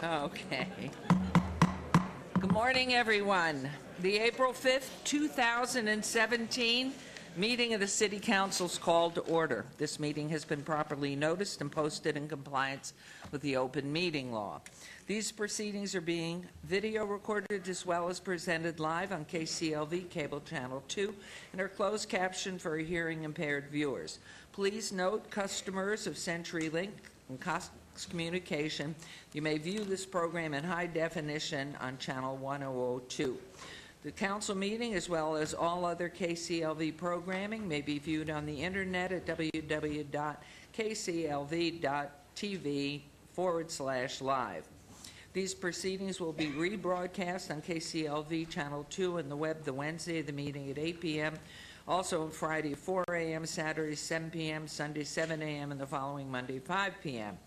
Okay. Good morning, everyone. The April 5th, 2017 meeting of the City Council is called to order. This meeting has been properly noticed and posted in compliance with the open meeting law. These proceedings are being video recorded as well as presented live on KCLV Cable Channel 2 and are closed captioned for hearing impaired viewers. Please note, customers of CenturyLink and Cox Communication, you may view this program in high definition on channel 1002. The council meeting, as well as all other KCLV programming, may be viewed on the internet at www.kclv.tv/live. These proceedings will be rebroadcast on KCLV Channel 2 and the web the Wednesday of the meeting at 8 p.m., also on Friday 4 a.m., Saturday 7 p.m., Sunday 7 a.m., and the following Monday 5 p.m.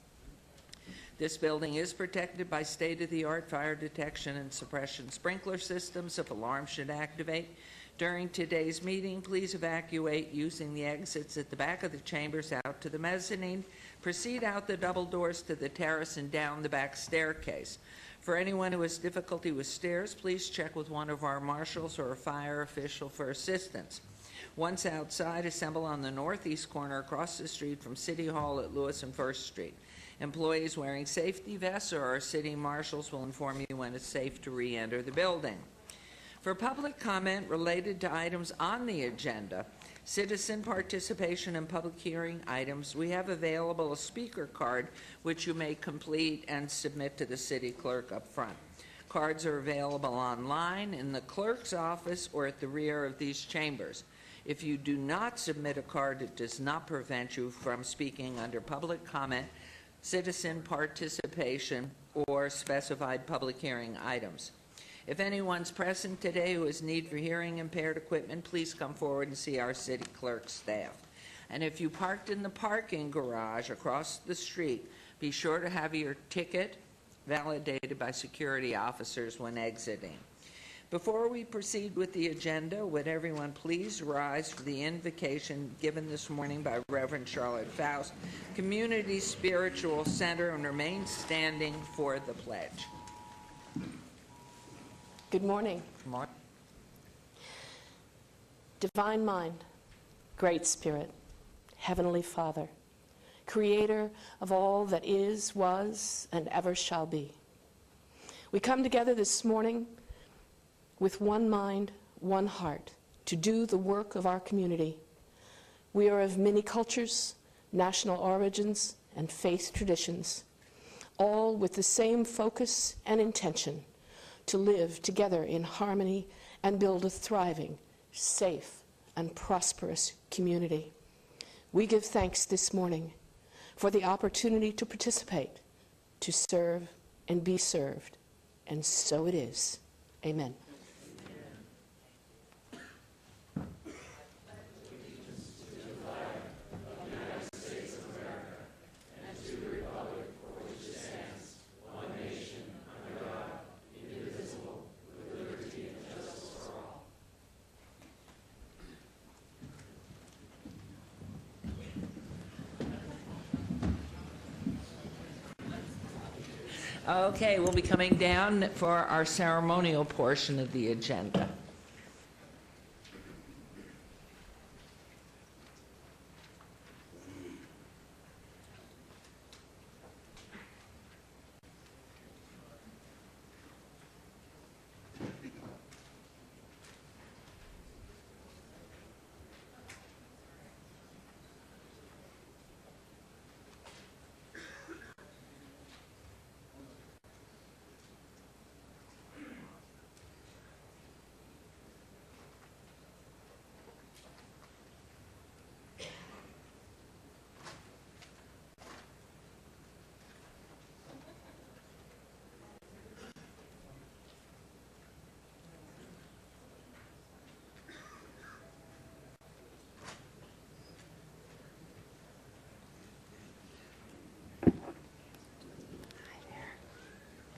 This building is protected by state-of-the-art fire detection and suppression sprinkler systems if alarms should activate. During today's meeting, please evacuate using the exits at the back of the chambers out to the mezzanine. Proceed out the double doors to the terrace and down the back staircase. For anyone who has difficulty with stairs, please check with one of our marshals or a fire official for assistance. Once outside, assemble on the northeast corner across the street from City Hall at Lewis and First Street. Employees wearing safety vests or our city marshals will inform you when it's safe to re-enter the building. For public comment related to items on the agenda, citizen participation in public hearing items, we have available a speaker card which you may complete and submit to the city clerk up front. Cards are available online in the clerk's office or at the rear of these chambers. If you do not submit a card, it does not prevent you from speaking under public comment, citizen participation, or specified public hearing items. If anyone's present today who has need for hearing impaired equipment, please come forward and see our city clerk staff. And if you parked in the parking garage across the street, be sure to have your ticket validated by security officers when exiting. Before we proceed with the agenda, would everyone please rise for the invocation given this morning by Reverend Charlotte Faust, Community Spiritual Center, and remain standing for the pledge. Good morning. Good morning. Divine Mind, Great Spirit, Heavenly Father, Creator of all that is, was, and ever shall be. We come together this morning with one mind, one heart, to do the work of our community. We are of many cultures, national origins, and faith traditions, all with the same focus and intention to live together in harmony and build a thriving, safe, and prosperous community. We give thanks this morning for the opportunity to participate, to serve, and be served. And so it is. Amen. Okay, we'll be coming down for our ceremonial portion of the agenda.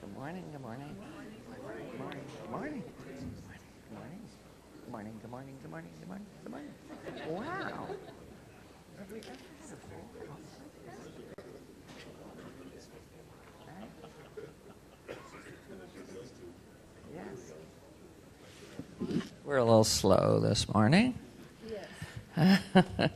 Good morning, good morning. Good morning, good morning. Good morning. Good morning, good morning, good morning, good morning, good morning. Wow. We're a little slow this morning. Yes. Okay.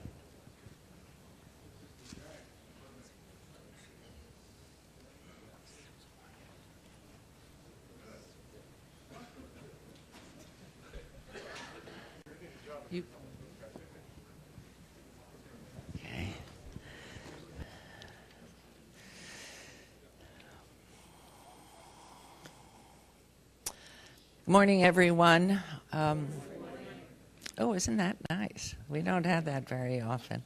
Good morning, everyone. Oh, isn't that nice? We don't have that very often.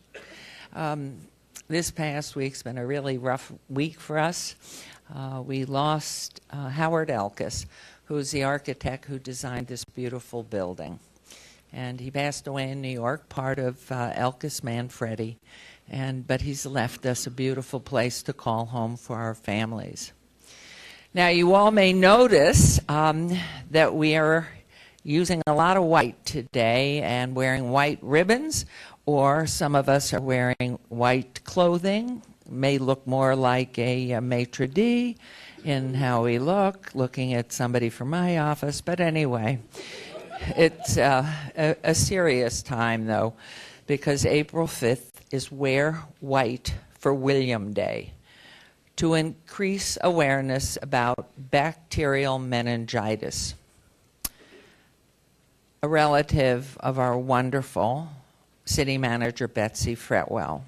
This past week's been a really rough week for us. We lost Howard Elkis, who's the architect who designed this beautiful building. And he passed away in New York, part of Elkis Manfredi. But he's left us a beautiful place to call home for our families. Now, you all may notice that we are using a lot of white today and wearing white ribbons, or some of us are wearing white clothing. May look more like a maitre d' in how we look, looking at somebody from my office. But anyway, it's a serious time, though, because April 5th is Wear White for William Day, to increase awareness about bacterial meningitis. A relative of our wonderful city manager, Betsy Fretwell.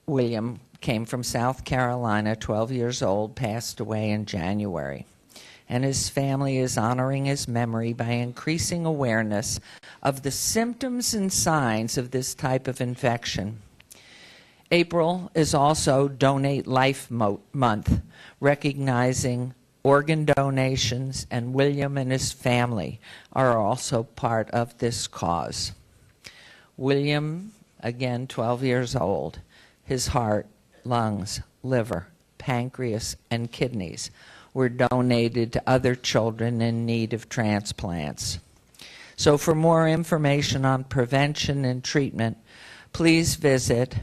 William came from South Carolina, 12 years old, passed away in January. And his family is honoring his memory by increasing awareness of the symptoms and signs of this type of infection. April is also Donate Life Month, recognizing organ donations, and William and his family are also part of this cause. William, again, 12 years old, his heart, lungs, liver, pancreas, and kidneys were donated to other children in need of transplants. So for more information on prevention and treatment, please visit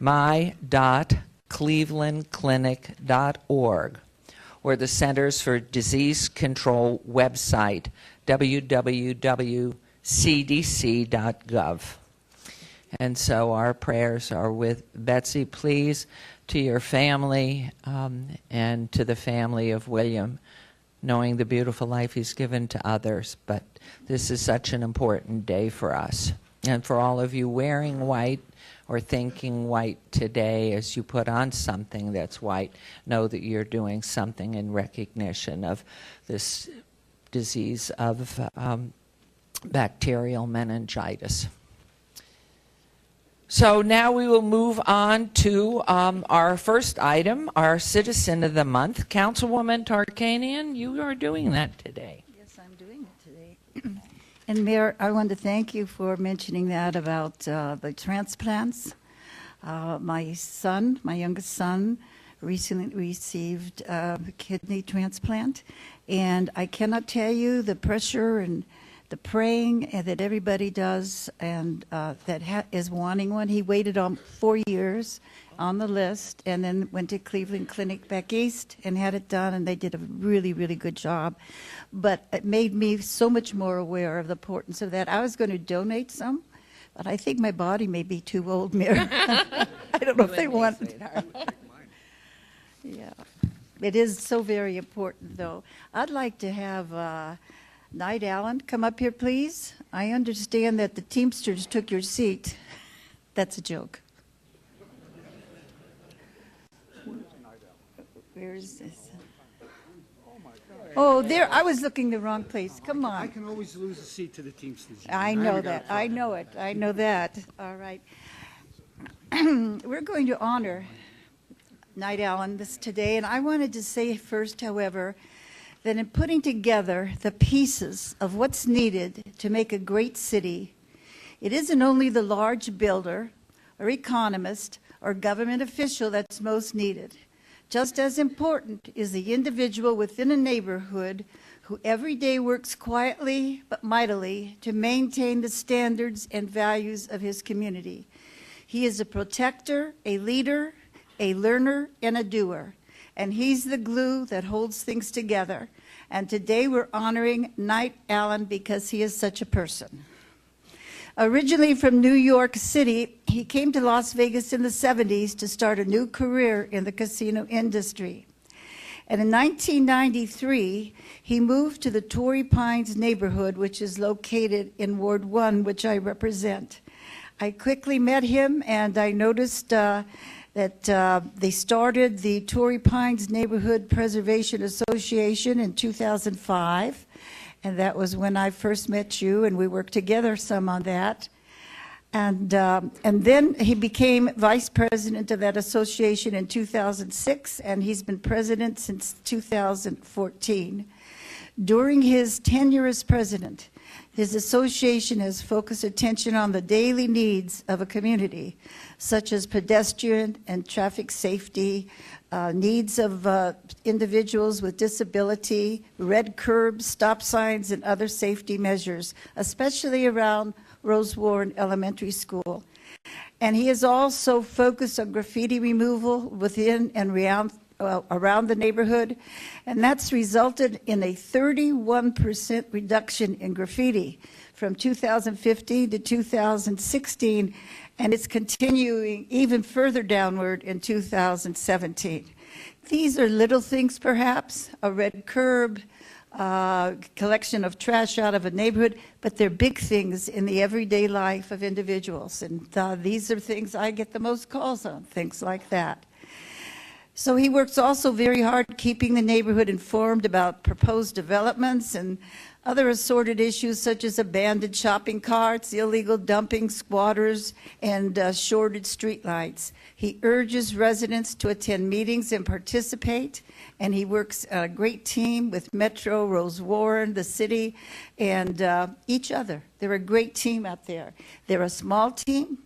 my.clevelandclinic.org or the Centers for Disease Control website, www.cdc.gov. And so our prayers are with Betsy. Please, to your family and to the family of William, knowing the beautiful life he's given to others. But this is such an important day for us. And for all of you wearing white or thinking white today, as you put on something that's white, know that you're doing something in recognition of this disease of bacterial meningitis. So now we will move on to our first item, our Citizen of the Month. Councilwoman Tarkanian, you are doing that today. Yes, I'm doing it today. And Mayor, I want to thank you for mentioning that about the transplants. My son, my youngest son, recently received a kidney transplant. And I cannot tell you the pressure and the praying that everybody does and that is wanting one. He waited on 4 years on the list and then went to Cleveland Clinic back east and had it done, and they did a really, really good job. But it made me so much more aware of the importance of that. I was going to donate some, but I think my body may be too old, Mayor. I don't know if they want it. Yeah. It is so very important, though. I'd like to have Knight Allen come up here, please. I understand that the Teamsters took your seat. That's a joke. Where is this? Oh, there, I was looking the wrong place. Come on. I can always lose a seat to the Teamsters. I know that. I know it. I know that. All right. We're going to honor Knight Allen this today, and I wanted to say first, however, that in putting together the pieces of what's needed to make a great city, it isn't only the large builder or economist or government official that's most needed. Just as important is the individual within a neighborhood who every day works quietly but mightily to maintain the standards and values of his community. He is a protector, a leader, a learner, and a doer. And he's the glue that holds things together. And today we're honoring Knight Allen because he is such a person. Originally from New York City, he came to Las Vegas in the 70s to start a new career in the casino industry. And in 1993, he moved to the Torrey Pines neighborhood, which is located in Ward 1, which I represent. I quickly met him, and I noticed that they started the Torrey Pines Neighborhood Preservation Association in 2005, and that was when I first met you, and we worked together some on that. And then he became vice president of that association in 2006, and he's been president since 2014. During his tenure as president, his association has focused attention on the daily needs of a community, such as pedestrian and traffic safety, needs of individuals with disability, red curbs, stop signs, and other safety measures, especially around Rose Warren Elementary School. And he has also focused on graffiti removal within and around the neighborhood, and that's resulted in a 31% reduction in graffiti from 2015 to 2016, and it's continuing even further downward in 2017. These are little things, perhaps, a red curb, collection of trash out of a neighborhood, but they're big things in the everyday life of individuals. And these are things I get the most calls on, things like that. So he works also very hard keeping the neighborhood informed about proposed developments and other assorted issues such as abandoned shopping carts, illegal dumping, squatters, and shorted streetlights. He urges residents to attend meetings and participate, and he works a great team with Metro, Rose Warren, the city, and each other. They're a great team out there. They're a small team,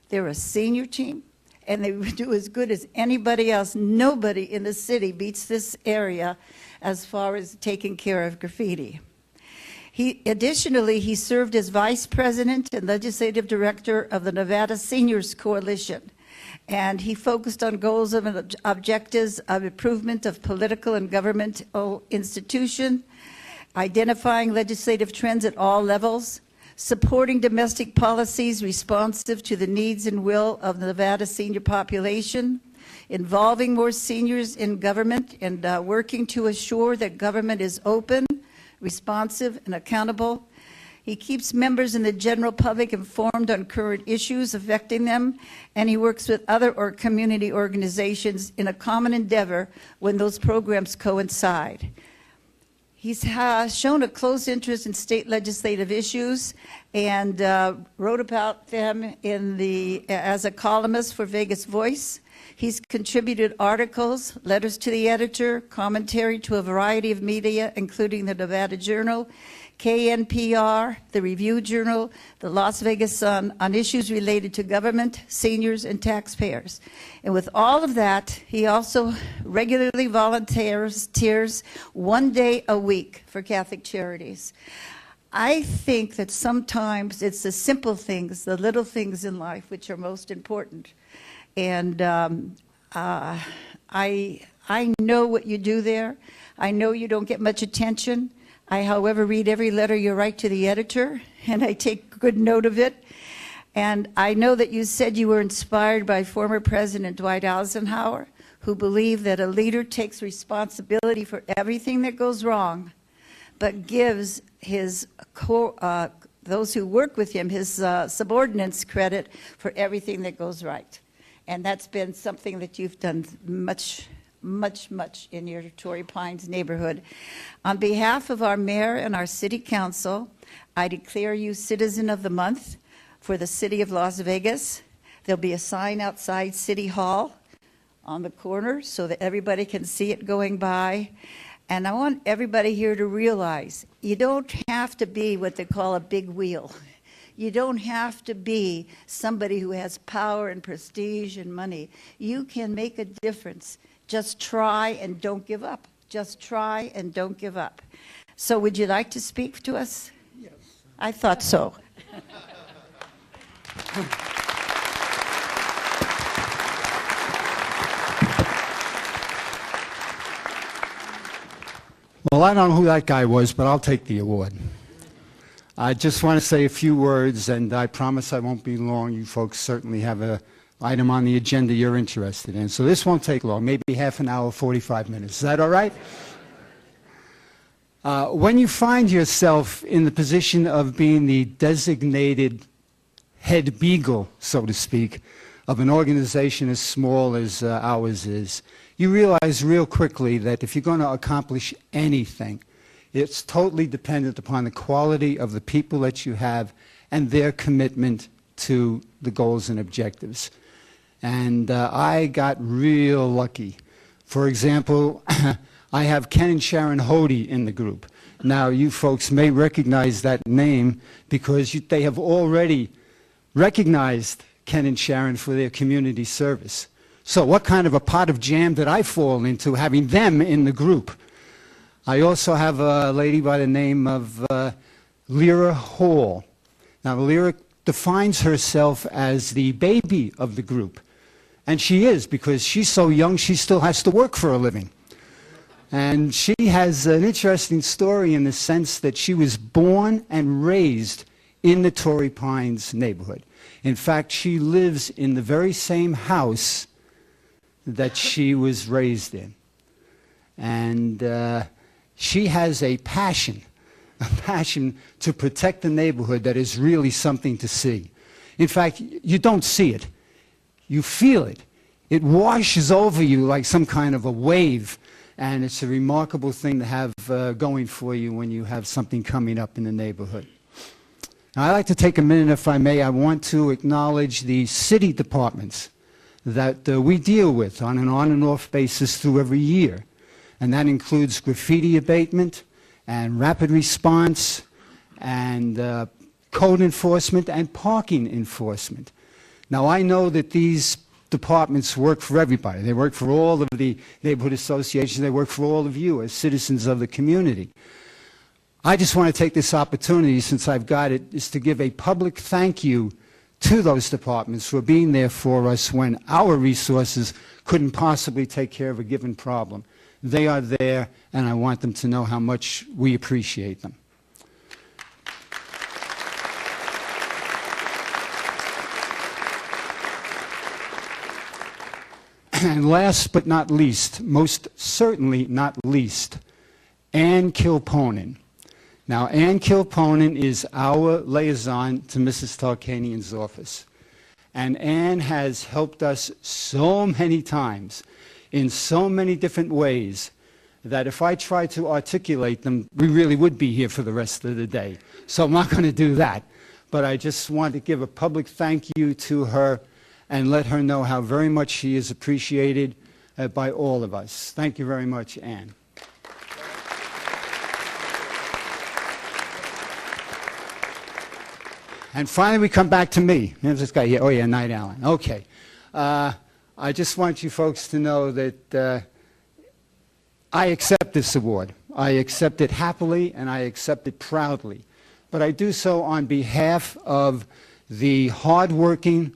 they're a senior team, and they do as good as anybody else. Nobody in the city beats this area as far as taking care of graffiti. Additionally, he served as vice president and legislative director of the Nevada Seniors Coalition, and he focused on goals and objectives of improvement of political and governmental institutions, identifying legislative trends at all levels, supporting domestic policies responsive to the needs and will of the Nevada senior population, involving more seniors in government, and working to assure that government is open, responsive, and accountable. He keeps members and the general public informed on current issues affecting them, and he works with other community organizations in a common endeavor when those programs coincide. He's shown a close interest in state legislative issues and wrote about them as a columnist for Vegas Voice. He's contributed articles, letters to the editor, commentary to a variety of media, including the Nevada Journal, KNPR, the Review Journal, the Las Vegas Sun, on issues related to government, seniors, and taxpayers. And with all of that, he also regularly volunteers 1 day a week for Catholic Charities. I think that sometimes it's the simple things, the little things in life, which are most important. And I know what you do there. I know you don't get much attention. I, however, read every letter you write to the editor, and I take good note of it. And I know that you said you were inspired by former President Dwight Eisenhower, who believed that a leader takes responsibility for everything that goes wrong, but gives his those who work with him, his subordinates, credit for everything that goes right. And that's been something that you've done much in your Torrey Pines neighborhood. On behalf of our mayor and our city council, I declare you Citizen of the Month for the city of Las Vegas. There'll be a sign outside City Hall on the corner so that everybody can see it going by. And I want everybody here to realize you don't have to be what they call a big wheel. You don't have to be somebody who has power and prestige and money. You can make a difference. Just try and don't give up. Just try and don't give up. So would you like to speak to us? Yes. I thought so. Well, I don't know who that guy was, but I'll take the award. I just want to say a few words, and I promise I won't be long. You folks certainly have an item on the agenda you're interested in. So this won't take long, maybe half an hour, 45 minutes. Is that all right? When you find yourself in the position of being the designated head beagle, so to speak, of an organization as small as ours is, you realize real quickly that if you're going to accomplish anything, it's totally dependent upon the quality of the people that you have and their commitment to the goals and objectives. And I got real lucky. For example, I have Ken and Sharon Hody in the group. Now, you folks may recognize that name because they have already recognized Ken and Sharon for their community service. So what kind of a pot of jam did I fall into having them in the group? I also have a lady by the name of Lyra Hall. Now, Lyra defines herself as the baby of the group. And she is, because she's so young, she still has to work for a living. And she has an interesting story in the sense that she was born and raised in the Torrey Pines neighborhood. In fact, she lives in the very same house that she was raised in. And she has a passion to protect the neighborhood that is really something to see. In fact, you don't see it. You feel it. It washes over you like some kind of a wave, and it's a remarkable thing to have going for you when you have something coming up in the neighborhood. Now, I'd like to take a minute, if I may. I want to acknowledge the city departments that we deal with on and off basis through every year. And that includes graffiti abatement and rapid response and code enforcement and parking enforcement. Now, I know that these departments work for everybody. They work for all of the neighborhood associations. They work for all of you as citizens of the community. I just want to take this opportunity, since I've got it, is to give a public thank you to those departments for being there for us when our resources couldn't possibly take care of a given problem. They are there, and I want them to know how much we appreciate them. And last but not least, most certainly not least, Ann Kilponen. Now, Ann Kilponen is our liaison to Mrs. Tarkanian's office. And Ann has helped us so many times in so many different ways that if I tried to articulate them, we really would be here for the rest of the day. So I'm not going to do that. But I just want to give a public thank you to her and let her know how very much she is appreciated by all of us. Thank you very much, Ann. And finally, we come back to me. There's this guy here. Oh, yeah, Knight Allen. Okay. I just want you folks to know that I accept this award. I accept it happily, and I accept it proudly. But I do so on behalf of the hardworking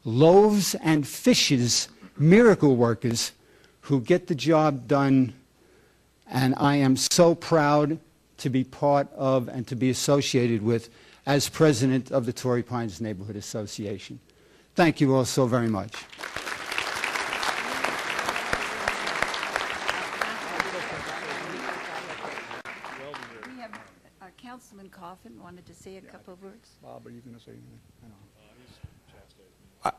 loaves and fishes miracle workers who get the job done, and I am so proud to be part of and to be associated with as president of the Torrey Pines Neighborhood Association. Thank you all so very much. We have Councilman Coffin wanted to say a couple of words. Bob, are you going to say anything? I know.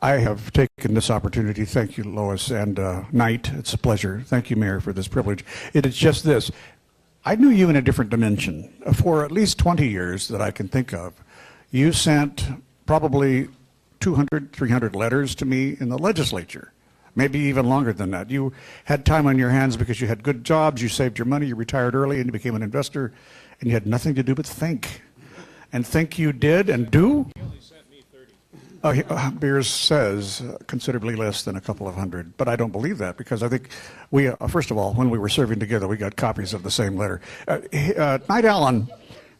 I have taken this opportunity. Thank you, Lois and Knight. It's a pleasure. Thank you, Mayor, for this privilege. It is just this. I knew you in a different dimension. For at least 20 years that I can think of, you sent probably 200, 300 letters to me in the legislature, maybe even longer than that. You had time on your hands because you had good jobs, you saved your money, you retired early, and you became an investor, and you had nothing to do but think. And think you did and do? Beers says considerably less than a couple of hundred, but I don't believe that because I think we, first of all, when we were serving together, we got copies of the same letter. Knight Allen,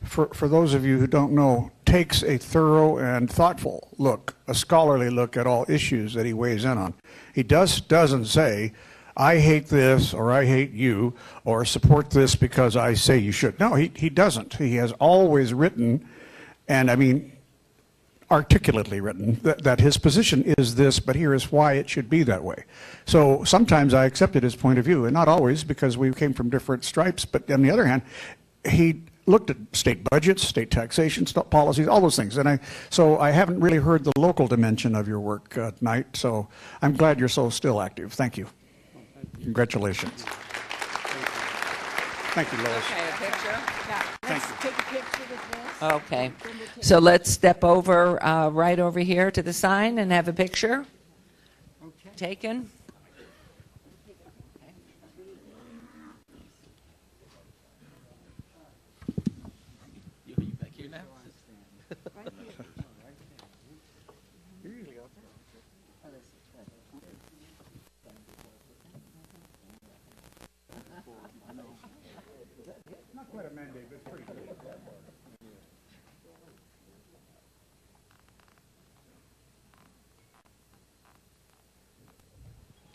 for those of you who don't know, takes a thorough and thoughtful look, a scholarly look at all issues that he weighs in on. He doesn't say, I hate this, or I hate you, or support this because I say you should. No, he doesn't. He has always written, and I mean, articulately written, that his position is this, but here is why it should be that way. So sometimes I accepted his point of view, and not always, because we came from different stripes, but on the other hand, he looked at state budgets, state taxation, state policies, all those things. And so I haven't really heard the local dimension of your work tonight, so I'm glad you're so still active. Thank you. Congratulations. Thank you, Lois. Okay, a picture? Thank you. Take a picture with this. Okay. So let's step over, right over here to the sign and have a picture taken.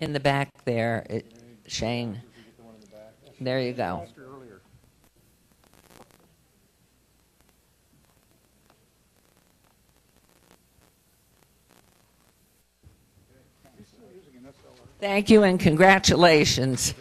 In the back there, Shane. There you go. Thank you and congratulations.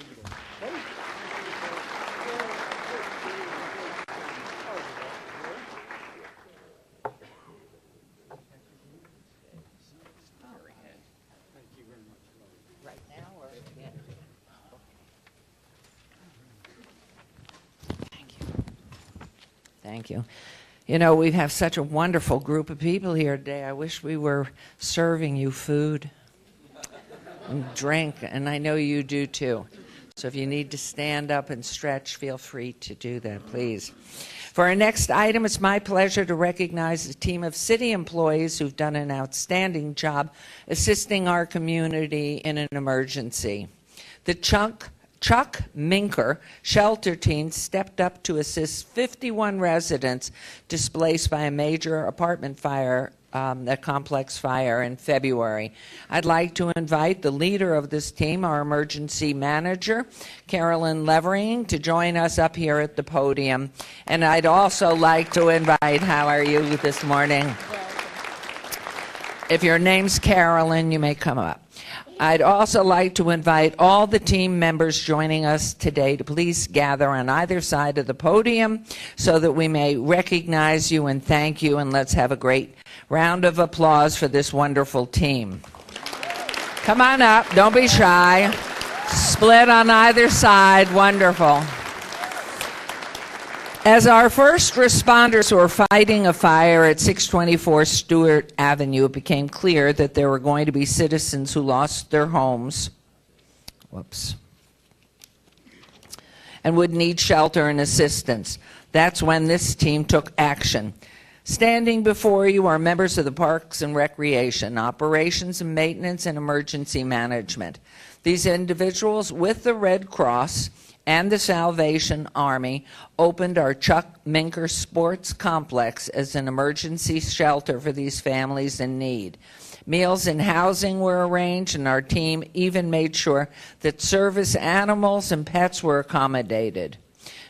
Thank you. You know, we have such a wonderful group of people here today. I wish we were serving you food and drink, and I know you do too. So if you need to stand up and stretch, feel free to do that, please. For our next item, it's my pleasure to recognize a team of city employees who've done an outstanding job assisting our community in an emergency. The Chuck Minker shelter team stepped up to assist 51 residents displaced by a major apartment fire, a complex fire in February. I'd like to invite the leader of this team, our emergency manager, Carolyn Levering, to join us up here at the podium. And I'd also like to invite, how are you this morning? If your name's Carolyn, you may come up. I'd also like to invite all the team members joining us today to please gather on either side of the podium so that we may recognize you and thank you, and let's have a great round of applause for this wonderful team. Come on up, don't be shy. Split on either side, wonderful. As our first responders were fighting a fire at 624 Stewart Avenue, it became clear that there were going to be citizens who lost their homes, and would need shelter and assistance. That's when this team took action. Standing before you are members of the Parks and Recreation, Operations and Maintenance, and Emergency Management. These individuals with the Red Cross and the Salvation Army opened our Chuck Minker Sports Complex as an emergency shelter for these families in need. Meals and housing were arranged, and our team even made sure that service animals and pets were accommodated.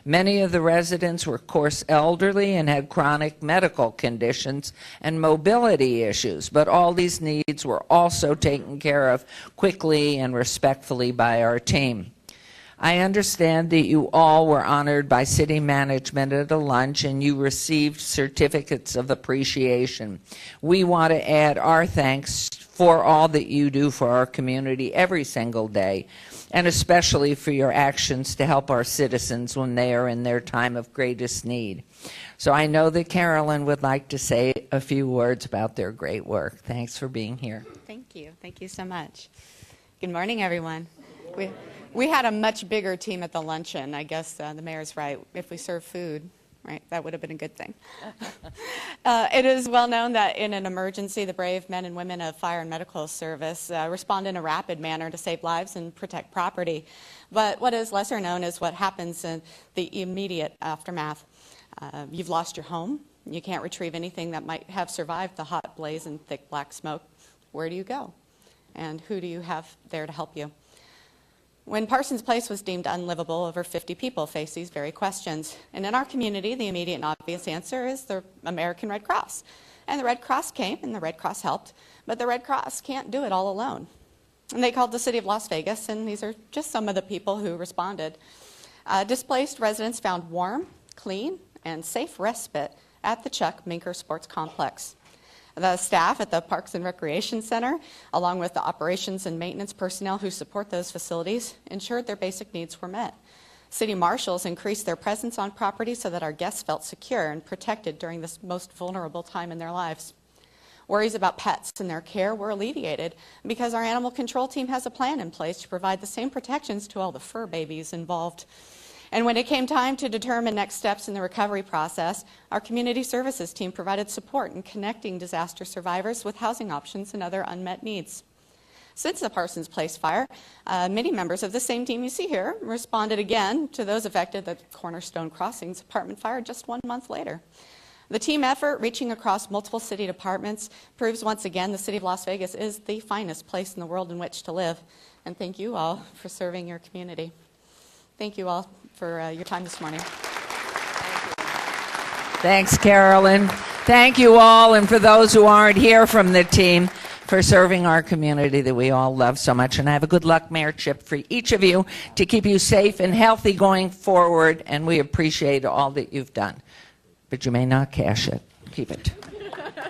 Many of the residents were, of course, elderly and had chronic medical conditions and mobility issues, but all these needs were also taken care of quickly and respectfully by our team. I understand that you all were honored by city management at a lunch and you received certificates of appreciation. We want to add our thanks for all that you do for our community every single day, and especially for your actions to help our citizens when they are in their time of greatest need. So I know that Carolyn would like to say a few words about their great work. Thanks for being here. Thank you. Thank you so much. Good morning, everyone. We had a much bigger team at the luncheon. I guess the mayor's right. If we serve food, right, that would have been a good thing. It is well known that in an emergency, the brave men and women of fire and medical service respond in a rapid manner to save lives and protect property. But what is lesser known is what happens in the immediate aftermath. You've lost your home. You can't retrieve anything that might have survived the hot blaze and thick black smoke. Where do you go? And who do you have there to help you? When Parsons Place was deemed unlivable, over 50 people faced these very questions. And in our community, the immediate and obvious answer is the American Red Cross. And the Red Cross came, and the Red Cross helped, but the Red Cross can't do it all alone. And they called the city of Las Vegas, and these are just some of the people who responded. Displaced residents found warm, clean, and safe respite at the Chuck Minker Sports Complex. The staff at the Parks and Recreation Center, along with the operations and maintenance personnel who support those facilities, ensured their basic needs were met. City marshals increased their presence on property so that our guests felt secure and protected during this most vulnerable time in their lives. Worries about pets and their care were alleviated because our animal control team has a plan in place to provide the same protections to all the fur babies involved. And when it came time to determine next steps in the recovery process, our community services team provided support in connecting disaster survivors with housing options and other unmet needs. Since the Parsons Place fire, many members of the same team you see here responded again to those affected at Cornerstone Crossings apartment fire just 1 month later. The team effort, reaching across multiple city departments, proves once again the city of Las Vegas is the finest place in the world in which to live. And thank you all for serving your community. Thank you all for your time this morning. Thanks, Carolyn. Thank you all, and for those who aren't here from the team, for serving our community that we all love so much. And I have a good luck Mayor Chip for each of you to keep you safe and healthy going forward, and we appreciate all that you've done. But you may not cash it. Keep it.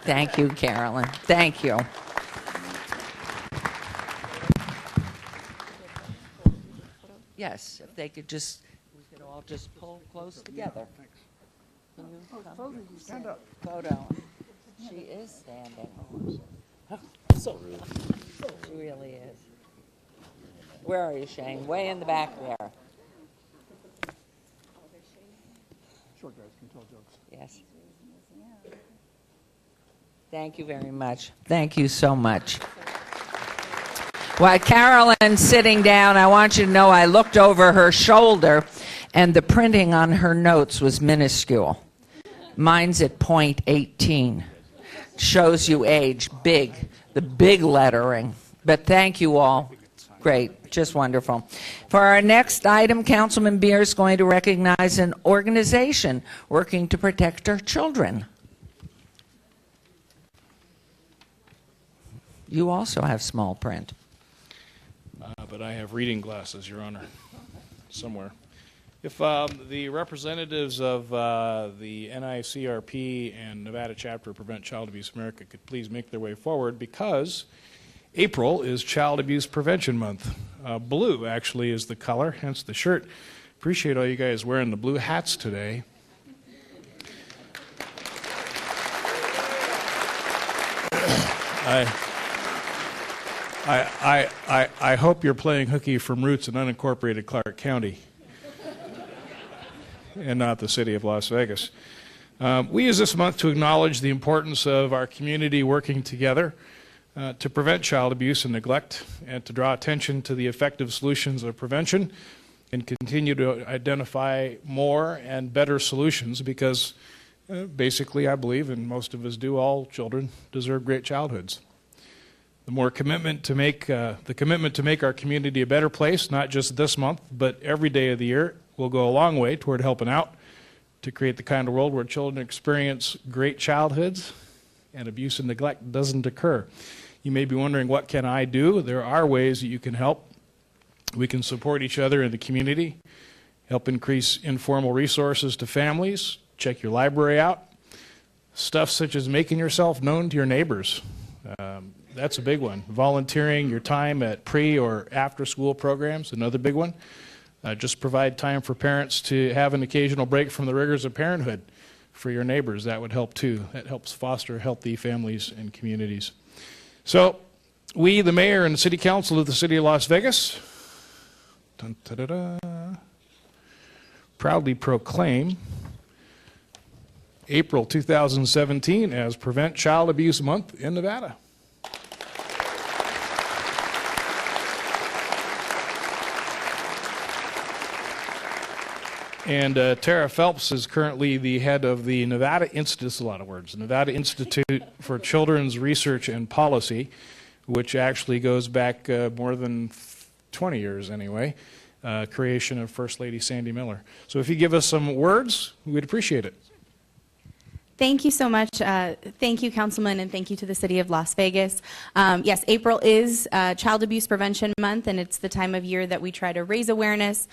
Thank you, Carolyn. Thank you. Yes, if they could just, we could all just pull close together. Can you come? Stand up. Photo. She is standing. So rude. She really is. Where are you, Shane? Way in the back there. Short guys can tell jokes. Yes. Thank you very much. Thank you so much. While Carolyn's sitting down, I want you to know I looked over her shoulder, and the printing on her notes was minuscule. Mine's at .18. Shows you age, big, the big lettering. But thank you all. Great, just wonderful. For our next item, Councilman Beer is going to recognize an organization working to protect our children. You also have small print. But I have reading glasses, Your Honor, somewhere. If the representatives of the NICRP and Nevada Chapter of Prevent Child Abuse America could please make their way forward, because April is Child Abuse Prevention Month. Blue, actually, is the color, hence the shirt. Appreciate all you guys wearing the blue hats today. I hope you're playing hooky from roots in unincorporated Clark County and not the city of Las Vegas. We use this month to acknowledge the importance of our community working together to prevent child abuse and neglect, and to draw attention to the effective solutions of prevention and continue to identify more and better solutions, because basically I believe, and most of us do, all children deserve great childhoods. The more commitment to make our community a better place, not just this month, but every day of the year, will go a long way toward helping out to create the kind of world where children experience great childhoods and abuse and neglect doesn't occur. You may be wondering, what can I do? There are ways that you can help. We can support each other in the community, help increase informal resources to families, check your library out, stuff such as making yourself known to your neighbors. That's a big one. Volunteering your time at pre or after school programs, another big one. Just provide time for parents to have an occasional break from the rigors of parenthood for your neighbors. That would help too. That helps foster healthy families and communities. So we, the mayor and the city council of the city of Las Vegas, proudly proclaim April 2017 as Prevent Child Abuse Month in Nevada. And Tara Phelps is currently the head of the Nevada Institute, this is a lot of words, Nevada Institute for Children's Research and Policy, which actually goes back more than 20 years anyway, creation of First Lady Sandy Miller. So if you give us some words, we'd appreciate it. Thank you so much. Thank you, Councilman, and thank you to the City of Las Vegas. Yes, April is Child Abuse Prevention Month, and it's the time of year that we try to raise awareness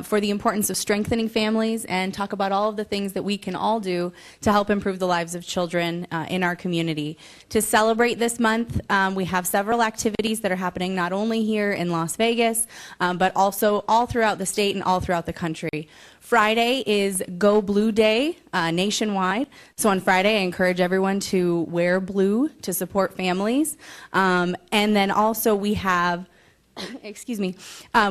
for the importance of strengthening families and talk about all of the things that we can all do to help improve the lives of children in our community. To celebrate this month, we have several activities that are happening not only here in Las Vegas, but also all throughout the state and all throughout the country. Friday is Go Blue Day nationwide. So on Friday, I encourage everyone to wear blue to support families. And then also we have, excuse me,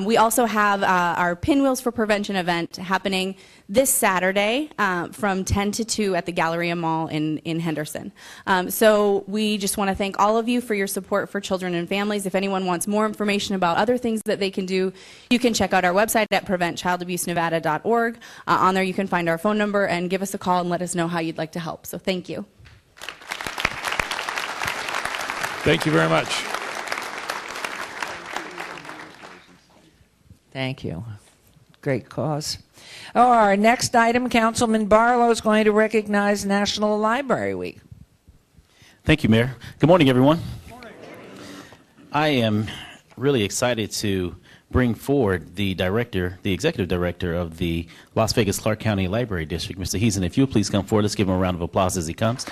we also have our Pinwheels for Prevention event happening this Saturday from 10 to 2 at the Galleria Mall in Henderson. So we just want to thank all of you for your support for children and families. If anyone wants more information about other things that they can do, you can check out our website at preventchildabusenevada.org. On there you can find our phone number and give us a call and let us know how you'd like to help. So thank you. Thank you very much. Thank you. Great cause. Oh, our next item, Councilman Barlow is going to recognize National Library Week. Thank you, Mayor. Good morning, everyone. Good morning. I am really excited to bring forward the executive director of the Las Vegas Clark County Library District, Mr. Heason. If you'll please come forward, let's give him a round of applause as he comes.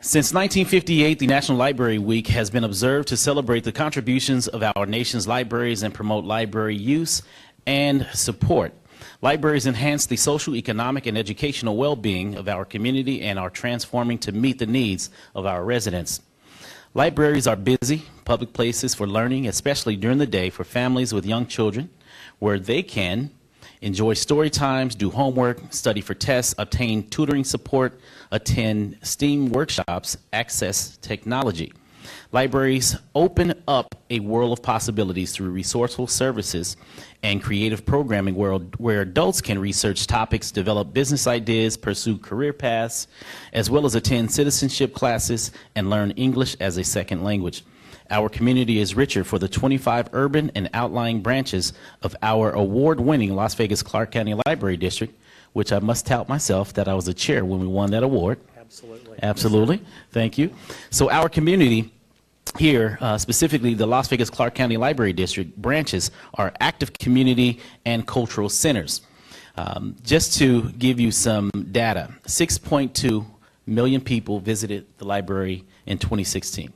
Since 1958, the National Library Week has been observed to celebrate the contributions of our nation's libraries and promote library use and support. Libraries enhance the social, economic, and educational well-being of our community and are transforming to meet the needs of our residents. Libraries are busy public places for learning, especially during the day for families with young children, where they can enjoy story times, do homework, study for tests, obtain tutoring support, attend STEAM workshops, access technology. Libraries open up a world of possibilities through resourceful services and creative programming where adults can research topics, develop business ideas, pursue career paths, as well as attend citizenship classes and learn English as a second language. Our community is richer for the 25 urban and outlying branches of our award-winning Las Vegas Clark County Library District, which I must tout myself that I was the chair when we won that award. Absolutely. Absolutely. Thank you. So our community here, specifically the Las Vegas Clark County Library District branches, are active community and cultural centers. Just to give you some data, 6.2 million people visited the library in 2016.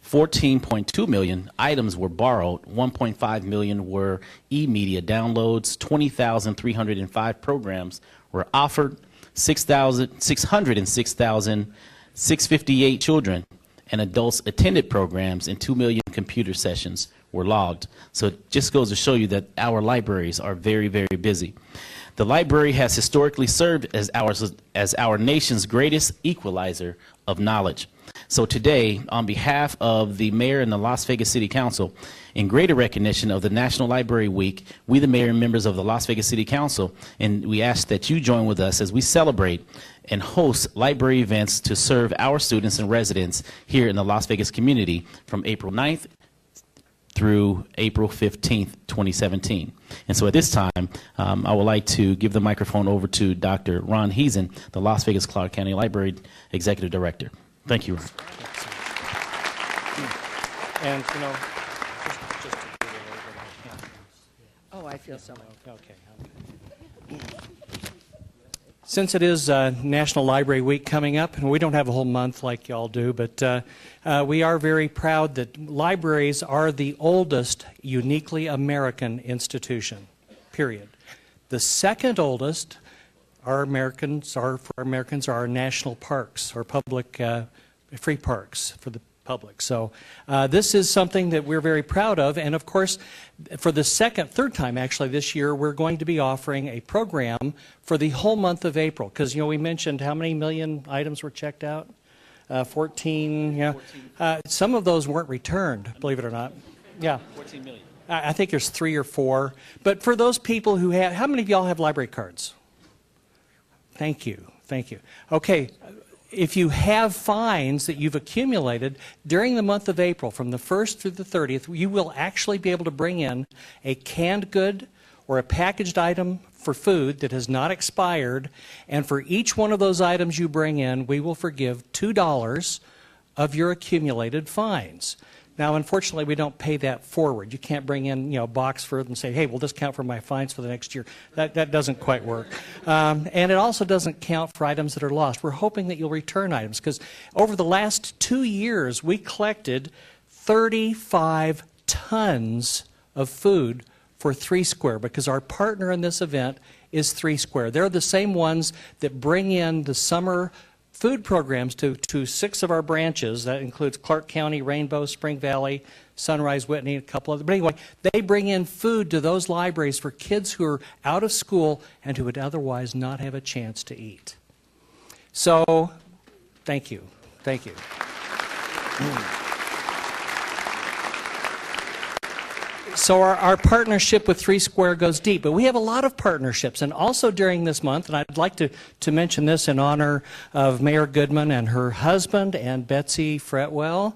14.2 million items were borrowed, 1.5 million were e-media downloads, 20,305 programs were offered, 606,658 children and adults attended programs, and 2 million computer sessions were logged. So it just goes to show you that our libraries are very, very busy. The library has historically served as our nation's greatest equalizer of knowledge. So today, on behalf of the mayor and the Las Vegas City Council, in greater recognition of the National Library Week, we, the mayor and members of the Las Vegas City Council, and we ask that you join with us as we celebrate and host library events to serve our students and residents here in the Las Vegas community from April 9th through April 15th, 2017. And so at this time, I would like to give the microphone over to Dr. Ron Heason, the Las Vegas Clark County Library Executive Director. Thank you, Ron. And, you know, Oh, I feel so much. okay. Since it is National Library Week coming up, and we don't have a whole month like y'all do, but we are very proud that libraries are the oldest uniquely American institution, period. The second oldest are our national parks, or public free parks for the public. So this is something that we're very proud of, and of course, for the third time actually this year, we're going to be offering a program for the whole month of April, because we mentioned how many million items were checked out? 14, yeah. 14. Some of those weren't returned, believe it or not. Yeah. 14 million. I think there's 3 or 4. But for those people who how many of y'all have library cards? Thank you. Thank you. Okay. if you have fines that you've accumulated during the month of April, from the 1st through the 30th, you will actually be able to bring in a canned good or a packaged item for food that has not expired, and for each one of those items you bring in, we will forgive $2 of your accumulated fines. Now, unfortunately, we don't pay that forward. You can't bring in, a box for it and say, hey, we'll just count for my fines for the next year. That doesn't quite work. And it also doesn't count for items that are lost. We're hoping that you'll return items, because over the last 2 years, we collected 35 tons of food for 3 Square, because our partner in this event is 3 Square. They're the same ones that bring in the summer food programs to 6 of our branches. That includes Clark County, Rainbow, Spring Valley, Sunrise, Whitney, a couple of. But anyway, they bring in food to those libraries for kids who are out of school and who would otherwise not have a chance to eat. So, thank you. Thank you. So our partnership with 3 Square goes deep, but we have a lot of partnerships. And also during this month, and I'd like to mention this in honor of Mayor Goodman and her husband and Betsy Fretwell,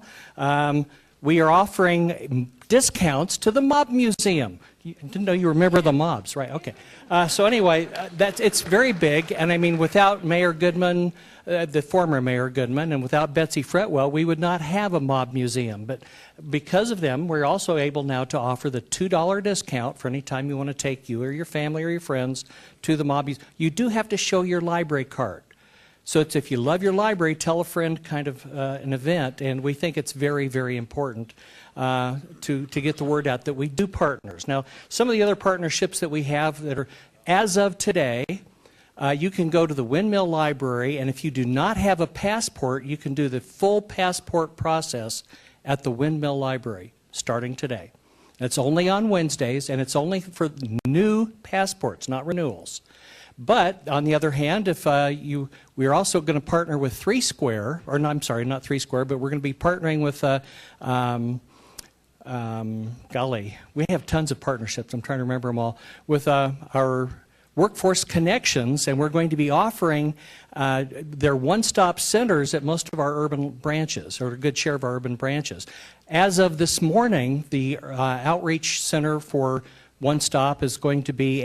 we are offering discounts to the Mob Museum. You didn't know you remember the mobs, right? Okay. So anyway, it's very big, and I mean, without Mayor Goodman, the former Mayor Goodman, and without Betsy Fretwell, we would not have a mob museum. But because of them, we're also able now to offer the $2 discount for any time you want to take you or your family or your friends to the mob museum. You do have to show your library card. So it's, if you love your library, tell a friend kind of an event, and we think it's very, very important to get the word out that we do partners. Now, some of the other partnerships that we have that are, as of today, you can go to the Windmill Library, and if you do not have a passport, you can do the full passport process at the Windmill Library starting today. It's only on Wednesdays, and it's only for new passports, not renewals. But on the other hand, if we're also going to partner with 3 Square, or no, I'm sorry, not 3 Square, but we're going to be partnering with golly, we have tons of partnerships. I'm trying to remember them all with our Workforce Connections, and we're going to be offering their one-stop centers at most of our urban branches, or a good share of our urban branches. As of this morning, the outreach center for One Stop is going to be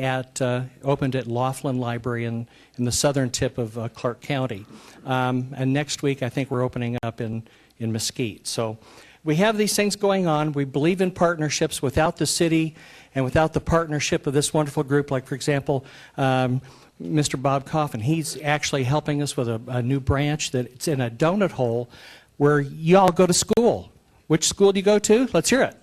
opened at Laughlin Library in the southern tip of Clark County. And next week, I think we're opening up in Mesquite. So we have these things going on. We believe in partnerships. Without the city and without the partnership of this wonderful group, like, for example, Mr. Bob Coffin, he's actually helping us with a new branch that's in a donut hole where you all go to school. Which school do you go to? Let's hear it.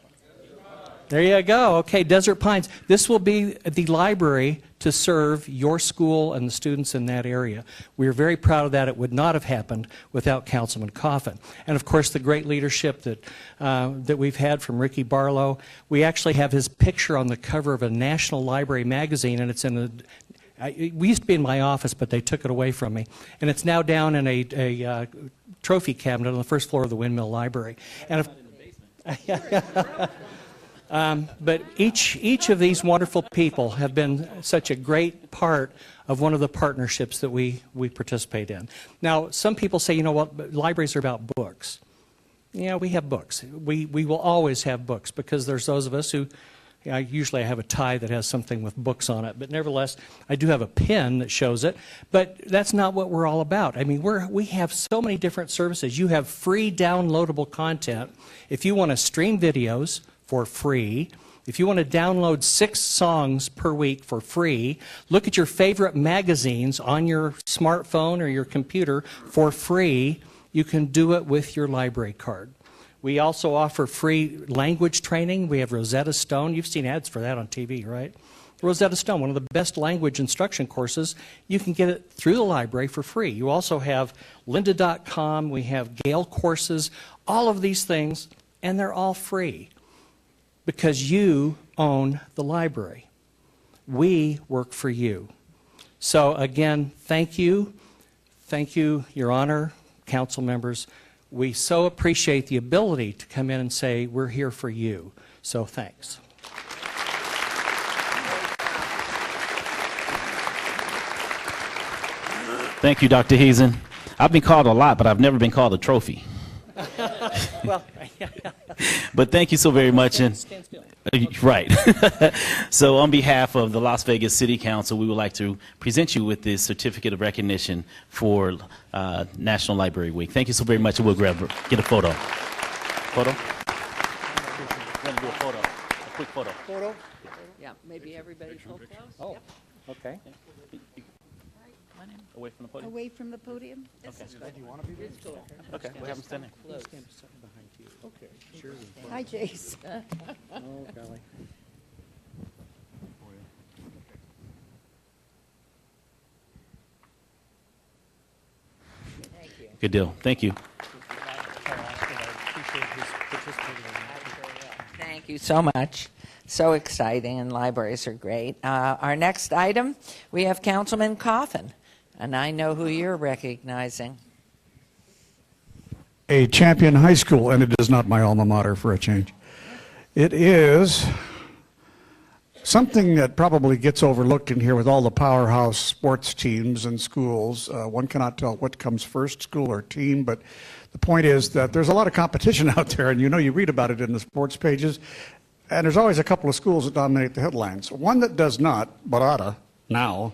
There you go. Okay, Desert Pines. This will be the library to serve your school and the students in that area. We are very proud of that. It would not have happened without Councilman Coffin. And of course, the great leadership that we've had from Ricky Barlow. We actually have his picture on the cover of a National Library magazine, and it's in we used to be in my office, but they took it away from me. And it's now down in a trophy cabinet on the first floor of the Windmill Library. And but each of these wonderful people have been such a great part of one of the partnerships that we participate in. Now, some people say, you know what, libraries are about books. Yeah, we have books. We will always have books, because there's those of us who, usually I have a tie that has something with books on it, but nevertheless, I do have a pen that shows it. But that's not what we're all about. I mean, we have so many different services. You have free downloadable content. If you want to stream videos for free, if you want to download 6 songs per week for free, look at your favorite magazines on your smartphone or your computer for free, you can do it with your library card. We also offer free language training. We have Rosetta Stone. You've seen ads for that on TV, right? Rosetta Stone, one of the best language instruction courses. You can get it through the library for free. You also have lynda.com. We have Gale courses, all of these things, and they're all free because you own the library. We work for you. So again, thank you. Thank you, Your Honor, council members. We so appreciate the ability to come in and say, we're here for you. So thanks. Thank you, Dr. Hazen. I've been called a lot, but I've never been called a trophy. Well, But thank you so very much. And right. So on behalf of the Las Vegas City Council, we would like to present you with this certificate of recognition for National Library Week. Thank you so very much, and we'll get a photo. Photo? We're going to do a photo, a quick photo. photo? Yeah, maybe everybody go close. Oh, Yep. okay. Away from the podium? Away from the podium? Okay, we'll have them stand there. Okay, sure. Hi, Jace. Oh, golly. Good deal. Thank you. Thank you so much. So exciting, and libraries are great. Our next item, we have Councilman Coffin, and I know who you're recognizing. A champion high school, and it is not my alma mater for a change. It is something that probably gets overlooked in here with all the powerhouse sports teams and schools. One cannot tell what comes first, school or team, but the point is that there's a lot of competition out there, and you read about it in the sports pages, and there's always a couple of schools that dominate the headlines. One that does not, but oughta, now,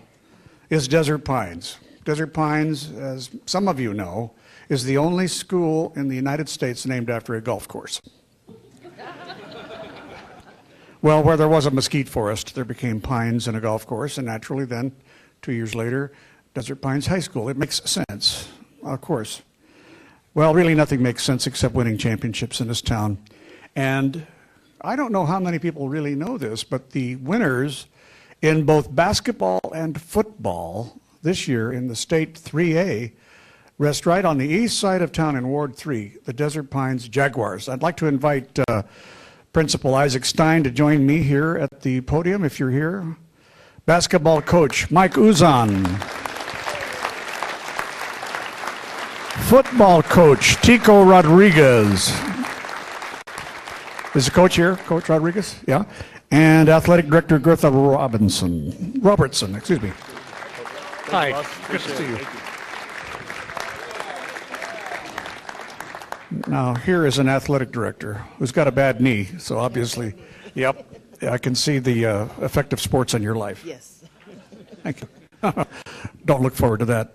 is Desert Pines. Desert Pines, as some of you know, is the only school in the United States named after a golf course. Well, where there was a mesquite forest, there became pines and a golf course, and naturally then, 2 years later, Desert Pines High School. It makes sense, of course. Well, really nothing makes sense except winning championships in this town. And I don't know how many people really know this, but the winners in both basketball and football this year in the state 3A rest right on the east side of town in Ward 3, the Desert Pines Jaguars. I'd like to invite Principal Isaac Stein to join me here at the podium, if you're here. Basketball coach Mike Uzan. Football coach Tico Rodriguez. Is the coach here? Coach Rodriguez? Yeah. And athletic director Gertha Robertson, excuse me. Hi, good to see you. Now, here is an athletic director who's got a bad knee, so obviously, yep, I can see the effect of sports on your life. Yes. Thank you. Don't look forward to that.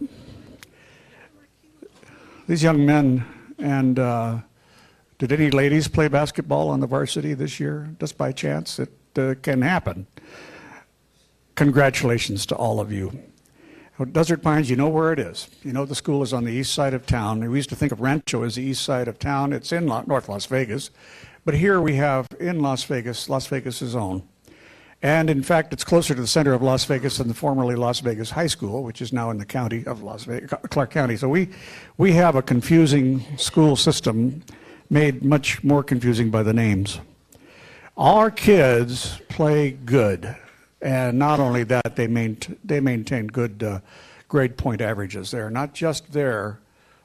These young men, and did any ladies play basketball on the varsity this year? Just by chance? It can happen. Congratulations to all of you. Desert Pines, you know where it is. You know the school is on the east side of town. We used to think of Rancho as the east side of town. It's in North Las Vegas. But here we have in Las Vegas' own. And in fact, it's closer to the center of Las Vegas than the formerly Las Vegas High School, which is now in the county of Las Vegas, Clark County. So we have a confusing school system made much more confusing by the names. Our kids play good. And not only that, they maintain good grade point averages. They're not just there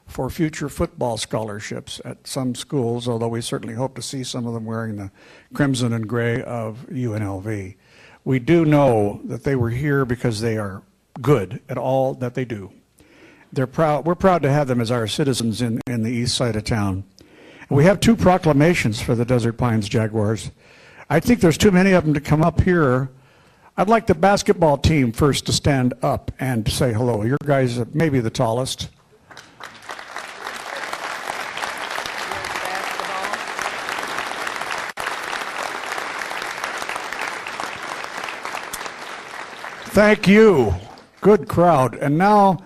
for future football scholarships at some schools, although we certainly hope to see some of them wearing the crimson and gray of UNLV. We do know that they were here because they are good at all that they do. They're proud. We're proud to have them as our citizens in the east side of town. And we have 2 proclamations for the Desert Pines Jaguars. I think there's too many of them to come up here. I'd like the basketball team first to stand up and say hello. Your guys are maybe the tallest. Thank you. Good crowd. And now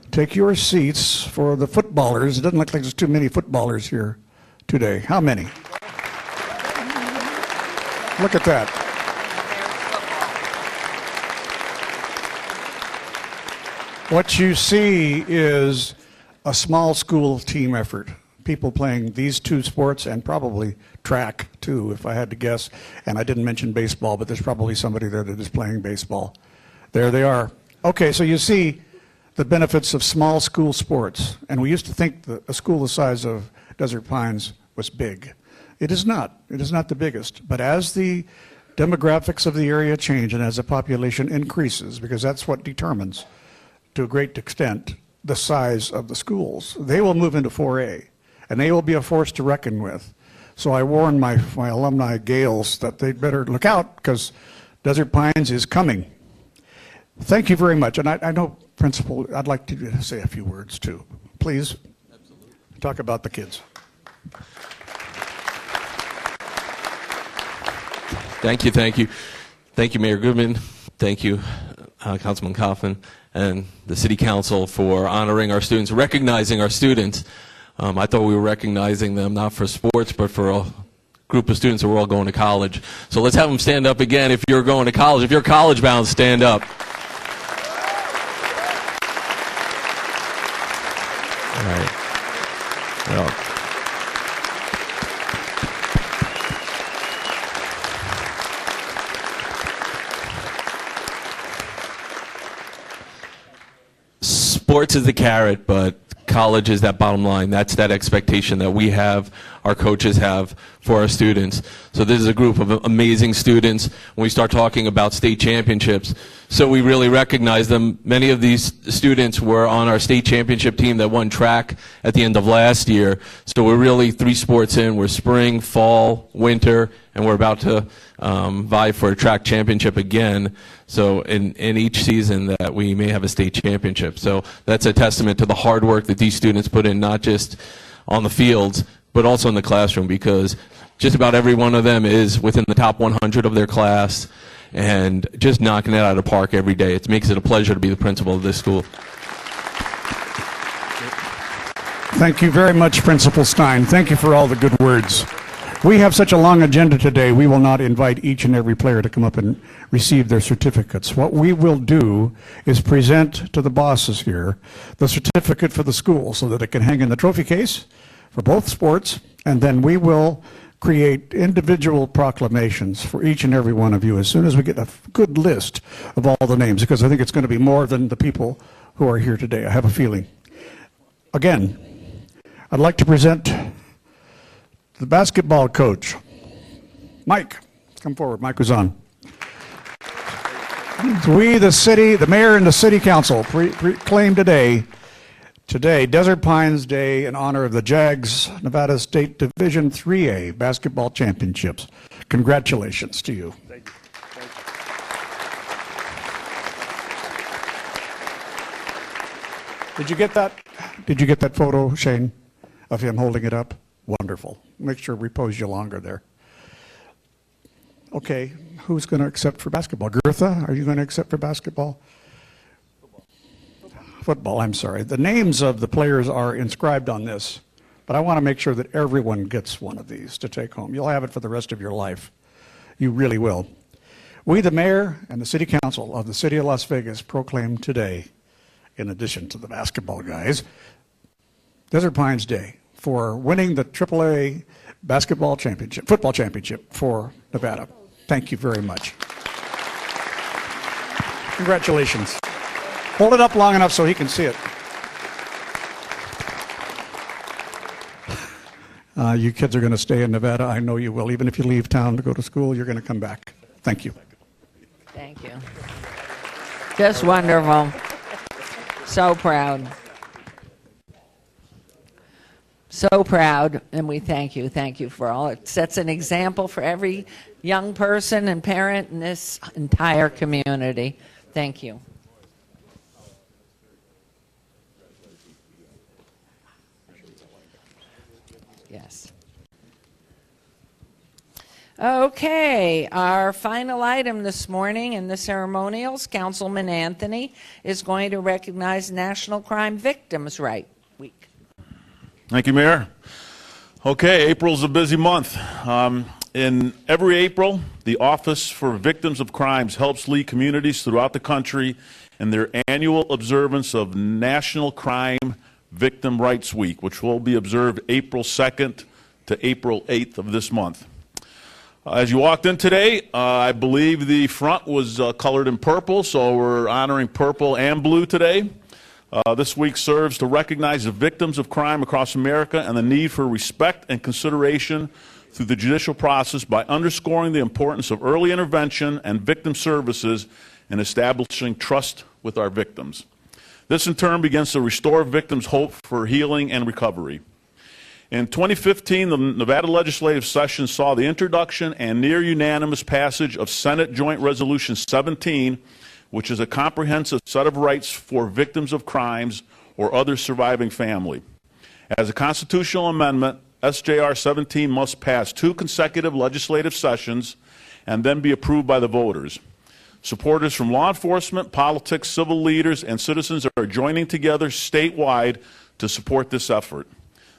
take your seats for the footballers. It doesn't look like there's too many footballers here today. How many? Look at that. What you see is a small school team effort. People playing these 2 sports and probably track too, if I had to guess. And I didn't mention baseball, but there's probably somebody there that is playing baseball. There they are. Okay, so you see the benefits of small school sports. And we used to think that a school the size of Desert Pines was big. It is not. It is not the biggest. But as the demographics of the area change and as the population increases, because that's what determines to a great extent the size of the schools. They will move into 4A, and they will be a force to reckon with. So I warn my alumni Gales that they'd better look out, because Desert Pines is coming. Thank you very much. And I know, Principal, I'd like to say a few words too. Please talk about the kids. Thank you, thank you. Thank you, Mayor Goodman. Thank you, Councilman Coffin, and the City Council for honoring our students, recognizing our students. I thought we were recognizing them not for sports, but for a group of students who are all going to college. So let's have them stand up again if you're going to college. If you're college bound, stand up. All right. Well, sports is the carrot, but college is that bottom line. That's that expectation that we have, our coaches have for our students. So this is a group of amazing students when we start talking about state championships. So we really recognize them. Many of these students were on our state championship team that won track at the end of last year. So we're really 3 sports in. We're spring, fall, winter, and we're about to vie for a track championship again. So in each season that we may have a state championship. So that's a testament to the hard work that these students put in, not just on the fields, but also in the classroom, because just about every one of them is within the top 100 of their class and just knocking it out of the park every day. It makes it a pleasure to be the principal of this school. Thank you very much, Principal Stein. Thank you for all the good words. We have such a long agenda today, we will not invite each and every player to come up and receive their certificates. What we will do is present to the bosses here the certificate for the school so that it can hang in the trophy case for both sports, and then we will create individual proclamations for each and every one of you as soon as we get a good list of all the names, because I think it's going to be more than the people who are here today. I have a feeling. Again, I'd like to present the basketball coach. Mike, come forward. Mike was on. We, the city, the mayor and the city council proclaim today, Desert Pines Day, in honor of the Jags Nevada State Division 3A basketball championships. Congratulations to you. Thank you. Did you get that? Did you get that photo, Shane, of him holding it up? Wonderful. Make sure we pose you longer there. Okay, who's going to accept for basketball? Gertha, are you going to accept for basketball? Football, I'm sorry. The names of the players are inscribed on this, but I want to make sure that everyone gets one of these to take home. You'll have it for the rest of your life. You really will. We, the mayor and the city council of the city of Las Vegas, proclaim today, in addition to the basketball guys, Desert Pines Day for winning the AAA football championship for Nevada. Thank you very much. Congratulations. Hold it up long enough so he can see it. You kids are going to stay in Nevada. I know you will. Even if you leave town to go to school, you're going to come back. Thank you. Thank you. Just wonderful. So proud. So proud, and we thank you. Thank you for all. It sets an example for every young person and parent in this entire community. Thank you. Yes. Okay, our final item this morning in the ceremonials, Councilman Anthony is going to recognize National Crime Victims' Right Week. Thank you, Mayor. Okay, April's a busy month. In every April, the Office for Victims of Crimes helps lead communities throughout the country in their annual observance of National Crime Victim Rights Week, which will be observed April 2nd to April 8th of this month. As you walked in today, I believe the front was colored in purple, so we're honoring purple and blue today. This week serves to recognize the victims of crime across America and the need for respect and consideration through the judicial process by underscoring the importance of early intervention and victim services in establishing trust with our victims. This in turn begins to restore victims' hope for healing and recovery. In 2015, the Nevada legislative session saw the introduction and near unanimous passage of Senate Joint Resolution 17, which is a comprehensive set of rights for victims of crimes or other surviving family. As a constitutional amendment, SJR 17 must pass 2 consecutive legislative sessions and then be approved by the voters. Supporters from law enforcement, politics, civil leaders, and citizens are joining together statewide to support this effort.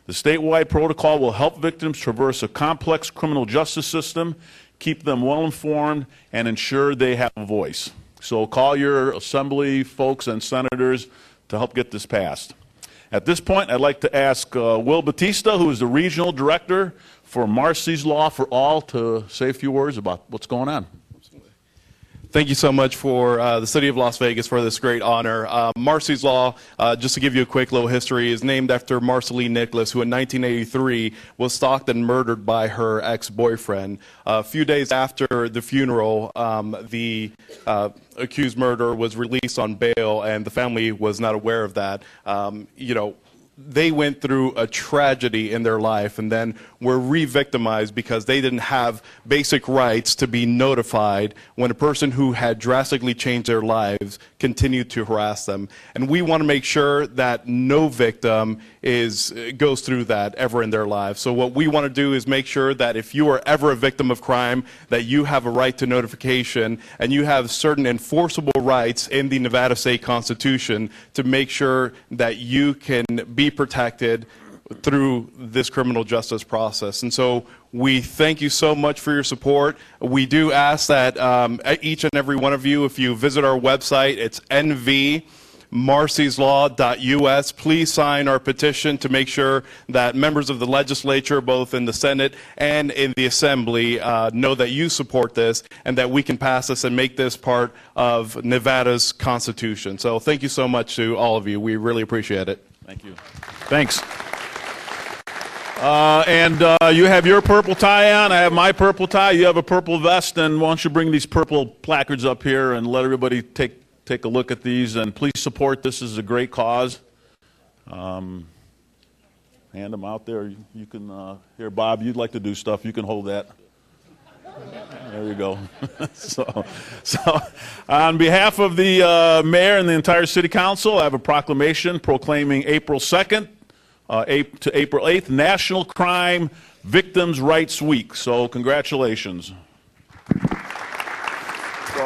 The statewide protocol will help victims traverse a complex criminal justice system, keep them well informed, and ensure they have a voice. So call your assembly folks and senators to help get this passed. At this point, I'd like to ask Will Batista, who is the regional director for Marsy's Law for All, to say a few words about what's going on. Thank you so much for the City of Las Vegas for this great honor. Marsy's Law, just to give you a quick little history, is named after Marceline Nicholas, who in 1983 was stalked and murdered by her ex-boyfriend. A few days after the funeral, the accused murderer was released on bail, and the family was not aware of that. They went through a tragedy in their life and then were re-victimized because they didn't have basic rights to be notified when a person who had drastically changed their lives continued to harass them. And we want to make sure that no victim goes through that ever in their lives. So what we want to do is make sure that if you are ever a victim of crime, that you have a right to notification and you have certain enforceable rights in the Nevada State Constitution to make sure that you can be protected through this criminal justice process. And so we thank you so much for your support. We do ask that each and every one of you, if you visit our website, it's nvmarsyslaw.us. Please sign our petition to make sure that members of the legislature, both in the Senate and in the Assembly, know that you support this and that we can pass this and make this part of Nevada's Constitution. So thank you so much to all of you. We really appreciate it. Thank you. Thanks. You have your purple tie on. I have my purple tie. You have a purple vest. And why don't you bring these purple placards up here and let everybody take a look at these. And please support this. This is a great cause. Hand them out there. You can, here, Bob, you'd like to do stuff. You can hold that. There you go. So on behalf of the mayor and the entire city council, I have a proclamation proclaiming April 2nd to April 8th, National Crime Victims' Rights Week. So congratulations. So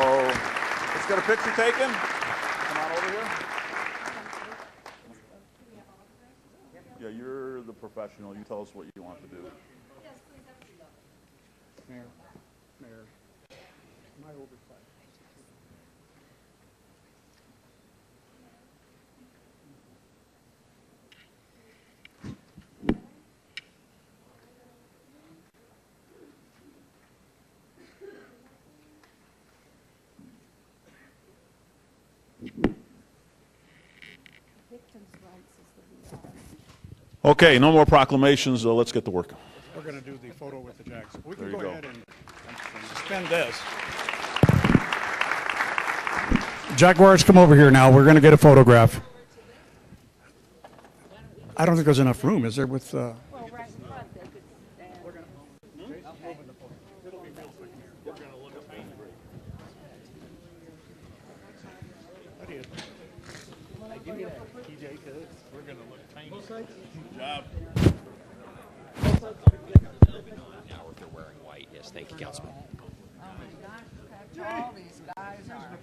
let's get a picture taken. Come on over here. Yeah, you're the professional. You tell us what you want to do. Mayor, my oversight. Okay, no more proclamations. Let's get to work. We're going to do the photo with the Jags. We There can you go go. ahead and suspend this. Jaguars, come over here now. We're going to get a photograph. I don't think there's enough room, is there, with... Thank you, Councilman. All these guys are.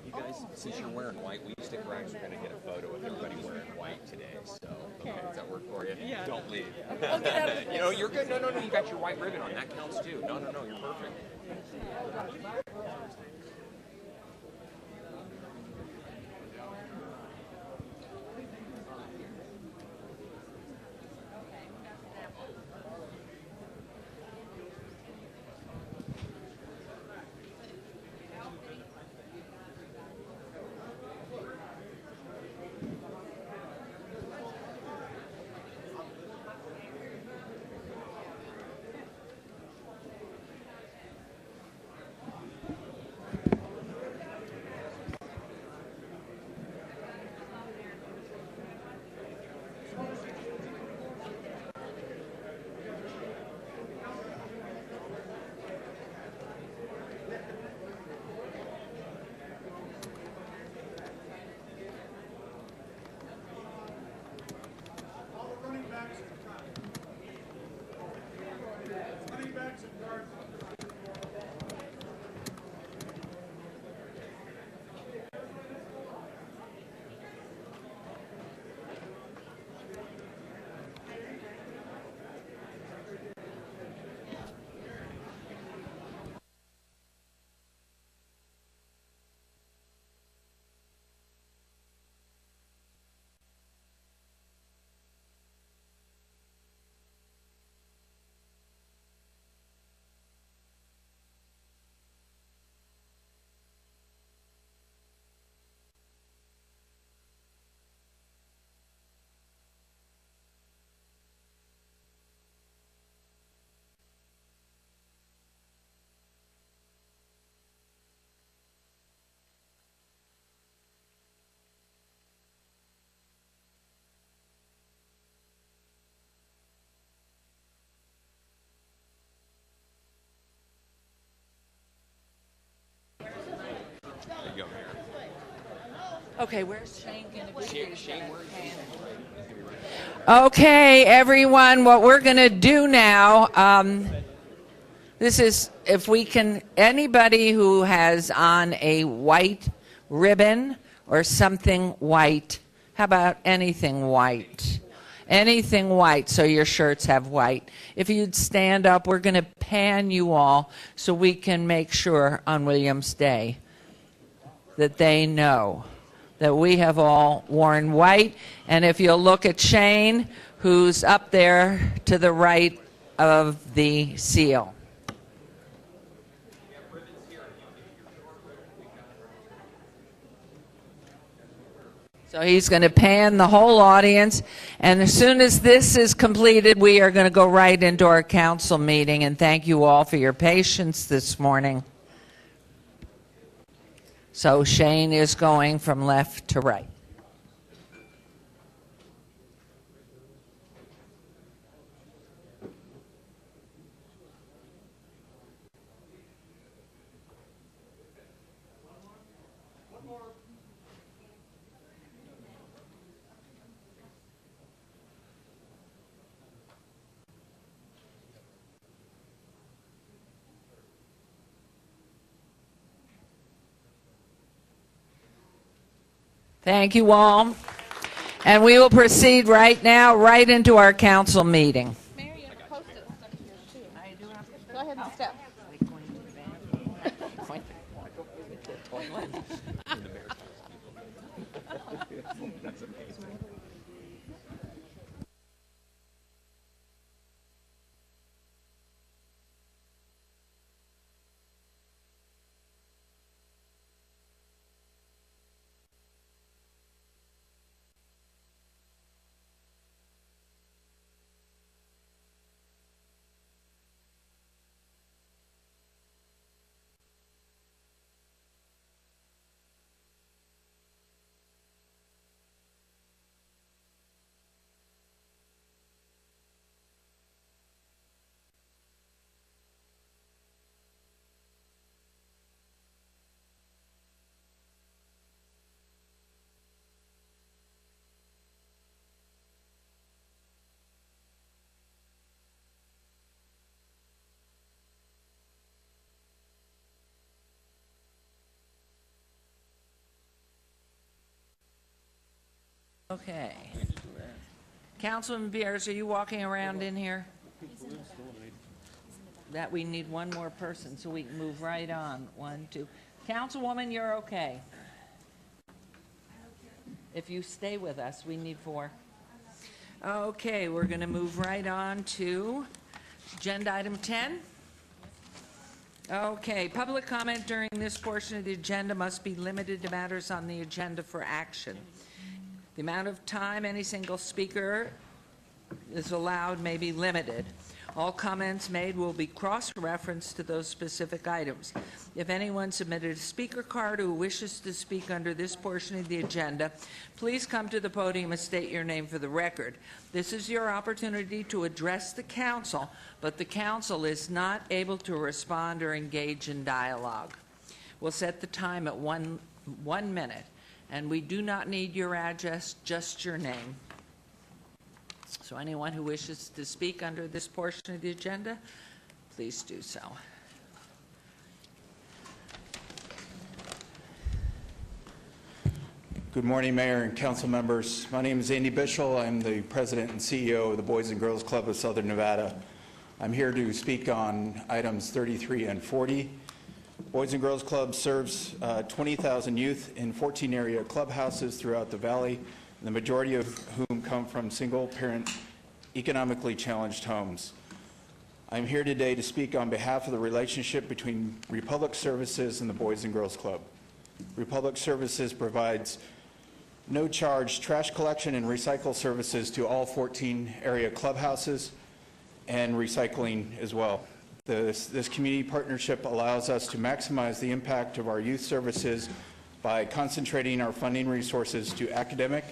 You guys, since you're wearing white, we stick around. We're going to get a photo with everybody wearing white today. So, okay, does that work for you? Yeah. Don't leave. You know, you're good. No, you got your white ribbon on. That counts too. No, you're perfect. Okay, where's Shane going to be? Okay, everyone, what we're going to do now, this is, if we can, anybody who has on a white ribbon or something white, how about anything white? Anything white, so your shirts have white. If you'd stand up, we're going to pan you all so we can make sure on Williams Day that they know that we have all worn white. And if you'll look at Shane, who's up there to the right of the seal. So he's going to pan the whole audience, and as soon as this is completed, we are going to go right into our council meeting, and thank you all for your patience this morning. So Shane is going from left to right. Thank you all. And we will proceed right now, right into our council meeting. Mayor, you have a Post-it stuck here too. Go ahead and step. Okay. Councilman Beers, are you walking around in here? That we need one more person so we can move right on. 1, 2. Councilwoman, you're okay. If you stay with us, we need 4. Okay, we're going to move right on to agenda item 10. Okay, public comment during this portion of the agenda must be limited to matters on the agenda for action. The amount of time any single speaker is allowed may be limited. All comments made will be cross-referenced to those specific items. If anyone submitted a speaker card who wishes to speak under this portion of the agenda, please come to the podium and state your name for the record. This is your opportunity to address the council, but the council is not able to respond or engage in dialogue. We'll set the time at one minute. And we do not need your address, just your name. So anyone who wishes to speak under this portion of the agenda, please do so. Good morning, Mayor and council members. My name is Andy Bischel. I'm the president and CEO of the Boys and Girls Club of Southern Nevada. I'm here to speak on items 33 and 40. Boys and Girls Club serves 20,000 youth in 14 area clubhouses throughout the valley, the majority of whom come from single-parent, economically challenged homes. I'm here today to speak on behalf of the relationship between Republic Services and the Boys and Girls Club. Republic Services provides no-charge trash collection and recycle services to all 14 area clubhouses and recycling as well. This community partnership allows us to maximize the impact of our youth services by concentrating our funding resources to academic,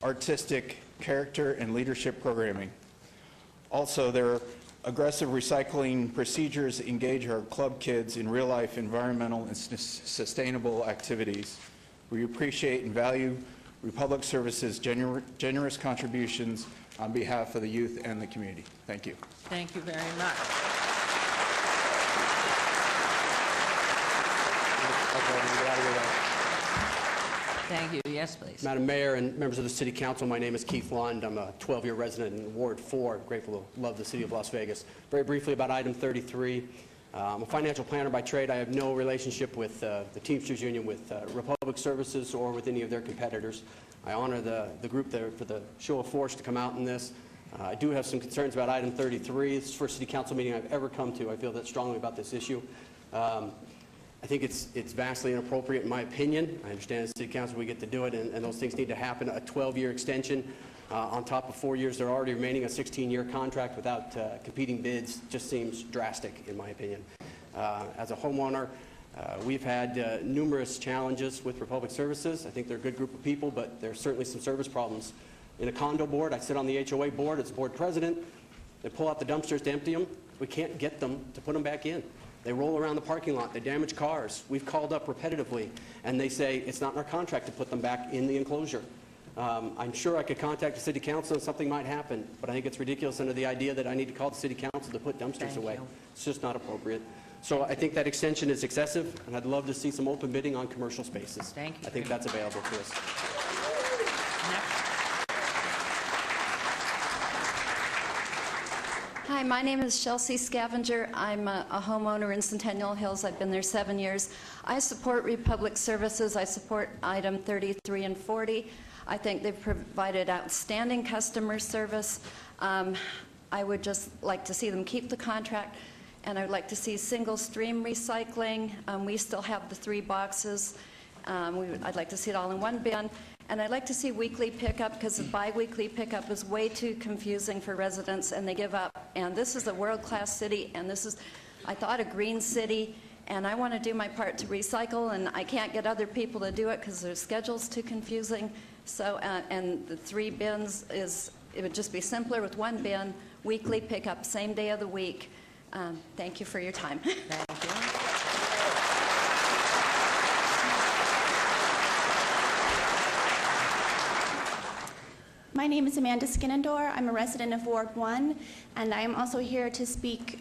artistic, character, and leadership programming. Also, their aggressive recycling procedures engage our club kids in real-life environmental and sustainable activities. We appreciate and value Republic Services' generous contributions on behalf of the youth and the community. Thank you. Thank you very much. Thank you. Yes, please. Madam Mayor and members of the City Council, my name is Keith Lund. I'm a 12-year resident in Ward 4. Grateful to love the City of Las Vegas. Very briefly about item 33. I'm a financial planner by trade. I have no relationship with the Teamsters Union, with Republic Services, or with any of their competitors. I honor the group there for the show of force to come out in this. I do have some concerns about item 33. This is the first City Council meeting I've ever come to. I feel that strongly about this issue. I think it's vastly inappropriate in my opinion. I understand as City Council we get to do it, and those things need to happen. A 12-year extension on top of 4 years. They're already remaining a 16-year contract without competing bids. Just seems drastic in my opinion. As a homeowner, we've had numerous challenges with Republic Services. I think they're a good group of people, but there's certainly some service problems. In a condo board, I sit on the HOA board as board president. They pull out the dumpsters to empty them. We can't get them to put them back in. They roll around the parking lot. They damage cars. We've called up repetitively, and they say it's not in our contract to put them back in the enclosure. I'm sure I could contact the City Council and something might happen, but I think it's ridiculous under the idea that I need to call the City Council to put dumpsters away. It's just not appropriate. So I think that extension is excessive, and I'd love to see some open bidding on commercial spaces. Thank you. I think that's available to us. Hi, my name is Chelsea Scavenger. I'm a homeowner in Centennial Hills. I've been there 7 years. I support Republic Services. I support item 33 and 40. I think they've provided outstanding customer service. I would just like to see them keep the contract, and I would like to see single stream recycling. We still have the 3 boxes. I'd like to see it all in one bin. And I'd like to see weekly pickup, because the bi-weekly pickup is way too confusing for residents, and they give up. And this is a world-class city, and this is, I thought, a green city, and I want to do my part to recycle, and I can't get other people to do it because their schedule's too confusing. So, and the 3 bins it would just be simpler with 1 bin, weekly pickup, same day of the week. Thank you for your time. Thank you. My name is Amanda Skinnendor. I'm a resident of Ward 1, and I am also here to speak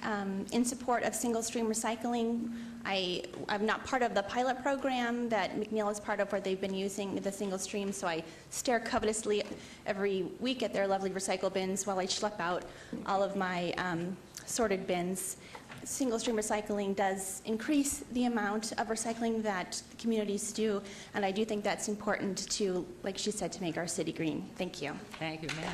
in support of single-stream recycling. I'm not part of the pilot program that McNeil is part of, where they've been using the single stream, so I stare covetously every week at their lovely recycle bins while I schlep out all of my sorted bins. Single-stream recycling does increase the amount of recycling that the communities do, and I do think that's important to, like she said, to make our city green. Thank you. Thank you, ma'am.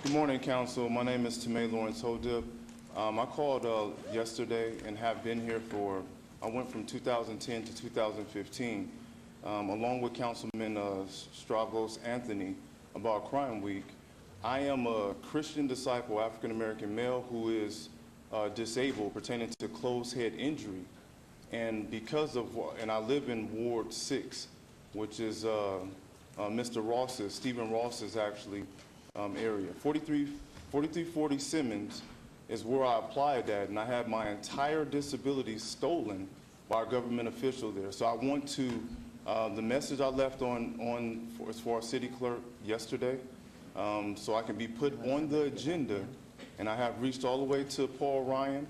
Good morning, Council. My name is Tomei Lawrence Hodip. I called yesterday and have been here I went from 2010 to 2015, along with Councilman Stravos Anthony, about Crime Week. I am a Christian disciple, African-American male, who is disabled pertaining to closed head injury. And and I live in Ward 6, which is Mr. Ross's, Stephen Ross's actually area. 4340 Simmons is where I applied at, and I had my entire disability stolen by a government official there. So I want to, the message I left for our city clerk yesterday, so I can be put on the agenda, and I have reached all the way to Paul Ryan,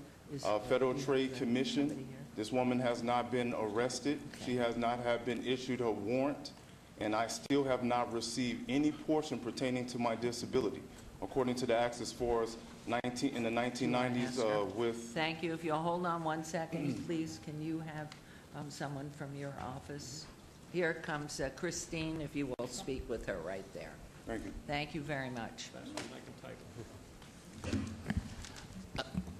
Federal Trade Commission. This woman has not been arrested. She has not been issued a warrant, and I still have not received any portion pertaining to my disability, according to the acts as far as in the 1990s with... Thank you. If you'll hold on 1 second, please, can you have someone from your office? Here comes Christine, if you will speak with her right there. Thank you. Thank you very much.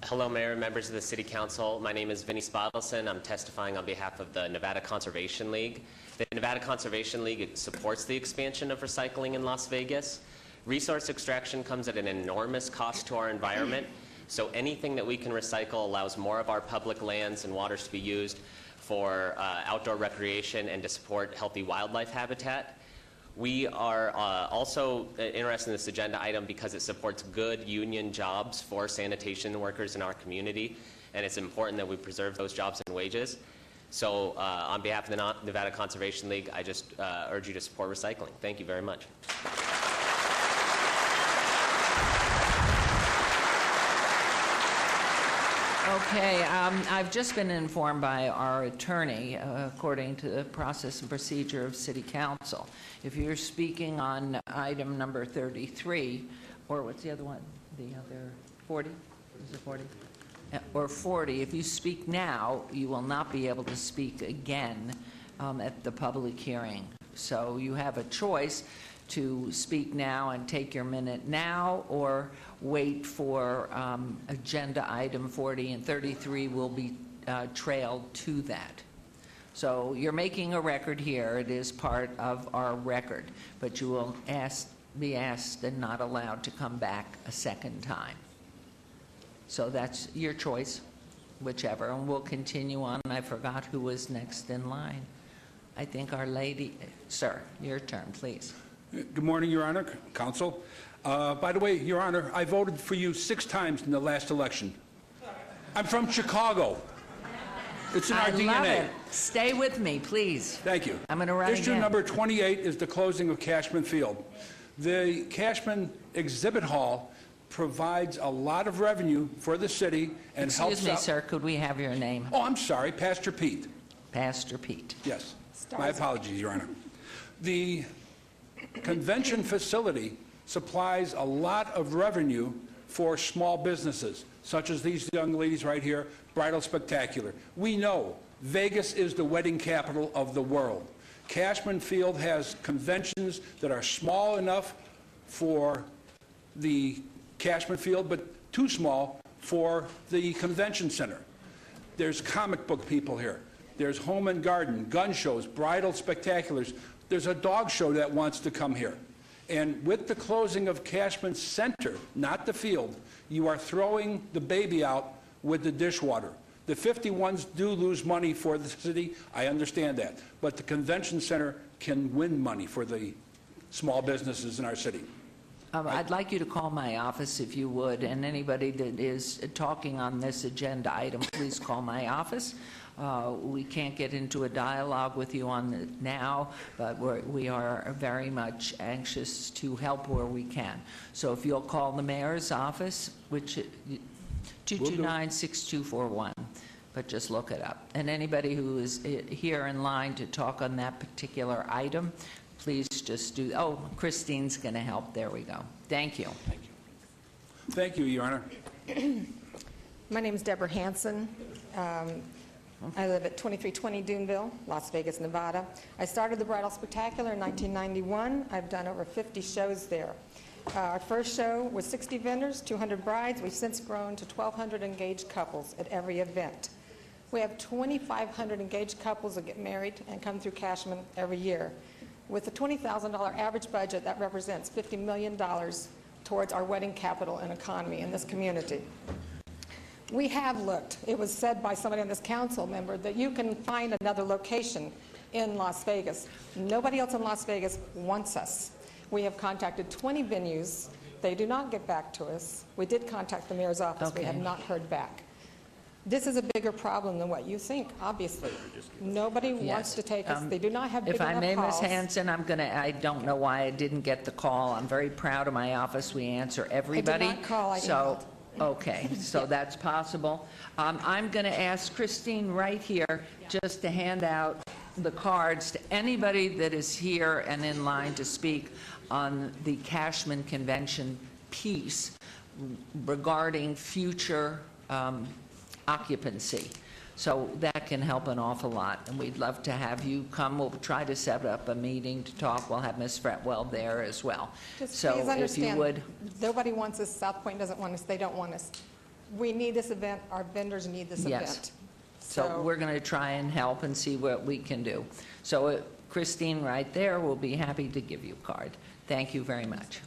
Hello, Mayor and members of the City Council. My name is Vinny Spadelson. I'm testifying on behalf of the Nevada Conservation League. The Nevada Conservation League supports the expansion of recycling in Las Vegas. Resource extraction comes at an enormous cost to our environment, so anything that we can recycle allows more of our public lands and waters to be used for outdoor recreation and to support healthy wildlife habitat. We are also interested in this agenda item because it supports good union jobs for sanitation workers in our community. and it's important that we preserve those jobs and wages. So on behalf of the Nevada Conservation League, I just urge you to support recycling. Thank you very much. Okay, I've just been informed by our attorney, according to the process and procedure of City Council. If you're speaking on item number 33, or what's the other one? The other 40? Is it 40? Or 40, if you speak now, you will not be able to speak again at the public hearing. So you have a choice to speak now and take your minute now, or wait for agenda item 40, and 33 will be trailed to that. So you're making a record here. It is part of our record, but you will be asked and not allowed to come back a second time. So that's your choice, whichever, and we'll continue on. I forgot who was next in line. I think our lady, sir, your turn, please. Good morning, Your Honor, Counsel. By the way, Your Honor, I voted for you 6 times in the last election. I'm from Chicago. It's in our DNA. I love it. Stay with me, please. Thank you. I'm going to run Issue again. number 28 is the closing of Cashman Field. The Cashman Exhibit Hall provides a lot of revenue for the city and helps Excuse me, out. sir, could we have your name? Oh, I'm sorry, Pastor Pete. Pastor Pete. Yes. My apologies, Your Honor. The convention facility supplies a lot of revenue for small businesses, such as these young ladies right here, Bridal Spectacular. We know Vegas is the wedding capital of the world. Cashman Field has conventions that are small enough for the Cashman Field, but too small for the convention center. There's comic book people here. There's home and garden, gun shows, bridal spectaculars. There's a dog show that wants to come here. And with the closing of Cashman Center, not the field, you are throwing the baby out with the dishwater. The 51s do lose money for the city. I understand that. But the convention center can win money for the small businesses in our city. I'd like you to call my office if you would, and anybody that is talking on this agenda item, please call my office. We can't get into a dialogue with you on it now, but we are very much anxious to help where we can. So if you'll call the mayor's office, which 229-6241, but just look it up. And anybody who is here in line to talk on that particular item, please just do, oh, Christine's going to help. There we go. Thank you. Thank you. Thank you, Your Honor. My name is Deborah Hanson. I live at 2320 Duneville, Las Vegas, Nevada. I started the Bridal Spectacular in 1991. I've done over 50 shows there. Our first show was 60 vendors, 200 brides. We've since grown to 1,200 engaged couples at every event. We have 2,500 engaged couples that get married and come through Cashman every year. With a $20,000 average budget, that represents $50 million towards our wedding capital and economy in this community. We have looked. It was said by somebody on this council member that you can find another location in Las Vegas. Nobody else in Las Vegas wants us. We have contacted 20 venues. They do not get back to us. We did contact the mayor's office. We have not heard back. This is a bigger problem than what you think, obviously. Nobody wants to take us. They do not have big If enough I may, Ms. halls. Hanson, I don't know why I didn't get the call. I'm very proud of my office. We answer everybody. not call, I So, okay, so that's possible. I'm going to ask Christine right here just to hand out the cards to anybody that is here and in line to speak on the Cashman Convention piece regarding future occupancy. So that can help an awful lot, and we'd love to have you come. We'll try to set up a meeting to talk. We'll have Ms. Fretwell there as well. Just So please if you understand, would, nobody wants us. South Point doesn't want us. They don't want us. We need this event. Our vendors need this yes. event. So we're going to try and help and see what we can do. So Christine right there will be happy to give you a card. Thank you very much.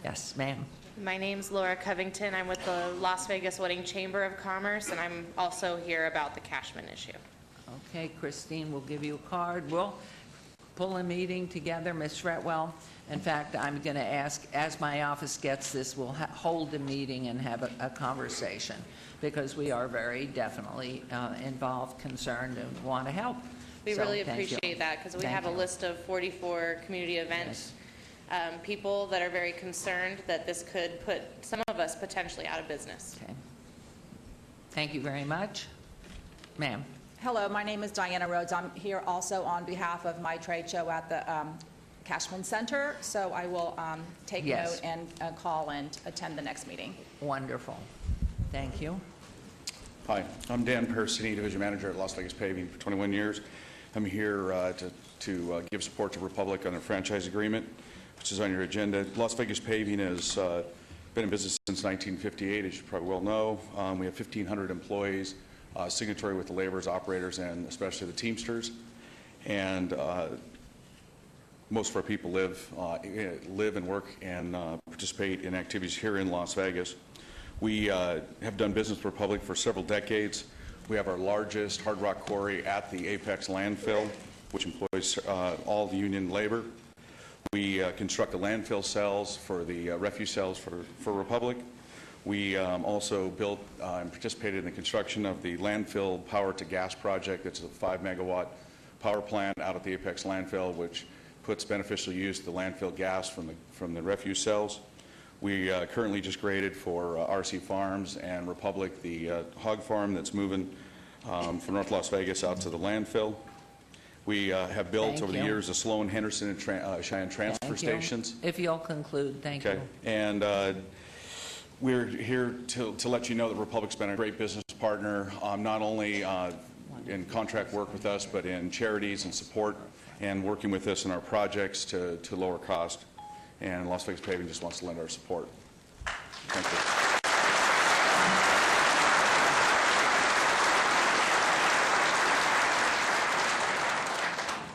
Yes, ma'am. My name's Laura Covington. I'm with the Las Vegas Wedding Chamber of Commerce, and I'm also here about the Cashman issue. Okay, Christine will give you a card. We'll pull a meeting together, Ms. Fretwell, In fact, I'm going to ask, as my office gets this, we'll hold a meeting and have a conversation, because we are very definitely involved, concerned, and want to help. We So, really thank you. appreciate that, because we Thank have a you. list of 44 community event people that are very concerned that this could put some of us potentially out of business. Okay. Thank you very much. Ma'am. Hello, my name is Diana Rhodes. I'm here also on behalf of my trade show at the Cashman Center, so I will take Yes. note and call and attend the next meeting. Wonderful. Thank you. Hi, I'm Dan Parasini, Division Manager at Las Vegas Paving for 21 years. I'm here to give support to Republic on a franchise agreement, which is on your agenda. Las Vegas Paving has been in business since 1958, as you probably well know. We have 1,500 employees, signatory with the laborers, operators, and especially the Teamsters. And most of our people live and work and participate in activities here in Las Vegas. We have done business with Republic for several decades. We have our largest hard rock quarry at the Apex landfill, which employs all the union labor. We construct the landfill cells for the refuse cells for Republic. We also built and participated in the construction of the landfill power to gas project. It's a 5-megawatt power plant out at the Apex landfill, which puts beneficial use to the landfill gas from the refuse cells. We currently just graded for RC Farms and Republic the hog farm that's moving from North Las Vegas out to the landfill. We have built Thank over the you. years the Sloan, Henderson, and Cheyenne transfer Thank you. stations. If you'll conclude, thank Okay. you. And we're here to let you know that Republic's been a great business partner, not only in contract work with us, but in charities and support, and working with us in our projects to lower cost. And Las Vegas Paving just wants to lend our support. Thank you.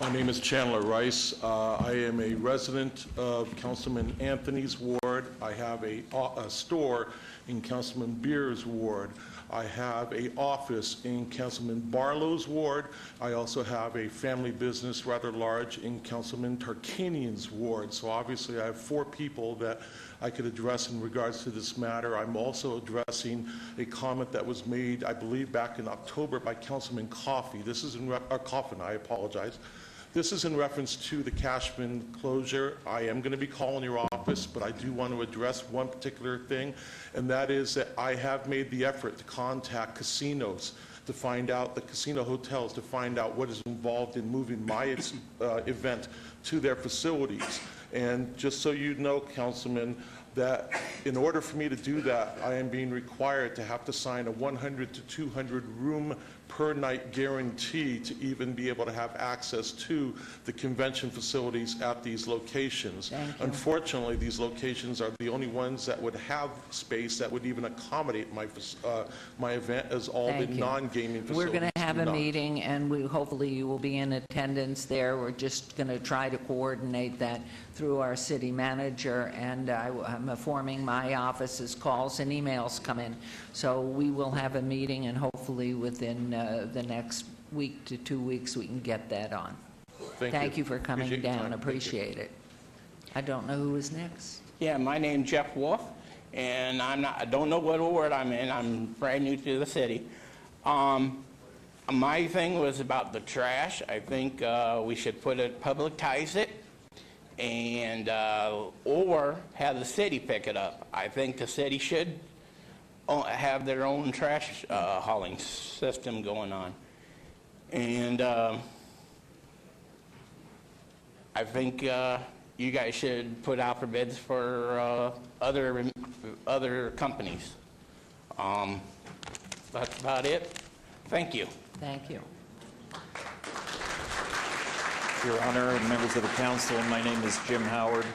My name is Chandler Rice. I am a resident of Councilman Anthony's ward. I have a store in Councilman Beer's ward. I have an office in Councilman Barlow's ward. I also have a family business rather large in Councilman Tarkanian's ward. So obviously I have 4 people that I could address in regards to this matter. I'm also addressing a comment that was made, I believe, back in October by Councilman Coffey. This is in Coffin, I apologize. This is in reference to the Cashman closure. I am going to be calling your office, but I do want to address one particular thing, and that is that I have made the effort to contact casinos to find out, the casino hotels, to find out what is involved in moving my event to their facilities. And just so you know, Councilman, that in order for me to do that, I am being required to have to sign a 100 to 200 room per night guarantee to even be able to have access to the convention facilities at these locations. Unfortunately, these locations are the only ones that would have space that would even accommodate my event, as all Thank the you. non-gaming facilities We're going to have do a not. meeting, and hopefully you will be in attendance there. We're just going to try to coordinate that through our city manager, and I'm informing my office as calls and emails come in. So we will have a meeting, and hopefully within the next week to 2 weeks we can get that on. Thank you for coming Appreciate your down. time. Appreciate it. I don't know who is next. Yeah, my name's Jeff Wolf, and I don't know what ward I'm in. I'm brand new to the city. My thing was about the trash. I think we should publicize it, and or have the city pick it up. I think the city should have their own trash hauling system going on. And I think you guys should put out for bids for other companies. That's about it. Thank you. Thank you. Your Honor and members of the council, my name is Jim Howard.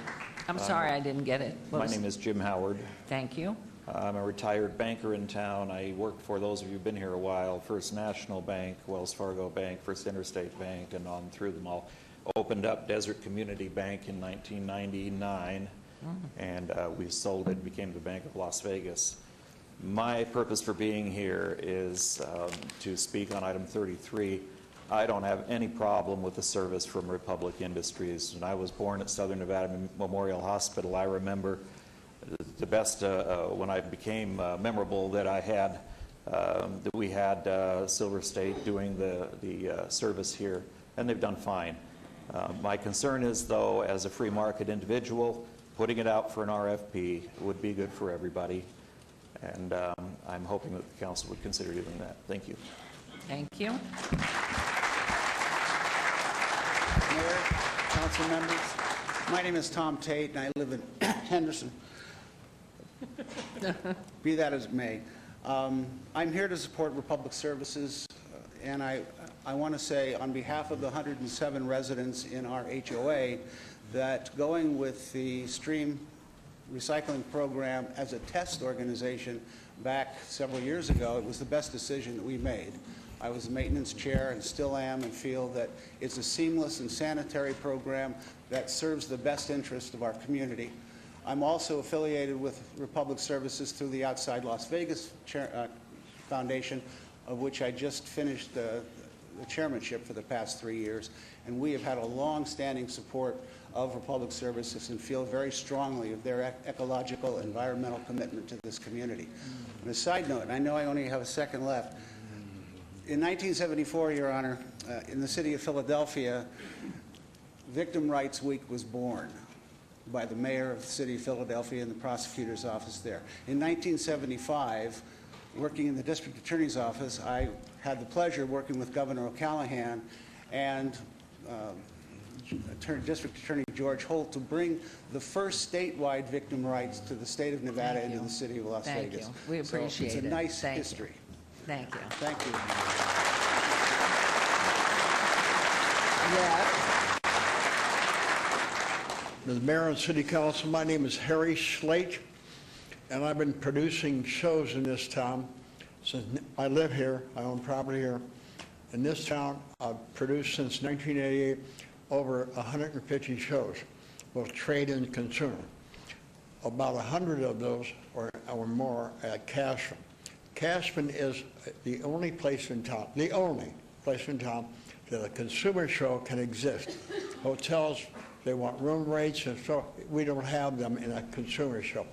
I'm sorry, I didn't get it. What My was- name is Jim Howard. Thank you. I'm a retired banker in town. I worked for, those of you who've been here a while, First National Bank, Wells Fargo Bank, First Interstate Bank, and on through them all. Opened up Desert Community Bank in 1999, and we sold it and became the Bank of Las Vegas. My purpose for being here is to speak on item 33. I don't have any problem with the service from Republic Industries. When I was born at Southern Nevada Memorial Hospital, I remember the best, when I became memorable, that I had, that we had Silver State doing the service here, and they've done fine. My concern is, though, as a free market individual, putting it out for an RFP would be good for everybody, and I'm hoping that the council would consider doing that. Thank you. Thank you. Mayor, council members, my name is Tom Tate, and I live in Henderson. Be that as it may. I'm here to support Republic Services, and I want to say on behalf of the 107 residents in our HOA that going with the Stream Recycling Program as a test organization back several years ago, it was the best decision that we made. I was the maintenance chair and still am, and feel that it's a seamless and sanitary program that serves the best interest of our community. I'm also affiliated with Republic Services through the Outside Las Vegas Foundation, of which I just finished the chairmanship for the past 3 years, and we have had a long-standing support of Republic Services and feel very strongly of their ecological, environmental commitment to this community. And a side note, and I know I only have a second left, in 1974, Your Honor, in the city of Philadelphia, Victim Rights Week was born by the mayor of the city of Philadelphia and the prosecutor's office there. In 1975, working in the district attorney's office, I had the pleasure of working with Governor O'Callaghan and District Attorney George Holt to bring the first statewide victim rights to the state of Nevada into the city of Las Vegas. Thank you. We appreciate it. So it's a nice Thank history. You. Thank you. Thank you. Ms. Mayor and City Council, my name is Harry Slate, and I've been producing shows in this town since I live here. I own property here. In this town, I've produced since 1988 over 150 shows, both trade and consumer. About 100 of those or more at Cashman. Cashman is the only place in town, that a consumer show can exist. Hotels, they want room rates, and so we don't have them in a consumer show.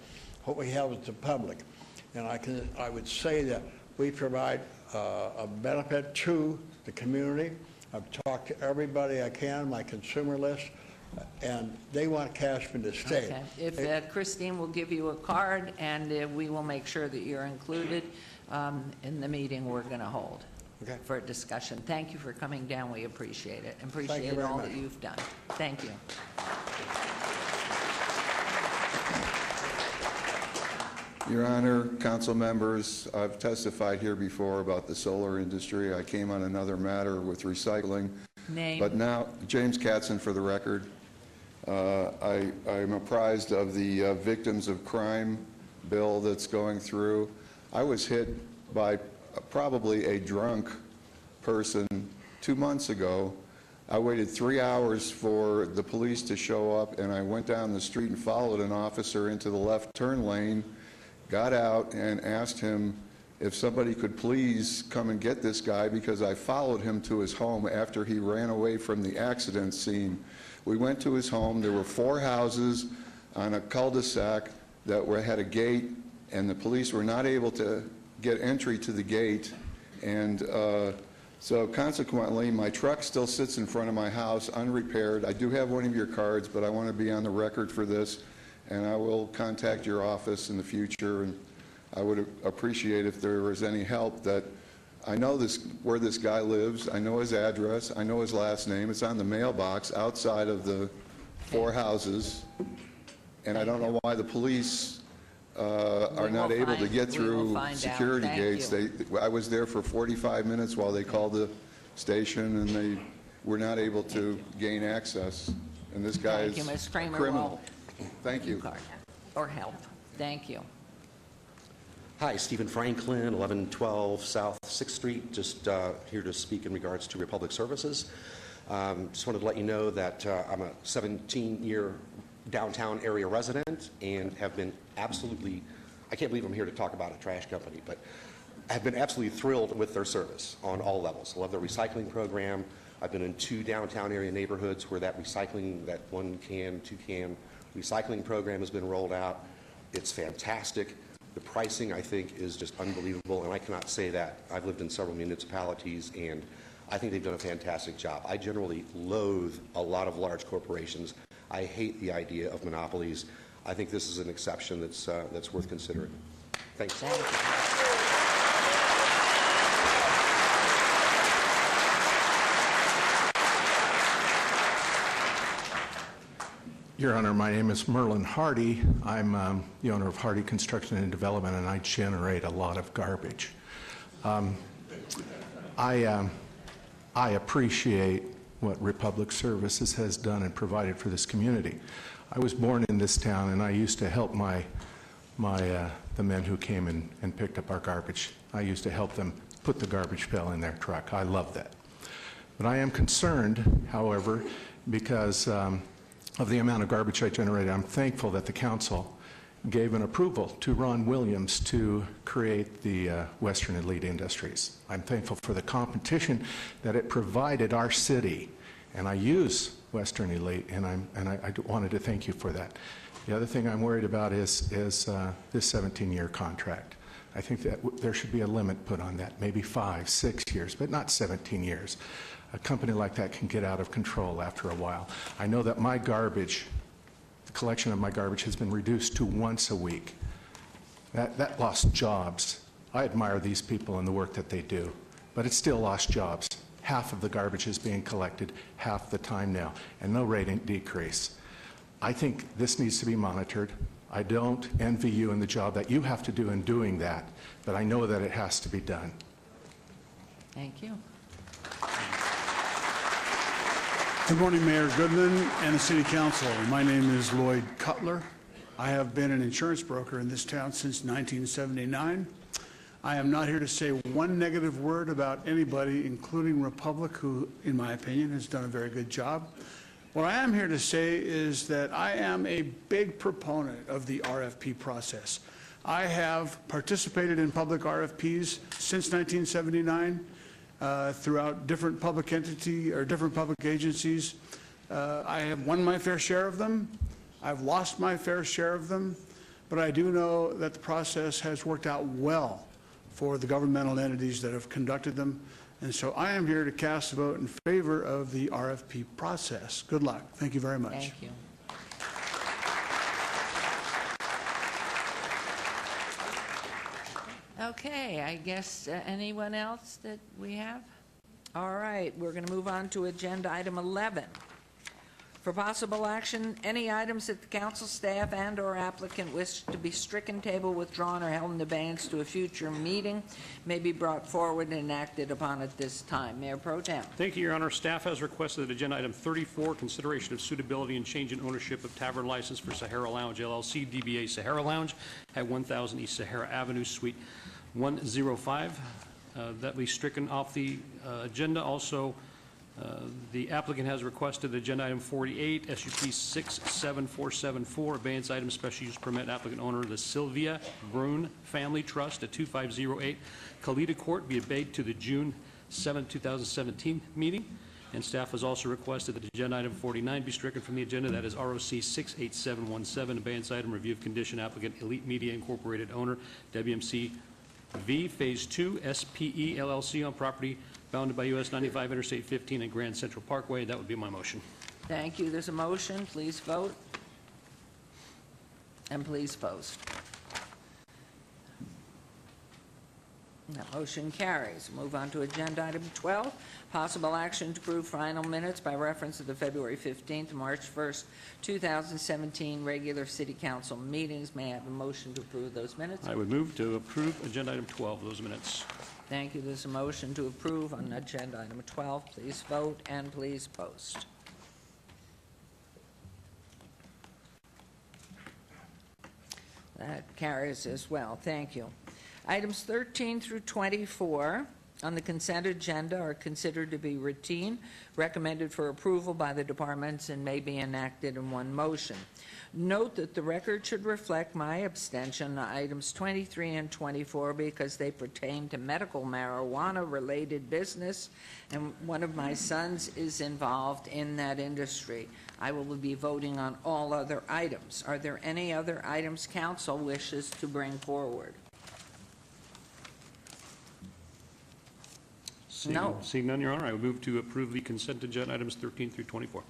What we have is the public. And I would say that we provide a benefit to the community. I've talked to everybody I can, my consumer list, and they want Cashman to stay. Okay. If Christine will give you a card, and we will make sure that you're included in the meeting we're going to hold for a discussion. Thank you for coming down. We appreciate it. Appreciate all that you've done. Thank you. Your Honor, council members, I've testified here before about the solar industry. I came on another matter with recycling. Name? But now, James Katzen for the record. I'm apprised of the Victims of Crime bill that's going through. I was hit by probably a drunk person 2 months ago. I waited 3 hours for the police to show up, and I went down the street and followed an officer into the left turn lane, got out and asked him if somebody could please come and get this guy, because I followed him to his home after he ran away from the accident scene. We went to his home. There were 4 houses on a cul-de-sac that had a gate, and the police were not able to get entry to the gate. And so consequently, my truck still sits in front of my house unrepaired. I do have one of your cards, but I want to be on the record for this, and I will contact your office in the future, and I would appreciate if there was any help. That I know where this guy lives, I know his address, I know his last name. It's on the mailbox outside of the 4 houses, and I don't know why the police are not able to get through security gates. I was there for 45 minutes while they called the station, and they were not able to gain access. And this guy is a criminal. Thank you. Or help. Thank you. Hi, Stephen Franklin, 1112 South 6th Street, just here to speak in regards to Republic Services. Just wanted to let you know that I'm a 17-year downtown area resident and have been absolutely, I can't believe I'm here to talk about a trash company, but have been absolutely thrilled with their service on all levels. I love their recycling program. I've been in 2 downtown area neighborhoods where that recycling, that 1 can, 2 can recycling program has been rolled out. It's fantastic. The pricing, I think, is just unbelievable, and I cannot say that. I've lived in several municipalities, and I think they've done a fantastic job. I generally loathe a lot of large corporations. I hate the idea of monopolies. I think this is an exception that's worth considering. Thanks. Your Honor, my name is Merlin Hardy. I'm the owner of Hardy Construction and Development, and I generate a lot of garbage. I appreciate what Republic Services has done and provided for this community. I was born in this town, and I used to help the men who came and picked up our garbage. I used to help them put the garbage pail in their truck. I love that. But I am concerned, however, because of the amount of garbage I generated. I'm thankful that the council gave an approval to Ron Williams to create the Western Elite Industries. I'm thankful for the competition that it provided our city, and I use Western Elite, and I wanted to thank you for that. The other thing I'm worried about is this 17-year contract. I think that there should be a limit put on that, maybe 5, 6 years, but not 17 years. A company like that can get out of control after a while. I know that my garbage, the collection of my garbage has been reduced to once a week. That lost jobs. I admire these people and the work that they do, but it still lost jobs. Half of the garbage is being collected half the time now, and no rate decrease. I think this needs to be monitored. I don't envy you in the job that you have to do in doing that, but I know that it has to be done. Thank you. Good morning, Mayor Goodman and the City Council. My name is Lloyd Cutler. I have been an insurance broker in this town since 1979. I am not here to say one negative word about anybody, including Republic, who, in my opinion, has done a very good job. What I am here to say is that I am a big proponent of the RFP process. I have participated in public RFPs since 1979. Throughout different public entity or different public agencies. I have won my fair share of them. I've lost my fair share of them, but I do know that the process has worked out well for the governmental entities that have conducted them, and so I am here to cast a vote in favor of the RFP process. Good luck. Thank you very much. Thank you. Okay, I guess anyone else that we have? All right, we're going to move on to agenda item 11. For possible action, any items that the council staff and/or applicant wish to be stricken, tabled, withdrawn, or held in abeyance to a future meeting may be brought forward and acted upon at this time. Mayor Pro Tem. Thank you, Your Honor. Staff has requested that agenda item 34, consideration of suitability and change in ownership of tavern license for Sahara Lounge LLC, DBA Sahara Lounge at 1000 East Sahara Avenue, Suite 105. That be stricken off the agenda. Also, the applicant has requested agenda item 48, SUP 67474, abeyance item special use permit, applicant owner the Sylvia Brune Family Trust at 2508 Kalita Court be obeyed to the June 7, 2017 meeting. And staff has also requested that agenda item 49 be stricken from the agenda. That is ROC 68717, abeyance item, review of condition, applicant Elite Media Incorporated owner, WMC V Phase 2 SPE LLC on property bounded by US 95 Interstate 15 and Grand Central Parkway. That would be my motion. Thank you. There's a motion. Please vote. And please post. That motion carries. Move on to agenda item 12. Possible action to approve final minutes by reference to the February 15th, March 1st, 2017 regular city council meetings. May I have a motion to approve those minutes? I would move to approve agenda item 12, those minutes. Thank you. There's a motion to approve on agenda item 12. Please vote and please post. That carries as well. Thank you. Items 13 through 24 on the consent agenda are considered to be routine, recommended for approval by the departments, and may be enacted in one motion. Note that the record should reflect my abstention on items 23 and 24 because they pertain to medical marijuana-related business, and one of my sons is involved in that industry. I will be voting on all other items. Are there any other items council wishes to bring forward? No. Seeing none, Your Honor, I would move to approve the consent agenda items 13 through 24.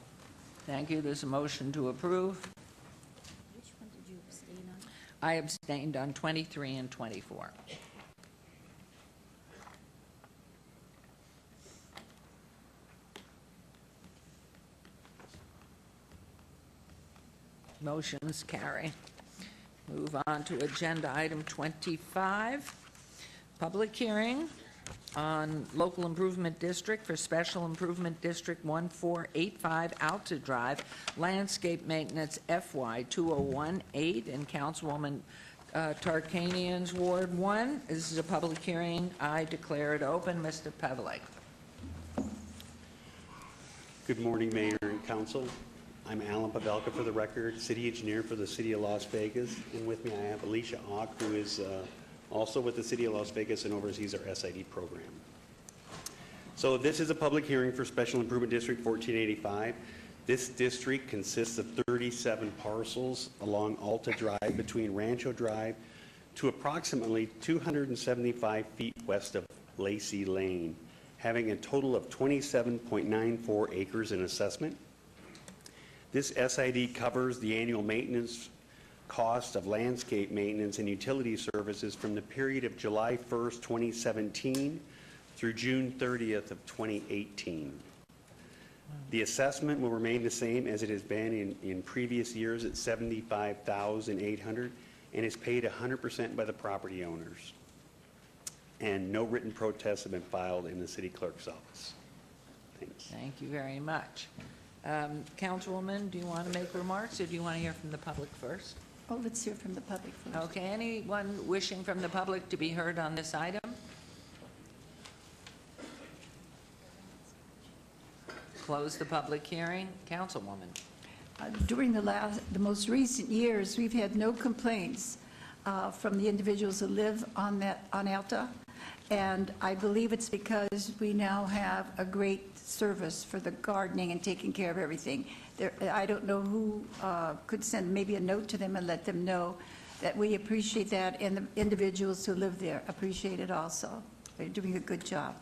Thank you. There's a motion to approve. Which one did you abstain on? I abstained on 23 and 24. Motions carry. Move on to agenda item 25, public hearing on local improvement district for special improvement district 1485 Alta Drive, landscape maintenance FY 2018, and Councilwoman Tarkanian's Ward 1. This is a public hearing. I declare it open. Mr. Pavlik. Good morning, Mayor and Council. I'm Alan Pavelka, for the record, City Engineer for the City of Las Vegas. And with me I have Alicia Ock, who is also with the City of Las Vegas and oversees our SID program. So this is a public hearing for Special Improvement District 1485. This district consists of 37 parcels along Alta Drive between Rancho Drive to approximately 275 feet west of Lacey Lane, having a total of 27.94 acres in assessment. This SID covers the annual maintenance cost of landscape maintenance and utility services from the period of July 1st, 2017 through June 30th of 2018. The assessment will remain the same as it has been in previous years at $75,800 and is paid 100% by the property owners. And no written protests have been filed in the city clerk's office. Thanks. Thank you very much. Councilwoman, do you want to make remarks, or do you want to hear from the public first? Oh, let's hear from the public first. Okay, anyone wishing from the public to be heard on this item? Close the public hearing. Councilwoman. During the most recent years, we've had no complaints from the individuals who live on Alta, and I believe it's because we now have a great service for the gardening and taking care of everything. I don't know who could send maybe a note to them and let them know that we appreciate that, and the individuals who live there appreciate it also. They're doing a good job.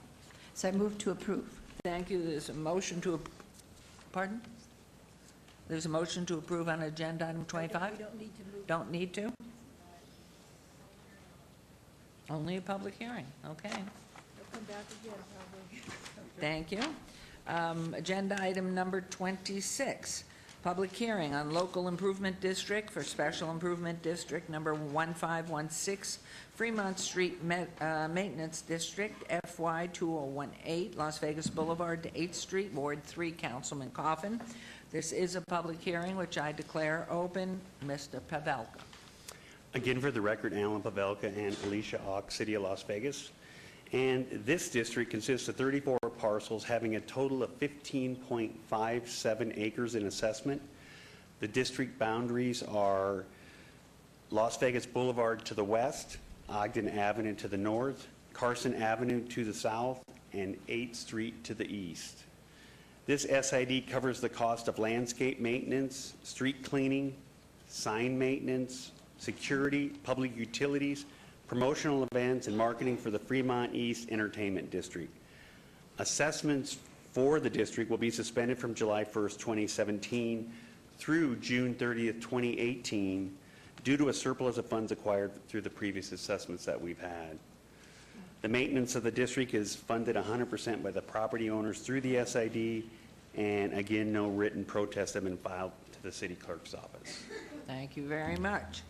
So I move to approve. Thank you. There's a motion to, pardon? There's a motion to approve on agenda item 25? We don't need to move. Don't need to? Only a public hearing. Okay. They'll come back again, probably. Thank you. Agenda item number 26, public hearing on local improvement district for special improvement district number 1516, Fremont Street Maintenance District, FY 2018, Las Vegas Boulevard to 8th Street, Ward 3, Councilman Coffin. This is a public hearing, which I declare open. Mr. Pavelka. Again, for the record, Alan Pavelka and Alicia Ock, City of Las Vegas. And this district consists of 34 parcels having a total of 15.57 acres in assessment. The district boundaries are Las Vegas Boulevard to the west, Ogden Avenue to the north, Carson Avenue to the south, and 8th Street to the east. This SID covers the cost of landscape maintenance, street cleaning, sign maintenance, security, public utilities, promotional events, and marketing for the Fremont East Entertainment District. Assessments for the district will be suspended from July 1st, 2017 through June 30th, 2018 due to a surplus of funds acquired through the previous assessments that we've had. The maintenance of the district is funded 100% by the property owners through the SID, and again, no written protests have been filed to the city clerk's office. Thank you very much.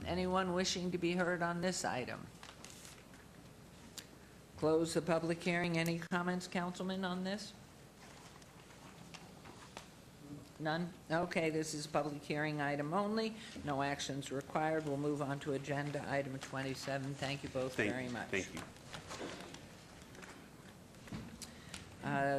Anyone wishing to be heard on this item? Close the public hearing. Any comments, Councilman, on this? None? Okay, this is a public hearing item only. No actions required. We'll move on to agenda item 27. Thank you both very much. Thank you.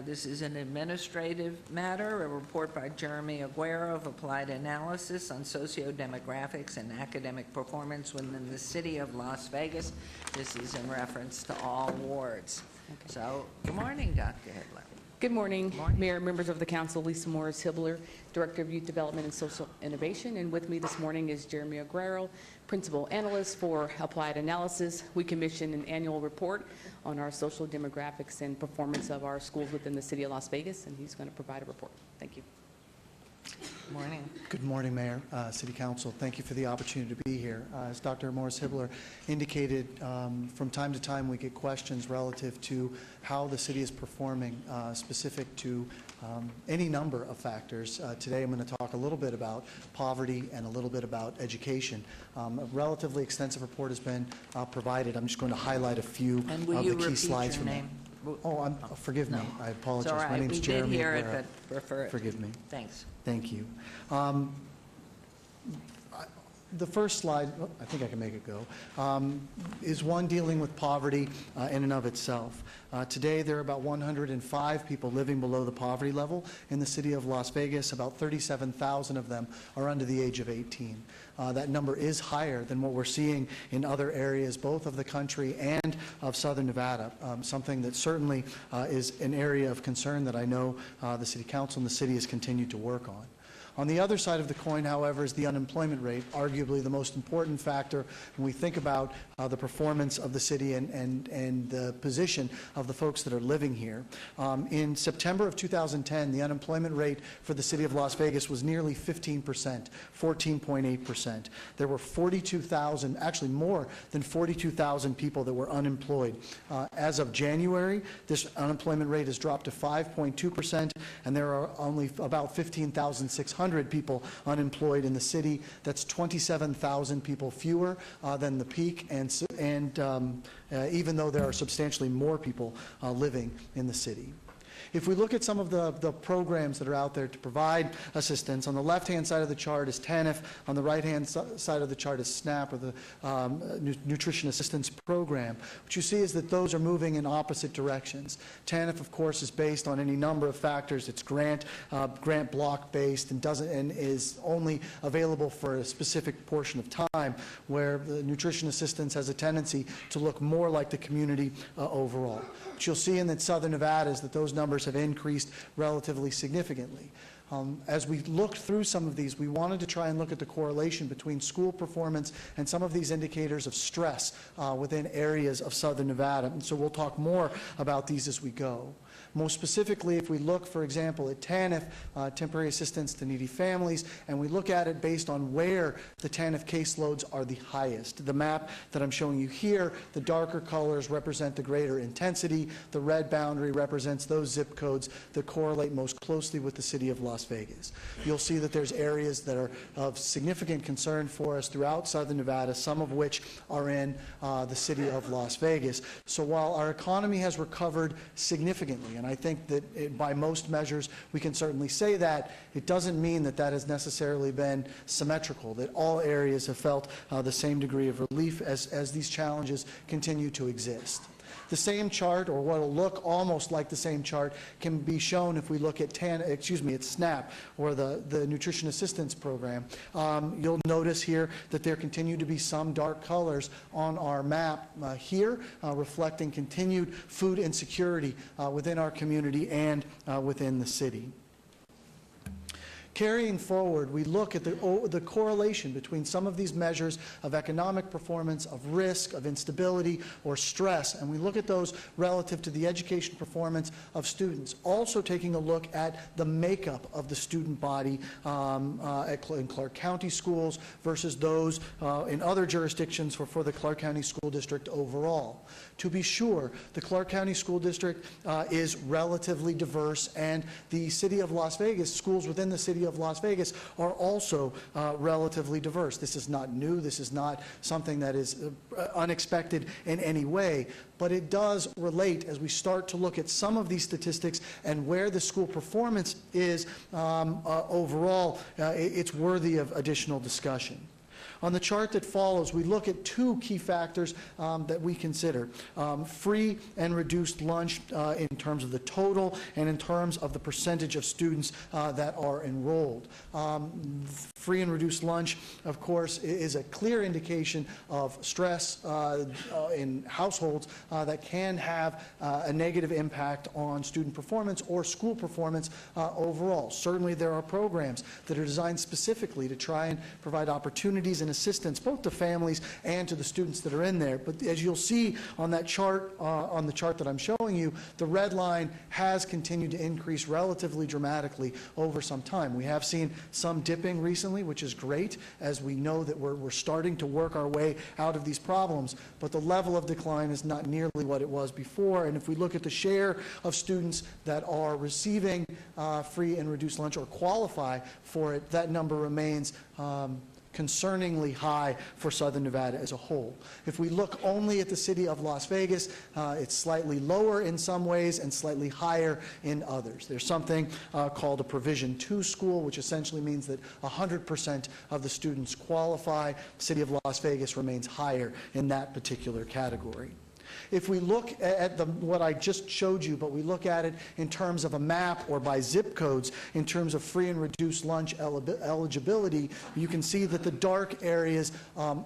This is an administrative matter, a report by Jeremy Aguero of Applied Analysis on Sociodemographics and Academic Performance within the City of Las Vegas. This is in reference to all wards. So, good morning, Dr. Hibler. Good morning, Mayor, members of the council. Lisa Morris Hibler, Director of Youth Development and Social Innovation, and with me this morning is Jeremy Aguero, Principal Analyst for Applied Analysis. We commission an annual report on our social demographics and performance of our schools within the City of Las Vegas, and he's going to provide a report. Thank you. Good morning. Good morning, Mayor, City Council. Thank you for the opportunity to be here. As Dr. Morris Hibler indicated, from time to time we get questions relative to how the city is performing specific to any number of factors. Today I'm going to talk a little bit about poverty and a little bit about education. A relatively extensive report has been provided. I'm just going to highlight a few of the key slides from it. Oh, forgive me. I apologize. It's all right. My name is Jeremy We did hear it, Aguero. but refer it. Forgive me. Thanks. Thank you. The first slide, I think I can make it go, is one dealing with poverty in and of itself. Today, there are about 105 people living below the poverty level in the city of Las Vegas. About 37,000 of them are under the age of 18. That number is higher than what we're seeing in other areas, both of the country and of Southern Nevada, something that certainly is an area of concern that I know the City Council and the city has continued to work on. On the other side of the coin, however, is the unemployment rate, arguably the most important factor when we think about the performance of the city and the position of the folks that are living here. In September of 2010, the unemployment rate for the city of Las Vegas was nearly 15%, 14.8%. There were 42,000, actually more than 42,000 people that were unemployed. As of January, this unemployment rate has dropped to 5.2%, and there are only about 15,600 people unemployed in the city. That's 27,000 people fewer than the peak, and even though there are substantially more people living in the city. If we look at some of the programs that are out there to provide assistance, on the left-hand side of the chart is TANF, on the right-hand side of the chart is SNAP, or the Nutrition Assistance Program. What you see is that those are moving in opposite directions. TANF, of course, is based on any number of factors. It's grant block-based and is only available for a specific portion of time, where the nutrition assistance has a tendency to look more like the community overall. What you'll see in Southern Nevada is that those numbers have increased relatively significantly. As we looked through some of these, we wanted to try and look at the correlation between school performance and some of these indicators of stress within areas of Southern Nevada. And so we'll talk more about these as we go. Most specifically, if we look, for example, at TANF, Temporary Assistance to Needy Families, and we look at it based on where the TANF caseloads are the highest. The map that I'm showing you here, the darker colors represent the greater intensity. The red boundary represents those zip codes that correlate most closely with the city of Las Vegas. You'll see that there's areas that are of significant concern for us throughout Southern Nevada, some of which are in the city of Las Vegas. So while our economy has recovered significantly, and I think that by most measures we can certainly say that, it doesn't mean that that has necessarily been symmetrical, that all areas have felt the same degree of relief as these challenges continue to exist. The same chart, or what will look almost like the same chart, can be shown if we look at SNAP, or the Nutrition Assistance Program. You'll notice here that there continue to be some dark colors on our map here, reflecting continued food insecurity within our community and within the city. Carrying forward, we look at the correlation between some of these measures of economic performance, of risk, of instability, or stress, and we look at those relative to the education performance of students. Also taking a look at the makeup of the student body in Clark County schools versus those in other jurisdictions for the Clark County School District overall. To be sure, the Clark County School District is relatively diverse, and the City of Las Vegas, schools within the City of Las Vegas are also relatively diverse. This is not new. This is not something that is unexpected in any way, but it does relate as we start to look at some of these statistics and where the school performance is overall. It's worthy of additional discussion. On the chart that follows, we look at two key factors that we consider. Free and reduced lunch in terms of the total and in terms of the percentage of students that are enrolled. Free and reduced lunch, of course, is a clear indication of stress in households that can have a negative impact on student performance or school performance overall. Certainly there are programs that are designed specifically to try and provide opportunities and assistance both to families and to the students that are in there. But as you'll see on that chart, on the chart that I'm showing you, the red line has continued to increase relatively dramatically over some time. We have seen some dipping recently, which is great, as we know that we're starting to work our way out of these problems, but the level of decline is not nearly what it was before. And if we look at the share of students that are receiving free and reduced lunch or qualify for it, that number remains concerningly high for Southern Nevada as a whole. If we look only at the city of Las Vegas, it's slightly lower in some ways and slightly higher in others. There's something called a Provision 2 school, which essentially means that 100% of the students qualify. The city of Las Vegas remains higher in that particular category. If we look at what I just showed you, but we look at it in terms of a map or by zip codes, in terms of free and reduced lunch eligibility, you can see that the dark areas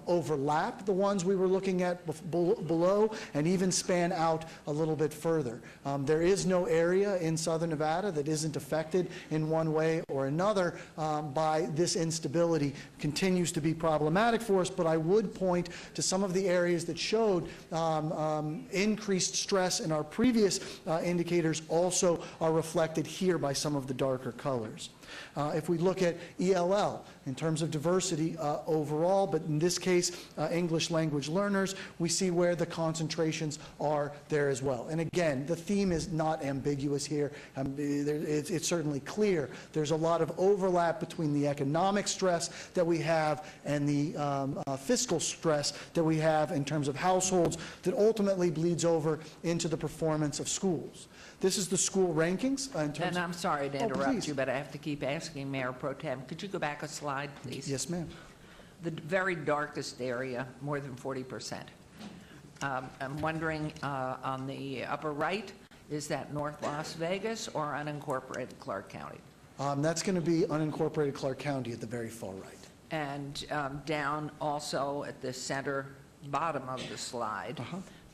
overlap the ones we were looking at below and even span out a little bit further. There is no area in Southern Nevada that isn't affected in one way or another by this instability. It continues to be problematic for us, but I would point to some of the areas that showed increased stress in our previous indicators also are reflected here by some of the darker colors. If we look at ELL in terms of diversity overall, but in this case English language learners, we see where the concentrations are there as well. And again, the theme is not ambiguous here. It's certainly clear. There's a lot of overlap between the economic stress that we have and the fiscal stress that we have in terms of households that ultimately bleeds over into the performance of schools. This is the school rankings. And I'm sorry to interrupt you, but I have to keep asking Mayor Pro Tem. Could you go back a slide, please? Yes, ma'am. The very darkest area, more than 40%. I'm wondering on the upper right, is that North Las Vegas or unincorporated Clark County? That's going to be unincorporated Clark County at the very far right. And down also at the center bottom of the slide,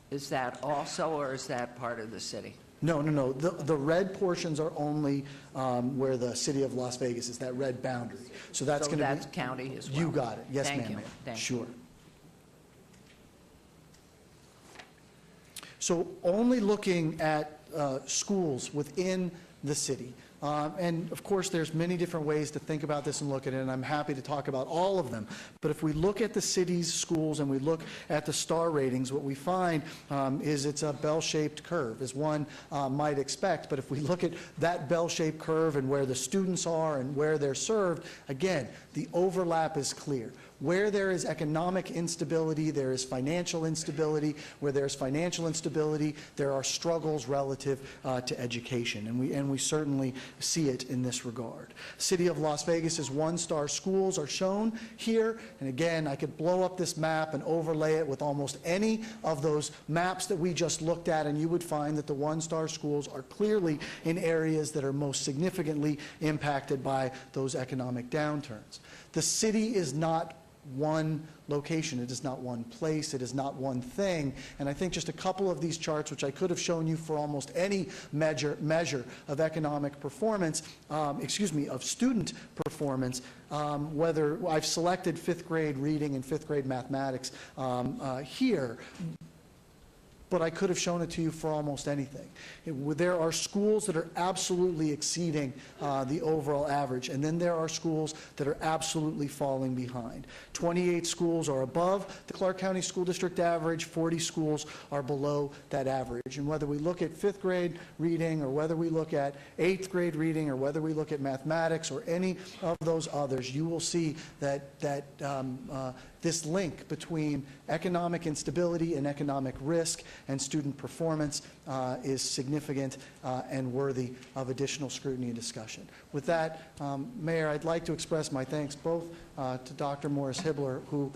is that also, or is that part of the city? No. The red portions are only where the city of Las Vegas is, that red boundary. So that's going to be... that's county as well? You got it. Yes, Thank ma'am. you. Thank you. Sure. So only looking at schools within the city. And of course, there's many different ways to think about this and look at it, and I'm happy to talk about all of them. But if we look at the city's schools and we look at the star ratings, what we find is it's a bell-shaped curve, as one might expect. But if we look at that bell-shaped curve and where the students are and where they're served, again, the overlap is clear. Where there is economic instability, there is financial instability. Where there's financial instability, there are struggles relative to education, and we certainly see it in this regard. City of Las Vegas's one-star schools are shown here, and again, I could blow up this map and overlay it with almost any of those maps that we just looked at, and you would find that the one-star schools are clearly in areas that are most significantly impacted by those economic downturns. The city is not one location. It is not one place. It is not one thing. And I think just a couple of these charts, which I could have shown you for almost any measure of economic performance, of student performance, whether I've selected fifth grade reading and fifth grade mathematics here, but I could have shown it to you for almost anything. There are schools that are absolutely exceeding the overall average, and then there are schools that are absolutely falling behind. 28 schools are above the Clark County School District average, 40 schools are below that average. And whether we look at fifth grade reading, or whether we look at eighth grade reading, or whether we look at mathematics or any of those others, you will see that this link between economic instability and economic risk and student performance is significant and worthy of additional scrutiny and discussion. With that, Mayor, I'd like to express my thanks both to Dr. Morris Hibbler, who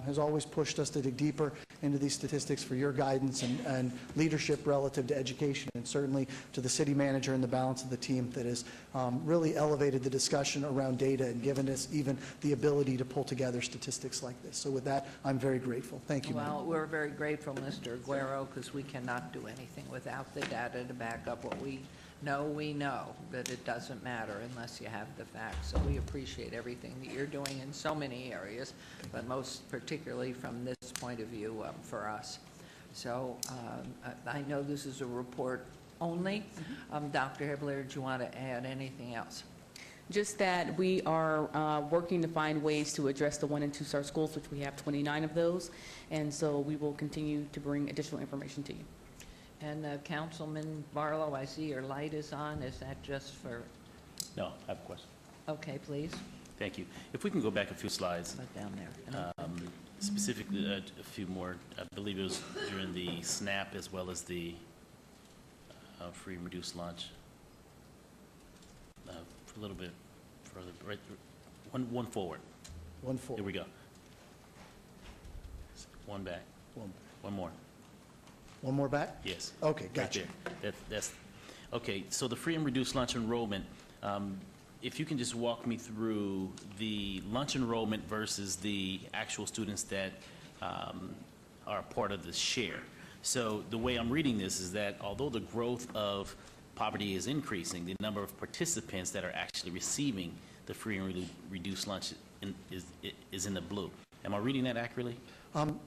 has always pushed us to dig deeper into these statistics, for your guidance and leadership relative to education, and certainly to the city manager and the balance of the team that has really elevated the discussion around data and given us even the ability to pull together statistics like this. So with that, I'm very grateful. Thank you, Mayor. Well, we're very grateful, Mr. Aguero, because we cannot do anything without the data to back up what we know that it doesn't matter unless you have the facts. So we appreciate everything that you're doing in so many areas, but most particularly from this point of view for us. So I know this is a report only. Dr. Hibbler, do you want to add anything else? Just that we are working to find ways to address the 1- and 2-star schools, which we have 29 of those, and so we will continue to bring additional information to you. And Councilman Barlow, I see your light is on. Is that just for? No, I have a question. Okay, please. Thank you. If we can go back a few slides. Right down there. Specifically, a few more. I believe it was during the SNAP as well as the free and reduced lunch. A little bit further, right, one forward. One forward. Here we go. One back. One more. One more back? Yes. Okay, gotcha. Right there. That's okay. So the free and reduced lunch enrollment. If you can just walk me through the lunch enrollment versus the actual students that are part of the share. So the way I'm reading this is that although the growth of poverty is increasing, the number of participants that are actually receiving the free and reduced lunch is in the blue. Am I reading that accurately?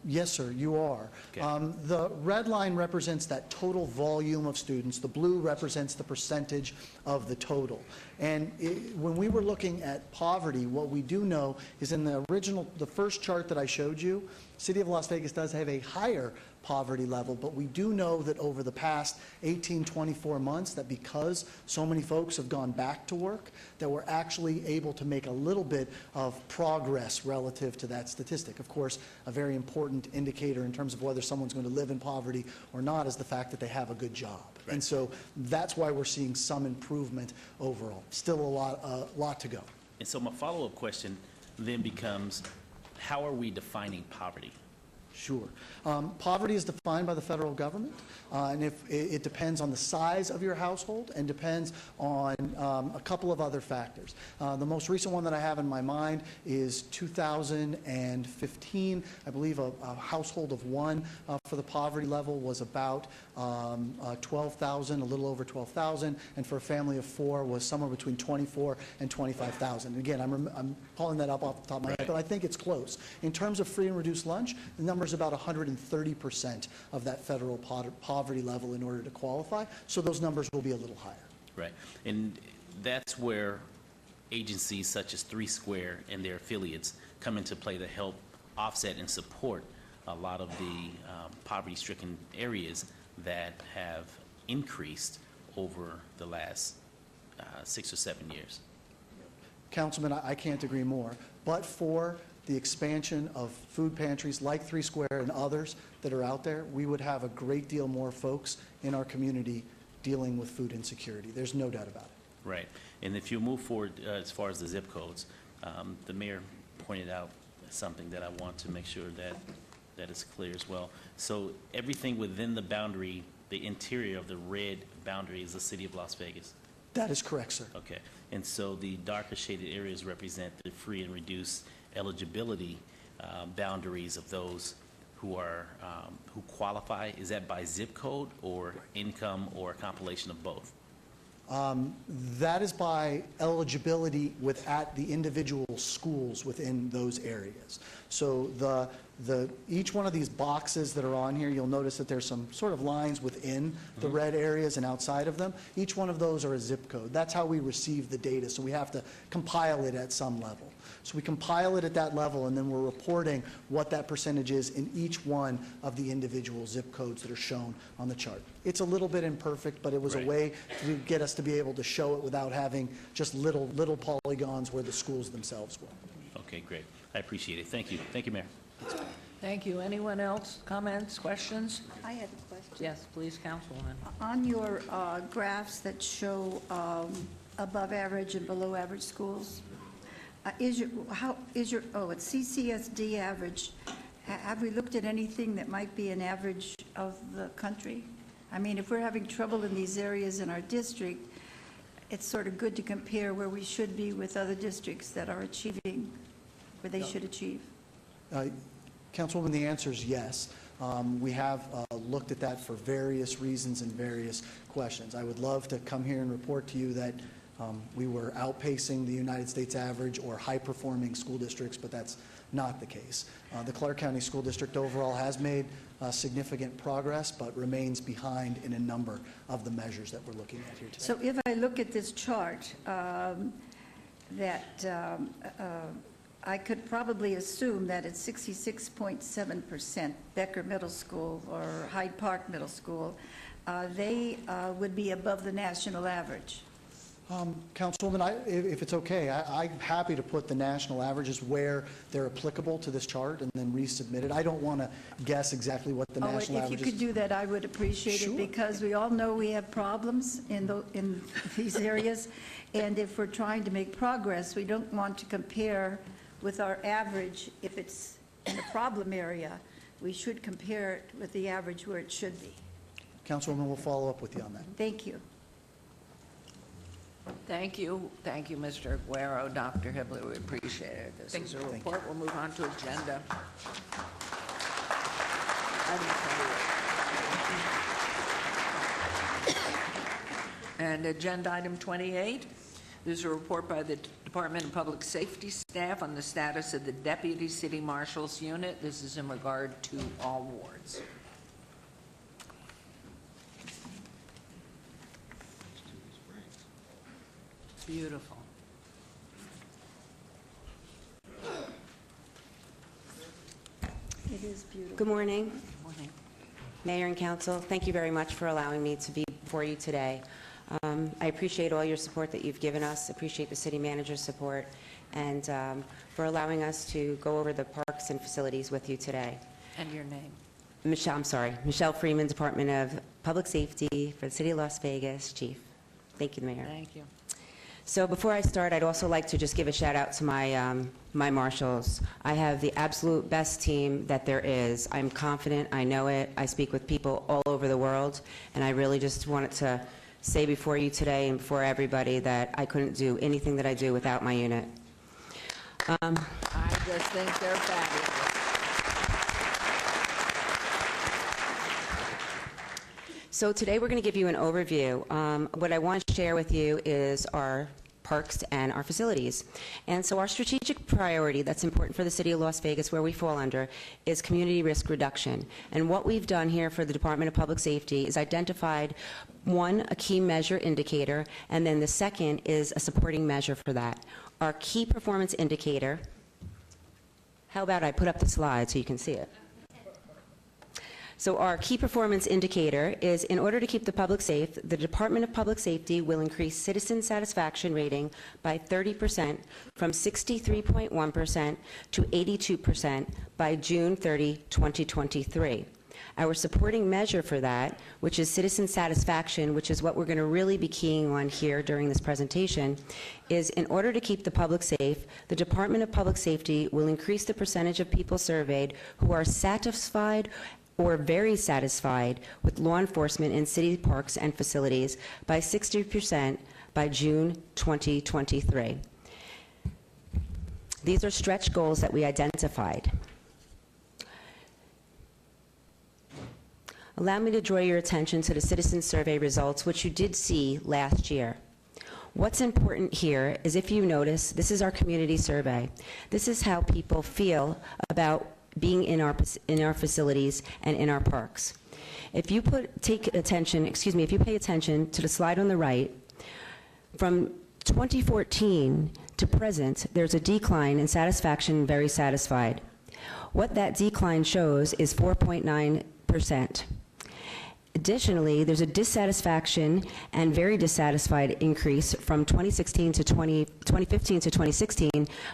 Yes, sir, you are. Okay. The red line represents that total volume of students. The blue represents the percentage of the total. And when we were looking at poverty, what we do know is in the first chart that I showed you, City of Las Vegas does have a higher poverty level, but we do know that over the past 18, 24 months, that because so many folks have gone back to work, that we're actually able to make a little bit of progress relative to that statistic. Of course, a very important indicator in terms of whether someone's going to live in poverty or not is the fact that they have a good job. Right. And so that's why we're seeing some improvement overall. Still a lot to go. And so my follow-up question then becomes, how are we defining poverty? Sure. Poverty is defined by the federal government, and it depends on the size of your household and depends on a couple of other factors. The most recent one that I have in my mind is 2015. I believe a household of one for the poverty level was about 12,000, a little over 12,000, and for a family of four was somewhere between 24 and 25,000. Again, I'm pulling that up off the top of my head, but I think it's close. In terms of free and reduced lunch, the number is about 130% of that federal poverty level in order to qualify, so those numbers will be a little higher. Right. And that's where agencies such as 3 Square and their affiliates come into play to help offset and support a lot of the poverty-stricken areas that have increased over the last 6 or 7 years. Councilman, I can't agree more. But for the expansion of food pantries like 3 Square and others that are out there, we would have a great deal more folks in our community dealing with food insecurity. There's no doubt about it. Right. And if you move forward as far as the zip codes, the mayor pointed out something that I want to make sure that is clear as well. So everything within the boundary, the interior of the red boundary is the city of Las Vegas? That is correct, sir. Okay. And so the darker shaded areas represent the free and reduced eligibility boundaries of those who qualify. Is that by zip code or income or a compilation of both? That is by eligibility at the individual schools within those areas. So each one of these boxes that are on here, you'll notice that there's some sort of lines within the red areas and outside of them. Each one of those are a zip code. That's how we receive the data, so we have to compile it at some level. So we compile it at that level, and then we're reporting what that percentage is in each one of the individual zip codes that are shown on the chart. It's a little bit imperfect, but it was a way to get us to be able to show it without having just little polygons where the schools themselves were. Okay, great. I appreciate it. Thank you. Thank you, Mayor. Thank you. Anyone else? Comments, questions? I have a question. Yes, please, Councilwoman. On your graphs that show above average and below average schools, It's CCSD average. Have we looked at anything that might be an average of the country? I mean, if we're having trouble in these areas in our district, it's sort of good to compare where we should be with other districts that are achieving where they should achieve. Councilwoman, the answer is yes. We have looked at that for various reasons and various questions. I would love to come here and report to you that we were outpacing the United States average or high-performing school districts, but that's not the case. The Clark County School District overall has made significant progress, but remains behind in a number of the measures that we're looking at here today. So if I look at this chart, I could probably assume that it's 66.7% Becker Middle School or Hyde Park Middle School. They would be above the national average. Councilwoman, if it's okay, I'm happy to put the national averages where they're applicable to this chart and then resubmit it. I don't want to guess exactly what the national averages. If you could do that, I would appreciate it, because we all know we have problems in these areas. And if we're trying to make progress, we don't want to compare with our average. If it's in a problem area, we should compare it with the average where it should be. Councilwoman, we'll follow up with you on that. Thank you. Thank you. Thank you, Mr. Aguero, Dr. Hibbler. We appreciate it. This is a report. We'll move on to agenda. Item 28. And agenda item 28. This is a report by the Department of Public Safety staff on the status of the Deputy City Marshal's Unit. This is in regard to all wards. Beautiful. It is beautiful. Good morning. Good morning. Mayor and Council, thank you very much for allowing me to be before you today. I appreciate all your support that you've given us, appreciate the city manager's support, and for allowing us to go over the parks and facilities with you today. And your name? Michelle Freeman, Department of Public Safety for the City of Las Vegas, Chief. Thank you, Mayor. Thank you. So before I start, I'd also like to just give a shout out to my marshals. I have the absolute best team that there is. I'm confident, I know it. I speak with people all over the world, and I really just wanted to say before you today and before everybody that I couldn't do anything that I do without my unit. I just think they're fabulous. So today we're going to give you an overview. What I want to share with you is our parks and our facilities. And so our strategic priority that's important for the City of Las Vegas, where we fall under, is community risk reduction. And what we've done here for the Department of Public Safety is identified, one, a key measure indicator, and then the second is a supporting measure for that. Our key performance indicator, how about I put up the slide so you can see it? So our key performance indicator is, in order to keep the public safe, the Department of Public Safety will increase citizen satisfaction rating by 30% from 63.1% to 82% by June 30, 2023. Our supporting measure for that, which is citizen satisfaction, which is what we're going to really be keying on here during this presentation, is in order to keep the public safe, the Department of Public Safety will increase the percentage of people surveyed who are satisfied or very satisfied with law enforcement in city parks and facilities by 60% by June 2023. These are stretch goals that we identified. Allow me to draw your attention to the citizen survey results, which you did see last year. What's important here is, if you notice, this is our community survey. This is how people feel about being in our facilities and in our parks. If you pay attention to the slide on the right, from 2014 to present, there's a decline in satisfaction, very satisfied. What that decline shows is 4.9%. Additionally, there's a dissatisfaction and very dissatisfied increase from 2015 to 2016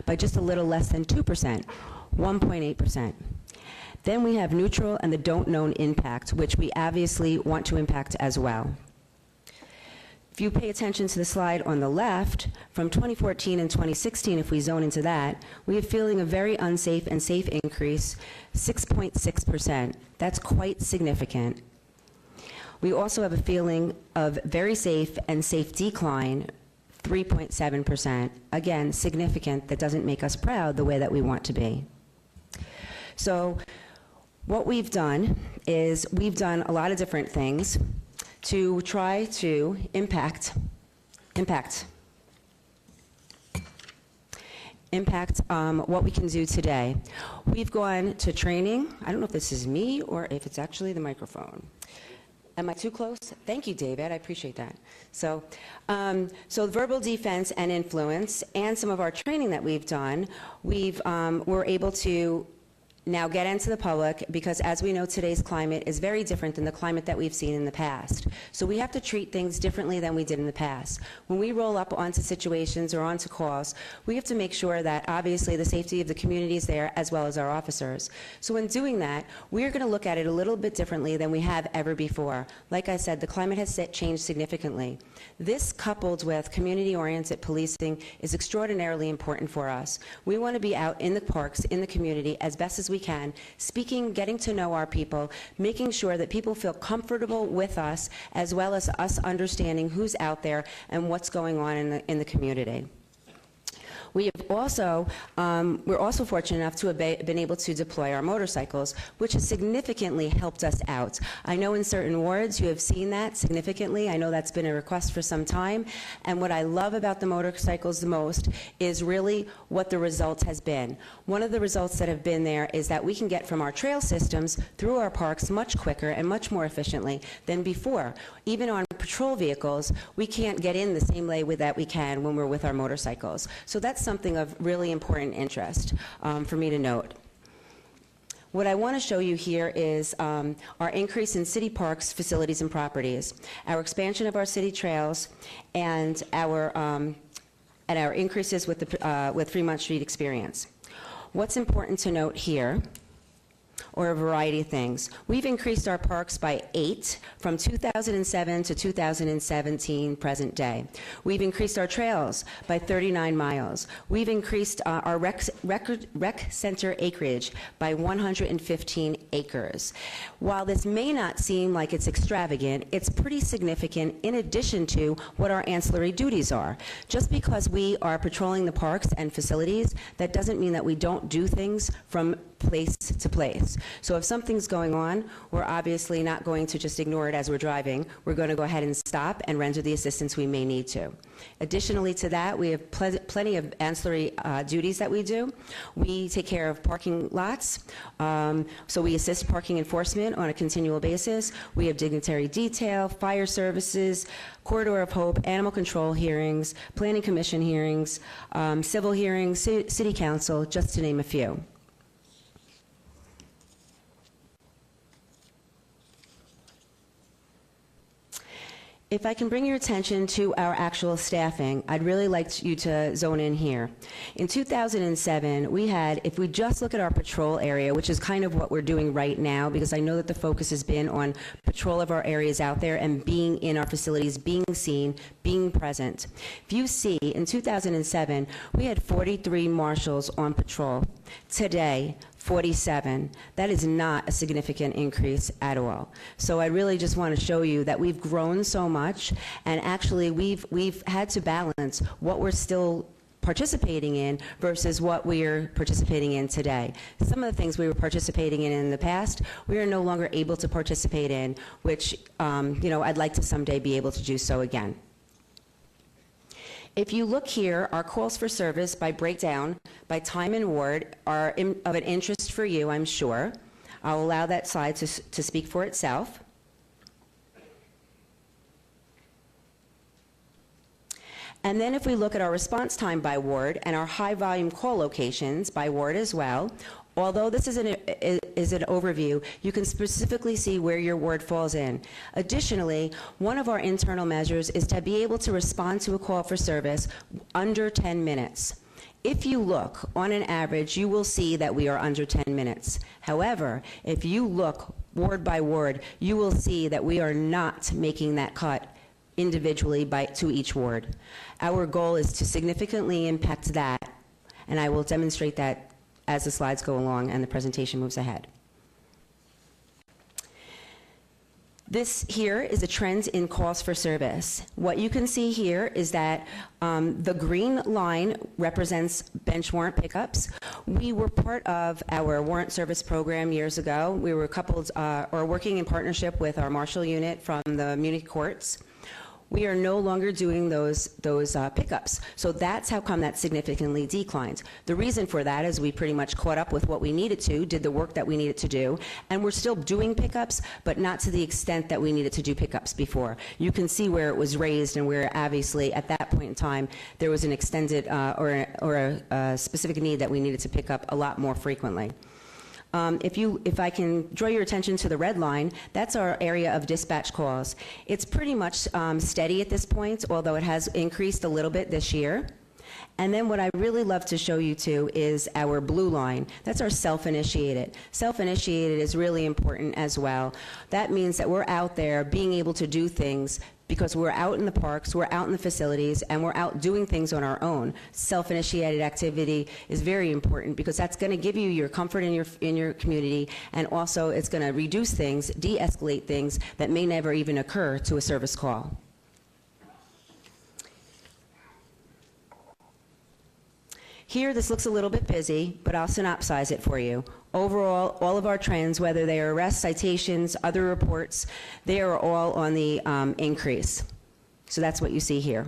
by just a little less than 2%. 1.8%. Then we have neutral and the don't known impact, which we obviously want to impact as well. If you pay attention to the slide on the left, from 2014 and 2016, if we zone into that, we have feeling a very unsafe and safe increase, 6.6%. That's quite significant. We also have a feeling of very safe and safe decline, 3.7%. Again, significant. That doesn't make us proud the way that we want to be. So what we've done is we've done a lot of different things to try to impact what we can do today. We've gone to training. I don't know if this is me or if it's actually the microphone. Am I too close? Thank you, David. I appreciate that. So verbal defense and influence, and some of our training that we've done, we're able to now get into the public, because as we know, today's climate is very different than the climate that we've seen in the past. So we have to treat things differently than we did in the past. When we roll up onto situations or onto calls, we have to make sure that obviously the safety of the community is there, as well as our officers. So in doing that, we're going to look at it a little bit differently than we have ever before. Like I said, the climate has changed significantly. This, coupled with community-oriented policing, is extraordinarily important for us. We want to be out in the parks, in the community, as best as we can, speaking, getting to know our people, making sure that people feel comfortable with us, as well as us understanding who's out there and what's going on in the community. We have also, we're also fortunate enough to have been able to deploy our motorcycles, which has significantly helped us out. I know in certain wards you have seen that significantly. I know that's been a request for some time. And what I love about the motorcycles the most is really what the result has been. One of the results that have been there is that we can get from our trail systems through our parks much quicker and much more efficiently than before. Even on patrol vehicles, we can't get in the same way that we can when we're with our motorcycles. So that's something of really important interest for me to note. What I want to show you here is our increase in city parks, facilities, and properties, our expansion of our city trails, and our increases with Fremont Street experience. What's important to note here, or a variety of things. We've increased our parks by 8 from 2007 to 2017 present day. We've increased our trails by 39 miles. We've increased our rec center acreage by 115 acres. While this may not seem like it's extravagant, it's pretty significant in addition to what our ancillary duties are. Just because we are patrolling the parks and facilities, that doesn't mean that we don't do things from place to place. So if something's going on, we're obviously not going to just ignore it as we're driving. We're going to go ahead and stop and render the assistance we may need to. Additionally to that, we have plenty of ancillary duties that we do. We take care of parking lots, so we assist parking enforcement on a continual basis. We have dignitary detail, fire services, Corridor of Hope, animal control hearings, planning commission hearings, civil hearings, city council, just to name a few. If I can bring your attention to our actual staffing, I'd really like you to zone in here. In 2007, we had, if we just look at our patrol area, which is kind of what we're doing right now, because I know that the focus has been on patrol of our areas out there and being in our facilities, being seen, being present. If you see, in 2007, we had 43 marshals on patrol. Today, 47. That is not a significant increase at all. So I really just want to show you that we've grown so much, and actually we've had to balance what we're still participating in versus what we're participating in today. Some of the things we were participating in the past, we are no longer able to participate in, which you know, I'd like to someday be able to do so again. If you look here, our calls for service by breakdown, by time and ward, are of an interest for you, I'm sure. I'll allow that slide to speak for itself. And then if we look at our response time by ward and our high volume call locations by ward as well, although this is an overview, you can specifically see where your ward falls in. Additionally, one of our internal measures is to be able to respond to a call for service under 10 minutes. If you look, on an average, you will see that we are under 10 minutes. However, if you look ward by ward, you will see that we are not making that cut individually to each ward. Our goal is to significantly impact that, and I will demonstrate that as the slides go along and the presentation moves ahead. This here is a trend in calls for service. What you can see here is that the green line represents bench warrant pickups. We were part of our warrant service program years ago. We were coupled or working in partnership with our Marshall unit from the Munich courts. We are no longer doing those pickups. So that's how come that significantly declined. The reason for that is we pretty much caught up with what we needed to, did the work that we needed to do, and we're still doing pickups, but not to the extent that we needed to do pickups before. You can see where it was raised and where obviously at that point in time there was an extended or a specific need that we needed to pick up a lot more frequently. If I can draw your attention to the red line, that's our area of dispatch calls. It's pretty much steady at this point, although it has increased a little bit this year. And then what I really love to show you too is our blue line. That's our self-initiated. Self-initiated is really important as well. That means that we're out there being able to do things because we're out in the parks, we're out in the facilities, and we're out doing things on our own. Self-initiated activity is very important because that's going to give you your comfort in your community, and also it's going to reduce things, de-escalate things that may never even occur to a service call. Here, this looks a little bit busy, but I'll synopsize it for you. Overall, all of our trends, whether they are arrests, citations, other reports, they are all on the increase. So that's what you see here.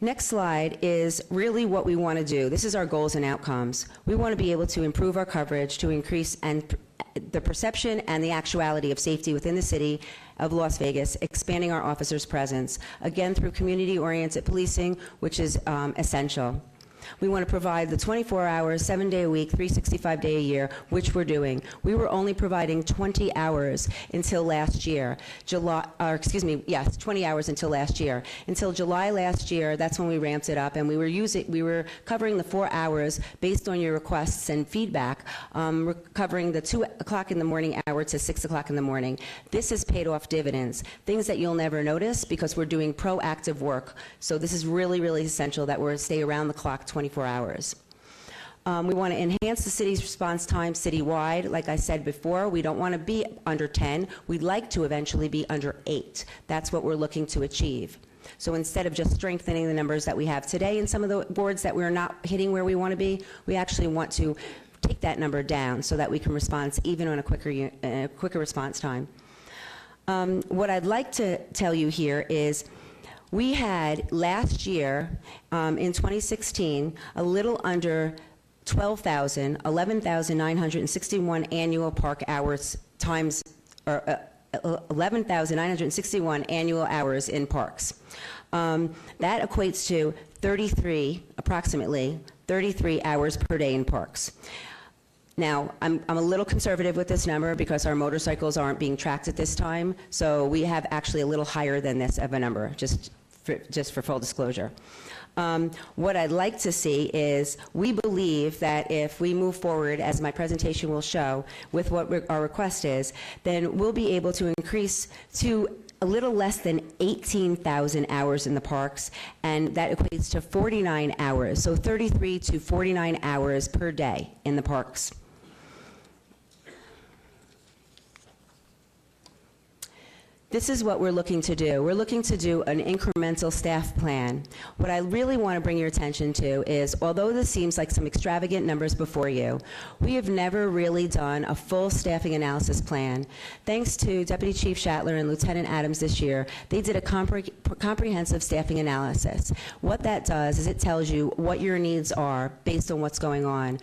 Next slide is really what we want to do. This is our goals and outcomes. We want to be able to improve our coverage to increase the perception and the actuality of safety within the city of Las Vegas, expanding our officers' presence, again through community-oriented policing, which is essential. We want to provide the 24 hours, 7-day a week, 365-day a year, which we're doing. We were only providing 20 hours until last year. 20 hours until last year. Until July last year, that's when we ramped it up, and we were covering the 4 hours based on your requests and feedback, covering the 2 o'clock in the morning hour to 6 o'clock in the morning. This has paid off dividends, things that you'll never notice because we're doing proactive work. So this is really, really essential that we're stay around the clock 24 hours. We want to enhance the city's response time citywide. Like I said before, we don't want to be under 10. We'd like to eventually be under 8. That's what we're looking to achieve. So instead of just strengthening the numbers that we have today in some of the boards that we're not hitting where we want to be, we actually want to take that number down so that we can respond even on a quicker response time. What I'd like to tell you here is we had last year, in 2016, a little under 11,961 annual park hours times, or 11,961 annual hours in parks. That equates to approximately 33 hours per day in parks. Now, I'm a little conservative with this number because our motorcycles aren't being tracked at this time, so we have actually a little higher than this of a number, just for full disclosure. What I'd like to see is we believe that if we move forward, as my presentation will show, with what our request is, then we'll be able to increase to a little less than 18,000 hours in the parks, and that equates to 49 hours, so 33 to 49 hours per day in the parks. This is what we're looking to do. We're looking to do an incremental staff plan. What I really want to bring your attention to is, although this seems like some extravagant numbers before you, we have never really done a full staffing analysis plan. Thanks to Deputy Chief Shatler and Lieutenant Adams this year, they did a comprehensive staffing analysis. What that does is it tells you what your needs are based on what's going on.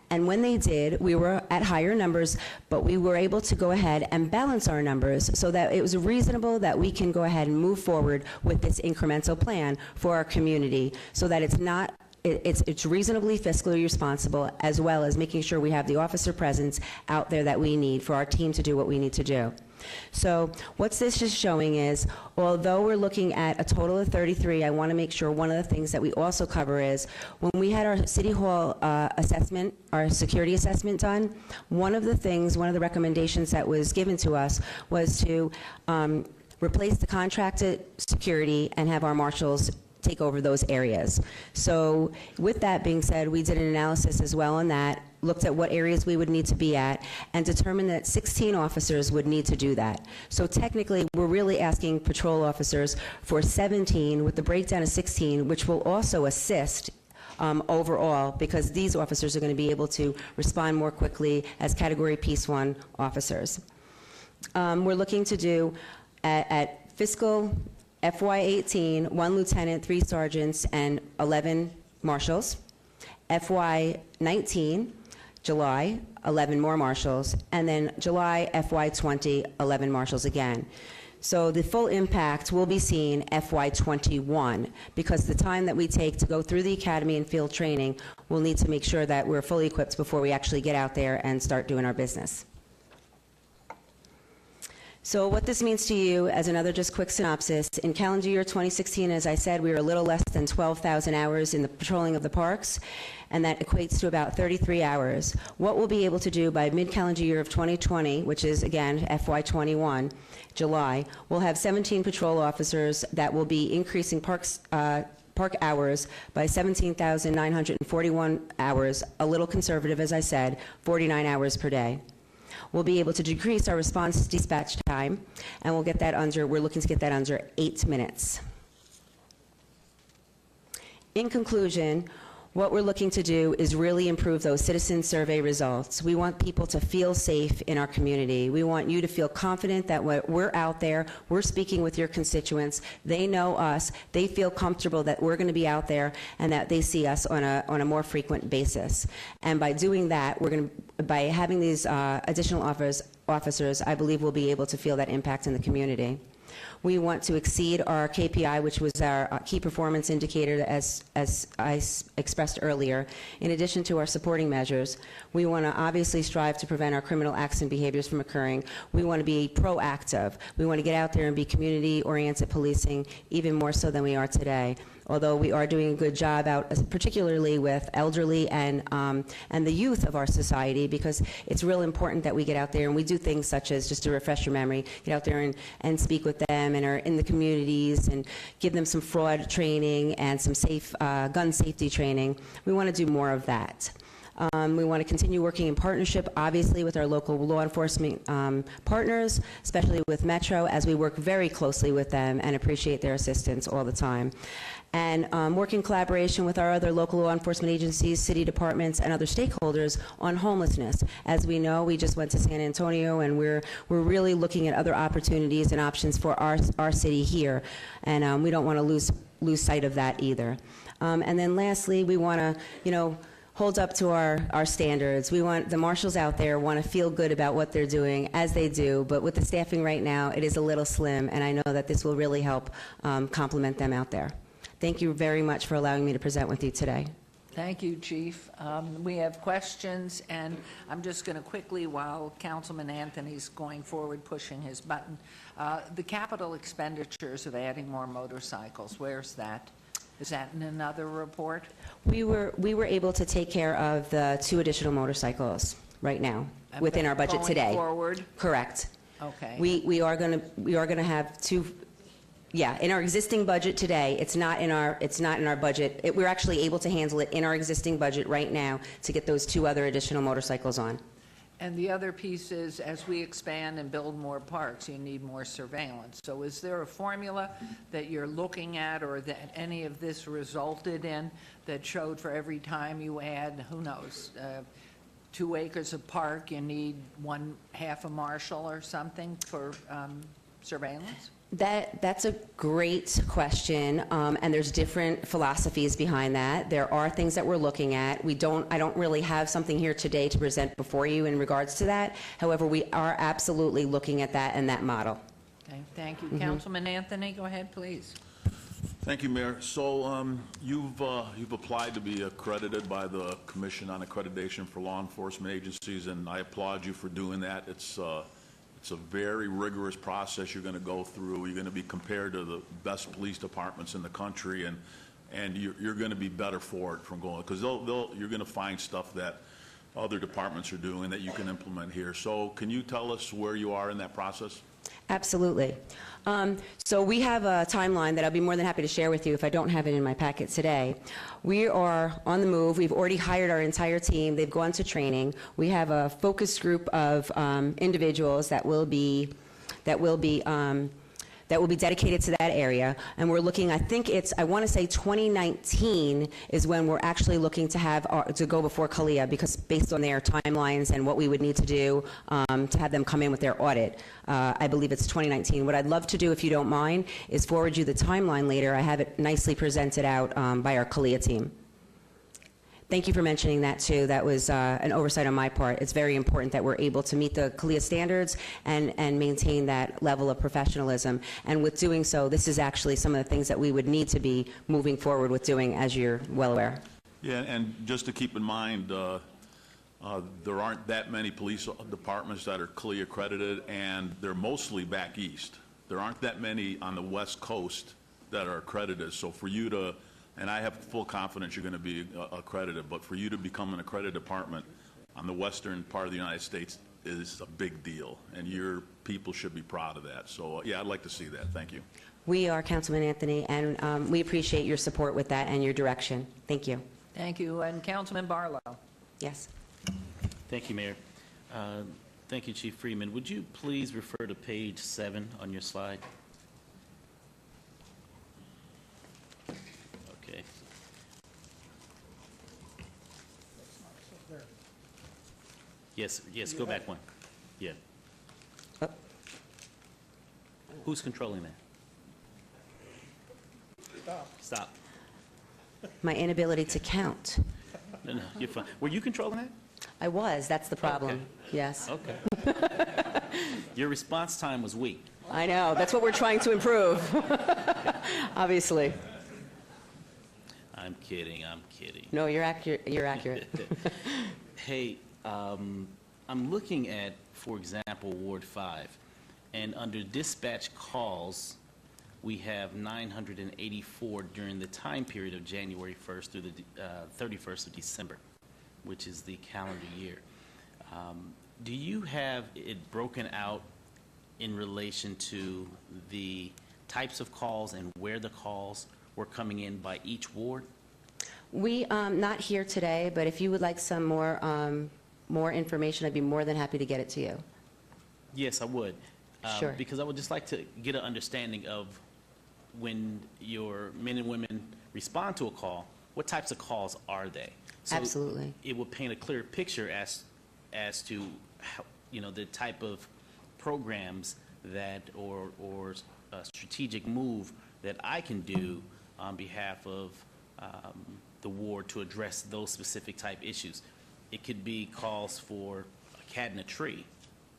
And when they did, we were at higher numbers, but we were able to go ahead and balance our numbers so that it was reasonable that we can go ahead and move forward with this incremental plan for our community so that it's reasonably fiscally responsible, as well as making sure we have the officer presence out there that we need for our team to do what we need to do. So what's this just showing is, although we're looking at a total of 33, I want to make sure one of the things that we also cover is, when we had our City Hall assessment, our security assessment done, one of the recommendations that was given to us was to replace the contracted security and have our marshals take over those areas. So with that being said, we did an analysis as well on that, looked at what areas we would need to be at, and determined that 16 officers would need to do that. So technically, we're really asking patrol officers for 17 with the breakdown of 16, which will also assist overall, because these officers are going to be able to respond more quickly as Category Peace 1 officers. We're looking to do at fiscal FY18, 1 lieutenant, 3 sergeants, and 11 marshals. FY19, July, 11 more marshals, and then July FY20, 11 marshals again. So the full impact will be seen FY21, because the time that we take to go through the academy and field training, we'll need to make sure that we're fully equipped before we actually get out there and start doing our business. So what this means to you, as another just quick synopsis, in calendar year 2016, as I said, we were a little less than 12,000 hours in the patrolling of the parks, and that equates to about 33 hours. What we'll be able to do by mid-calendar year of 2020, which is, again, FY21, July, we'll have 17 patrol officers that will be increasing park hours by 17,941 hours, a little conservative, as I said, 49 hours per day. We'll be able to decrease our response dispatch time, and we're looking to get that under 8 minutes. In conclusion, what we're looking to do is really improve those citizen survey results. We want people to feel safe in our community. We want you to feel confident that when we're out there, we're speaking with your constituents, they know us, they feel comfortable that we're going to be out there, and that they see us on a more frequent basis. And by doing that, by having these additional officers, I believe we'll be able to feel that impact in the community. We want to exceed our KPI, which was our key performance indicator, as I expressed earlier. In addition to our supporting measures, we want to obviously strive to prevent our criminal acts and behaviors from occurring. We want to be proactive. We want to get out there and be community-oriented policing, even more so than we are today. Although we are doing a good job out, particularly with elderly and the youth of our society, because it's real important that we get out there and we do things such as, just to refresh your memory, get out there and speak with them and are in the communities and give them some fraud training and some gun safety training. We want to do more of that. We want to continue working in partnership, obviously, with our local law enforcement partners, especially with Metro, as we work very closely with them and appreciate their assistance all the time. And work in collaboration with our other local law enforcement agencies, city departments, and other stakeholders on homelessness. As we know, we just went to San Antonio, and we're really looking at other opportunities and options for our city here, and we don't want to lose sight of that either. And then lastly, we want to, hold up to our standards. We want the marshals out there want to feel good about what they're doing, as they do, but with the staffing right now, it is a little slim, and I know that this will really help complement them out there. Thank you very much for allowing me to present with you today. Thank you, Chief. We have questions, and I'm just going to quickly, while Councilman Anthony's going forward pushing his button, the capital expenditures of adding more motorcycles, where's that? Is that in another report? We were able to take care of the 2 additional motorcycles right now within our budget today. Going forward? Correct. Okay. We are going to have 2. Yeah, in our existing budget today, it's not in our budget. We're actually able to handle it in our existing budget right now to get those 2 other additional motorcycles on. And the other piece is, as we expand and build more parks, you need more surveillance. So is there a formula that you're looking at, or that any of this resulted in, that showed for every time you add, who knows, 2 acres of park, you need 1/2 a marshal or something for surveillance? That's a great question, and there's different philosophies behind that. There are things that we're looking at. I don't really have something here today to present before you in regards to that. However, we are absolutely looking at that and that model. Okay, thank you. Councilman Anthony, go ahead, please. Thank you, Mayor. So you've applied to be accredited by the Commission on Accreditation for Law Enforcement Agencies, and I applaud you for doing that. It's a very rigorous process you're going to go through. You're going to be compared to the best police departments in the country, and you're going to be better for it from going, because you're going to find stuff that other departments are doing that you can implement here. So can you tell us where you are in that process? Absolutely. So we have a timeline that I'll be more than happy to share with you if I don't have it in my packet today. We are on the move. We've already hired our entire team. They've gone to training. We have a focus group of individuals that will be dedicated to that area, and we're looking, I want to say 2019 is when we're actually looking to have to go before CALEA, because based on their timelines and what we would need to do to have them come in with their audit, I believe it's 2019. What I'd love to do, if you don't mind, is forward you the timeline later. I have it nicely presented out by our CALEA team. Thank you for mentioning that, too. That was an oversight on my part. It's very important that we're able to meet the CALEA standards and maintain that level of professionalism. And with doing so, this is actually some of the things that we would need to be moving forward with doing, as you're well aware. Yeah, and just to keep in mind, there aren't that many police departments that are CALEA accredited, and they're mostly back east. There aren't that many on the West Coast that are accredited. So for you to, and I have full confidence you're going to be accredited, but for you to become an accredited department on the western part of the United States is a big deal, and your people should be proud of that. So, yeah, I'd like to see that. Thank you. We are, Councilman Anthony, and we appreciate your support with that and your direction. Thank you. Thank you. And Councilman Barlow. Yes. Thank you, Mayor. Thank you, Chief Freeman. Would you please refer to page 7 on your slide? Okay. Yes, go back one. Yeah. Who's controlling that? Stop. My inability to count. No, you're fine. Were you controlling that? I was. That's the problem. Okay. Yes. Okay. Your response time was weak. I know. That's what we're trying to improve, obviously. I'm kidding. No, you're accurate. You're accurate. Hey, I'm looking at, for example, Ward 5, and under dispatch calls, we have 984 during the time period of January 1st through the 31st of December, which is the calendar year. Do you have it broken out in relation to the types of calls and where the calls were coming in by each ward? We, not here today, but if you would like some more information, I'd be more than happy to get it to you. Yes, I would. Sure. Because I would just like to get an understanding of when your men and women respond to a call, what types of calls are they? So Absolutely. It will paint a clear picture as to how, the type of programs that or a strategic move that I can do on behalf of the ward to address those specific type issues. It could be calls for a cat in a tree,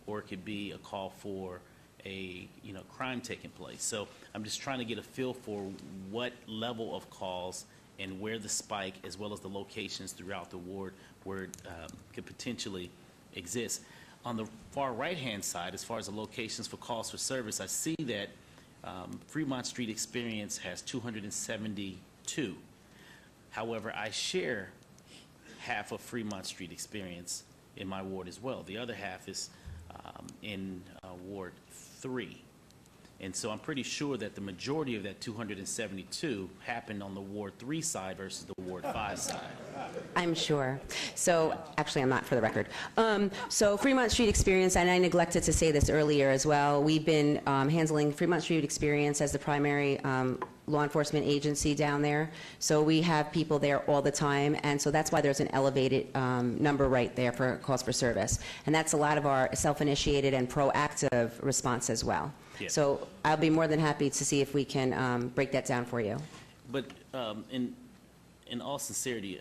or it could be a call for a crime taking place. So I'm just trying to get a feel for what level of calls and where the spike, as well as the locations throughout the ward where it could potentially exist. On the far right-hand side, as far as the locations for calls for service, I see that Fremont Street Experience has 272. However, I share half of Fremont Street Experience in my ward as well. The other half is in Ward 3. And so I'm pretty sure that the majority of that 272 happened on the Ward 3 side versus the Ward 5 side. I'm sure. So, actually, I'm not, for the record. So Fremont Street Experience, and I neglected to say this earlier as well, we've been handling Fremont Street Experience as the primary law enforcement agency down there. So we have people there all the time, and so that's why there's an elevated number right there for calls for service. And that's a lot of our self-initiated and proactive response as well. Yeah. So I'll be more than happy to see if we can break that down for you. But in all sincerity,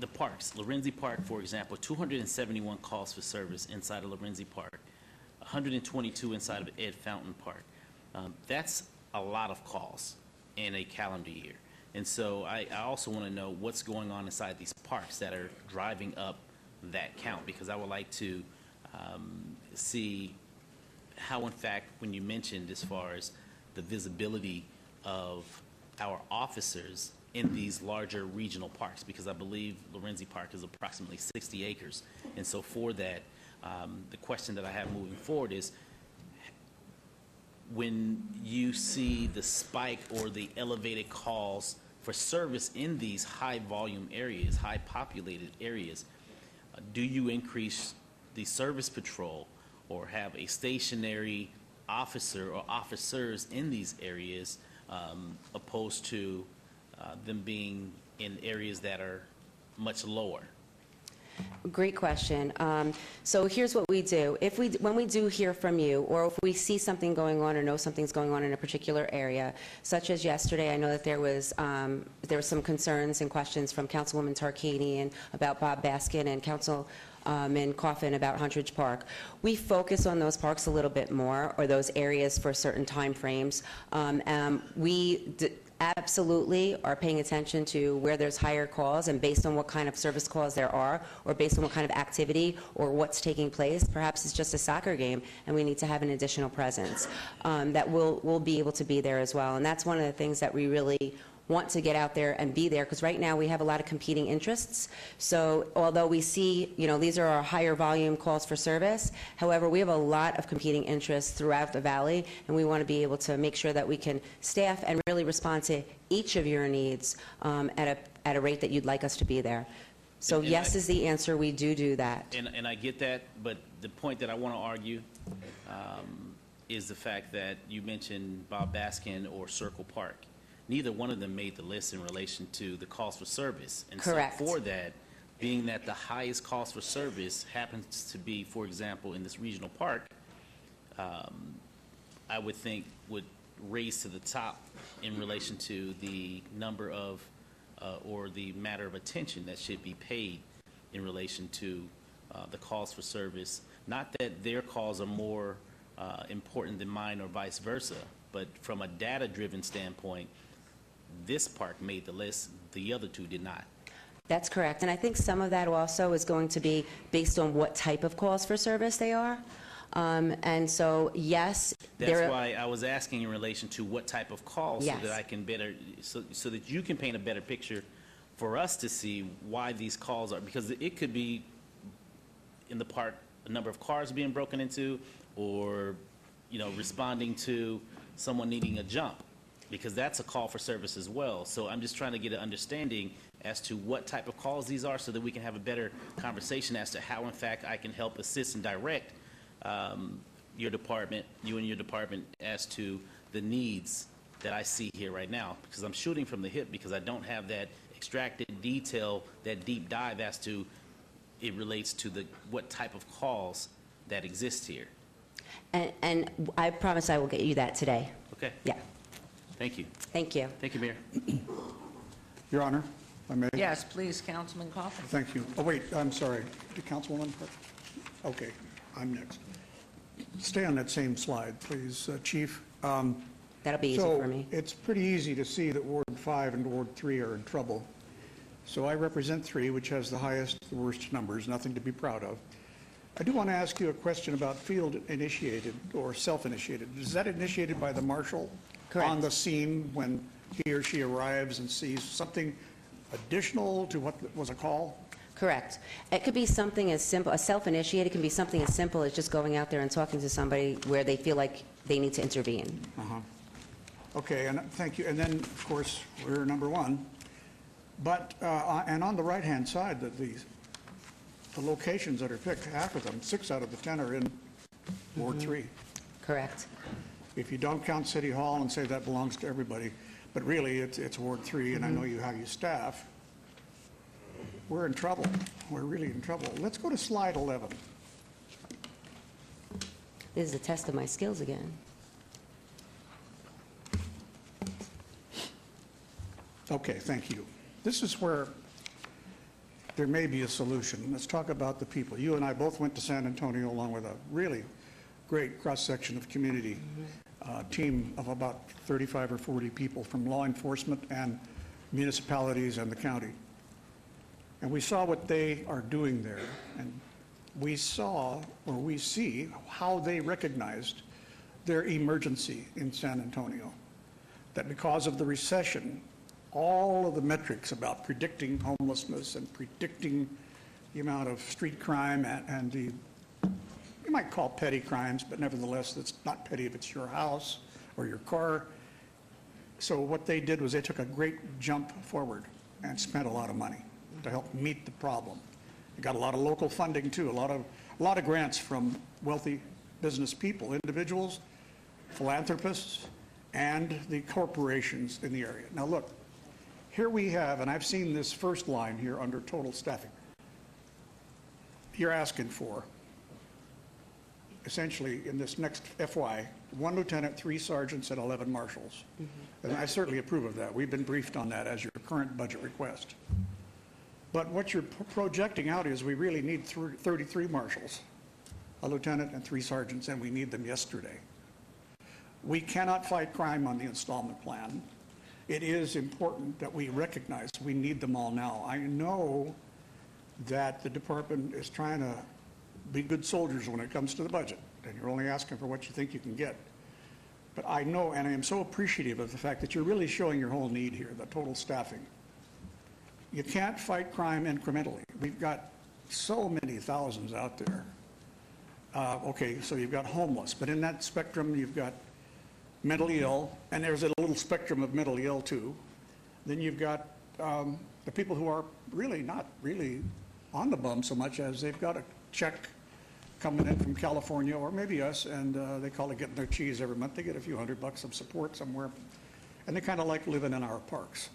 the parks, Lorenzi Park, for example, 271 calls for service inside of Lorenzi Park, 122 inside of Ed Fountain Park. That's a lot of calls in a calendar year. And so I also want to know what's going on inside these parks that are driving up that count, because I would like to see how in fact, when you mentioned as far as the visibility of our officers in these larger regional parks, because I believe Lorenzi Park is approximately 60 acres. And so for that, the question that I have moving forward is, when you see the spike or the elevated calls for service in these high-volume areas, high-populated areas, do you increase the service patrol or have a stationary officer or officers in these areas opposed to them being in areas that are much lower? Great question. So here's what we do. When we do hear from you, or if we see something going on or know something's going on in a particular area, such as yesterday, I know that there was some concerns and questions from Councilwoman Tarkanian about Bob Baskin and Councilman Coffin about Huntridge Park. We focus on those parks a little bit more, or those areas for certain time frames. We absolutely are paying attention to where there's higher calls, and based on what kind of service calls there are, or based on what kind of activity or what's taking place. Perhaps it's just a soccer game and we need to have an additional presence, that we'll be able to be there as well. And that's one of the things that we really want to get out there and be there, because right now we have a lot of competing interests. So although we see, these are our higher volume calls for service, however, we have a lot of competing interests throughout the valley, and we want to be able to make sure that we can staff and really respond to each of your needs at a rate that you'd like us to be there. So yes is the answer. We do that. And I get that, but the point that I want to argue is the fact that you mentioned Bob Baskin or Circle Park. Neither one of them made the list in relation to the cost for service. And correct. So for that, being that the highest cost for service happens to be, for example, in this regional park, I would think would raise to the top in relation to the number of, or the matter of attention that should be paid in relation to the calls for service. Not that their calls are more important than mine or vice versa, but from a data-driven standpoint, this park made the list, the other two did not. That's correct. And I think some of that also is going to be based on what type of calls for service they are. And so, yes. That's why I was asking in relation to what type of calls, yes, so that I can better, so that you can paint a better picture for us to see why these calls are, because it could be in the park, a number of cars being broken into, or, responding to someone needing a jump, because that's a call for service as well. So I'm just trying to get an understanding as to what type of calls these are, so that we can have a better conversation as to how, in fact, I can help assist and direct your department, you and your department, as to the needs that I see here right now. Because I'm shooting from the hip, because I don't have that extracted detail, that deep dive as to it relates to what type of calls that exist here. And I promise I will get you that today. Okay. Yeah. Thank you. Thank you. Thank you, Mayor. Your Honor, if I may. Yes, please, Councilman Coffin. Thank you. Oh, wait, I'm sorry. Did Councilwoman? Okay, I'm next. Stay on that same slide, please, Chief. That'll be easy for me. So it's pretty easy to see that Ward 5 and Ward 3 are in trouble. So I represent 3, which has the highest, the worst numbers, nothing to be proud of. I do want to ask you a question about field-initiated or self-initiated. Is that initiated by the marshal? Correct. On the scene when he or she arrives and sees something additional to what was a call? Correct. It could be something as simple, a self-initiated can be something as simple as just going out there and talking to somebody where they feel like they need to intervene. Okay, and thank you. And then, of course, we're number 1. But, and on the right-hand side, the locations that are picked, half of them, 6 out of the 10 are in Ward 3. Correct. If you don't count City Hall and say that belongs to everybody, but really it's Ward 3, and I know you have your staff, we're in trouble. We're really in trouble. Let's go to slide 11. This is a test of my skills again. Okay, thank you. This is where there may be a solution. Let's talk about the people. You and I both went to San Antonio along with a really great cross-section of community, team of about 35 or 40 people from law enforcement and municipalities and the county. And we saw what they are doing there. And we saw, or we see, how they recognized their emergency in San Antonio. That because of the recession, all of the metrics about predicting homelessness and predicting the amount of street crime and the, you might call petty crimes, but nevertheless, it's not petty if it's your house or your car. So what they did was they took a great jump forward and spent a lot of money to help meet the problem. They got a lot of local funding too, a lot of grants from wealthy business people, individuals, philanthropists, and the corporations in the area. Now look, here we have, and I've seen this first line here under total staffing. You're asking for, essentially in this next FY, 1 lieutenant, 3 sergeants, and 11 marshals. And I certainly approve of that. We've been briefed on that as your current budget request. But what you're projecting out is we really need 33 marshals, a lieutenant, and 3 sergeants, and we need them yesterday. We cannot fight crime on the installment plan. It is important that we recognize we need them all now. I know that the department is trying to be good soldiers when it comes to the budget, and you're only asking for what you think you can get. But I know, and I am so appreciative of the fact that you're really showing your whole need here, the total staffing. You can't fight crime incrementally. We've got so many thousands out there. Okay, so you've got homeless, but in that spectrum, you've got mentally ill, and there's a little spectrum of mentally ill too. Then you've got the people who are really not really on the bum so much as they've got a check coming in from California or maybe us, and they call it getting their cheese every month. They get a few $100 of support somewhere, and they kind of like living in our parks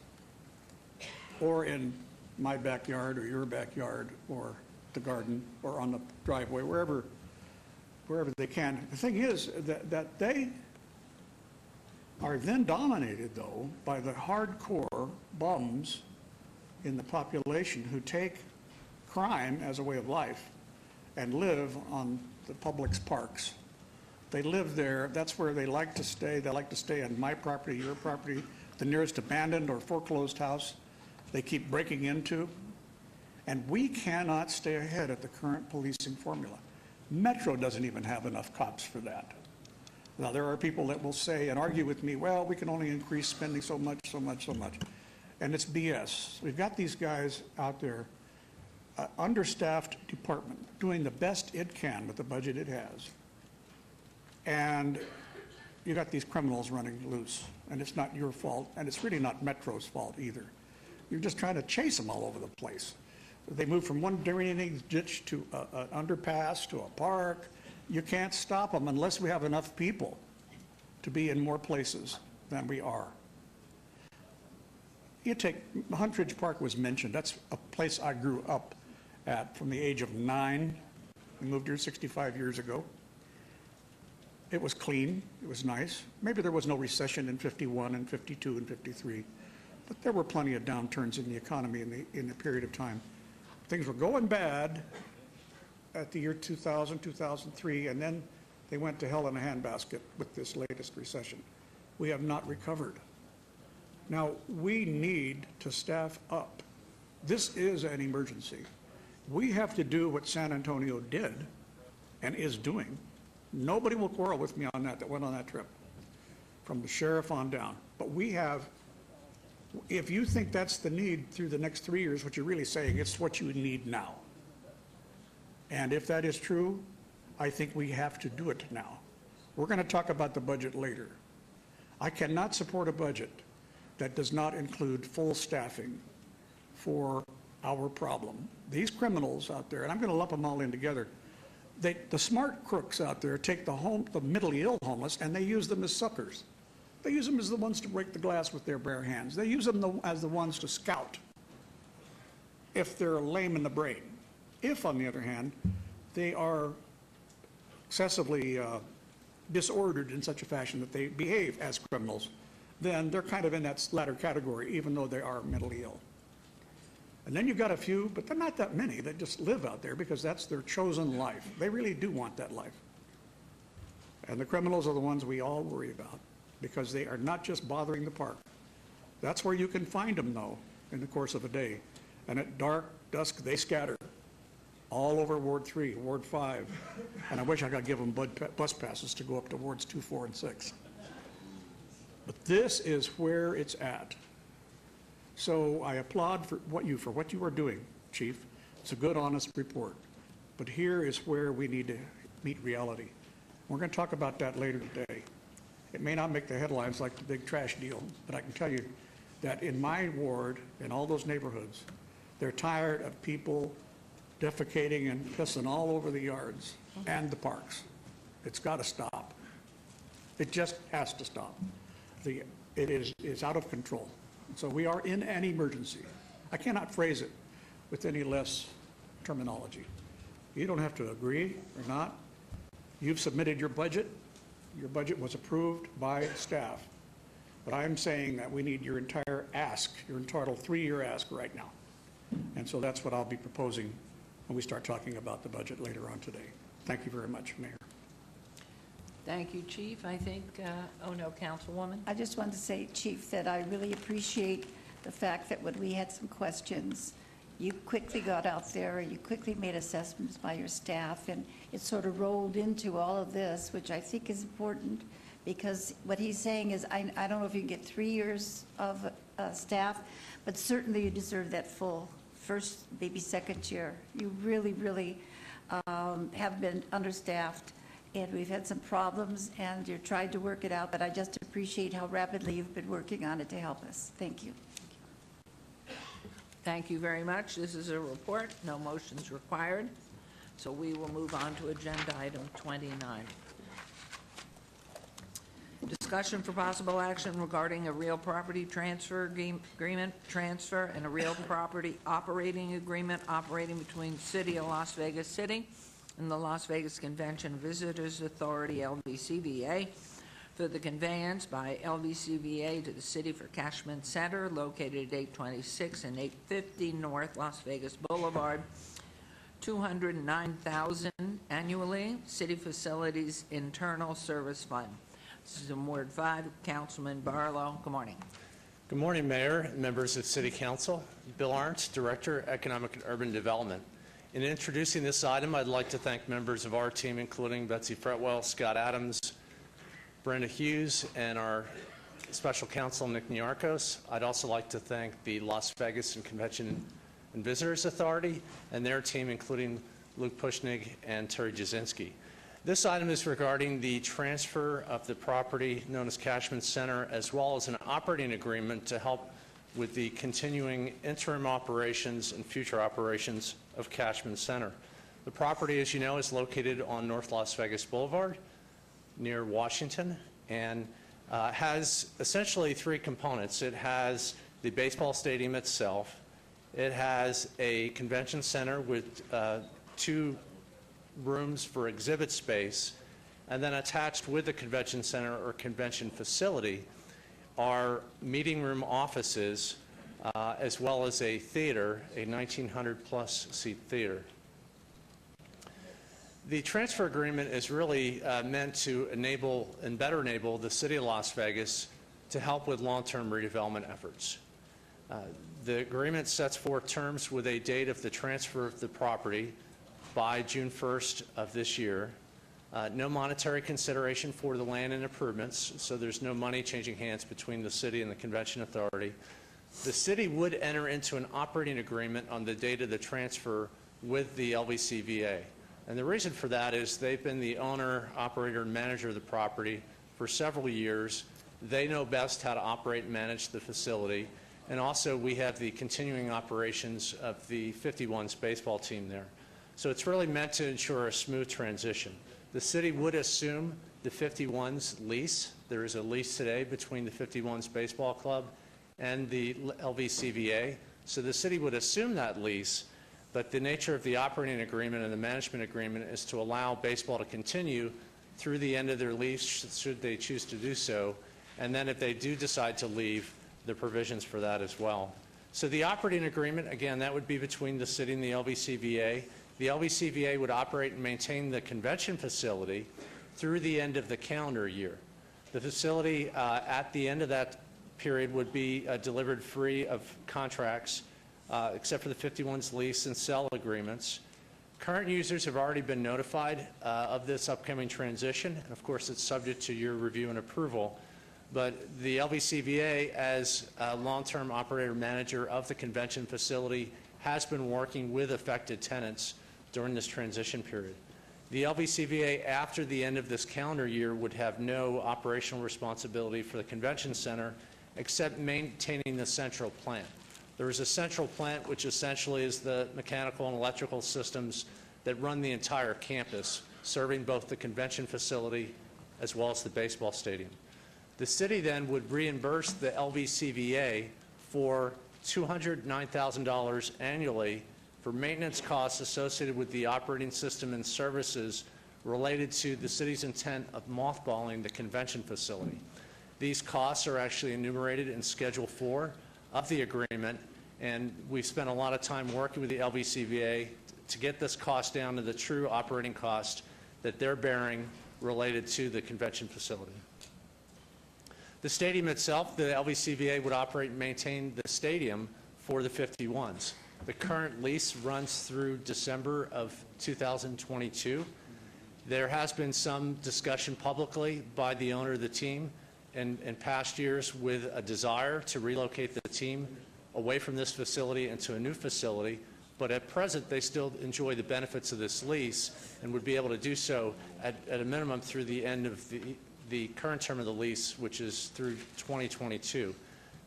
or in my backyard or your backyard or the garden or on the driveway, wherever they can. The thing is that they are then dominated, though, by the hardcore bums in the population who take crime as a way of life and live on the public's parks. They live there. That's where they like to stay. They like to stay on my property, your property, the nearest abandoned or foreclosed house they keep breaking into. And we cannot stay ahead at the current policing formula. Metro doesn't even have enough cops for that. Now, there are people that will say and argue with me, well, we can only increase spending so much, so much, so much. And it's BS. We've got these guys out there, understaffed department, doing the best it can with the budget it has. And you got these criminals running loose, and it's not your fault, and it's really not Metro's fault either. You're just trying to chase them all over the place. They move from one drainage ditch to an underpass to a park. You can't stop them unless we have enough people to be in more places than we are. You take, Huntridge Park was mentioned. That's a place I grew up at from the age of 9. We moved here 65 years ago. It was clean. It was nice. Maybe there was no recession in 51 and 52 and 53, but there were plenty of downturns in the economy in the period of time. Things were going bad at the year 2000, 2003, and then they went to hell in a handbasket with this latest recession. We have not recovered. Now, we need to staff up. This is an emergency. We have to do what San Antonio did and is doing. Nobody will quarrel with me on that went on that trip, from the sheriff on down. But we have, if you think that's the need through the next 3 years, what you're really saying, it's what you need now. And if that is true, I think we have to do it now. We're going to talk about the budget later. I cannot support a budget that does not include full staffing for our problem. These criminals out there, and I'm going to lump them all in together, the smart crooks out there take the mentally ill homeless and they use them as suckers. They use them as the ones to break the glass with their bare hands. They use them as the ones to scout if they're lame in the brain. If, on the other hand, they are excessively disordered in such a fashion that they behave as criminals, then they're kind of in that latter category, even though they are mentally ill. And then you've got a few, but they're not that many, that just live out there because that's their chosen life. They really do want that life. And the criminals are the ones we all worry about because they are not just bothering the park. That's where you can find them, though, in the course of a day. And at dark, dusk, they scatter. all over Ward 3, Ward 5, and I wish I could give them bus passes to go up to Wards 2, 4, and 6. But this is where it's at. So I applaud for what you are doing, Chief. It's a good, honest report. But here is where we need to meet reality. We're going to talk about that later today. It may not make the headlines like the big trash deal, but I can tell you that in my ward, in all those neighborhoods, they're tired of people defecating and pissing all over the yards and the parks. It's got to stop. It just has to stop. It is out of control. So we are in an emergency. I cannot phrase it with any less terminology. You don't have to agree or not. You've submitted your budget. Your budget was approved by staff. But I'm saying that we need your entire ask, your entitled 3-year ask right now. And so that's what I'll be proposing when we start talking about the budget later on today. Thank you very much, Mayor. Thank you, Chief. I think, oh no, Councilwoman? I just wanted to say, Chief, that I really appreciate the fact that when we had some questions, you quickly got out there and you quickly made assessments by your staff, and it sort of rolled into all of this, which I think is important, because what he's saying is, I don't know if you can get 3 years of staff, but certainly you deserve that full first, maybe second year. You really, really have been understaffed, and we've had some problems, and you're trying to work it out, but I just appreciate how rapidly you've been working on it to help us. Thank you. Thank you very much. This is a report. No motions required. So we will move on to agenda item 29. Discussion for possible action regarding a real property transfer agreement transfer and a real property operating agreement operating between the City of Las Vegas City and the Las Vegas Convention Visitors Authority, LVCVA, for the conveyance by LVCVA to the City for Cashman Center, located at 826 and 850 North Las Vegas Boulevard, $209,000 annually, City Facilities Internal Service Fund. This is in Ward 5. Councilman Barlow, good morning. Good morning, Mayor and members of City Council. Bill Arntz, Director, Economic and Urban Development. In introducing this item, I'd like to thank members of our team, including Betsy Fretwell, Scott Adams, Brenda Hughes, and our special counsel, Nick Niarchos. I'd also like to thank the Las Vegas and Convention and Visitors Authority and their team, including Luke Pushnig and Terry Jasinski. This item is regarding the transfer of the property known as Cashman Center, as well as an operating agreement to help with the continuing interim operations and future operations of Cashman Center. The property, as you know, is located on North Las Vegas Boulevard near Washington, and has essentially 3 components. It has the baseball stadium itself. It has a convention center with 2 rooms for exhibit space, and then attached with the convention center or convention facility are meeting room offices, as well as a theater, a 1,900-plus seat theater. The transfer agreement is really meant to enable and better enable the City of Las Vegas to help with long-term redevelopment efforts. The agreement sets forth terms with a date of the transfer of the property by June 1st of this year. No monetary consideration for the land and improvements, so there's no money changing hands between the city and the Convention Authority. The city would enter into an operating agreement on the date of the transfer with the LVCVA. And the reason for that is they've been the owner, operator, and manager of the property for several years. They know best how to operate and manage the facility. And also, we have the continuing operations of the 51s baseball team there. So it's really meant to ensure a smooth transition. The city would assume the 51s lease. There is a lease today between the 51s baseball club and the LVCVA. So the city would assume that lease, but the nature of the operating agreement and the management agreement is to allow baseball to continue through the end of their lease, should they choose to do so. And then if they do decide to leave, the provisions for that as well. So the operating agreement, again, that would be between the city and the LVCVA. The LVCVA would operate and maintain the convention facility through the end of the calendar year. The facility at the end of that period would be delivered free of contracts, except for the 51's lease and sell agreements. Current users have already been notified of this upcoming transition, and of course, it's subject to your review and approval. But the LVCVA, as a long-term operator manager of the convention facility, has been working with affected tenants during this transition period. The LVCVA, after the end of this calendar year, would have no operational responsibility for the convention center except maintaining the central plant. There is a central plant, which essentially is the mechanical and electrical systems that run the entire campus, serving both the convention facility as well as the baseball stadium. The city then would reimburse the LVCVA for $209,000 annually for maintenance costs associated with the operating system and services related to the city's intent of mothballing the convention facility. These costs are actually enumerated in Schedule 4 of the agreement, and we've spent a lot of time working with the LVCVA to get this cost down to the true operating cost that they're bearing related to the convention facility. The stadium itself, the LVCVA would operate and maintain the stadium for the 51s. The current lease runs through December of 2022. There has been some discussion publicly by the owner of the team in past years with a desire to relocate the team away from this facility into a new facility, but at present they still enjoy the benefits of this lease and would be able to do so at a minimum through the end of the current term of the lease, which is through 2022.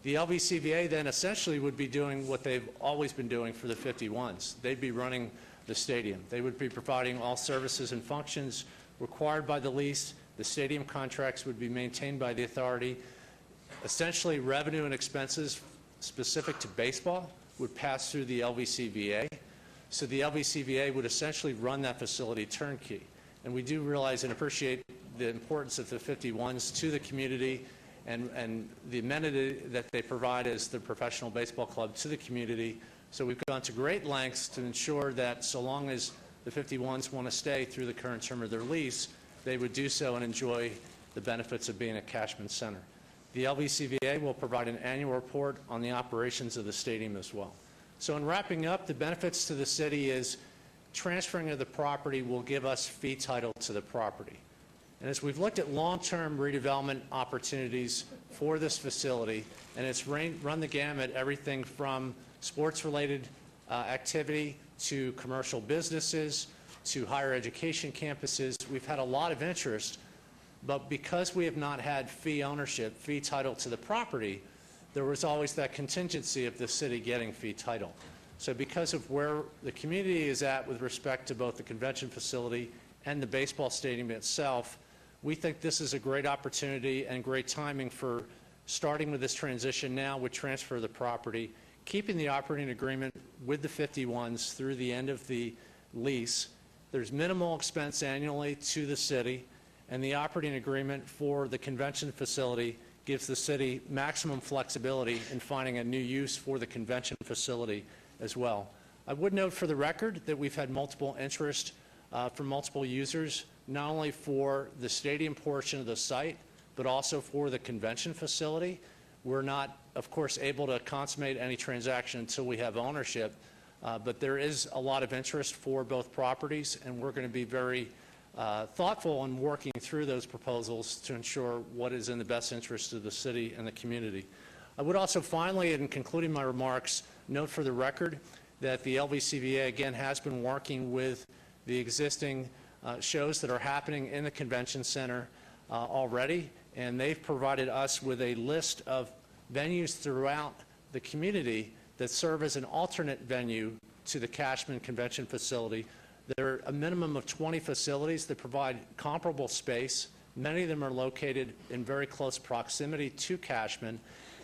The LVCVA then essentially would be doing what they've always been doing for the 51s. They'd be running the stadium. They would be providing all services and functions required by the lease. The stadium contracts would be maintained by the authority. Essentially, revenue and expenses specific to baseball would pass through the LVCVA. So the LVCVA would essentially run that facility turnkey. And we do realize and appreciate the importance of the 51s to the community and the amenity that they provide as the professional baseball club to the community. So we've gone to great lengths to ensure that so long as the 51s want to stay through the current term of their lease, they would do so and enjoy the benefits of being a Cashman Center. The LVCVA will provide an annual report on the operations of the stadium as well. So in wrapping up, the benefits to the city is transferring of the property will give us fee title to the property. And as we've looked at long-term redevelopment opportunities for this facility, and it's run the gamut, everything from sports-related activity to commercial businesses to higher education campuses, we've had a lot of interest, but because we have not had fee ownership, fee title to the property, there was always that contingency of the city getting fee title. So because of where the community is at with respect to both the convention facility and the baseball stadium itself, we think this is a great opportunity and great timing for starting with this transition now with transfer of the property, keeping the operating agreement with the 51s through the end of the lease. There's minimal expense annually to the city, and the operating agreement for the convention facility gives the city maximum flexibility in finding a new use for the convention facility as well. I would note for the record that we've had multiple interest from multiple users, not only for the stadium portion of the site, but also for the convention facility. We're not, of course, able to consummate any transaction until we have ownership, but there is a lot of interest for both properties, and we're going to be very thoughtful in working through those proposals to ensure what is in the best interest of the city and the community. I would also finally, in concluding my remarks, note for the record that the LVCVA, again, has been working with the existing shows that are happening in the convention center already, and they've provided us with a list of venues throughout the community that serve as an alternate venue to the Cashman Convention Facility. There are a minimum of 20 facilities that provide comparable space. Many of them are located in very close proximity to Cashman,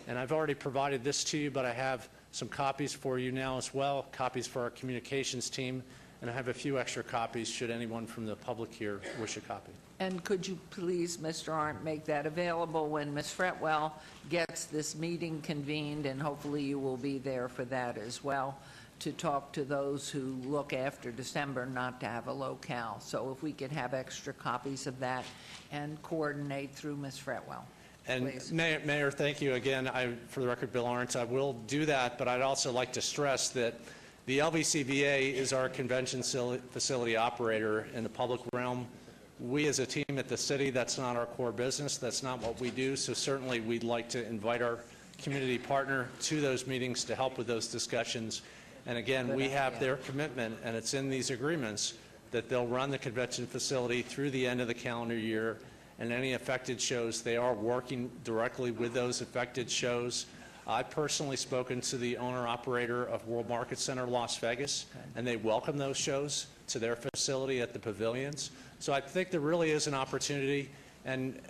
and I've already provided this to you, but I have some copies for you now as well, copies for our communications team, and I have a few extra copies should anyone from the public here wish a copy. And could you please, Mr. Arndt, make that available when Ms. Fretwell gets this meeting convened, and hopefully you will be there for that as well, to talk to those who look after December not to have a locale. So if we could have extra copies of that and coordinate through Ms. Fretwell. And Mayor, thank you again. For the record, Bill Arndt, I will do that, but I'd also like to stress that The LVCVA is our convention facility operator in the public realm. We as a team at the city, that's not our core business. That's not what we do. So certainly we'd like to invite our community partner to those meetings to help with those discussions. And again, we have their commitment, and it's in these agreements, that they'll run the convention facility through the end of the calendar year, and any affected shows, they are working directly with those affected shows. I've personally spoken to the owner-operator of World Market Center Las Vegas, and they welcome those shows to their facility at the pavilions. So I think there really is an opportunity, and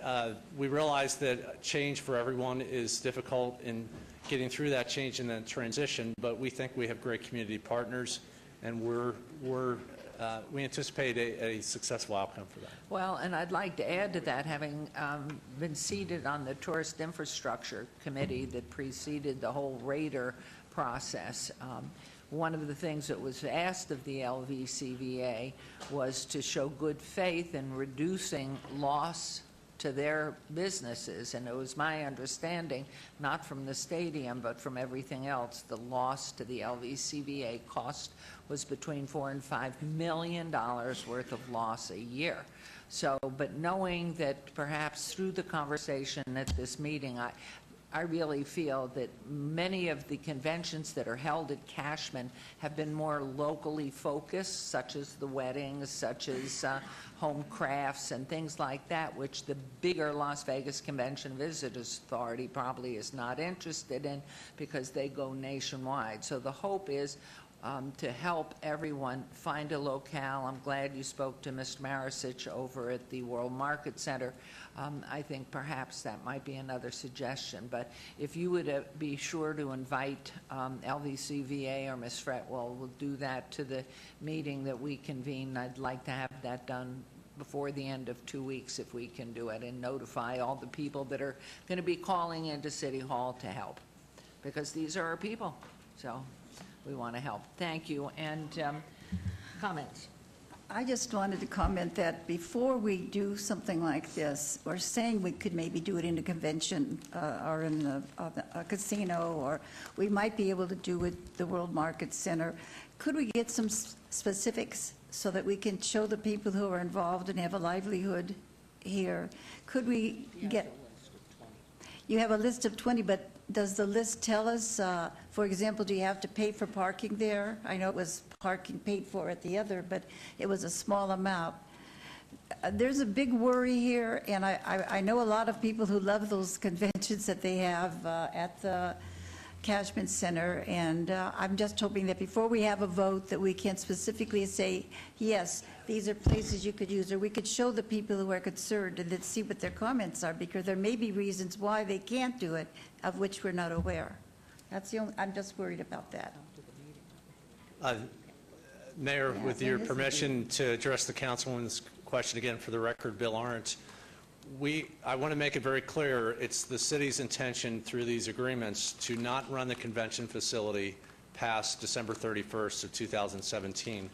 we realize that change for everyone is difficult in getting through that change and that transition, but we think we have great community partners, and we anticipate a successful outcome for that. Well, and I'd like to add to that, having been seated on the Tourist Infrastructure Committee that preceded the whole Raider process, one of the things that was asked of the LVCVA was to show good faith in reducing loss to their businesses, and it was my understanding, not from the stadium, but from everything else, the loss to the LVCVA cost was between $4 and $5 million worth of loss a year. So, but knowing that perhaps through the conversation at this meeting, I really feel that many of the conventions that are held at Cashman have been more locally focused, such as the weddings, such as home crafts and things like that, which the bigger Las Vegas Convention Visitors Authority probably is not interested in because they go nationwide. So the hope is to help everyone find a locale. I'm glad you spoke to Mr. Maricic over at the World Market Center. I think perhaps that might be another suggestion. But if you would be sure to invite LVCVA or Ms. Fretwell, we'll do that to the meeting that we convene. I'd like to have that done before the end of 2 weeks if we can do it, and notify all the people that are going to be calling into City Hall to help, because these are our people. So we want to help. Thank you. And comments? I just wanted to comment that before we do something like this, we're saying we could maybe do it in a convention or in a casino, or we might be able to do it at the World Market Center. Could we get some specifics so that we can show the people who are involved and have a livelihood here? Could we get... You have a list of 20, but does the list tell us, for example, do you have to pay for parking there? I know it was parking paid for at the other, but it was a small amount. There's a big worry here, and I know a lot of people who love those conventions that they have at the Cashman Center, and I'm just hoping that before we have a vote that we can specifically say, yes, these are places you could use, or we could show the people who are concerned and then see what their comments are, because there may be reasons why they can't do it, of which we're not aware. That's the only, I'm just worried about that. Mayor, with your permission to address the councilwoman's question again for the record, Bill Arndt, I want to make it very clear, it's the city's intention through these agreements to not run the convention facility past December 31st of 2017.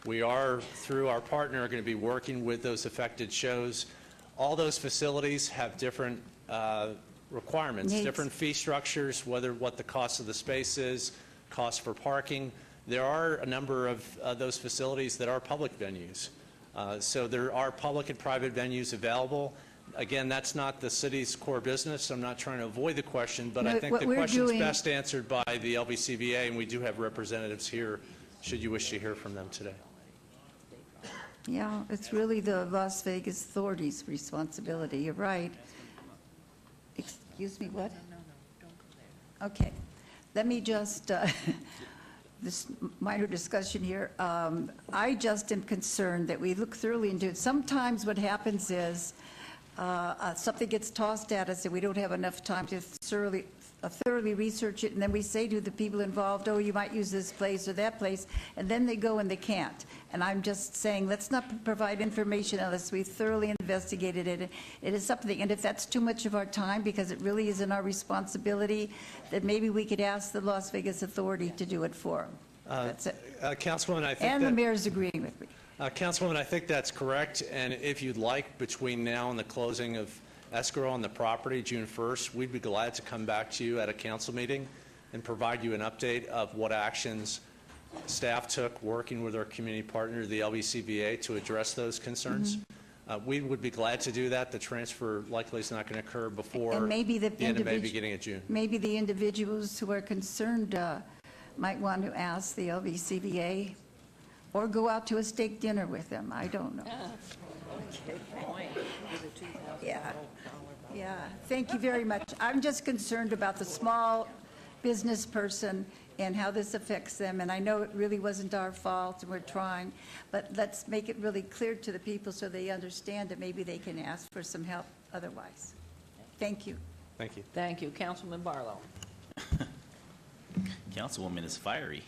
We are, through our partner, going to be working with those affected shows. All those facilities have different requirements, different fee structures, what the cost of the space is, cost for parking. There are a number of those facilities that are public venues. So there are public and private venues available. Again, that's not the city's core business. I'm not trying to avoid the question, but I think the question is best answered by the LVCVA, and we do have representatives here should you wish to hear from them today. Yeah, it's really the Las Vegas Authority's responsibility. You're right. Excuse me, what? No, don't go there. Okay. Let me just, this minor discussion here. I just am concerned that we look thoroughly into it. Sometimes what happens is something gets tossed at us and we don't have enough time to thoroughly research it, and then we say to the people involved, oh, you might use this place or that place, and then they go and they can't. And I'm just saying, let's not provide information unless we thoroughly investigated it. It is something, and if that's too much of our time, because it really isn't our responsibility, then maybe we could ask the Las Vegas Authority to do it for them. That's it. Councilwoman, I think and the mayor's agreeing with me. Councilwoman, I think that's correct, and if you'd like, between now and the closing of escrow on the property, June 1st, we'd be glad to come back to you at a council meeting and provide you an update of what actions staff took working with our community partner, the LBCBA, to address those concerns. We would be glad to do that. The transfer likely is not going to occur before And maybe the the end of May, individu- beginning of June. Maybe the individuals who are concerned might want to ask the LVCVA or go out to a steak dinner with them. I don't know. Yeah, thank you very much. I'm just concerned about the small business person and how this affects them, and I know it really wasn't our fault, and we're trying, but let's make it really clear to the people so they understand that maybe they can ask for some help otherwise. Thank you. Thank you. Thank you. Councilman Barlow. Councilwoman is fiery.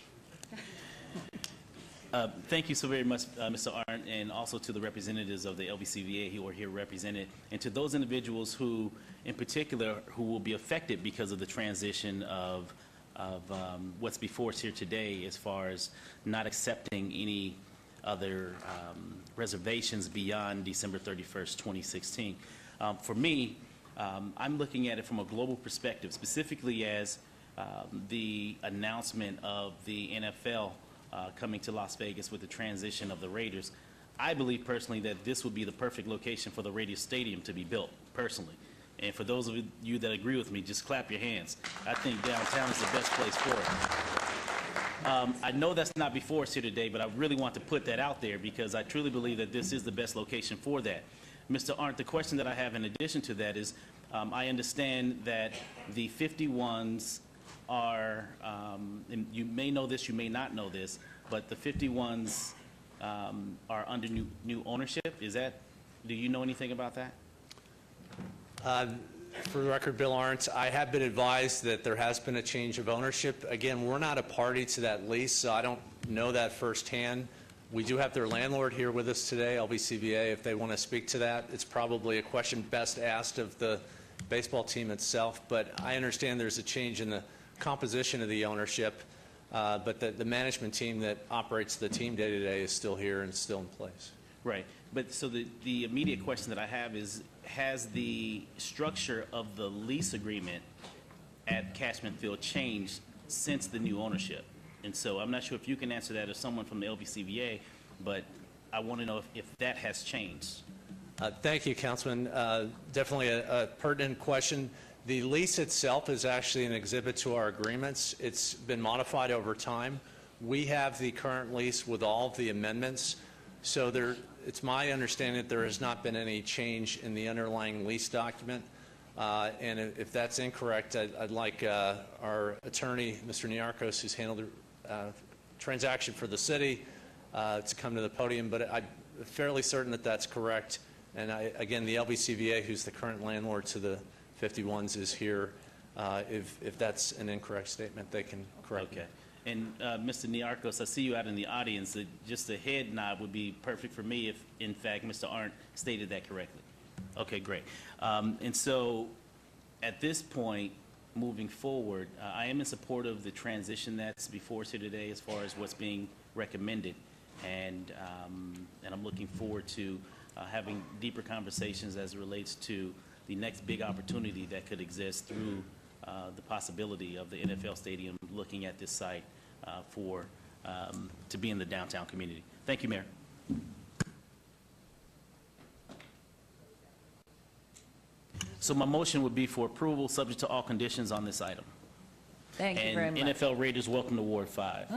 Thank you so very much, Mr. Arndt, and also to the representatives of the LBCVA who are here represented, and to those individuals who, in particular, who will be affected because of the transition of what's before us here today as far as not accepting any other reservations beyond December 31st, 2016. For me, I'm looking at it from a global perspective, specifically as the announcement of the NFL coming to Las Vegas with the transition of the Raiders. I believe personally that this would be the perfect location for the Raiders Stadium to be built, personally. And for those of you that agree with me, just clap your hands. I think downtown is the best place for it. I know that's not before us here today, but I really want to put that out there because I truly believe that this is the best location for that. Mr. Arndt, the question that I have in addition to that is, I understand that the 51s are, and you may know this, you may not know this, but the 51s are under new ownership. Is that, do you know anything about that? For the record, Bill Arndt, I have been advised that there has been a change of ownership. Again, we're not a party to that lease, so I don't know that firsthand. We do have their landlord here with us today, LBCVA, if they want to speak to that. It's probably a question best asked of the baseball team itself, but I understand there's a change in the composition of the ownership, but the management team that operates the team day-to-day is still here and still in place. Right. But so the immediate question that I have is, has the structure of the lease agreement at Cashman Field changed since the new ownership? And so I'm not sure if you can answer that as someone from the LBCVA, but I want to know if that has changed. Thank you, Councilman. Definitely a pertinent question. The lease itself is actually an exhibit to our agreements. It's been modified over time. We have the current lease with all of the amendments. So it's my understanding that there has not been any change in the underlying lease document. And if that's incorrect, I'd like our attorney, Mr. Niarchos, who's handled the transaction for the city, to come to the podium. But I'm fairly certain that that's correct. And again, the LBCVA, who's the current landlord to the 51s, is here. If that's an incorrect statement, they can correct me. Okay. And Mr. Niarchos, I see you out in the audience. Just a head nod would be perfect for me if, in fact, Mr. Arndt stated that correctly. Okay, great. And so at this point, moving forward, I am in support of the transition that's before us here today as far as what's being recommended. And I'm looking forward to having deeper conversations as it relates to the next big opportunity that could exist through the possibility of the NFL stadium looking at this site to be in the downtown community. Thank you, Mayor. So my motion would be for approval, subject to all conditions on this item. Thank you very much. And NFL Raiders, welcome to Ward 5.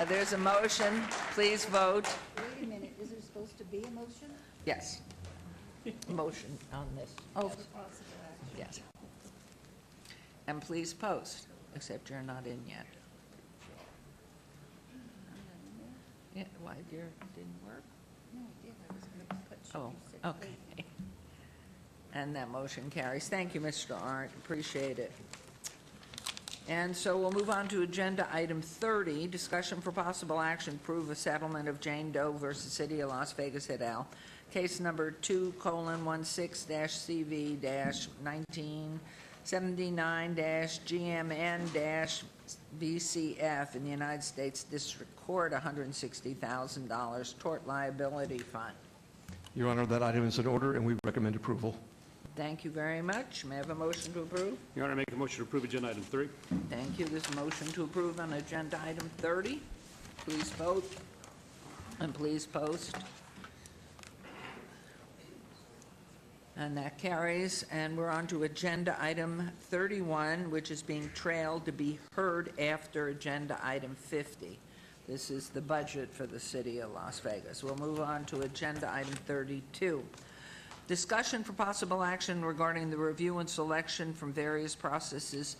There's a motion. Please vote. Wait a minute, is there supposed to be a motion? Yes. Motion on this. Oh, yes. And please post, except you're not in yet. Yeah, why, dear, didn't work? No, it did. I was going to put. Oh, okay. And that motion carries. Thank you, Mr. Arndt. Appreciate it. And so we'll move on to agenda item 30, discussion for possible action, approve a settlement of Jane Doe versus City of Las Vegas et al. Case number 2:16-CV-1979-GMN-BCF in the United States District Court, $160,000 tort liability fund. Your Honor, that item is in order, and we recommend approval. Thank you very much. May I have a motion to approve? Your Honor, I make a motion to approve agenda item 30. Thank you. This motion to approve on agenda item 30. Please vote and please post. And that carries. And we're on to agenda item 31, which is being trailed to be heard after agenda item 50. This is the budget for the city of Las Vegas. We'll move on to agenda item 32. Discussion for possible action regarding the review and selection from various processes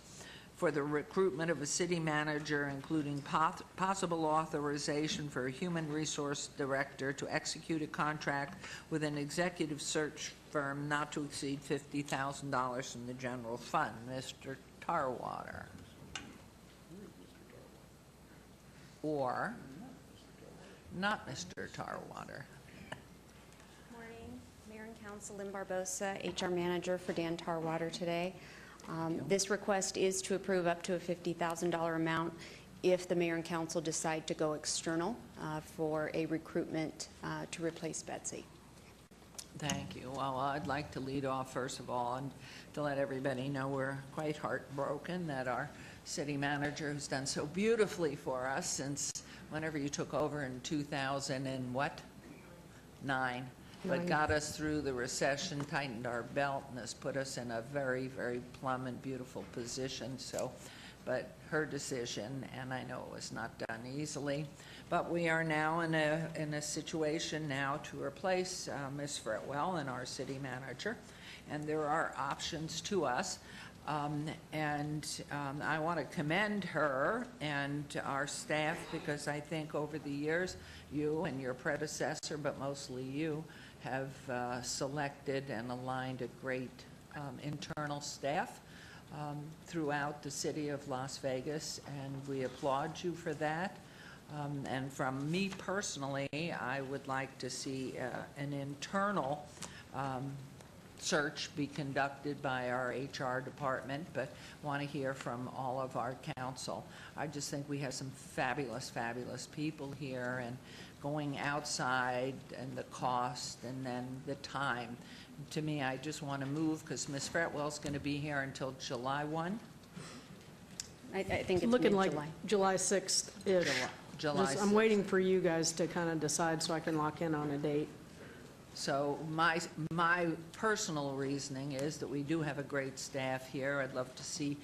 for the recruitment of a city manager, including possible authorization for a human resource director to execute a contract with an executive search firm not to exceed $50,000 from the general fund. Mr. Tarwater. Or not Mr. Tarwater. Mayor and Council, Lynn Barbosa, HR Manager for Dan Tarwater today. This request is to approve up to a $50,000 amount if the Mayor and Council decide to go external for a recruitment to replace Betsy. Thank you. Well, I'd like to lead off, first of all, and to let everybody know we're quite heartbroken that our city manager, who's done so beautifully for us since whenever you took over in 2009, but got us through the recession, tightened our belt, and has put us in a very, very plumb and beautiful position. So, but her decision, and I know it was not done easily, but we are now in a situation now to replace Ms. Fretwell and our city manager, and there are options to us. I want to commend her and our staff, because I think over the years, you and your predecessor, but mostly you, have selected and aligned a great internal staff throughout the city of Las Vegas, and we applaud you for that. And from me personally, I would like to see an internal search be conducted by our HR department, but want to hear from all of our council. I just think we have some fabulous, fabulous people here, and going outside and the cost and then the time. To me, I just want to move because Ms. Fretwell's going to be here until July 1. I think it's looking mid-July. like July 6th-ish. July I'm 6th. waiting for you guys to kind of decide so I can lock in on a date. So my personal reasoning is that we do have a great staff here. I'd love to see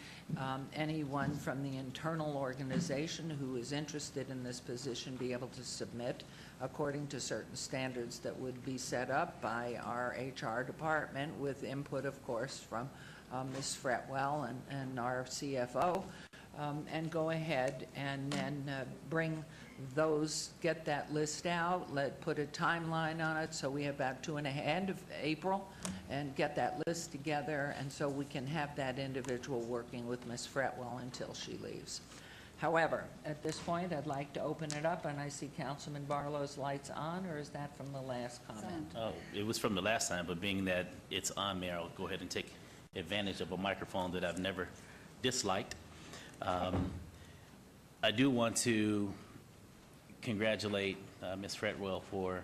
anyone from the internal organization who is interested in this position be able to submit according to certain standards that would be set up by our HR department, with input, of course, from Ms. Fretwell and our CFO, and go ahead and then bring those, get that list out, put a timeline on it, so we have about end of April, and get that list together, and so we can have that individual working with Ms. Fretwell until she leaves. However, at this point, I'd like to open it up, and I see Councilman Barlow's lights on, or is that from the last comment? Oh, it was from the last time, but being that it's on, Mayor, I'll go ahead and take advantage of a microphone that I've never disliked. I do want to congratulate Ms. Fretwell for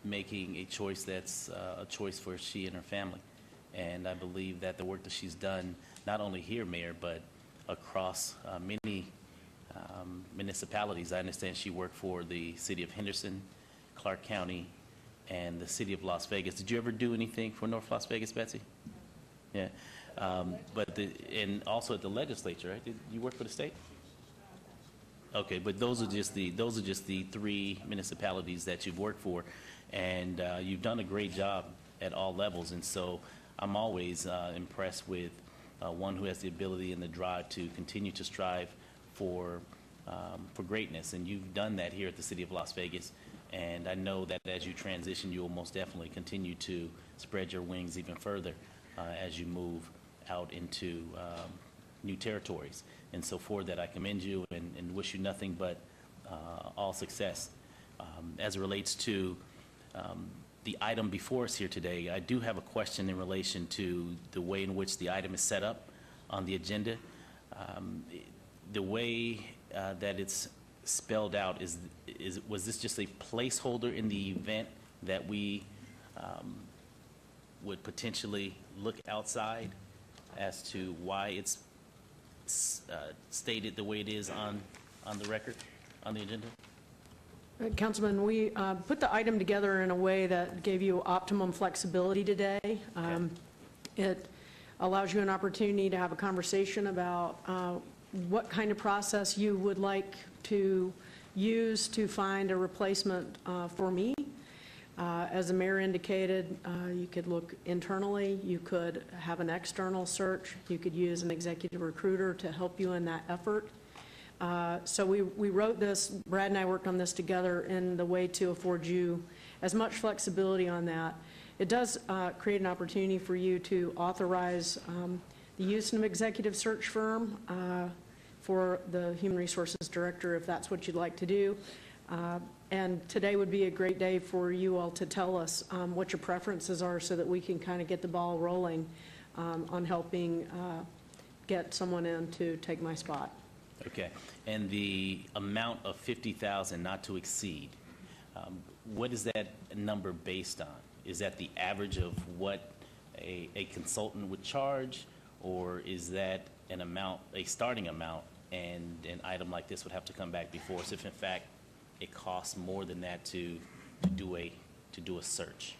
making a choice that's a choice for she and her family. And I believe that the work that she's done, not only here, Mayor, but across many municipalities. I understand she worked for the city of Henderson, Clark County, and the city of Las Vegas. Did you ever do anything for North Las Vegas, Betsy? Yeah. And also at the legislature, right? Did you work for the state? Okay, but those are just the three municipalities that you've worked for, and you've done a great job at all levels. And so I'm always impressed with one who has the ability and the drive to continue to strive for greatness. And you've done that here at the City of Las Vegas. And I know that as you transition, you will most definitely continue to spread your wings even further as you move out into new territories. And so for that, I commend you and wish you nothing but all success. As it relates to the item before us here today, I do have a question in relation to the way in which the item is set up on the agenda. The way that it's spelled out, was this just a placeholder in the event that we would potentially look outside as to why it's stated the way it is on the record, on the agenda? Councilman, we put the item together in a way that gave you optimum flexibility today. It allows you an opportunity to have a conversation about what kind of process you would like to use to find a replacement for me. As the mayor indicated, you could look internally, you could have an external search, you could use an executive recruiter to help you in that effort. So we wrote this, Brad and I worked on this together in the way to afford you as much flexibility on that. It does create an opportunity for you to authorize the use of an executive search firm for the Human Resources Director if that's what you'd like to do. And today would be a great day for you all to tell us what your preferences are so that we can kind of get the ball rolling on helping get someone in to take my spot. Okay, and the amount of $50,000 not to exceed, what is that number based on? Is that the average of what a consultant would charge, or is that an amount, a starting amount, and an item like this would have to come back before us if in fact it costs more than that to do a search?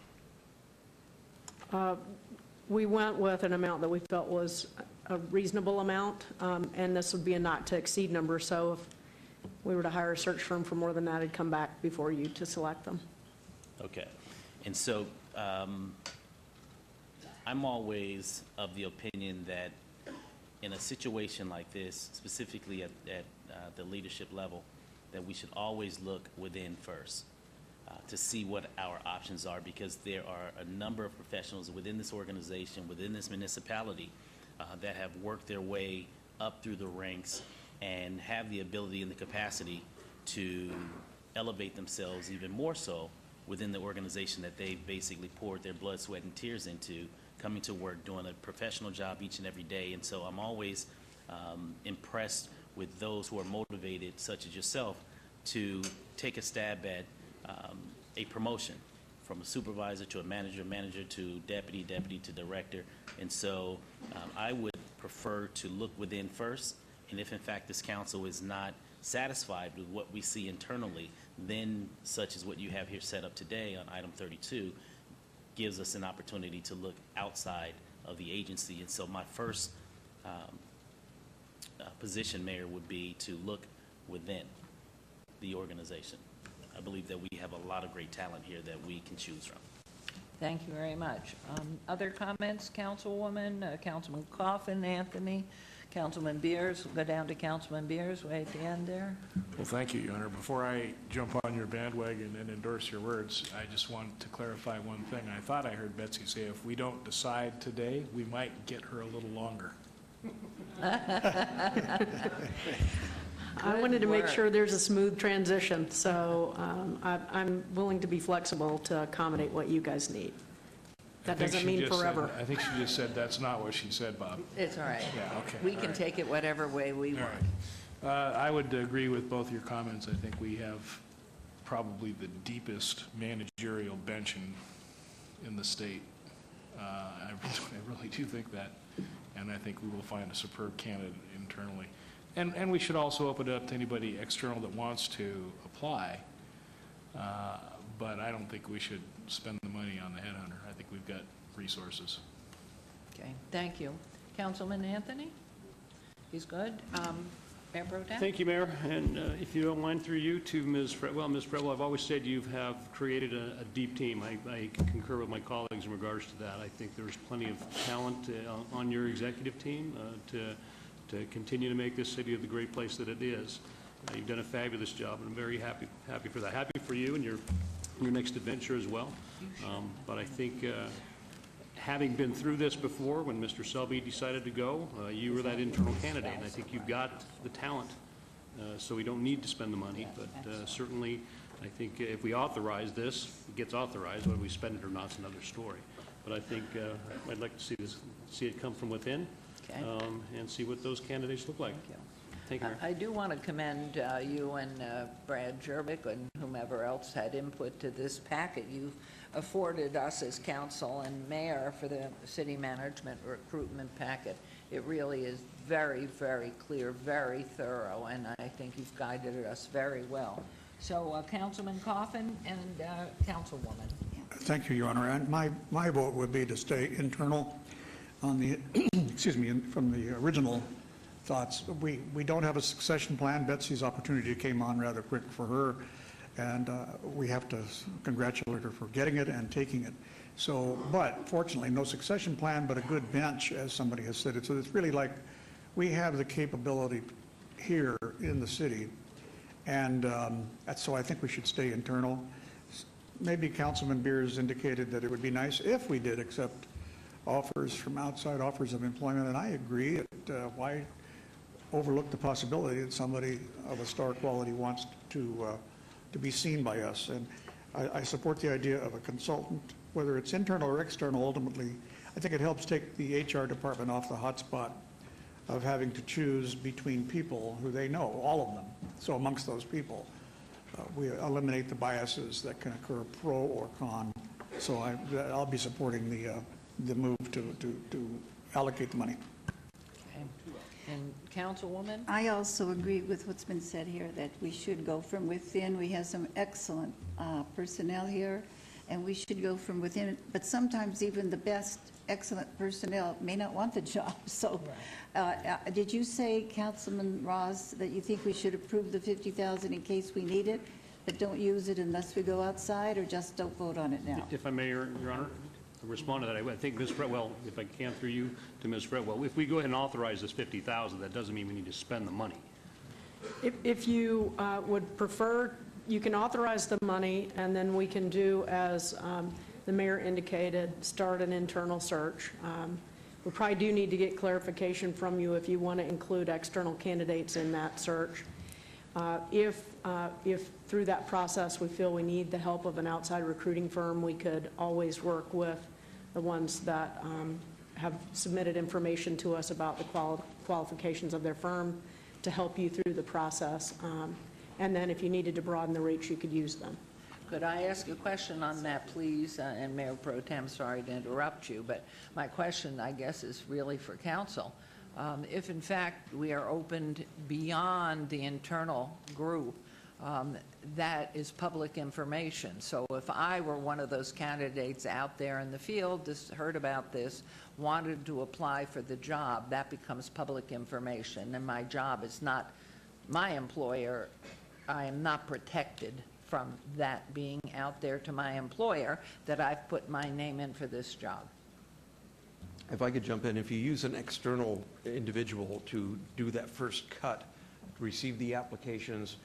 We went with an amount that we felt was a reasonable amount, and this would be a not to exceed number, so if we were to hire a search firm for more than that, it'd come back before you to select them. Okay, and so I'm always of the opinion that in a situation like this, specifically at the leadership level, that we should always look within first to see what our options are, because there are a number of professionals within this organization, within this municipality, that have worked their way up through the ranks and have the ability and the capacity to elevate themselves even more so within the organization that they've basically poured their blood, sweat, and tears into, coming to work, doing a professional job each and every day. And so I'm always impressed with those who are motivated, such as yourself, to take a stab at a promotion from a supervisor to a manager, manager to deputy, deputy to director. And so I would prefer to look within first, and if in fact this council is not satisfied with what we see internally, then such as what you have here set up today on item 32 gives us an opportunity to look outside of the agency. And so my first position, Mayor, would be to look within the organization. I believe that we have a lot of great talent here that we can choose from. Thank you very much. Other comments, Councilwoman, Councilman Coffin, Anthony, Councilman Beers? We'll go down to Councilman Beers way at the end there. Well, thank you, Your Honor. Before I jump on your bandwagon and endorse your words, I just want to clarify one thing. I thought I heard Betsy say if we don't decide today, we might get her a little longer. I wanted to make sure there's a smooth transition, so I'm willing to be flexible to accommodate what you guys need. That doesn't mean forever. I think she just said that's not what she said, Bob. It's all right. Yeah, okay. We can take it whatever way we want. Right. I would agree with both your comments. I think we have probably the deepest managerial bench in the state. I really do think that, and I think we will find a superb candidate internally. And we should also open it up to anybody external that wants to apply, but I don't think we should spend the money on the headhunter. I think we've got resources. Okay, thank you. Councilman Anthony? He's good. Mayor Pro Tem? Thank you, Mayor. And if you don't mind, through you to Ms. Fretwell. Ms. Fretwell, I've always said you have created a deep team. I concur with my colleagues in regards to that. I think there's plenty of talent on your executive team to continue to make this city the great place that it is. You've done a fabulous job, and I'm very happy for that. Happy for you and your next adventure as well. But I think having been through this before, when Mr. Selby decided to go, you were that internal candidate, and I think you've got the talent, so we don't need to spend the money. But certainly, I think if we authorize this, it gets authorized. Whether we spend it or not is another story. But I think I'd like to see it come from within. Okay. And see what those candidates look like. Thank you, Mayor. I do want to commend you and Brad Jervik and whomever else had input to this packet. You've afforded us as council and mayor for the city management recruitment packet. It really is very, very clear, very thorough, and I think you've guided us very well. So Councilman Coffin and Councilwoman. Thank you, Your Honor. And my vote would be to stay internal on the, excuse me, from the original thoughts. We don't have a succession plan. Betsy's opportunity came on rather quick for her, and we have to congratulate her for getting it and taking it. So, but fortunately, no succession plan, but a good bench, as somebody has said. So it's really like we have the capability here in the city, and so I think we should stay internal. Maybe Councilman Beers indicated that it would be nice if we did accept offers from outside, offers of employment, and I agree. Why overlook the possibility that somebody of a star quality wants to be seen by us? And I support the idea of a consultant, whether it's internal or external. Ultimately, I think it helps take the HR department off the hot spot of having to choose between people who they know, all of them. So amongst those people, we eliminate the biases that can occur, pro or con. So I'll be supporting the move to allocate the money. Okay. And Councilwoman? I also agree with what's been said here, that we should go from within. We have some excellent personnel here, and we should go from within. But sometimes even the best, excellent personnel may not want the job. So did you say, Councilman Ross, that you think we should approve the $50,000 in case we need it, but don't use it unless we go outside, or just don't vote on it now? If I may, Your Honor, to respond to that, I think Ms. Fretwell, if I can through you to Ms. Fretwell, if we go ahead and authorize this $50,000, that doesn't mean we need to spend the money. If you would prefer, you can authorize the money, and then we can do, as the mayor indicated, start an internal search. We probably do need to get clarification from you if you want to include external candidates in that search. If through that process we feel we need the help of an outside recruiting firm, we could always work with the ones that have submitted information to us about the qualifications of their firm to help you through the process. And then if you needed to broaden the reach, you could use them. Could I ask a question on that, please? And Mayor Pro Tem, sorry to interrupt you, but my question, I guess, is really for council. If in fact we are opened beyond the internal group, that is public information. So if I were one of those candidates out there in the field, just heard about this, wanted to apply for the job, that becomes public information, and my job is not, my employer, I am not protected from that being out there to my employer that I've put my name in for this job. If I could jump in, if you use an external individual to do that first cut, receive the applications,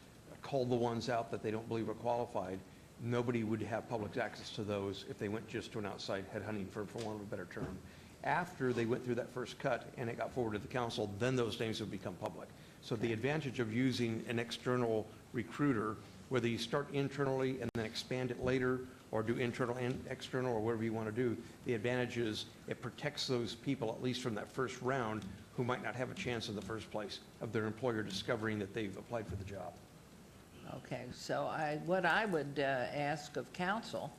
call the ones out that they don't believe are qualified, nobody would have public access to those if they went just to an outside headhunting firm, for want of a better term. After they went through that first cut and it got forwarded to the council, then those names would become public. So the advantage of using an external recruiter, whether you start internally and then expand it later, or do internal and external, or whatever you want to do, the advantage is it protects those people, at least from that first round, who might not have a chance in the first place of their employer discovering that they've applied for the job. Okay, so what I would ask of council,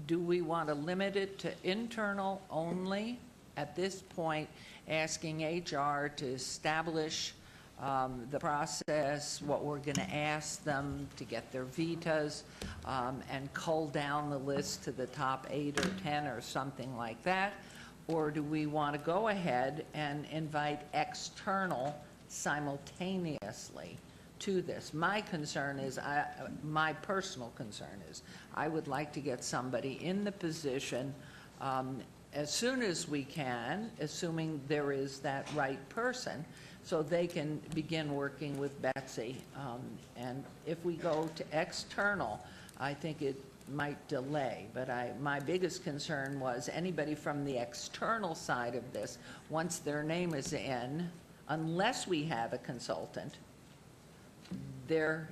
do we want to limit it to internal only at this point, asking HR to establish the process, what we're going to ask them to get their visas, and cull down the list to the top 8 or 10 or something like that? Or do we want to go ahead and invite external simultaneously to this? My concern is, my personal concern is, I would like to get somebody in the position as soon as we can, assuming there is that right person, so they can begin working with Betsy. And if we go to external, I think it might delay. But my biggest concern was anybody from the external side of this, once their name is in, unless we have a consultant, their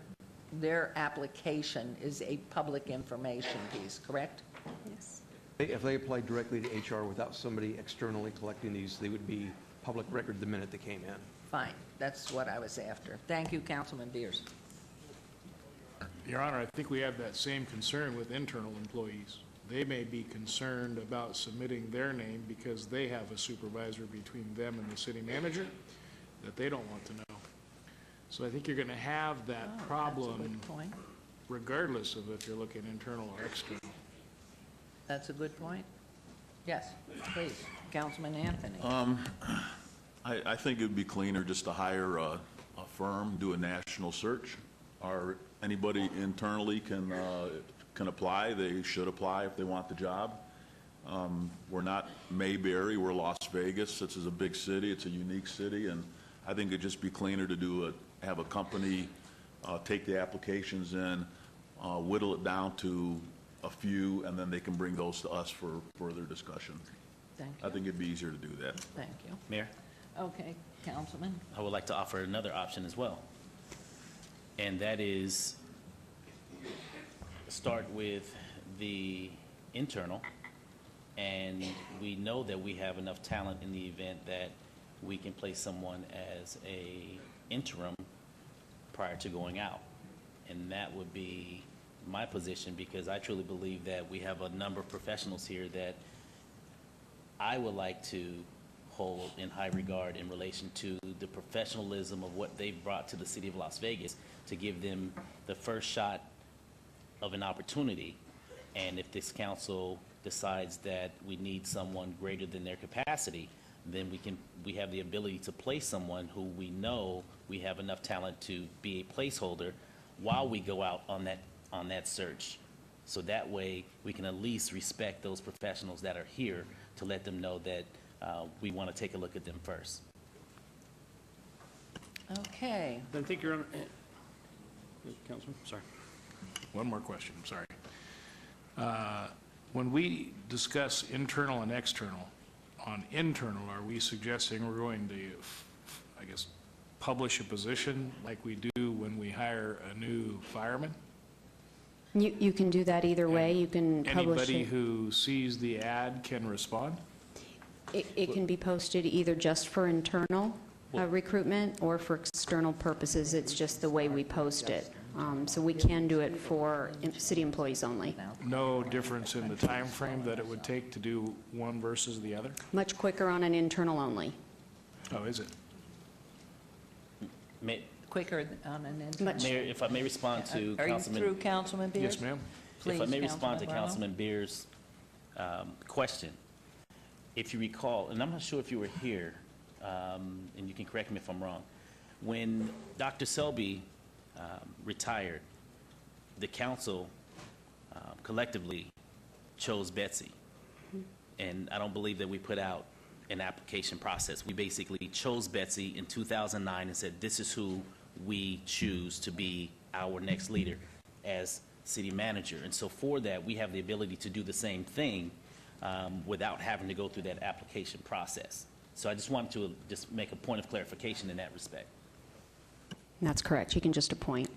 application is a public information piece, correct? Yes. If they applied directly to HR without somebody externally collecting these, they would be public record the minute they came in. fine. That's what I was after. Thank you, Councilman Beers. Your Honor, I think we have that same concern with internal employees. They may be concerned about submitting their name because they have a supervisor between them and the city manager that they don't want to know. So I think you're going to have that That's a problem good point. regardless of if you're looking internal or external. That's a good point. Yes, please, Councilman Anthony. I think it would be cleaner just to hire a firm, do a national search, or anybody internally can apply. They should apply if they want the job. We're not Mayberry, we're Las Vegas. This is a big city, it's a unique city, and I think it'd just be cleaner to have a company take the applications in, whittle it down to a few, and then they can bring those to us for further discussion. Thank you. I think it'd be easier to do that. Thank you. Mayor, Okay, Councilman. I would like to offer another option as well. And that is start with the internal, and we know that we have enough talent in the event that we can place someone as a interim prior to going out. And that would be my position, because I truly believe that we have a number of professionals here that I would like to hold in high regard in relation to the professionalism of what they've brought to the city of Las Vegas, to give them the first shot of an opportunity. And if this council decides that we need someone greater than their capacity, then we have the ability to place someone who we know we have enough talent to be a placeholder while we go out on that search. So that way, we can at least respect those professionals that are here, to let them know that we want to take a look at them first. Okay. Then thank you, Your Honor. Councilman, sorry. One more question, I'm sorry. When we discuss internal and external, on internal, are we suggesting we're going to, I guess, publish a position like we do when we hire a new fireman? You can do that either way. You can publish Anybody it. who sees the ad can respond? It can be posted either just for internal recruitment or for external purposes. It's just the way we post it. So we can do it for city employees only. No difference in the time frame that it would take to do one versus the other? Much quicker on an internal only. Oh, is it? Quicker on an internal. Mayor, if I may respond to Are you Councilman... through, Councilman Beers? Yes, ma'am. Please, If I may respond to Councilman Councilman Beers' question. If you recall, and I'm not sure if you were here, and you can correct me if I'm wrong, when Dr. Selby retired, the council collectively chose Betsy. And I don't believe that we put out an application process. We basically chose Betsy in 2009 and said, this is who we choose to be our next leader as city manager. And so for that, we have the ability to do the same thing without having to go through that application process. So I just wanted to just make a point of clarification in that respect. That's correct. You can just appoint.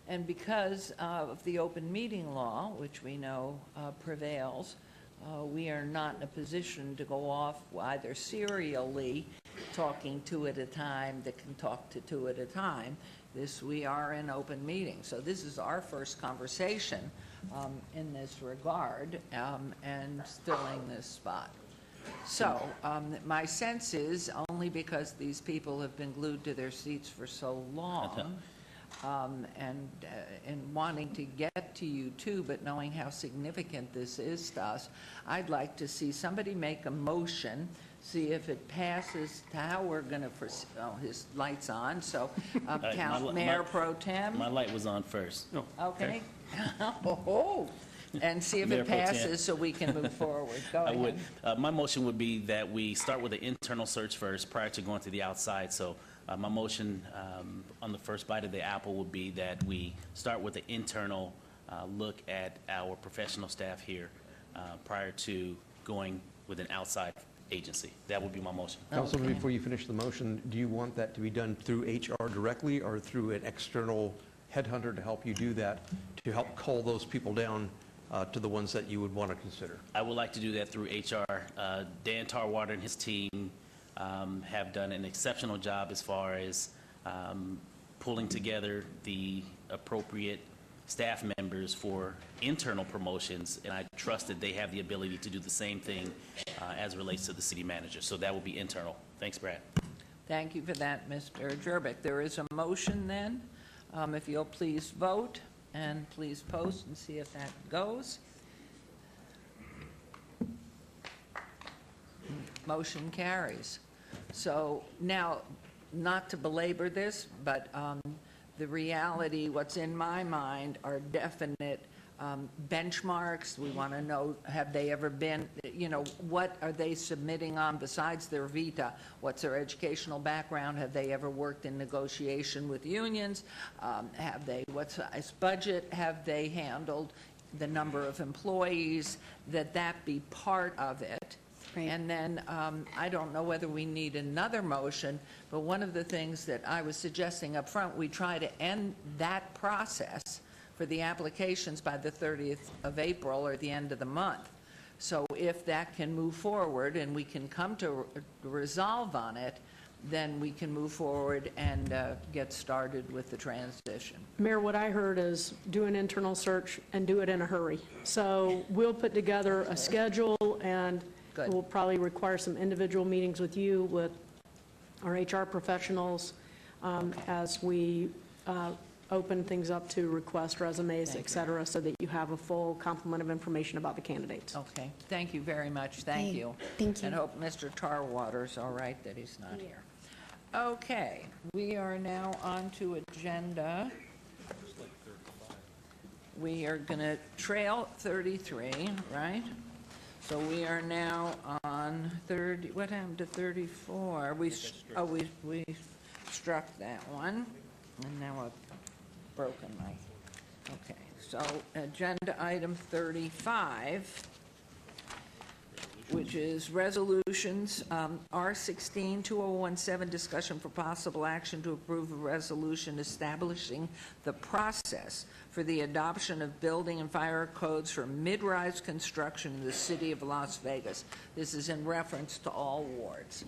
And because of the open meeting law, which we know prevails, we are not in a position to go off either serially talking two at a time that can talk to two at a time. We are in open meeting. So this is our first conversation in this regard and filling this spot. So my sense is, only because these people have been glued to their seats for so long, and wanting to get to you too, but knowing how significant this is to us, I'd like to see somebody make a motion, see if it passes to how we're going to, oh, his light's on, so Mayor Pro Tem. My light was on first. Okay. Oh, and see if Mayor it Pro Tem. passes so we can move forward. Go I ahead. would. My motion would be that we start with the internal search first prior to going to the outside. So my motion on the first bite of the apple would be that we start with the internal look at our professional staff here prior to going with an outside agency. That would be my motion. Councilman, before you finish the motion, do you want that to be done through HR directly or through an external headhunter to help you do that, to help cull those people down to the ones that you would want to consider? I would like to do that through HR. Dan Tarwater and his team have done an exceptional job as far as pulling together the appropriate staff members for internal promotions, and I trust that they have the ability to do the same thing as it relates to the city manager. So that will be internal. Thanks, Brad. Thank you for that, Mr. Jerbick. There is a motion then. If you'll please vote and please post and see if that goes. Motion carries. So now, not to belabor this, but the reality, what's in my mind are definite benchmarks. We want to know, have they ever been, you know, what are they submitting on besides their vita? What's their educational background? Have they ever worked in negotiation with unions? Have they, what size budget have they handled? The number of employees, that be part of it. Right. And then, I don't know whether we need another motion, but one of the things that I was suggesting up front, we try to end that process for the applications by the 30th of April or the end of the month. So if that can move forward and we can come to resolve on it, then we can move forward and get started with the transition. Mayor, what I heard is do an internal search and do it in a hurry. So we'll put together a schedule, and Good. we'll probably require some individual meetings with you, with our HR professionals, as we open things up to request resumes, et cetera, so that you have a full complement of information about the candidates. Okay, thank you very much, thank you. Thank you. And hope Mr. Tarwater's all right that he's not here. Okay, we are now on to agenda. We are going to trail 33, right? So we are now on 30, what happened to 34? We struck that one, and now I've broken my, okay. So agenda item 35, which is resolutions, R16-2017, discussion for possible action to approve a resolution establishing the process for the adoption of building and fire codes for mid-rise construction in the city of Las Vegas. This is in reference to all wards.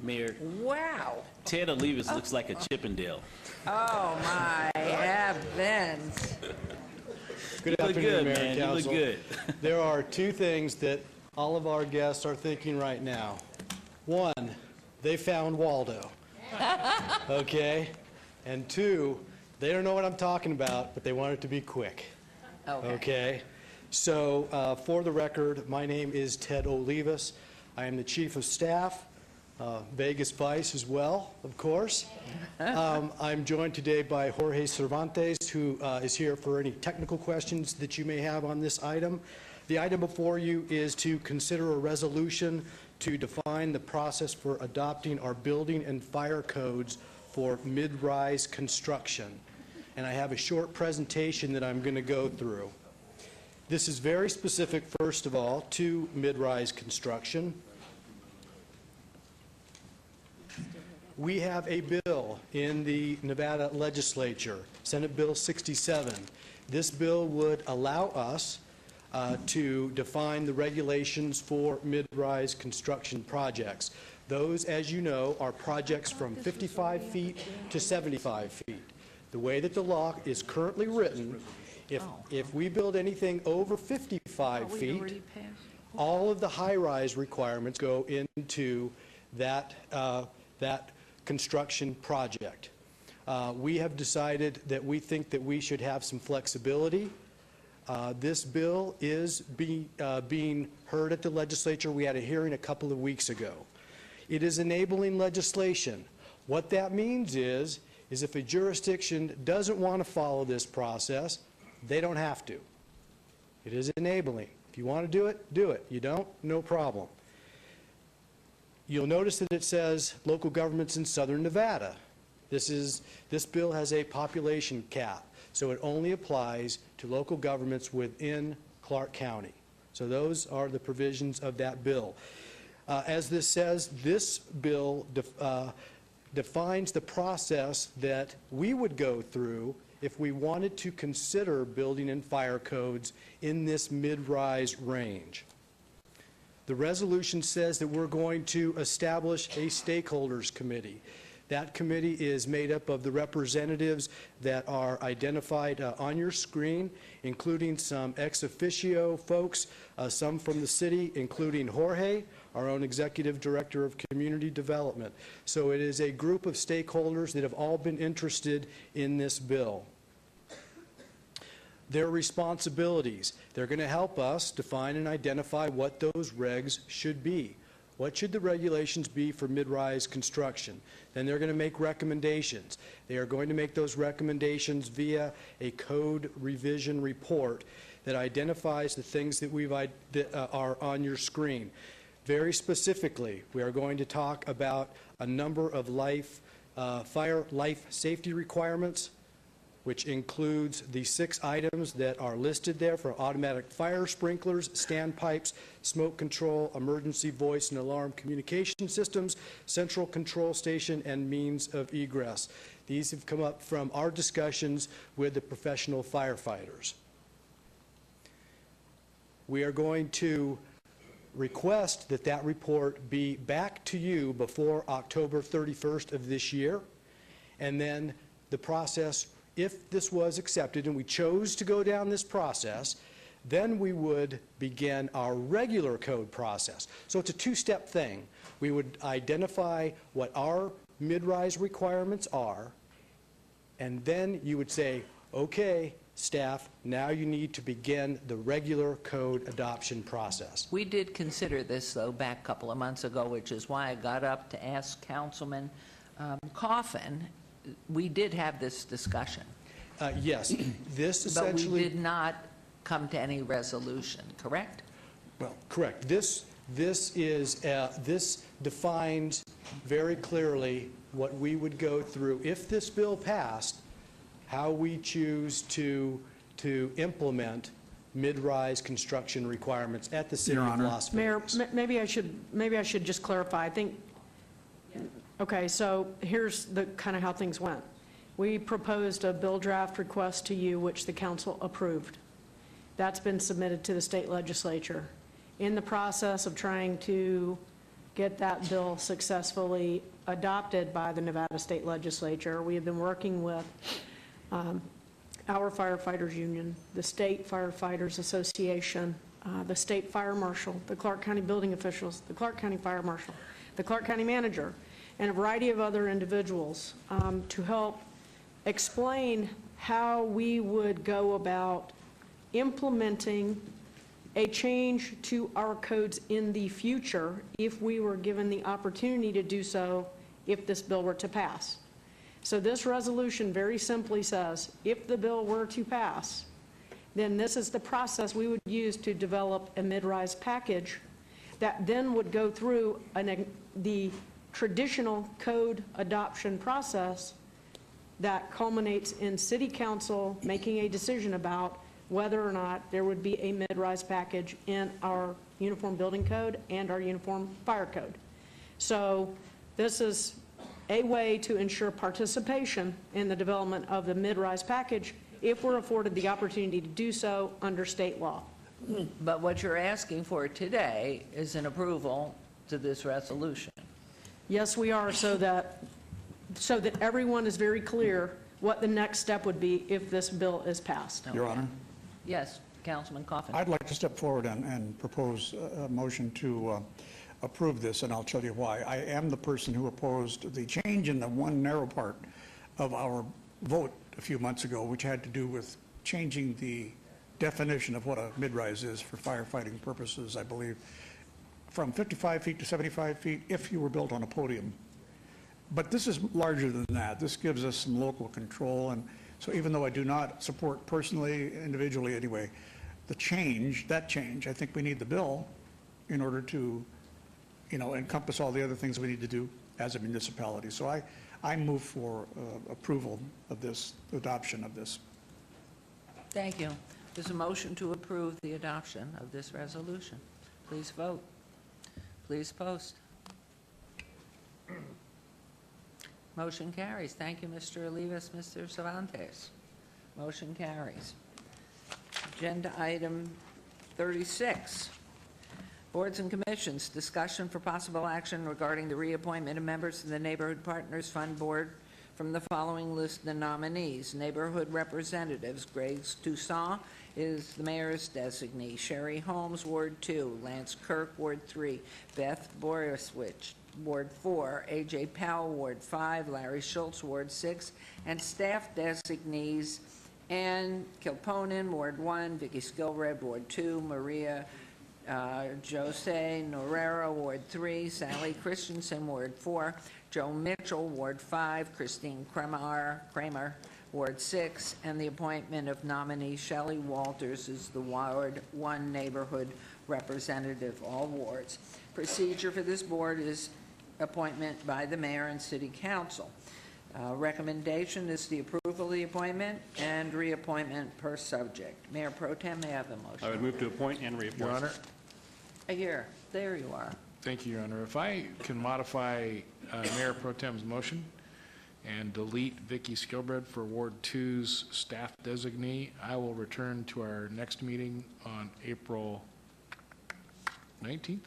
Mayor, Wow. Ted Olivas looks like a Chippendale. Oh, my heavens. Good You look afternoon, good, Mayor man. and You look Council. good. There are two things that all of our guests are thinking right now. One, they found Waldo. Okay? And two, they don't know what I'm talking about, but they want it to be quick. Okay? So, for the record, my name is Ted Olivas. I am the Chief of Staff, Vegas Vice as well, of course. I'm joined today by Jorge Cervantes, who is here for any technical questions that you may have on this item. The item before you is to consider a resolution to define the process for adopting our building and fire codes for mid-rise construction. And I have a short presentation that I'm going to go through. This is very specific, first of all, to mid-rise construction. We have a bill in the Nevada legislature, Senate Bill 67. This bill would allow us to define the regulations for mid-rise construction projects. Those, as you know, are projects from 55 feet to 75 feet. The way that the law is currently written, if we build anything over 55 feet, all of the high-rise requirements go into that construction project. We have decided that we think that we should have some flexibility. This bill is being heard at the legislature. We had a hearing a couple of weeks ago. It is enabling legislation. What that means is if a jurisdiction doesn't want to follow this process, they don't have to. It is enabling. If you want to do it, do it. You don't, no problem. You'll notice that it says local governments in southern Nevada. This bill has a population cap, so it only applies to local governments within Clark County. So those are the provisions of that bill. As this says, this bill defines the process that we would go through if we wanted to consider building and fire codes in this mid-rise range. The resolution says that we're going to establish a stakeholders committee. That committee is made up of the representatives that are identified on your screen, including some ex officio folks, some from the city, including Jorge, our own Executive Director of Community Development. So it is a group of stakeholders that have all been interested in this bill. Their responsibilities, they're going to help us define and identify what those regs should be. What should the regulations be for mid-rise construction? Then they're going to make recommendations. They are going to make those recommendations via a code revision report that identifies the things that are on your screen. Very specifically, we are going to talk about a number of fire life safety requirements, which includes the 6 items that are listed there for automatic fire sprinklers, standpipes, smoke control, emergency voice and alarm communication systems, central control station, and means of egress. These have come up from our discussions with the professional firefighters. We are going to request that that report be back to you before October 31st of this year, and then the process, if this was accepted and we chose to go down this process, then we would begin our regular code process. So it's a 2-step thing. We would identify what our mid-rise requirements are, and then you would say, okay, staff, now you need to begin the regular code adoption process. We did consider this, though, back a couple of months ago, which is why I got up to ask Councilman Coffin. We did have this discussion. Yes, this essentially... But we did not come to any resolution, correct? Well, correct. This defines very clearly what we would go through if this bill passed, how we choose to implement mid-rise construction requirements at the City of Las Vegas. Mayor, maybe I should just clarify. I think, okay, so here's the kind of how things went. We proposed a bill draft request to you, which the council approved. That's been submitted to the state legislature. In the process of trying to get that bill successfully adopted by the Nevada State Legislature, we have been working with our firefighters union, the State Firefighters Association, the State Fire Marshal, the Clark County Building Officials, the Clark County Fire Marshal, the Clark County Manager, and a variety of other individuals to help explain how we would go about implementing a change to our codes in the future if we were given the opportunity to do so if this bill were to pass. So this resolution very simply says, if the bill were to pass, then this is the process we would use to develop a mid-rise package that then would go through the traditional code adoption process that culminates in City Council making a decision about whether or not there would be a mid-rise package in our Uniform Building Code and our Uniform Fire Code. So this is a way to ensure participation in the development of the mid-rise package if we're afforded the opportunity to do so under state law. But what you're asking for today is an approval to this resolution. Yes, we are, so that everyone is very clear what the next step would be if this bill is passed. Your Honor? Yes, Councilman Coffin. I'd like to step forward and propose a motion to approve this, and I'll tell you why. I am the person who opposed the change in the one narrow part of our vote a few months ago, which had to do with changing the definition of what a mid-rise is for firefighting purposes, I believe, from 55 feet to 75 feet if you were built on a podium. But this is larger than that. This gives us some local control, and so even though I do not support personally, individually anyway, that change, I think we need the bill in order to, encompass all the other things we need to do as a municipality. So I move for approval of this, adoption of this. Thank you. There's a motion to approve the adoption of this resolution. Please vote. Please post. Motion carries. Thank you, Mr. Olivas, Mr. Cervantes. Motion carries. Agenda item 36. Boards and commissions, discussion for possible action regarding the reappointment of members to the Neighborhood Partners Fund Board from the following list of nominees. Neighborhood representatives, Grace Toussaint is the mayor's designee. Sherry Holmes, Ward 2. Lance Kirk, Ward 3. Beth Boriswich, Ward 4. A.J. Powell, Ward 5. Larry Schultz, Ward 6. And staff designees, Ann Kilponen, Ward 1. Vicky Skilred, Ward 2. Maria Jose Norrera, Ward 3. Sally Christensen, Ward 4. Joe Mitchell, Ward 5. Christine Kramer, Ward 6. And the appointment of nominee Shelley Walters as the Ward 1 neighborhood representative, all wards. Procedure for this board is appointment by the mayor and city council. Recommendation is the approval of the appointment and reappointment per subject. Mayor Pro Tem, may I have a motion? I would move to appoint and reappoint. Your Honor, Here, there you are. thank you, Your Honor. If I can modify Mayor Pro Tem's motion and delete Vicky Skilbred for Ward 2's staff designee, I will return to our next meeting on April 19th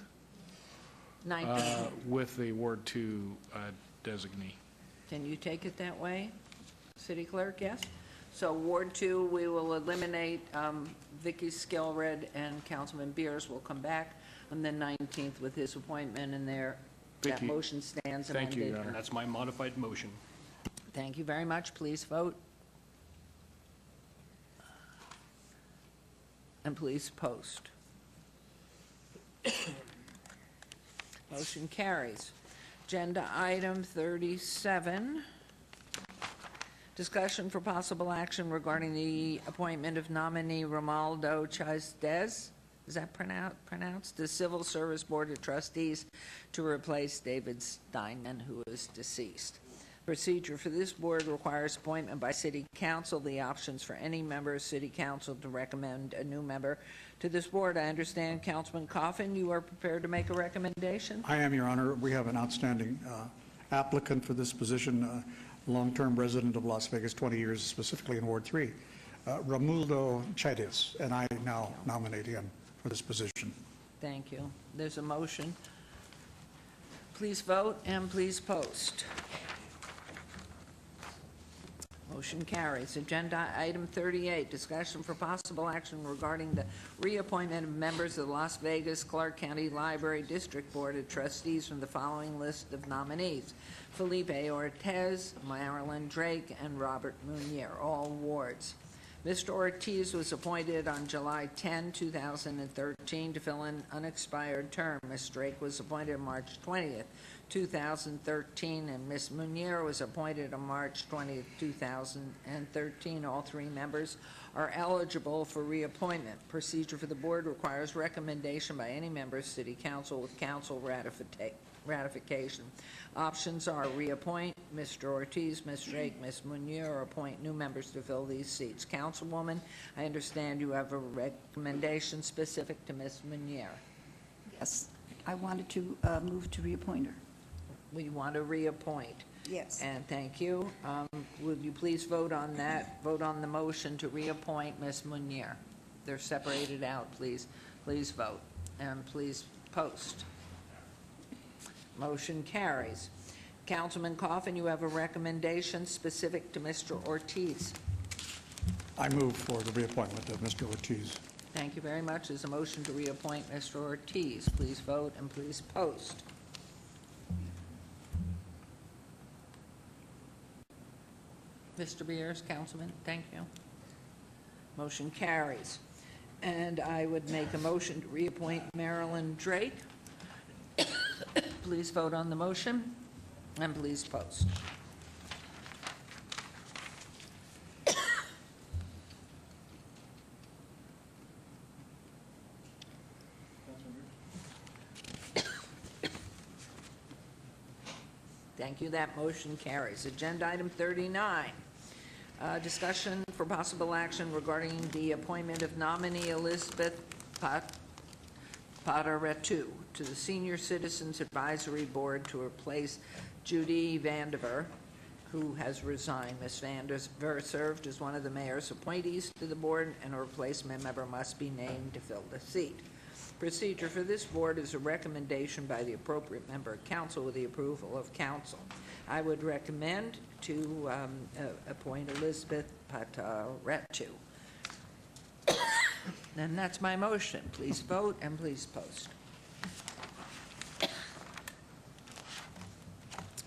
19. with the Ward 2 designee. Can you take it that way, City Clerk? Yes? So Ward 2, we will eliminate Vicky Skilred, and Councilman Beers will come back on the 19th with his appointment, and that Thank you. motion stands Thank you, amended. Your Honor. That's my modified motion. Thank you very much. Please vote. And please post. Motion carries. Agenda item 37, discussion for possible action regarding the appointment of nominee Romaldo Chazdez, is that pronounced? The Civil Service Board of Trustees to replace David Steinman, who is deceased. Procedure for this board requires appointment by City Council. The options for any member of City Council to recommend a new member to this board. I understand, Councilman Coffin, you are prepared to make a recommendation? I am, Your Honor. We have an outstanding applicant for this position, long-term resident of Las Vegas, 20 years, specifically in Ward 3, Romualdo Chaidez, and I now nominate him for this position. Thank you. There's a motion. Please vote and please post. Motion carries. Agenda item 38, discussion for possible action regarding the reappointment of members of the Las Vegas Clark County Library District Board of Trustees from the following list of nominees: Felipe Ortiz, Marilyn Drake, and Robert Munier, all wards. Mr. Ortiz was appointed on July 10, 2013 to fill an unexpired term. Ms. Drake was appointed on March 20th, 2013, and Ms. Munier was appointed on March 20th, 2013. All three members are eligible for reappointment. Procedure for the board requires recommendation by any member of City Council with council ratification. Options are reappoint Mr. Ortiz, Ms. Drake, Ms. Munier, or appoint new members to fill these seats. Councilwoman, I understand you have a recommendation specific to Ms. Munier. Yes, I wanted to move to reappoint her. We want to reappoint. Yes. And thank you. Would you please vote on that? Vote on the motion to reappoint Ms. Munier. They're separated out, please. Please vote and please post. Motion carries. Councilman Coffin, you have a recommendation specific to Mr. Ortiz. I move for the reappointment of Mr. Ortiz. Thank you very much. There's a motion to reappoint Mr. Ortiz. Please vote and please post. Mr. Beers, Councilman, thank you. Motion carries. And I would make a motion to reappoint Marilyn Drake. Please vote on the motion and please post. Thank you. That motion carries. Agenda item 39. Discussion for possible action regarding the appointment of nominee Elizabeth Potaretu to the Senior Citizens Advisory Board to replace Judy Vandiver, who has resigned. Ms. Vandiver served as one of the mayor's appointees to the board, and a replacement member must be named to fill the seat. Procedure for this board is a recommendation by the appropriate member of council with the approval of council. I would recommend to appoint Elizabeth Pataratu. And that's my motion. Please vote and please post.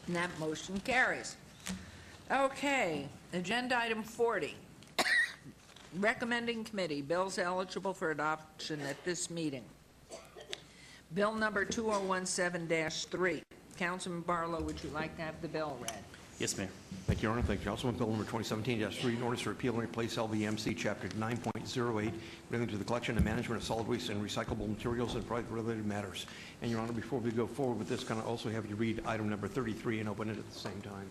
And that motion carries. Okay, agenda item 40. Recommending committee, bills eligible for adoption at this meeting. Bill number 2017-3. Councilman Barlow, would you like to have the bill read? Yes, Mayor. Thank you, Your Honor. Thank you, Councilman. Bill number 2017-3, an ordinance to repeal and replace LVMC Chapter 9.08 relating to the collection and management of solid waste and recyclable materials and related matters. And, Your Honor, before we go forward with this, can I also have you read item number 33 and open it at the same time?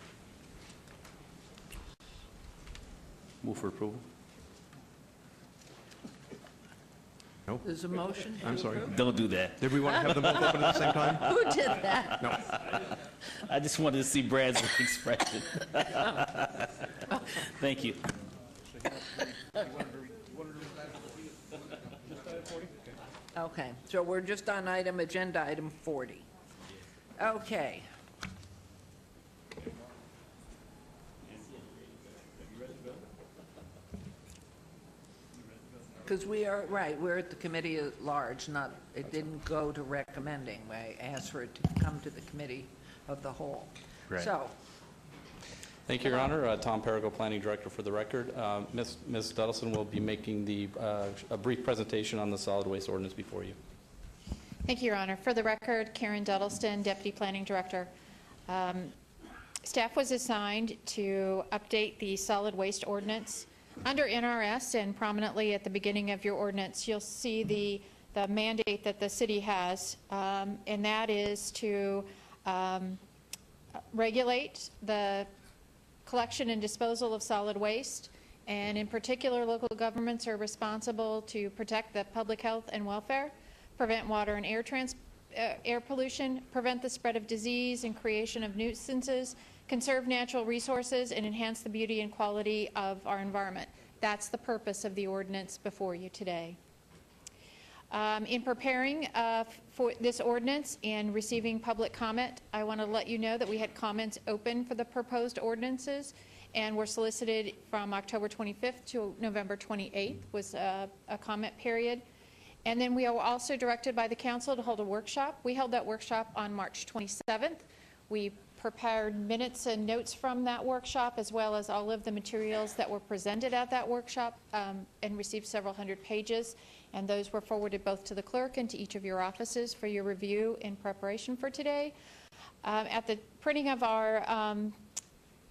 Move for approval. No? There's a motion to I'm sorry. approve? Don't do that. Did we want to have them both open at the same time? Who did that? No. I just wanted to see Brad's expression. Thank you. Okay, so we're just on agenda item 40. Okay. Because we are, right, we're at the committee at large, not, it didn't go to recommending. I asked for it to come to the committee of the whole. Right. So, Thank you, Your Honor. Tom Perigo, Planning Director for the record. Ms. Duddleson will be making a brief presentation on the solid waste ordinance before you. Thank you, Your Honor. For the record, Karen Duddleston, Deputy Planning Director. Staff was assigned to update the solid waste ordinance. Under NRS and prominently at the beginning of your ordinance, you'll see the mandate that the city has, and that is to regulate the collection and disposal of solid waste, and in particular, local governments are responsible to protect the public health and welfare, prevent water and air pollution, prevent the spread of disease and creation of nuisances, conserve natural resources, and enhance the beauty and quality of our environment. That's the purpose of the ordinance before you today. In preparing for this ordinance and receiving public comment, I want to let you know that we had comments open for the proposed ordinances and were solicited from October 25th to November 28th was a comment period. And then we were also directed by the council to hold a workshop. We held that workshop on March 27th. We prepared minutes and notes from that workshop, as well as all of the materials that were presented at that workshop, and received several hundred pages. And those were forwarded both to the clerk and to each of your offices for your review in preparation for today. At the printing of our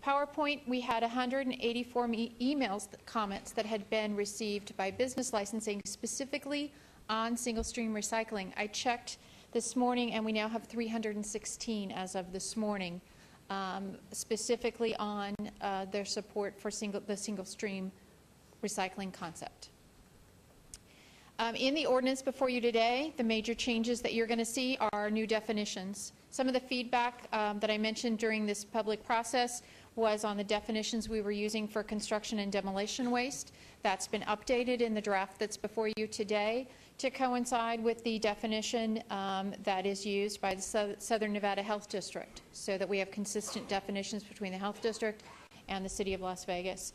PowerPoint, we had 184 emails, comments that had been received by business licensing specifically on single-stream recycling. I checked this morning, and we now have 316 as of this morning, specifically on their support for the single-stream recycling concept. In the ordinance before you today, the major changes that you're going to see are new definitions. Some of the feedback that I mentioned during this public process was on the definitions we were using for construction and demolition waste. That's been updated in the draft that's before you today to coincide with the definition that is used by the Southern Nevada Health District, so that we have consistent definitions between the Health District and the City of Las Vegas.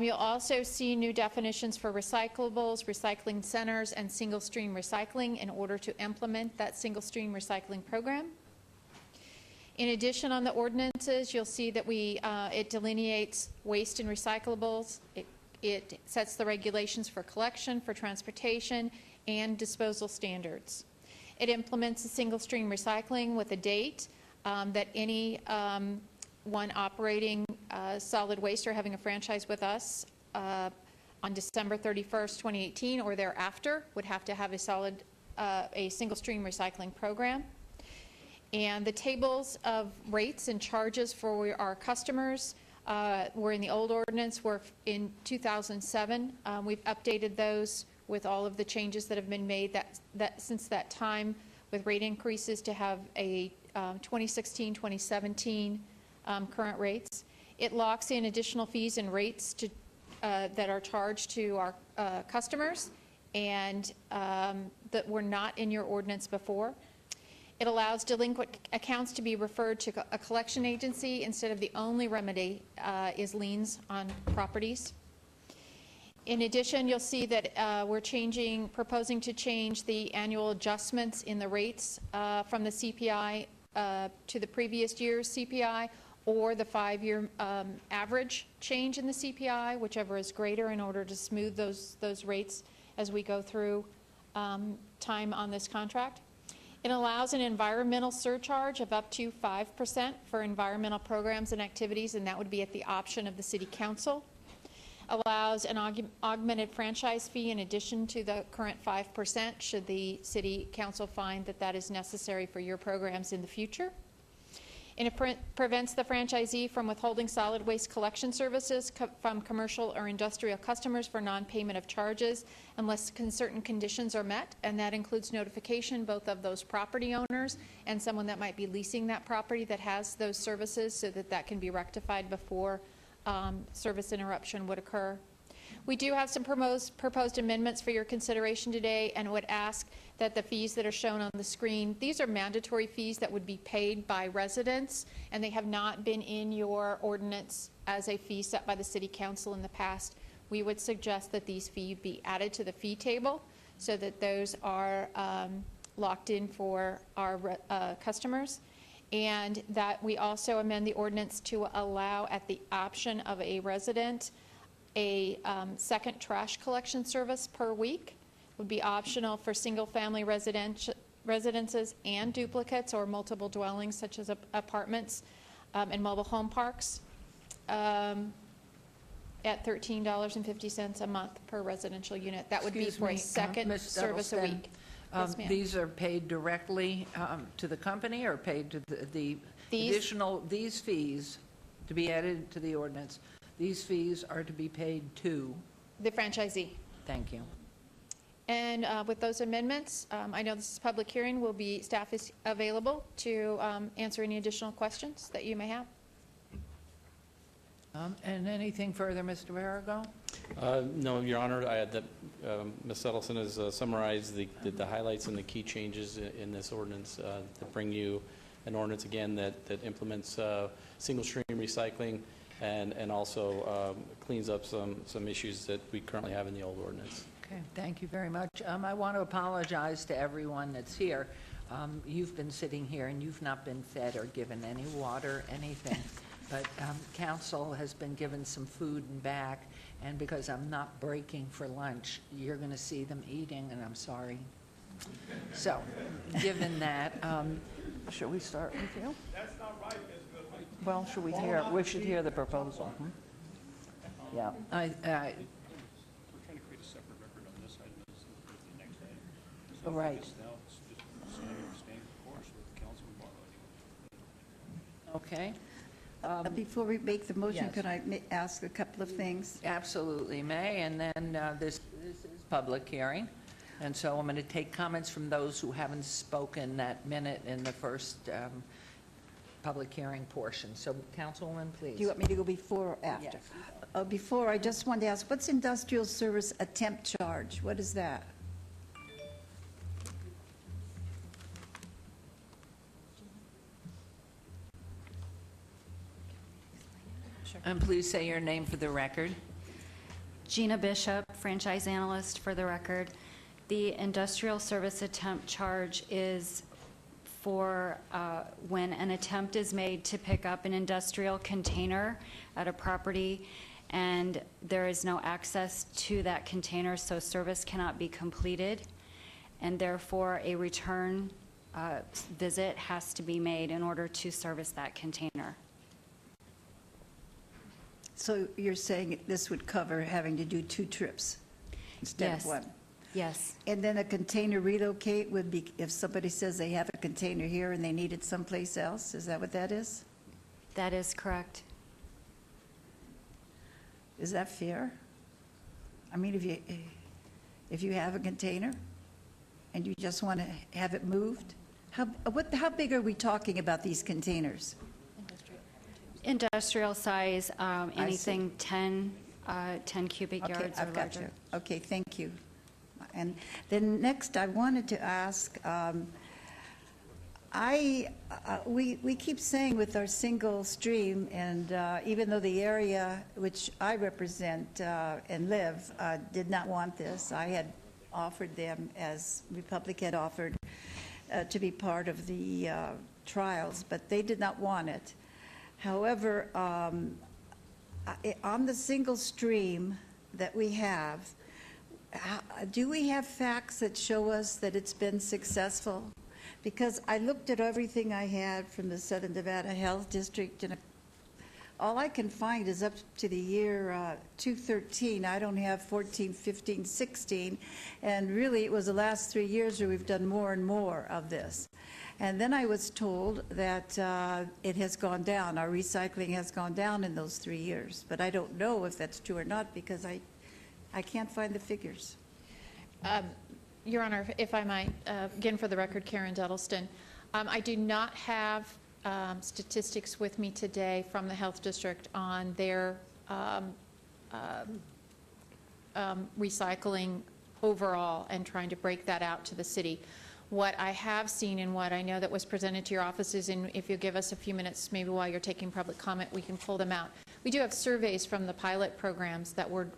You'll also see new definitions for recyclables, recycling centers, and single-stream recycling in order to implement that single-stream recycling program. In addition, on the ordinances, you'll see that it delineates waste and recyclables. It sets the regulations for collection, for transportation, and disposal standards. It implements a single-stream recycling with a date that any one operating solid waste or having a franchise with us on December 31st, 2018 or thereafter would have to have a single-stream recycling program. And the tables of rates and charges for our customers were in the old ordinance, were in 2007. We've updated those with all of the changes that have been made since that time, with rate increases to have a 2016, 2017 current rates. It locks in additional fees and rates that are charged to our customers, and that were not in your ordinance before. It allows delinquent accounts to be referred to a collection agency instead of the only remedy is liens on properties. In addition, you'll see that we're proposing to change the annual adjustments in the rates from the CPI to the previous year's CPI, or the 5-year average change in the CPI, whichever is greater, in order to smooth those rates as we go through time on this contract. It allows an environmental surcharge of up to 5% for environmental programs and activities, and that would be at the option of the City Council. Allows an augmented franchise fee in addition to the current 5% should the City Council find that that is necessary for your programs in the future. And it prevents the franchisee from withholding solid waste collection services from commercial or industrial customers for non-payment of charges unless certain conditions are met, and that includes notification both of those property owners and someone that might be leasing that property that has those services, so that that can be rectified before service interruption would occur. We do have some proposed amendments for your consideration today, and would ask that the fees that are shown on the screen, these are mandatory fees that would be paid by residents, and they have not been in your ordinance as a fee set by the City Council in the past. We would suggest that these fees be added to the fee table so that those are locked in for our customers, and that we also amend the ordinance to allow, at the option of a resident, a second trash collection service per week. Would be optional for single-family residences and duplicates or multiple dwellings such as apartments and mobile home parks at $13.50 a month per residential unit. That would be for a second Ms. service a Duddleston, week. Yes, ma'am. These are paid directly to the company, or paid to the additional, these fees to be added to the ordinance, these fees are to be paid to? The franchisee. Thank you. And with those amendments, I know this is a public hearing, staff is available to answer any additional questions that you may have. And anything further, Mr. Verrigo? No, Your Honor, Ms. Edelson has summarized the highlights and the key changes in this ordinance to bring you an ordinance, again, that implements single-stream recycling and also cleans up some issues that we currently have in the old ordinance. Okay, thank you very much. I want to apologize to everyone that's here. You've been sitting here and you've not been fed or given any water, anything. But council has been given some food and back, and because I'm not breaking for lunch, you're going to see them eating, and I'm sorry. So, given that, should we start with you? That's not right, Ms. Goodwin. Well, we should hear the proposal. Yeah. We're trying to create a separate record on this item as the next item. So Right. Now it's just staying the course with the council moderating. Okay. Before we make the motion, yes. could I ask a couple of things? Absolutely, May, and then this is public hearing, and so I'm going to take comments from those who haven't spoken that minute in the first public hearing portion. So, Councilwoman, please. Do you want me to go before or after? Yes. Before, I just wanted to ask, what's industrial service attempt charge? What is that? And please say your name for the record. Gina Bishop, franchise analyst for the record. The industrial service attempt charge is for when an attempt is made to pick up an industrial container at a property and there is no access to that container, so service cannot be completed, and therefore a return visit has to be made in order to service that container. So you're saying this would cover having to do 2 trips instead Yes. of 1? Yes. And then a container relocate would be if somebody says they have a container here and they need it someplace else? Is that what that is? That is correct. Is that fair? I mean, if you have a container and you just want to have it moved, how big are we talking about these containers? Industrial size, anything 10 cubic yards or I've got larger. you. Okay, thank you. And then next, I wanted to ask, we keep saying with our single stream, and even though the area which I represent and live did not want this, I had offered them, as Republic had offered, to be part of the trials, but they did not want it. However, on the single stream that we have, do we have facts that show us that it's been successful? Because I looked at everything I had from the Southern Nevada Health District, and all I can find is up to the year 2013. I don't have 14, 15, 16, and really it was the last 3 years where we've done more and more of this. And then I was told that it has gone down. Our recycling has gone down in those 3 years, but I don't know if that's true or not because I can't find the figures. Your Honor, if I might, again for the record, Karen Duddleston, I do not have statistics with me today from the Health District on their recycling overall and trying to break that out to the city. What I have seen and what I know that was presented to your offices, and if you'll give us a few minutes, maybe while you're taking public comment, we can pull them out. We do have surveys from the pilot programs that were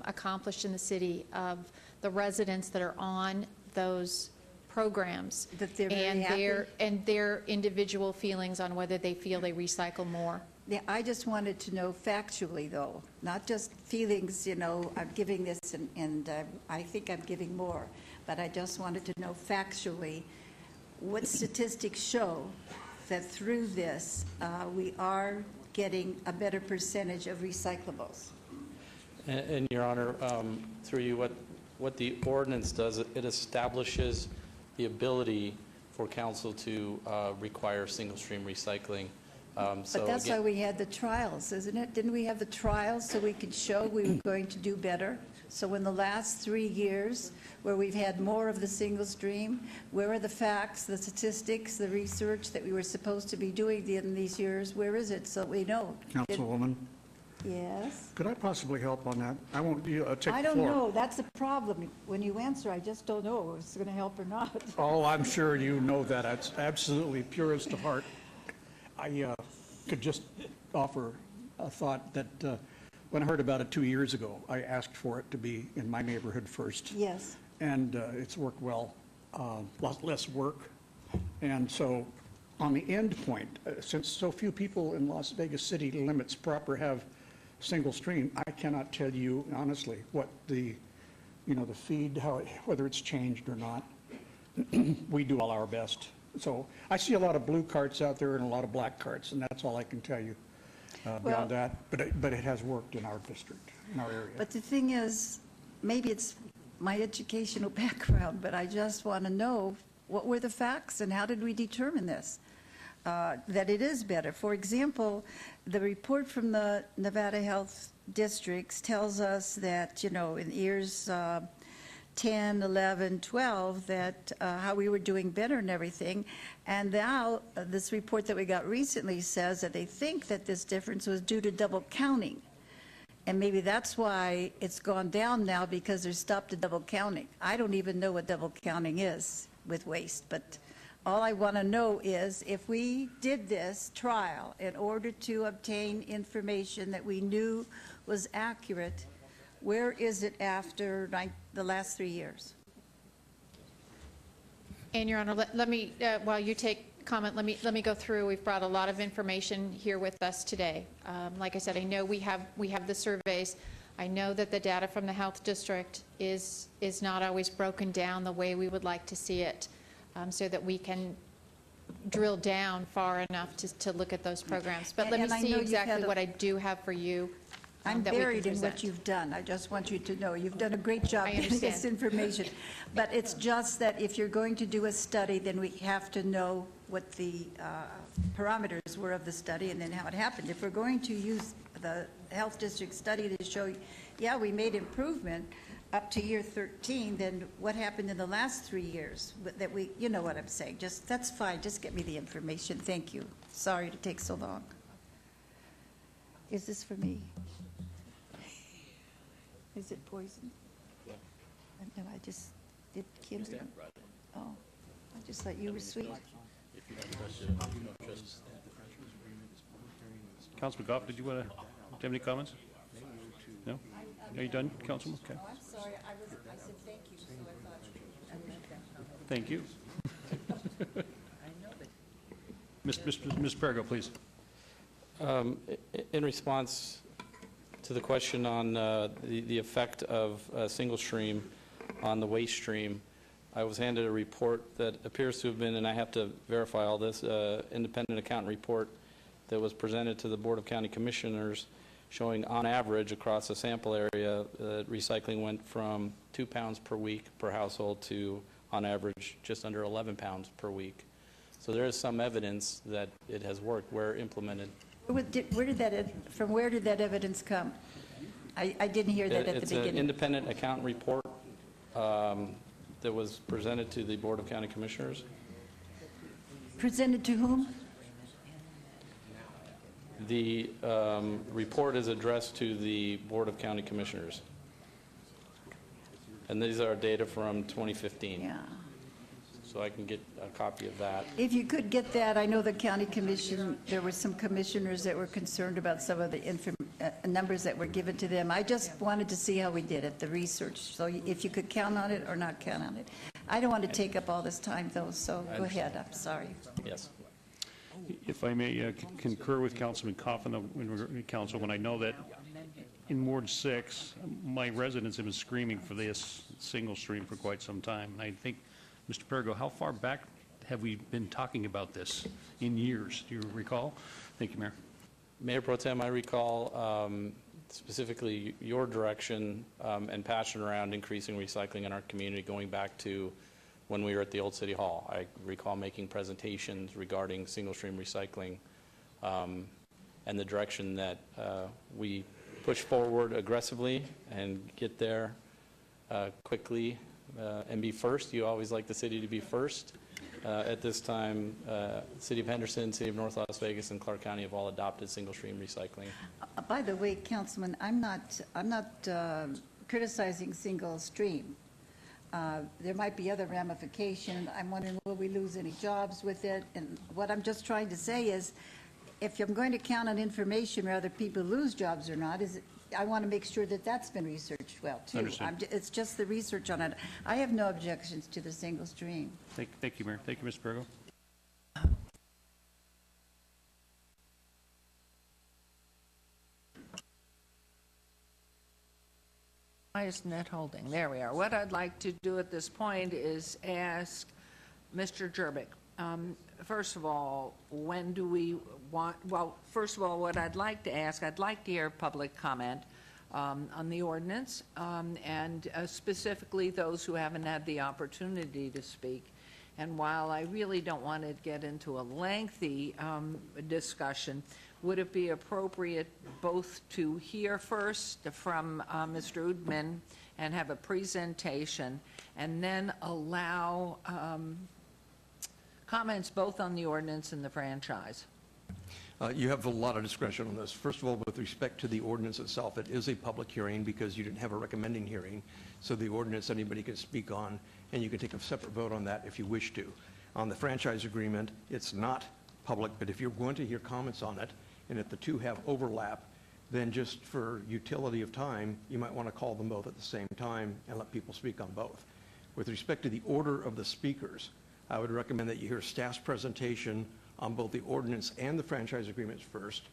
accomplished in the city of the residents that are on those programs That they're very happy? and their individual feelings on whether they feel they recycle more. Yeah, I just wanted to know factually, though, not just feelings, you know, I'm giving this and I think I'm giving more, but I just wanted to know factually what statistics show that through this we are getting a better percentage of recyclables. And Your Honor, through you, what the ordinance does, it establishes the ability for council to require single-stream recycling. But that's why we had the trials, isn't it? Didn't we have the trials so we could show we were going to do better? So in the last 3 years, where we've had more of the single stream, where are the facts, the statistics, the research that we were supposed to be doing in these years? Where is it so we know? Councilwoman, Yes? could I possibly help on that? I won't take the floor. I don't know. That's the problem. When you answer, I just don't know if it's going to help or not. Oh, I'm sure you know that. It's absolutely purest of heart. I could just offer a thought that when I heard about it 2 years ago, I asked for it to be in my neighborhood first. Yes. And it's worked well, a lot less work. And so on the end point, since so few people in Las Vegas city limits proper have single stream, I cannot tell you honestly what the feed, whether it's changed or not. We do all our best. So I see a lot of blue carts out there and a lot of black carts, and that's all I can tell you beyond that. But it has worked in our district, in our area. But the thing is, maybe it's my educational background, but I just want to know what were the facts and how did we determine this, that it is better. For example, the report from the Nevada Health Districts tells us that, in years 10, 11, 12, that how we were doing better and everything. And now this report that we got recently says that they think that this difference was due to double counting. And maybe that's why it's gone down now, because they're stopped at double counting. I don't even know what double counting is with waste, but all I want to know is if we did this trial in order to obtain information that we knew was accurate, where is it after the last 3 years? And Your Honor, let me, while you take comment, let me go through. We've brought a lot of information here with us today. Like I said, I know we have the surveys. I know that the data from the Health District is not always broken down the way we would like to see it, so that we can drill down far enough to look at those programs. But let me see exactly what I do have for you. I'm that we can buried in what present. you've done. I just want you to know you've done a great job I getting this understand. information. But it's just that if you're going to do a study, then we have to know what the parameters were of the study and then how it happened. If we're going to use the Health District study to show, yeah, we made improvement up to year 13, then what happened in the last 3 years? That we, you know what I'm saying. Just, that's fine. Just get me the information. Thank you. Sorry to take so long. Is this for me? Is it poison? No, I just, did Kim? Oh, I just thought you were sweet. Councilman Goff, did you want to have any comments? No? Are you done, Councilman? Okay. I'm sorry, I said thank you, so I thought. Thank you. Ms. Pergo, please. In response to the question on the effect of single stream on the waste stream, I was handed a report that appears to have been, and I have to verify all this, independent accountant report that was presented to the Board of County Commissioners showing on average across a sample area, recycling went from 2 pounds per week per household to on average just under 11 pounds per week. So there is some evidence that it has worked where implemented. Where did that, from where did that evidence come? I didn't hear that at the It's an beginning. independent accountant report that was presented to the Board of County Commissioners. Presented to whom? The report is addressed to the Board of County Commissioners. And these are data from 2015. Yeah. So I can get a copy of that. If you could get that, I know the county commission, there were some commissioners that were concerned about some of the numbers that were given to them. I just wanted to see how we did it, the research. So if you could count on it or not count on it. I don't want to take up all this time, though, so go ahead. I'm sorry. Yes. If I may concur with Councilman Coffin, Council, when I know that in Ward 6, my residents have been screaming for this single stream for quite some time. And I think, Mr. Pergo, how far back have we been talking about this in years? Do you recall? Thank you, Mayor. Mayor Pro Tem, I recall specifically your direction and passion around increasing recycling in our community going back to when we were at the old City Hall. I recall making presentations regarding single-stream recycling and the direction that we push forward aggressively and get there quickly and be first. You always like the city to be first. At this time, City of Henderson, City of North Las Vegas, and Clark County have all adopted single-stream recycling. By the way, Councilman, I'm not criticizing single stream. There might be other ramifications. I'm wondering, will we lose any jobs with it? And what I'm just trying to say is, if I'm going to count on information whether people lose jobs or not, I want to make sure that that's been researched well, too. Understood. It's just the research on it. I have no objections to the single stream. Thank you, Mayor. Thank you, Mr. Pergo. Why isn't it holding? There we are. What I'd like to do at this point is ask Mr. Jerbick, first of all, when do we want, well, first of all, what I'd like to ask, I'd like to hear public comment on the ordinance, and specifically those who haven't had the opportunity to speak. And while I really don't want to get into a lengthy discussion, would it be appropriate both to hear first from Mr. Udman and have a presentation, and then allow comments both on the ordinance and the franchise? You have a lot of discretion on this. First of all, with respect to the ordinance itself, it is a public hearing because you didn't have a recommending hearing. So the ordinance anybody can speak on, and you can take a separate vote on that if you wish to. On the franchise agreement, it's not public, but if you're going to hear comments on it, and if the two have overlap, then just for utility of time, you might want to call them both at the same time and let people speak on both. With respect to the order of the speakers, I would recommend that you hear staff's presentation on both the ordinance and the franchise agreements first.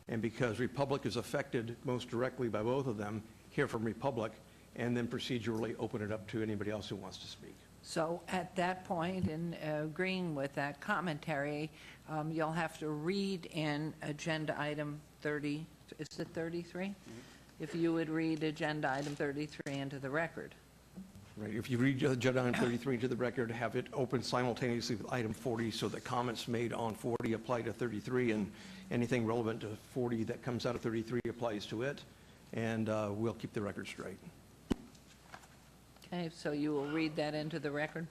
And because Republic is affected most directly by both of them, hear from Republic, and then procedurally open it up to anybody else who wants to speak. So at that point, in agreeing with that commentary, you'll have to read in agenda item 30, is it 33? If you would read agenda item 33 into the record. Right. If you read agenda item 33 to the record, have it open simultaneously with item 40 so that comments made on 40 apply to 33, and anything relevant to 40 that comes out of 33 applies to it, and we'll keep the record straight. Okay, so you will read that into the record?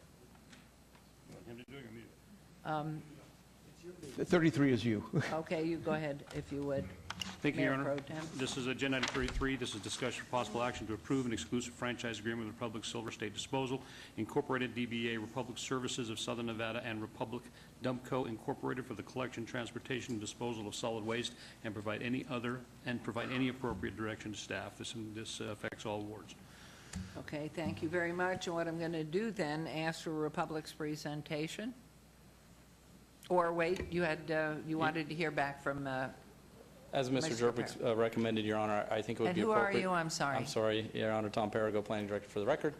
33 is you. Okay, you go ahead, if you would. Thank you, Your Mayor Honor. Pro Tem. This is Agenda Item 33. This is discussion for possible action to approve an exclusive franchise agreement with Republic Silver State Disposal Incorporated, DBA Republic Services of Southern Nevada, and Republic Dump Co. Incorporated for the collection, transportation, and disposal of solid waste, and provide any appropriate direction to staff. This affects all wards. Okay, thank you very much. And what I'm going to do then, ask for Republic's presentation. Or wait, you wanted to hear back from, As Mr. Jervik recommended, Your Honor, I think it would and be who are appropriate. you? I'm sorry. I'm sorry, Your Honor, Tom Perigo, Planning Director for the record.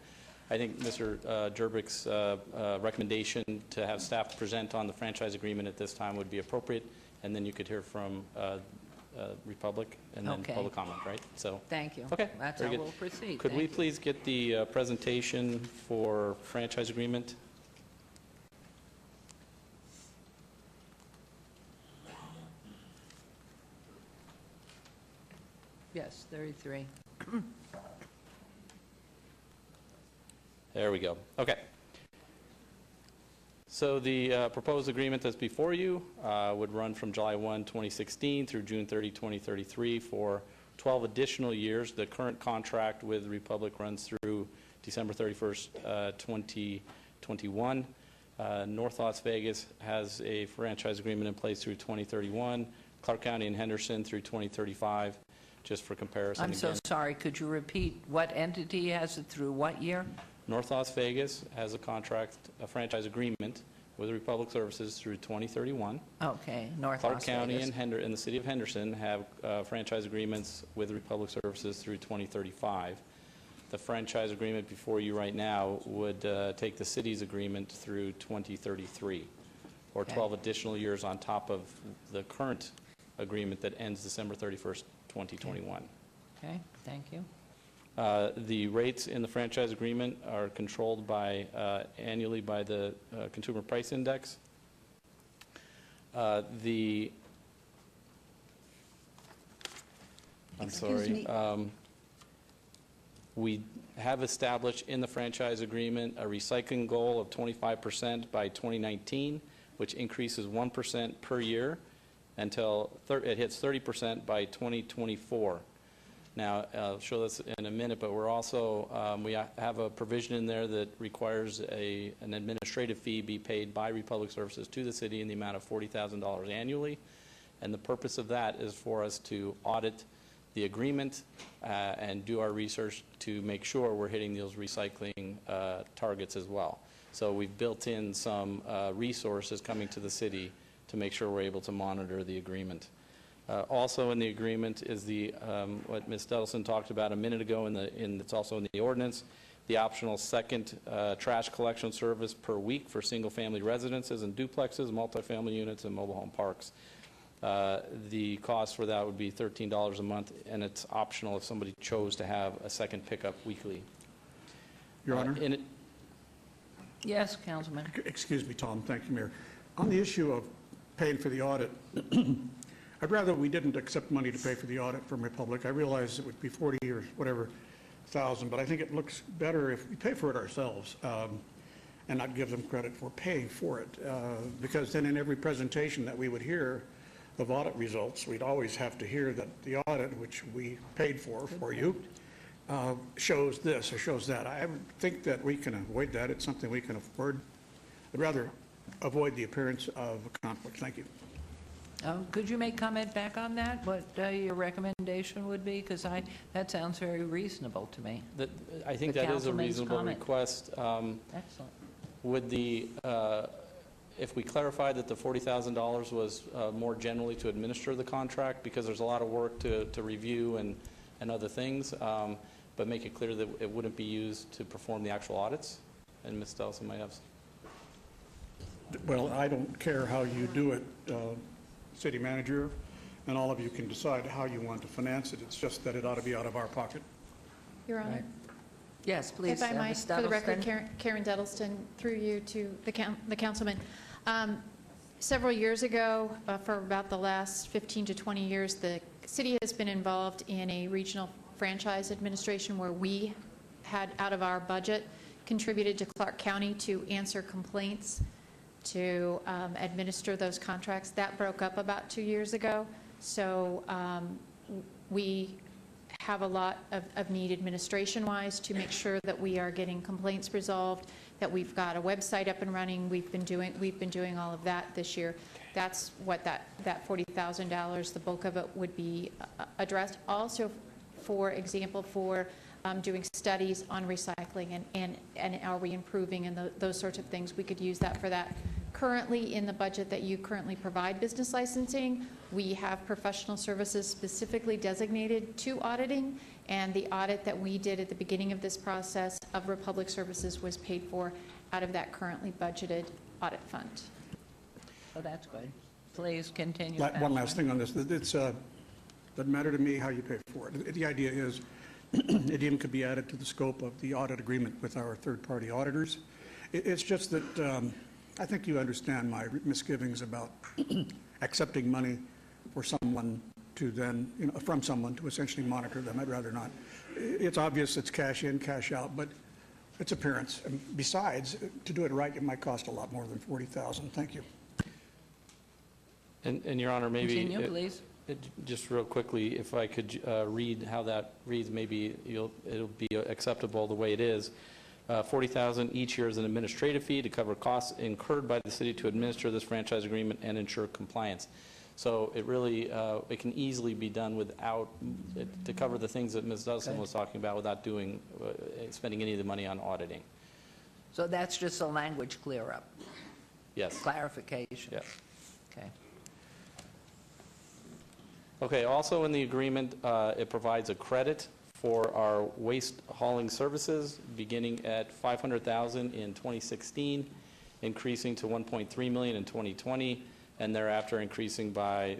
I think Mr. Jervik's recommendation to have staff present on the franchise agreement at this time would be appropriate, and then you could hear from Republic and then Okay. public comment, right? So, Thank you. okay, That's very how good. we'll proceed. Could we Thank you. please get the presentation for franchise agreement? Yes, 33. There we go. Okay. So the proposed agreement that's before you would run from July 1, 2016 through June 30, 2033 for 12 additional years. The current contract with Republic runs through December 31st, 2021. North Las Vegas has a franchise agreement in place through 2031. Clark County and Henderson through 2035, just for comparison. I'm so again. sorry. Could you repeat what entity has it through what year? North Las Vegas has a franchise agreement with Republic Services through 2031. Okay, North Clark Las County Vegas. and the city of Henderson have franchise agreements with Republic Services through 2035. The franchise agreement before you right now would take the city's agreement through 2033, or Okay. 12 additional years on top of the current agreement that ends December 31st, 2021. Okay, thank you. The rates in the franchise agreement are controlled by, annually by the Consumer Price Index. I'm Excuse sorry. me. We have established in the franchise agreement a recycling goal of 25% by 2019, which increases 1% per year until it hits 30% by 2024. Now, I'll show this in a minute, but we're also, we have a provision in there that requires an administrative fee be paid by Republic Services to the city in the amount of $40,000 annually. And the purpose of that is for us to audit the agreement and do our research to make sure we're hitting those recycling targets as well. So we've built in some resources coming to the city to make sure we're able to monitor the agreement. Also in the agreement is what Ms. Duddleson talked about a minute ago, it's also in the ordinance, the optional second trash collection service per week for single-family residences and duplexes, multifamily units, and mobile home parks. The cost for that would be $13 a month, and it's optional if somebody chose to have a second pickup weekly. Your Honor? Yes, Councilman. Excuse me, Tom. Thank you, Mayor. On the issue of paying for the audit, I'd rather we didn't accept money to pay for the audit from Republic. I realize it would be 40 or whatever thousand, but I think it looks better if we pay for it ourselves and not give them credit for paying for it. Because then in every presentation that we would hear of audit results, we'd always have to hear that the audit, which we paid for you, shows this or shows that. I think that we can avoid that. It's something we can afford. I'd rather avoid the appearance of a conflict. Thank you. Could you make comment back on that, what your recommendation would be? Because that sounds very reasonable to me. I think The that is a councilman's reasonable comment. request. Excellent. Would if we clarified that the $40,000 was more generally to administer the contract, because there's a lot of work to review and other things, but make it clear that it wouldn't be used to perform the actual audits? And Ms. Dellison might have. Well, I don't care how you do it, City Manager, and all of you can decide how you want to finance it. It's just that it ought to be out of our pocket. Your Honor. Yes, please. If I might, Ms. for the record, Duddleston. Karen Duddleston, through you to the councilman. Several years ago, for about the last 15 to 20 years, the city has been involved in a regional franchise administration where we had, out of our budget, contributed to Clark County to answer complaints, to administer those contracts. That broke up about 2 years ago. So we have a lot of need administration-wise to make sure that we are getting complaints resolved, that we've got a website up and running. We've been doing all of that this year. That's what that $40,000, the bulk of it would be addressed. Also, for example, for doing studies on recycling and are we improving and those sorts of things. We could use that for that. Currently, in the budget that you currently provide business licensing, we have professional services specifically designated to auditing, and the audit that we did at the beginning of this process of Republic Services was paid for out of that currently budgeted audit fund. Oh, that's good. Please continue. One last thing on this. It doesn't matter to me how you pay for it. The idea is it even could be added to the scope of the audit agreement with our third-party auditors. It's just that I think you understand my misgivings about accepting money for someone to then, from someone to essentially monitor them. I'd rather not. It's obvious it's cash in, cash out, but it's appearance. And besides, to do it right, it might cost a lot more than $40,000. Thank you. And Your Honor, maybe... Continue, please. Just real quickly, if I could read how that reads, maybe it'll be acceptable the way it is. $40,000 each year is an administrative fee to cover costs incurred by the city to administer this franchise agreement and ensure compliance. So it really, it can easily be done without, to cover the things that Ms. Dudson was talking about without doing, spending any of the money on auditing. So that's just a language clear-up? Yes. Clarification? Yes. Okay. Okay, also in the agreement, it provides a credit for our waste hauling services, beginning at $500,000 in 2016, increasing to $1.3 million in 2020, and thereafter increasing by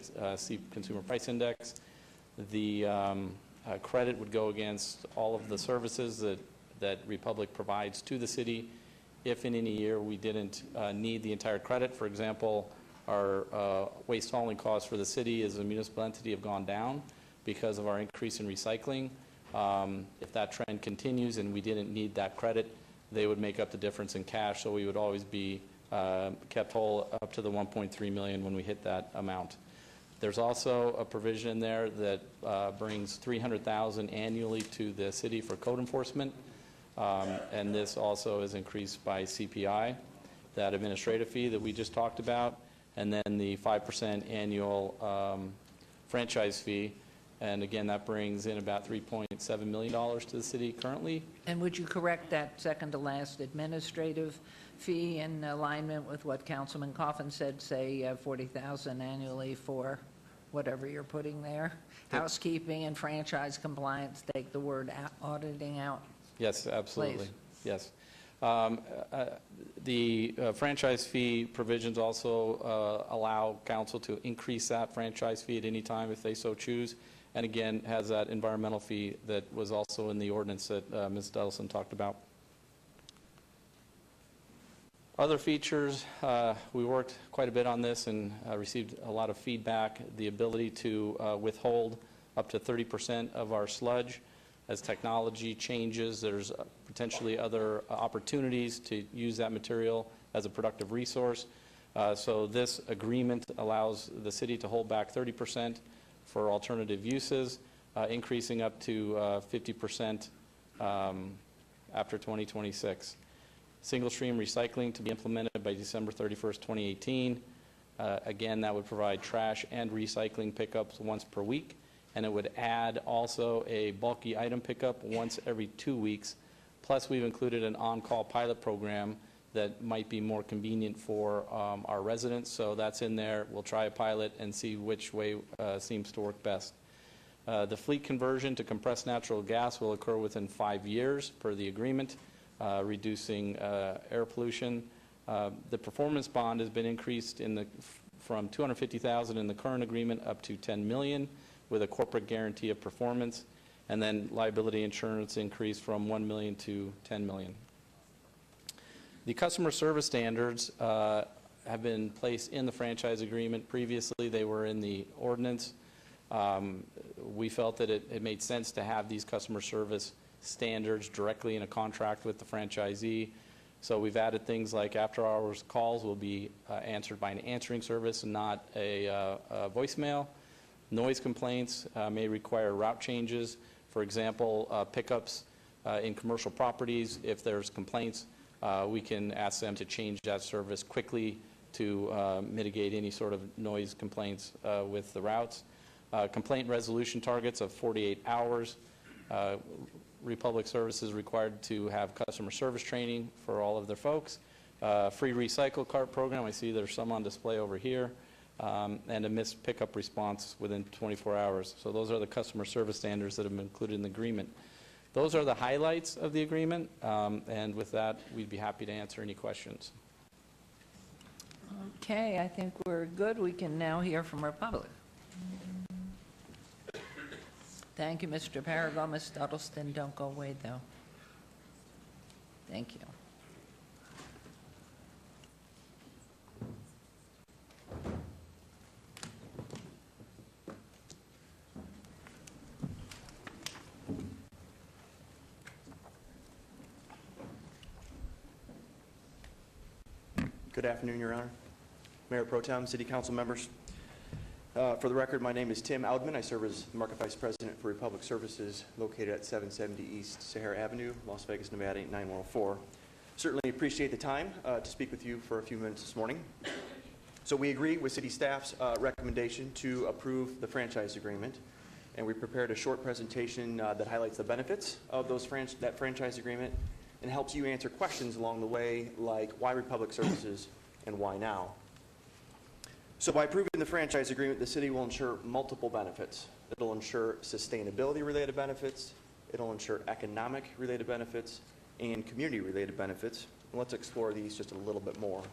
Consumer Price Index. The credit would go against all of the services that Republic provides to the city. If in any year we didn't need the entire credit, for example, our waste hauling costs for the city as a municipal entity have gone down because of our increase in recycling. If that trend continues and we didn't need that credit, they would make up the difference in cash, so we would always be kept whole up to the $1.3 million when we hit that amount. There's also a provision in there that brings $300,000 annually to the city for code enforcement, and this also is increased by CPI, that administrative fee that we just talked about, and then the 5% annual franchise fee. And again, that brings in about $3.7 million to the city currently. And would you correct that second to last administrative fee in alignment with what Councilman Coffin said, say $40,000 annually for whatever you're putting there? Housekeeping and franchise compliance, take the word auditing out. Yes, absolutely. Please. Yes. The franchise fee provisions also allow council to increase that franchise fee at any time if they so choose. And again, has that environmental fee that was also in the ordinance that Ms. Dudson talked about. Other features, we worked quite a bit on this and received a lot of feedback. The ability to withhold up to 30% of our sludge. As technology changes, there's potentially other opportunities to use that material as a productive resource. So this agreement allows the city to hold back 30% for alternative uses, increasing up to 50% after 2026. Single stream recycling to be implemented by December 31st, 2018. Again, that would provide trash and recycling pickups once per week, and it would add also a bulky item pickup once every 2 weeks. Plus, we've included an on-call pilot program that might be more convenient for our residents. So that's in there. We'll try a pilot and see which way seems to work best. The fleet conversion to compressed natural gas will occur within 5 years per the agreement, reducing air pollution. The performance bond has been increased from $250,000 in the current agreement up to $10 million with a corporate guarantee of performance. And then liability insurance increased from $1 million to $10 million. The customer service standards have been placed in the franchise agreement. Previously, they were in the ordinance. We felt that it made sense to have these customer service standards directly in a contract with the franchisee. So we've added things like after-hours calls will be answered by an answering service and not a voicemail. Noise complaints may require route changes. For example, pickups in commercial properties, if there's complaints, we can ask them to change that service quickly to mitigate any sort of noise complaints with the routes. Complaint resolution targets of 48 hours. Republic Services required to have customer service training for all of their folks. Free recycle cart program, I see there's some on display over here, and a missed pickup response within 24 hours. So those are the customer service standards that have been included in the agreement. Those are the highlights of the agreement, and with that, we'd be happy to answer any questions. Okay, I think we're good. We can now hear from our public. Thank you, Mr. Paragon. Ms. Duddleston, don't go away, though. Thank you. Good afternoon, Your Honor. Mayor Pro Tem, City Council members. For the record, my name is Tim Audman. I serve as Market Vice President for Republic Services located at 770 East Sahara Avenue, Las Vegas, Nevada 89104. Certainly appreciate the time to speak with you for a few minutes this morning. So we agree with City staff's recommendation to approve the franchise agreement, and we prepared a short presentation that highlights the benefits of that franchise agreement and helps you answer questions along the way, like why Republic Services and why now. So by approving the franchise agreement, the city will ensure multiple benefits. It'll ensure sustainability-related benefits, it'll ensure economic-related benefits, and community-related benefits. And let's explore these just a little bit more.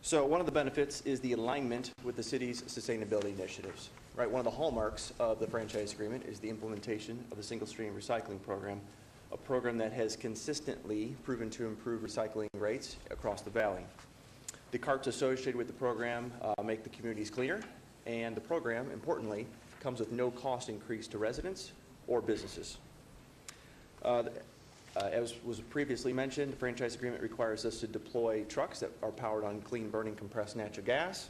So one of the benefits is the alignment with the city's sustainability initiatives. Right, one of the hallmarks of the franchise agreement is the implementation of the single-stream recycling program, a program that has consistently proven to improve recycling rates across the valley. The carts associated with the program make the communities cleaner, and the program, importantly, comes with no cost increase to residents or businesses. As was previously mentioned, the franchise agreement requires us to deploy trucks that are powered on clean-burning compressed natural gas,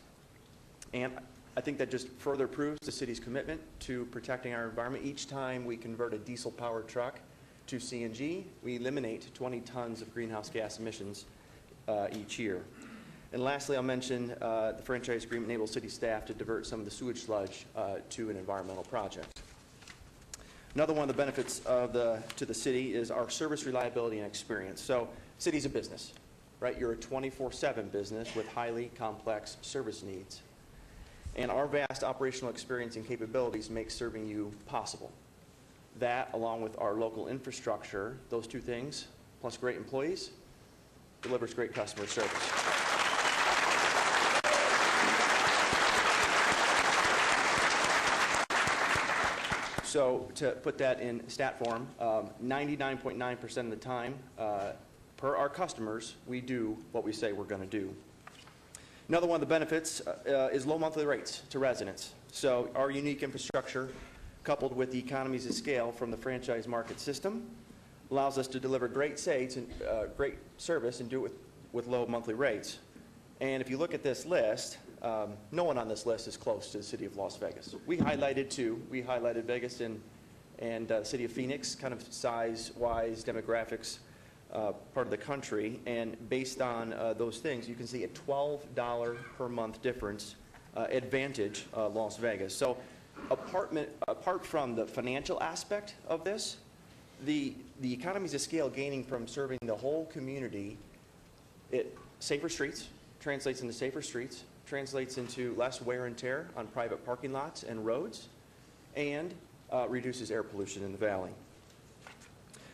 and I think that just further proves the city's commitment to protecting our environment. Each time we convert a diesel-powered truck to CNG, we eliminate 20 tons of greenhouse gas emissions each year. And lastly, I'll mention the franchise agreement enables city staff to divert some of the sewage sludge to an environmental project. Another one of the benefits to the city is our service reliability and experience. So, city's a business, right? You're a 24/7 business with highly complex service needs. And our vast operational experience and capabilities make serving you possible. That, along with our local infrastructure, those two things, plus great employees, delivers great customer service. So to put that in stat form, 99.9% of the time, per our customers, we do what we say we're going to do. Another one of the benefits is low monthly rates to residents. So our unique infrastructure, coupled with the economies of scale from the franchise market system, allows us to deliver great service and do it with low monthly rates. And if you look at this list, no one on this list is close to the city of Las Vegas. We highlighted two. We highlighted Vegas and the city of Phoenix, kind of size-wise, demographics, part of the country. And based on those things, you can see a $12 per month difference advantage Las Vegas. So apart from the financial aspect of this, the economies of scale gaining from serving the whole community, safer streets, translates into safer streets, translates into less wear and tear on private parking lots and roads, and reduces air pollution in the valley.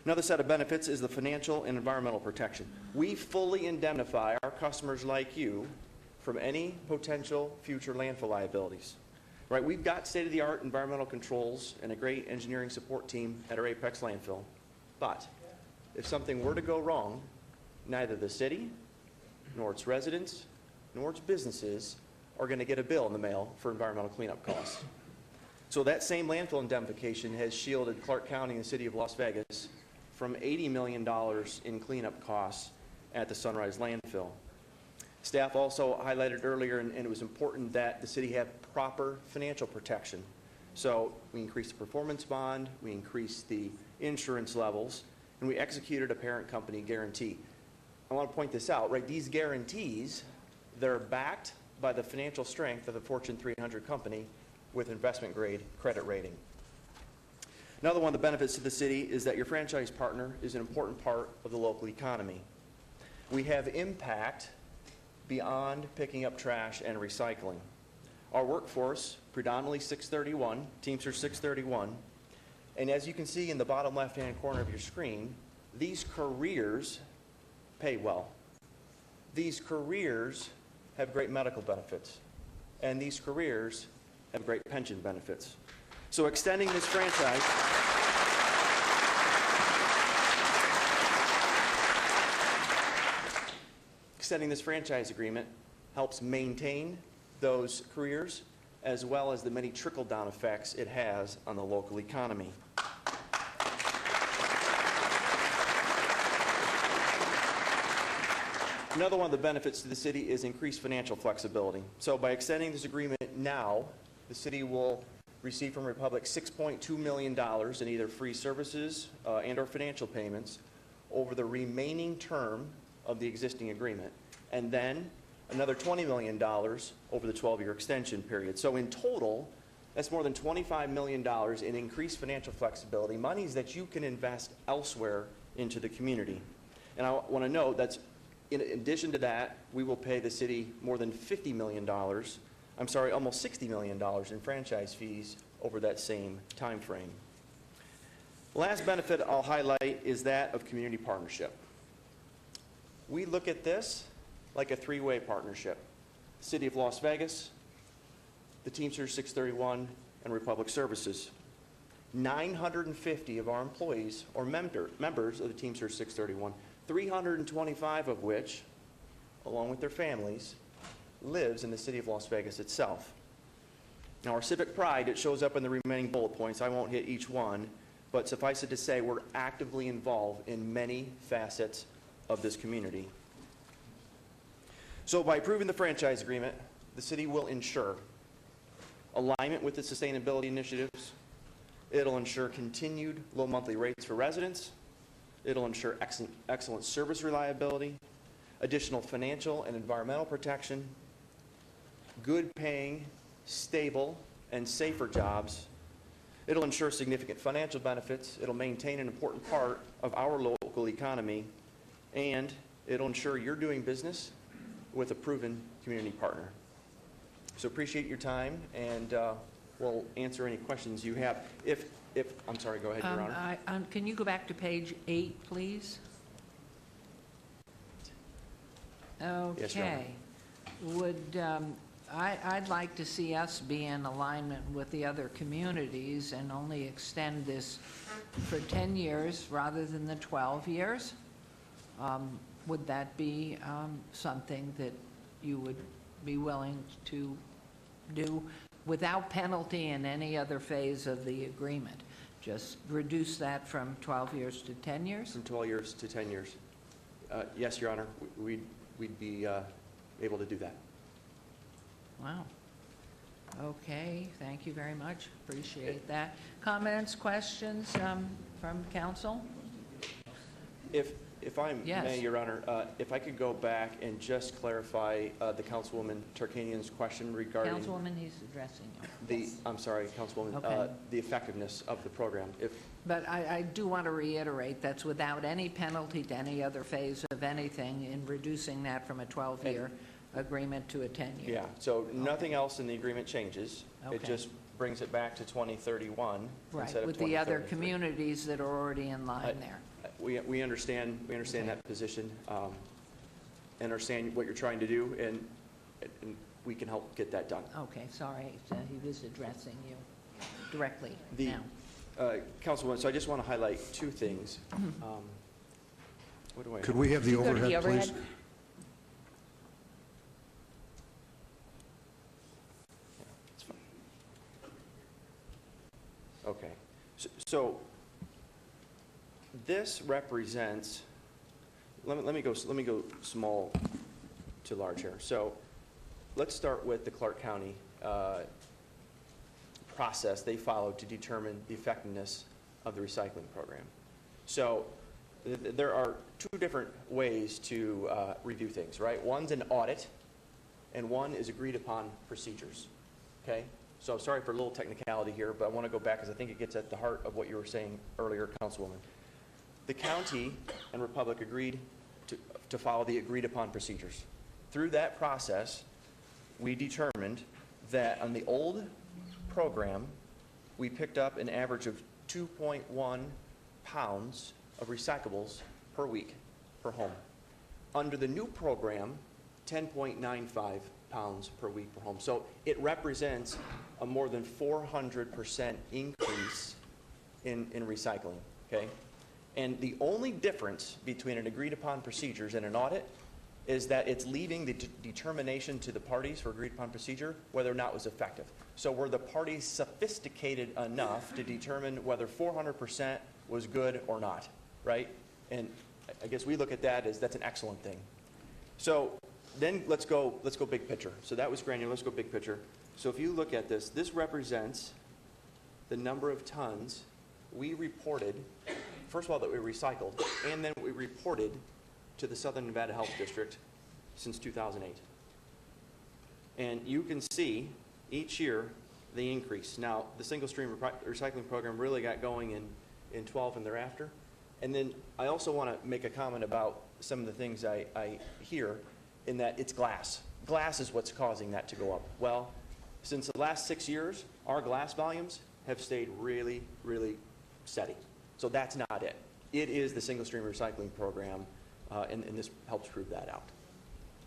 Another set of benefits is the financial and environmental protection. We fully indemnify our customers like you from any potential future landfill liabilities. Right, we've got state-of-the-art environmental controls and a great engineering support team at our Apex landfill. But if something were to go wrong, neither the city, nor its residents, nor its businesses are going to get a bill in the mail for environmental cleanup costs. So that same landfill indemnification has shielded Clark County and the city of Las Vegas from $80 million in cleanup costs at the Sunrise landfill. Staff also highlighted earlier, and it was important that the city have proper financial protection. So we increased the performance bond, we increased the insurance levels, and we executed a parent company guarantee. I want to point this out, right? These guarantees, they're backed by the financial strength of a Fortune 300 company with investment grade credit rating. Another one of the benefits to the city is that your franchise partner is an important part of the local economy. We have impact beyond picking up trash and recycling. Our workforce, predominantly 631, Teamsters 631, and as you can see in the bottom left-hand corner of your screen, these careers pay well. These careers have great medical benefits, and these careers have great pension benefits. So extending this franchise agreement helps maintain those careers as well as the many trickle-down effects it has on the local economy. Another one of the benefits to the city is increased financial flexibility. So by extending this agreement now, the city will receive from Republic $6.2 million in either free services and or financial payments over the remaining term of the existing agreement, and then another $20 million over the 12-year extension period. So in total, that's more than $25 million in increased financial flexibility, monies that you can invest elsewhere into the community. And I want to note that's in addition to that, we will pay the city more than $50 million, almost $60 million in franchise fees over that same time frame. The last benefit I'll highlight is that of community partnership. We look at this like a three-way partnership. The City of Las Vegas, the Teamsters 631, and Republic Services. 950 of our employees or members of the Teamsters 631, 325 of which, along with their families, lives in the City of Las Vegas itself. Now, our civic pride, it shows up in the remaining bullet points. I won't hit each one, but suffice it to say, we're actively involved in many facets of this community. So by approving the franchise agreement, the city will ensure alignment with the sustainability initiatives. It'll ensure continued low monthly rates for residents. It'll ensure excellent service reliability, additional financial and environmental protection, good paying, stable, and safer jobs. It'll ensure significant financial benefits. It'll maintain an important part of our local economy, and it'll ensure you're doing business with a proven community partner. So appreciate your time, and we'll answer any questions you have. I'm sorry, go ahead, Your Honor. Can you go back to page 8, please? Okay. Yes, Your Honor. I'd like to see us be in alignment with the other communities and only extend this for 10 years rather than the 12 years. Would that be something that you would be willing to do without penalty in any other phase of the agreement? Just reduce that from 12 years to 10 years? From 12 years to 10 years. Yes, Your Honor, we'd be able to do that. Wow. Okay, thank you very much. Appreciate that. Comments, questions from council? If I may, Your Honor, if I could go back and just clarify the Councilwoman Tarkanian's question regarding... Councilwoman, he's addressing you. I'm sorry, Councilwoman, Okay. The effectiveness of the program. But I do want to reiterate, that's without any penalty to any other phase of anything in reducing that from a 12-year agreement to a 10-year. Yeah, so nothing else in the agreement changes. It Okay. just brings it back to 2031 Right, instead of with the other 2033. communities that are already in line there. We understand that position, and understand what you're trying to do, and we can help get that done. Okay, sorry, he was addressing you directly The now. Councilwoman, so I just want to highlight two things. What do I Could we have the Could you go to the overhead, please? overhead? It's fine. Okay, so this represents. Let me go small to large here. So let's start with the Clark County process they followed to determine the effectiveness of the recycling program. So there are two different ways to review things, right? One's an audit, and one is agreed upon procedures, okay? So sorry for a little technicality here, but I want to go back because I think it gets at the heart of what you were saying earlier, Councilwoman. The county and Republic agreed to follow the agreed upon procedures. Through that process, we determined that on the old program, we picked up an average of 2.1 pounds of recyclables per week per home. Under the new program, 10.95 pounds per week per home. So it represents a more than 400% increase in recycling, okay? And the only difference between an agreed upon procedures and an audit is that it's leaving the determination to the parties for agreed upon procedure whether or not it was effective. So were the parties sophisticated enough to determine whether 400% was good or not, right? And I guess we look at that as that's an excellent thing. So then let's go big picture. So that was granular, let's go big picture. So if you look at this, this represents the number of tons we reported, first of all, that we recycled, and then we reported to the Southern Nevada Health District since 2008. And you can see each year the increase. Now, the single stream recycling program really got going in 12 and thereafter. And then I also want to make a comment about some of the things I hear in that it's glass. Glass is what's causing that to go up. Well, since the last 6 years, our glass volumes have stayed really, really steady. So that's not it. It is the single stream recycling program, and this helps prove that out.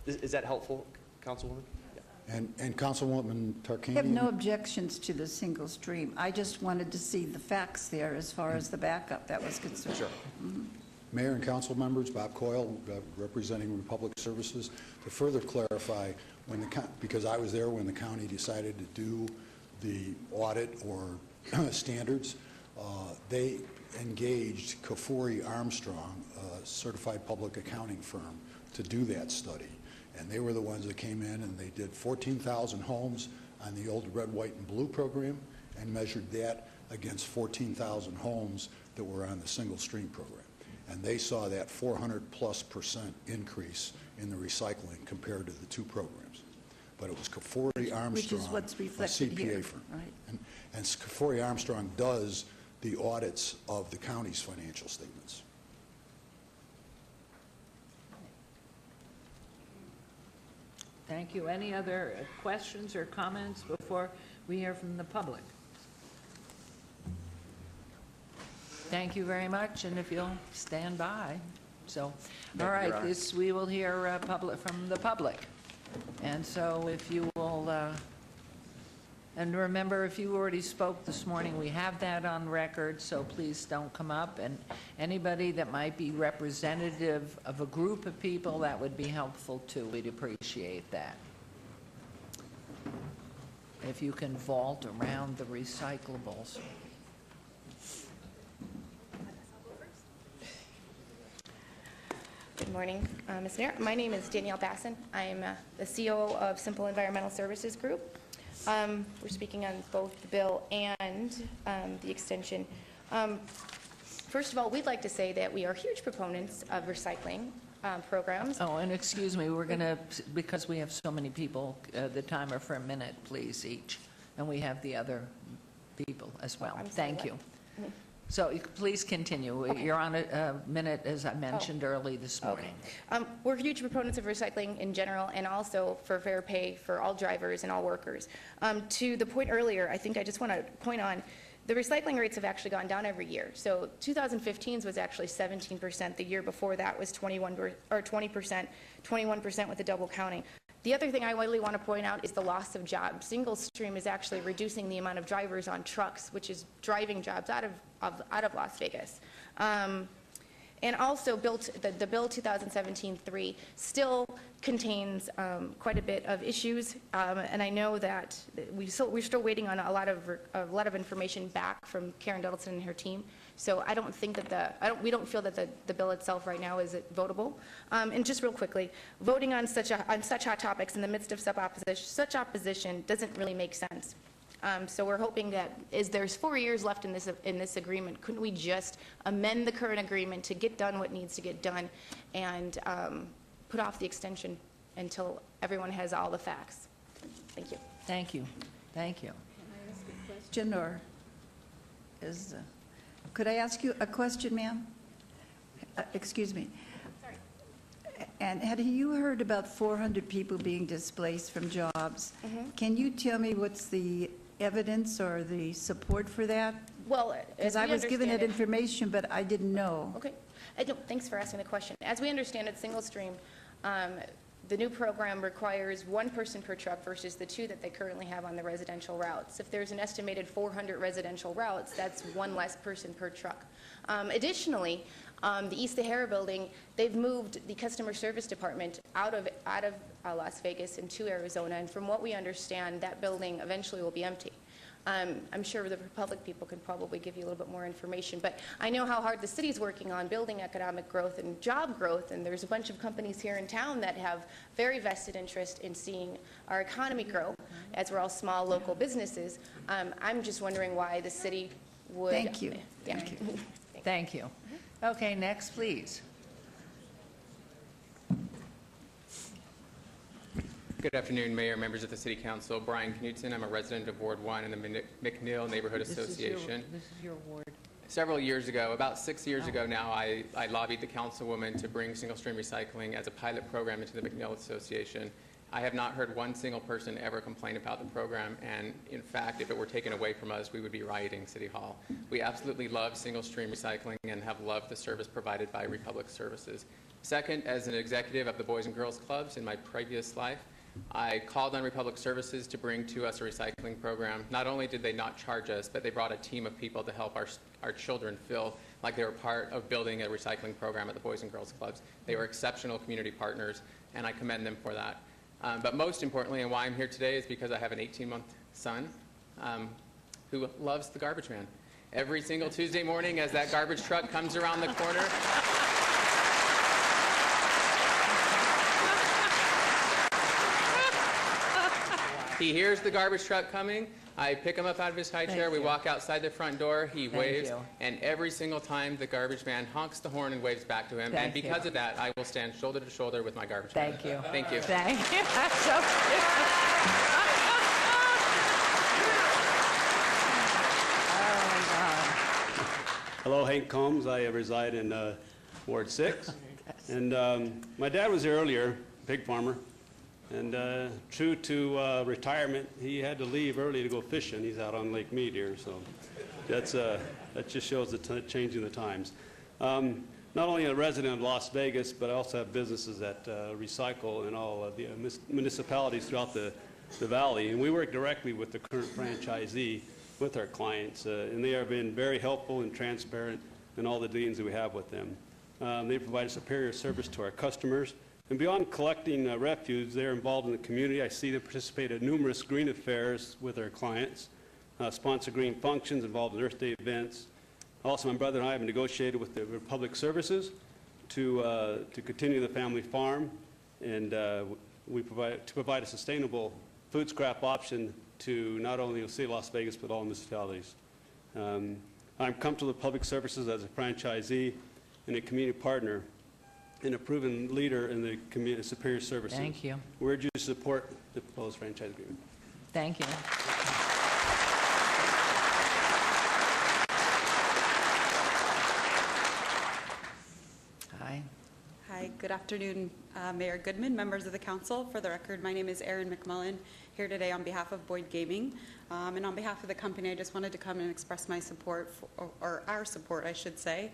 Is that helpful, Councilwoman? Yeah. And Councilwoman Tarkanian? I have no objections to the single stream. I just wanted to see the facts there as far as the backup that was concerned. Sure. Mayor and council members, Bob Coyle, representing Republic Services, to further clarify, because I was there when the county decided to do the audit or standards, they engaged Kafuri Armstrong, a certified public accounting firm, to do that study. And they were the ones that came in and they did 14,000 homes on the old red, white, and blue program and measured that against 14,000 homes that were on the single stream program. And they saw that 400+% increase in the recycling compared to the two programs. But it was Kafuri Armstrong, Which is what's reflected a CPA here. firm. Right. And Kafuri Armstrong does the audits of the county's financial statements. Thank you. Any other questions or comments before we hear from the public? Thank you very much, and if you'll stand by. So, all right, we will hear from the public. And so if you will, and remember, if you already spoke this morning, we have that on record, so please don't come up. And anybody that might be representative of a group of people, that would be helpful too. We'd appreciate that. If you can vault around the recyclables. Good morning, Ms. Mayor. My name is Danielle Basson. I'm the COO of Simple Environmental Services Group. We're speaking on both the bill and the extension. First of all, we'd like to say that we are huge proponents of recycling programs. Oh, and excuse me, we're going to, because we have so many people, the timer for a minute, please, each. And we have the other people as well. Thank you. So please continue. Okay. You're on a minute, as I mentioned early this morning. Okay. We're huge proponents of recycling in general and also for fair pay for all drivers and all workers. To the point earlier, I think I just want to point on the recycling rates have actually gone down every year. So 2015's was actually 17%. The year before that was 20%, 21% with the double counting. The other thing I really want to point out is the loss of jobs. Single stream is actually reducing the amount of drivers on trucks, which is driving jobs out of Las Vegas. And also, the Bill 2017-3 still contains quite a bit of issues, and I know that we're still waiting on a lot of information back from Karen Duddleton and her team. So I don't think that we don't feel that the bill itself right now is votable. And just real quickly, voting on such hot topics in the midst of such opposition doesn't really make sense. So we're hoping that, as there's 4 years left in this agreement, couldn't we just amend the current agreement to get done what needs to get done and put off the extension until everyone has all the facts? Thank you. Thank you. Thank you. Question, or could I ask you a question, ma'am? Excuse me. Sorry. And had you heard about 400 people being displaced from jobs? Can you tell me what's the evidence or the support for that? Well, Because I was given that information, but I didn't know. Okay. Thanks for asking the question. As we understand it, Single Stream, the new program requires one person per truck versus the two that they currently have on the residential routes. If there's an estimated 400 residential routes, that's one less person per truck. Additionally, the East Sahara building, they've moved the customer service department out of Las Vegas into Arizona, and from what we understand, that building eventually will be empty. I'm sure the Republic people can probably give you a little bit more information, but I know how hard the city's working on building economic growth and job growth, and there's a bunch of companies here in town that have very vested interest in seeing our economy grow, as we're all small local businesses. I'm just wondering why the city would... Thank you. Yeah. Thank you. Thank you. Okay, next, please. Good afternoon, Mayor, members of the City Council. Brian Knutson. I'm a resident of Ward 1 in the McNeil Neighborhood Association. This is your ward. Several years ago, about 6 years ago now, I lobbied the councilwoman to bring single-stream recycling as a pilot program into the McNeil Association. I have not heard one single person ever complain about the program, and in fact, if it were taken away from us, we would be rioting City Hall. We absolutely love single-stream recycling and have loved the service provided by Republic Services. Second, as an executive of the Boys and Girls Clubs in my previous life, I called on Republic Services to bring to us a recycling program. Not only did they not charge us, but they brought a team of people to help our children feel like they were part of building a recycling program at the Boys and Girls Clubs. They were exceptional community partners, and I commend them for that. But most importantly, and why I'm here today, is because I have an 18-month son who loves the garbage man. Every single Tuesday morning as that garbage truck comes around the corner, he hears the garbage truck coming. I pick him up out of his high chair. We walk outside the front door. He waves. And every single time, the garbage man honks the horn and waves back to him. And because of that, I will stand shoulder to shoulder with my garbage man. Thank you. Thank you. Thank you. That's so cute. Hello, Hank Combs. I reside in Ward 6. And my dad was here earlier, pig farmer. And true to retirement, he had to leave early to go fishing. He's out on Lake Mead here, so that just shows the changing the times. Not only a resident of Las Vegas, but I also have businesses that recycle in all of the municipalities throughout the valley. And we work directly with the current franchisee, with our clients, and they have been very helpful and transparent in all the dealings that we have with them. They provide a superior service to our customers. And beyond collecting refuse, they're involved in the community. I see them participate in numerous green affairs with our clients, sponsor green functions, involved in Earth Day events. Also, my brother and I have negotiated with the Republic Services to continue the family farm, and we provide a sustainable food scrap option to not only the city of Las Vegas, but all municipalities. I'm comfortable with Public Services as a franchisee and a community partner, and a proven leader in the community superior services. Thank you. We urge you to support the proposed franchise agreement. Thank you. Hi. Hi, good afternoon, Mayor Goodman, members of the council. For the record, my name is Erin McMullen, here today on behalf of Boyd Gaming. And on behalf of the company, I just wanted to come and express my support, or our support, I should say,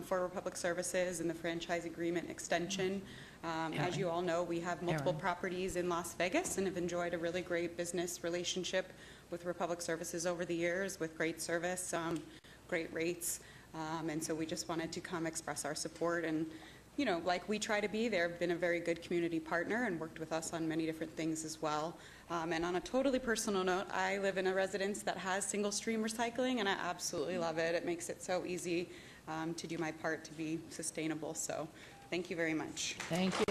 for Republic Services and the franchise agreement extension. As you all know, we have multiple properties in Las Vegas and have enjoyed a really great business relationship with Republic Services over the years, with great service, great rates. And so we just wanted to come express our support and, you know, like we try to be, they've been a very good community partner and worked with us on many different things as well. And on a totally personal note, I live in a residence that has single stream recycling, and I absolutely love it. It makes it so easy to do my part to be sustainable. So thank you very much. Thank you.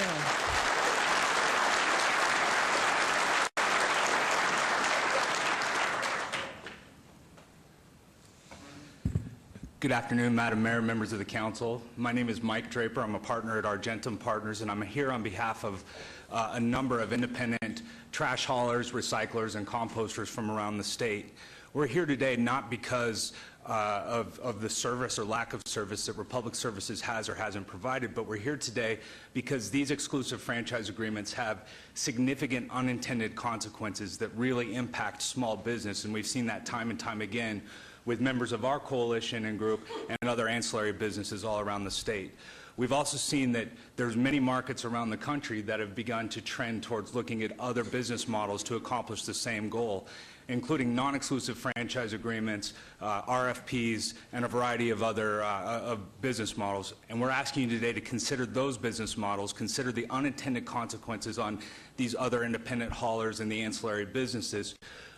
Good afternoon, Madam Mayor, members of the council. My name is Mike Draper. I'm a partner at Argentum Partners, and I'm here on behalf of a number of independent trash haulers, recyclers, and composters from around the state. We're here today not because of the service or lack of service that Republic Services has or hasn't provided, but we're here today because these exclusive franchise agreements have significant unintended consequences that really impact small business, and we've seen that time and time again with members of our coalition and group and other ancillary businesses all around the state. We've also seen that there's many markets around the country that have begun to trend towards looking at other business models to accomplish the same goal, including non-exclusive franchise agreements, RFPs, and a variety of other business models. And we're asking you today to consider those business models, consider the unintended consequences on these other independent haulers and the ancillary businesses.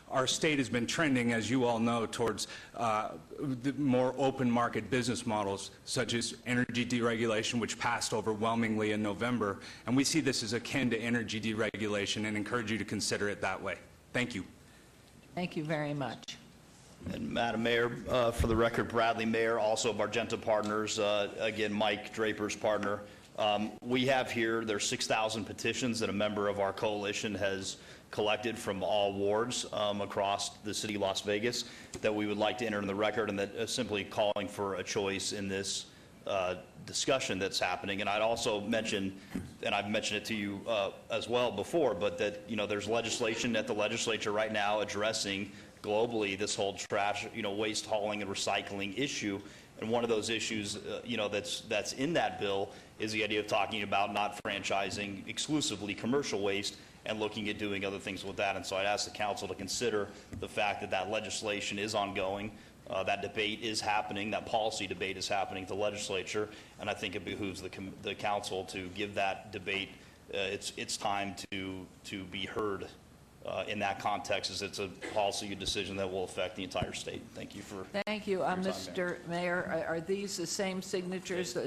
Our state has been trending, as you all know, towards the more open market business models, such as energy deregulation, which passed overwhelmingly in November. And we see this as akin to energy deregulation and encourage you to consider it that way. Thank you. Thank you very much. And Madam Mayor, for the record, Bradley Mayer, also of Argentum Partners, again, Mike Draper's partner. We have here, there's 6,000 petitions that a member of our coalition has collected from all wards across the city of Las Vegas that we would like to enter in the record, and that simply calling for a choice in this discussion that's happening. And I'd also mention, and I've mentioned it to you as well before, but that, you know, there's legislation at the legislature right now addressing globally this whole trash, you know, waste hauling and recycling issue. And one of those issues, you know, that's in that bill is the idea of talking about not franchising exclusively commercial waste and looking at doing other things with that. And so I'd ask the council to consider the fact that that legislation is ongoing. That debate is happening, that policy debate is happening at the legislature, and I think it behooves the council to give that debate its time to be heard in that context, as it's a policy decision that will affect the entire state. Thank you for Thank you. Mr. Mayor, are these the same signatures,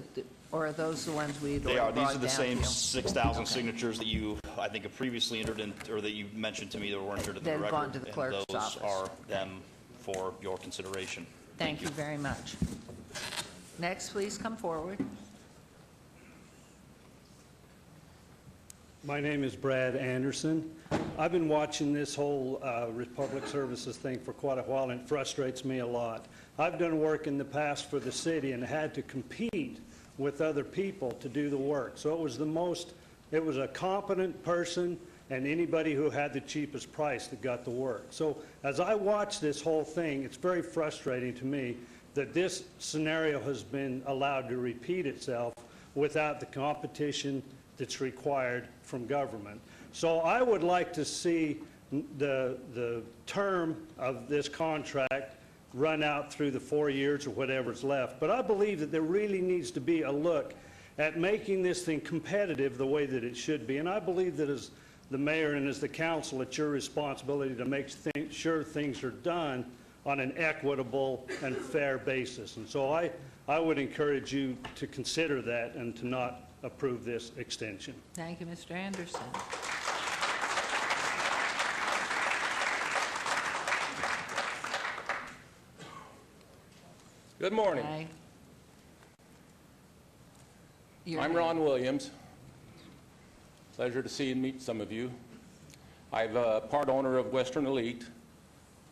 or are those the ones we They are. These are the brought same down to? 6,000 signatures that you, I think, have previously entered in, or that you mentioned to me that were entered in the They've record. gone to the clerk's and those office. are them for your consideration. Thank you very much. Next, please come forward. My name is Brad Anderson. I've been watching this whole Republic Services thing for quite a while, and it frustrates me a lot. I've done work in the past for the city and had to compete with other people to do the work. So it was a competent person and anybody who had the cheapest price that got the work. So as I watch this whole thing, it's very frustrating to me that this scenario has been allowed to repeat itself without the competition that's required from government. So I would like to see the term of this contract run out through the 4 years or whatever's left. But I believe that there really needs to be a look at making this thing competitive the way that it should be. And I believe that as the mayor and as the council, it's your responsibility to make sure things are done on an equitable and fair basis. And so I would encourage you to consider that and to not approve this extension. Thank you, Mr. Anderson. Good morning. Hi. I'm Ron Williams. Pleasure to see and meet some of you. I'm a part owner of Western Elite,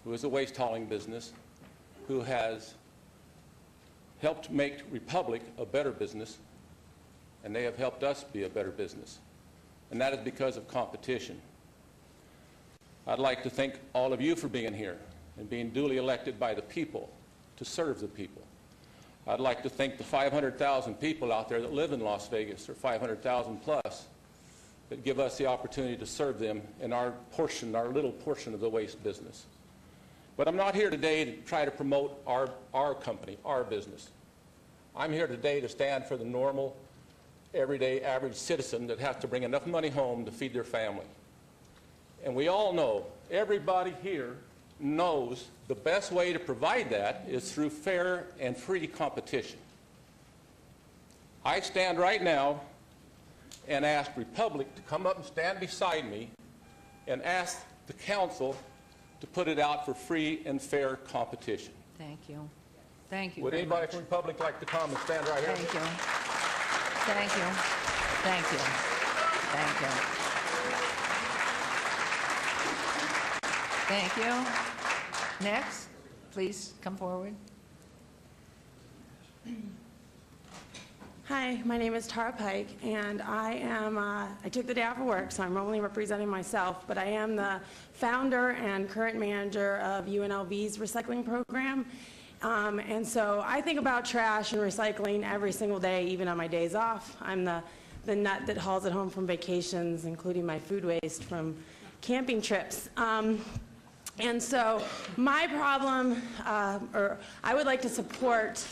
who is a waste hauling business, who has helped make Republic a better business, and they have helped us be a better business. And that is because of competition. I'd like to thank all of you for being here and being duly elected by the people to serve the people. I'd like to thank the 500,000 people out there that live in Las Vegas, or 500,000 plus, that give us the opportunity to serve them in our portion, our little portion of the waste business. But I'm not here today to try to promote our company, our business. I'm here today to stand for the normal, everyday, average citizen that has to bring enough money home to feed their family. And we all know, everybody here knows the best way to provide that is through fair and free competition. I stand right now and ask Republic to come up and stand beside me and ask the council to put it out for free and fair competition. Thank you. Thank you. Would very anybody much. from Republic like to come and stand right here? Thank you. Thank you. Thank you. Thank you. Thank you. Next, please come forward. Hi, my name is Tara Pike, and I took the day off of work, so I'm only representing myself, but I am the founder and current manager of UNLV's recycling program. And so I think about trash and recycling every single day, even on my days off. I'm the nut that hauls it home from vacations, including my food waste from camping trips. And so my problem, or I would like to support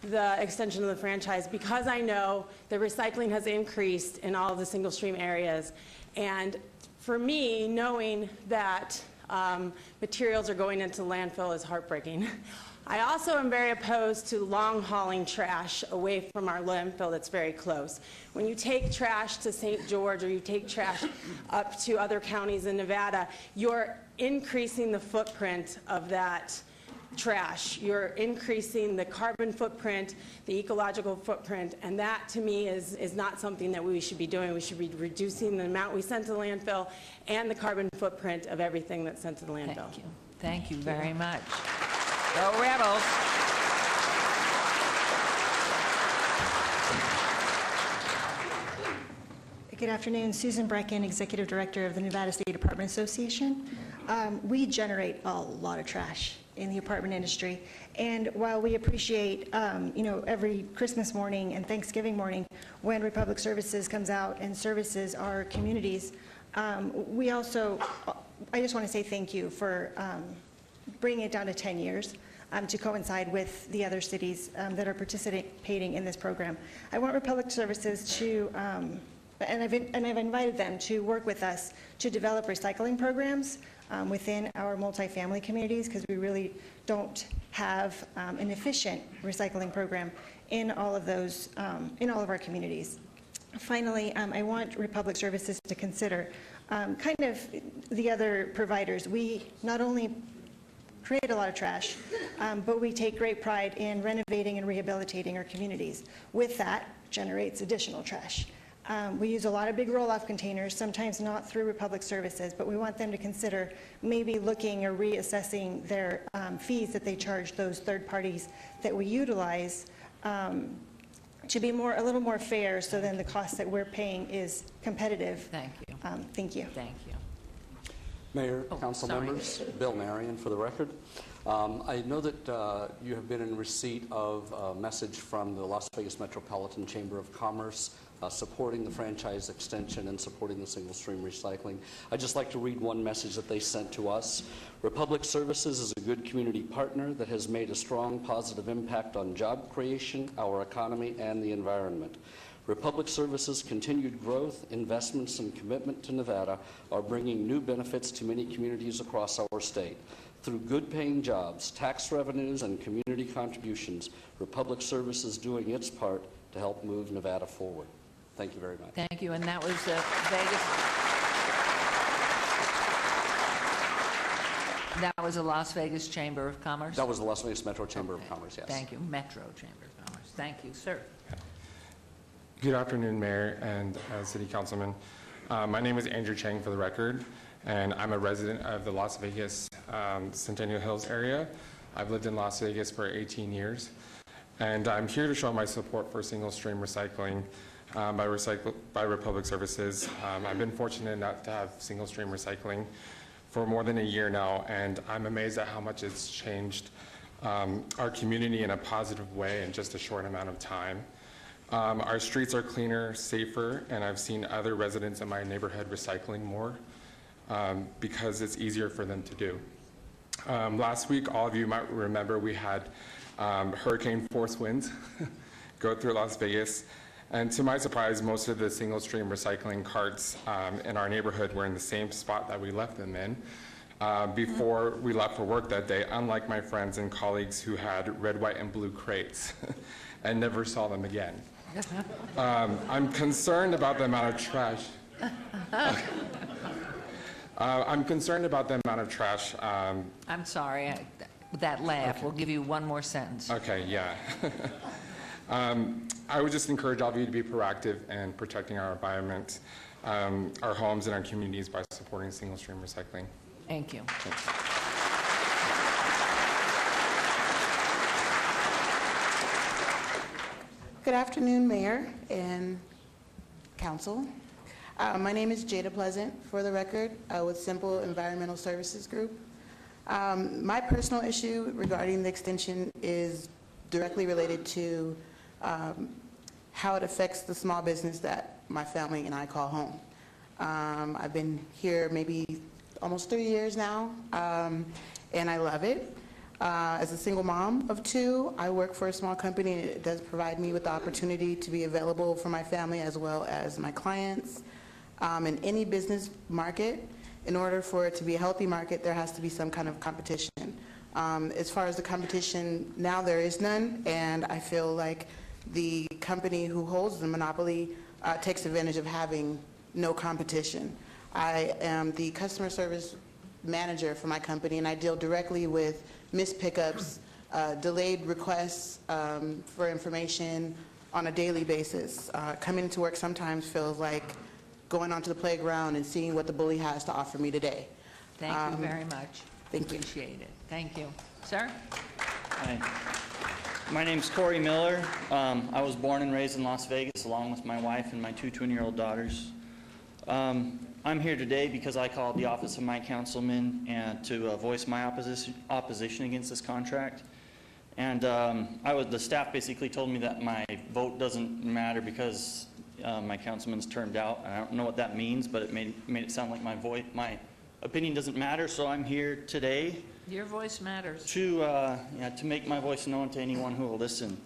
the extension of the franchise because I know that recycling has increased in all of the single stream areas. And for me, knowing that materials are going into landfill is heartbreaking. I also am very opposed to long hauling trash away from our landfill that's very close. When you take trash to St. George or you take trash up to other counties in Nevada, you're increasing the footprint of that trash. You're increasing the carbon footprint, the ecological footprint, and that to me is not something that we should be doing. We should be reducing the amount we send to the landfill and the carbon footprint of everything that's sent to the landfill. Thank you. Thank you very much. Go Rebels. Good afternoon. Susan Brecken, Executive Director of the Nevada State Apartment Association. We generate a lot of trash in the apartment industry, and while we appreciate, every Christmas morning and Thanksgiving morning when Republic Services comes out and services our communities, we also, I just want to say thank you for bringing it down to 10 years. To coincide with the other cities that are participating in this program. I want Republic Services to, and I've invited them to work with us to develop recycling programs within our multifamily communities because we really don't have an efficient recycling program in all of those, in all of our communities. Finally, I want Republic Services to consider kind of the other providers. We not only create a lot of trash, but we take great pride in renovating and rehabilitating our communities. With that, generates additional trash. We use a lot of big roll-off containers, sometimes not through Republic Services, but we want them to consider maybe looking or reassessing their fees that they charge those third parties that we utilize to be a little more fair, so then the cost that we're paying is competitive. Thank you. Thank you. Thank you. Mayor, council members, Bill Marion for the record. I know that you have been in receipt of a message from the Las Vegas Metropolitan Chamber of Commerce supporting the franchise extension and supporting the single stream recycling. I'd just like to read one message that they sent to us. Republic Services is a good community partner that has made a strong positive impact on job creation, our economy, and the environment. Republic Services' continued growth, investments, and commitment to Nevada are bringing new benefits to many communities across our state. Through good-paying jobs, tax revenues, and community contributions, Republic Services is doing its part to help move Nevada forward. Thank you very much. Thank you. And that was Vegas. That was the Las Vegas Chamber of Commerce? That was the Las Vegas Metro Chamber of Commerce, yes. Thank you. Metro Chamber of Commerce. Thank you, sir. Good afternoon, Mayor and City Councilman. My name is Andrew Chang for the record, and I'm a resident of the Las Vegas Centennial Hills area. I've lived in Las Vegas for 18 years, and I'm here to show my support for single stream recycling by Republic Services. I've been fortunate enough to have single stream recycling for more than a year now, and I'm amazed at how much it's changed our community in a positive way in just a short amount of time. Our streets are cleaner, safer, and I've seen other residents in my neighborhood recycling more because it's easier for them to do. Last week, all of you might remember we had hurricane force winds go through Las Vegas. And to my surprise, most of the single-stream recycling carts in our neighborhood were in the same spot that we left them in before we left for work that day, unlike my friends and colleagues who had red, white, and blue crates and never saw them again. I'm concerned about the amount of trash. I'm concerned about the amount of trash. I'm sorry, that laugh. We'll give you one more sentence. Okay, yeah. I would just encourage all of you to be proactive in protecting our environment, our homes, and our communities by supporting single-stream recycling. Thank you. Good afternoon, Mayor and Council. My name is Jada Pleasant, for the record, with Simple Environmental Services Group. My personal issue regarding the extension is directly related to how it affects the small business that my family and I call home. I've been here maybe almost 3 years now, and I love it. As a single mom of 2, I work for a small company, and it does provide me with the opportunity to be available for my family as well as my clients. In any business market, in order for it to be a healthy market, there has to be some kind of competition. As far as the competition, now there is none, and I feel like the company who holds the monopoly takes advantage of having no competition. I am the customer service manager for my company, and I deal directly with missed pickups, delayed requests for information on a daily basis. Coming into work sometimes feels like going onto the playground and seeing what the bully has to offer me today. Thank you very much. Thank you. Appreciate it. Thank you. Sir? Hi. My name's Corey Miller. I was born and raised in Las Vegas along with my wife and my 2 twin-year-old daughters. I'm here today because I called the office of my councilman and to voice my opposition against this contract. And the staff basically told me that my vote doesn't matter because my councilman's termed out. I don't know what that means, but it made it sound like my opinion doesn't matter. So I'm here today. Your voice matters. To make my voice known to anyone who will listen.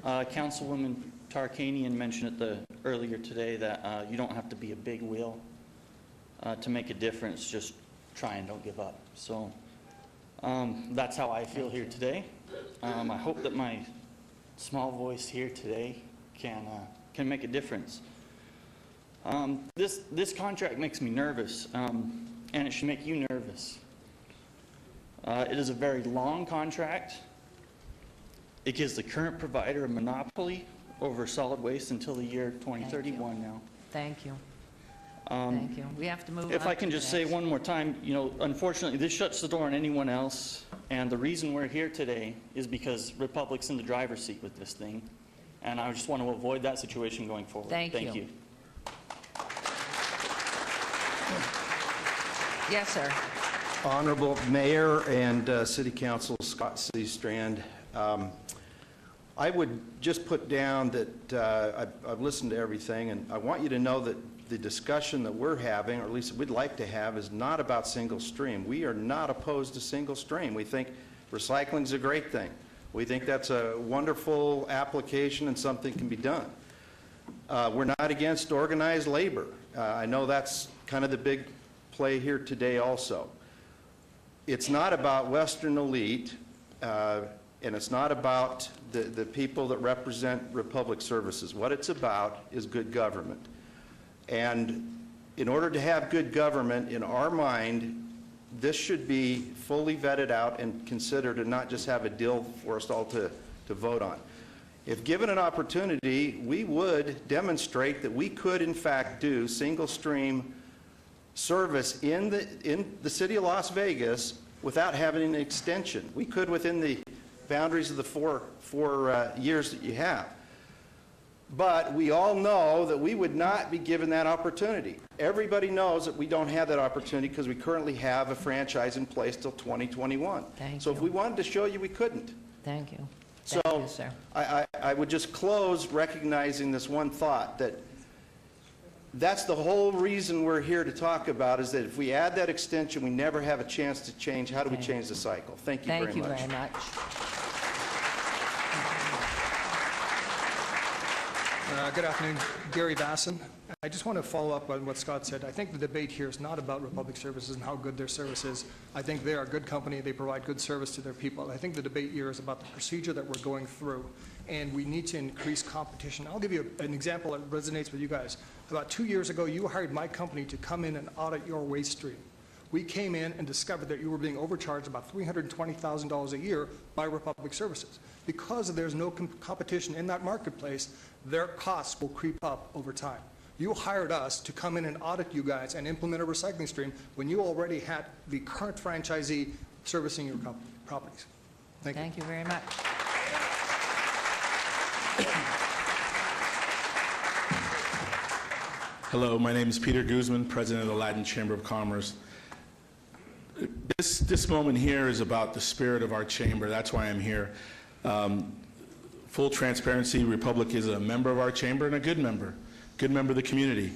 Councilwoman Tarkanian mentioned earlier today that you don't have to be a big wheel to make a difference. Just try and don't give up. So that's how I feel here today. I hope that my small voice here today can make a difference. This contract makes me nervous, and it should make you nervous. It is a very long contract. It gives the current provider a monopoly over solid waste until the year 2031 now. Thank you. Thank you. We have to move on. If I can just say one more time, unfortunately, this shuts the door on anyone else. And the reason we're here today is because Republic's in the driver's seat with this thing. And I just want to avoid that situation going forward. Thank you. Yes, sir. Honorable Mayor and City Council, Scott C. Strand. I would just put down that I've listened to everything, and I want you to know that the discussion that we're having, or at least we'd like to have, is not about single stream. We are not opposed to single stream. We think recycling is a great thing. We think that's a wonderful application and something can be done. We're not against organized labor. I know that's kind of the big play here today also. It's not about Western Elite, and it's not about the people that represent Republic Services. What it's about is good government. And in order to have good government, in our mind, this should be fully vetted out and considered and not just have a deal for us all to vote on. If given an opportunity, we would demonstrate that we could, in fact, do single stream service in the city of Las Vegas without having an extension. We could within the boundaries of the four years that you have. But we all know that we would not be given that opportunity. Everybody knows that we don't have that opportunity because we currently have a franchise in place till 2021. So if we wanted to show you, we couldn't. Thank you. So Thank you, sir. I would just close recognizing this one thought, that that's the whole reason we're here to talk about, is that if we add that extension, we never have a chance to change. How do we change the cycle? Thank you very much. Thank you very much. Good afternoon. Gary Vasson. I just want to follow up on what Scott said. I think the debate here is not about Republic Services and how good their service is. I think they are a good company. They provide good service to their people. I think the debate here is about the procedure that we're going through, and we need to increase competition. I'll give you an example that resonates with you guys. About 2 years ago, you hired my company to come in and audit your waste stream. We came in and discovered that you were being overcharged about $320,000 a year by Republic Services. Because there's no competition in that marketplace, their costs will creep up over time. You hired us to come in and audit you guys and implement a recycling stream when you already had the current franchisee servicing your properties. Thank you. Thank you very much. Hello, my name is Peter Guzman, President of the Latin Chamber of Commerce. This moment here is about the spirit of our chamber. That's why I'm here. Full transparency, Republic is a member of our chamber and a good member of the community.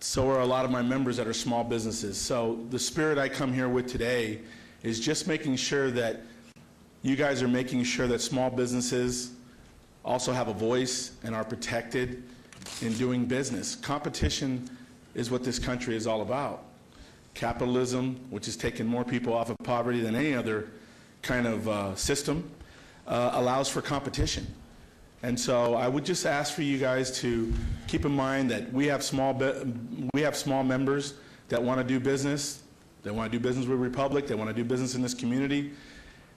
So are a lot of my members that are small businesses. So the spirit I come here with today is just making sure that you guys are making sure that small businesses also have a voice and are protected in doing business. Competition is what this country is all about. Capitalism, which has taken more people off of poverty than any other kind of system, allows for competition. And so I would just ask for you guys to keep in mind that we have small members that want to do business. They want to do business with Republic. They want to do business in this community.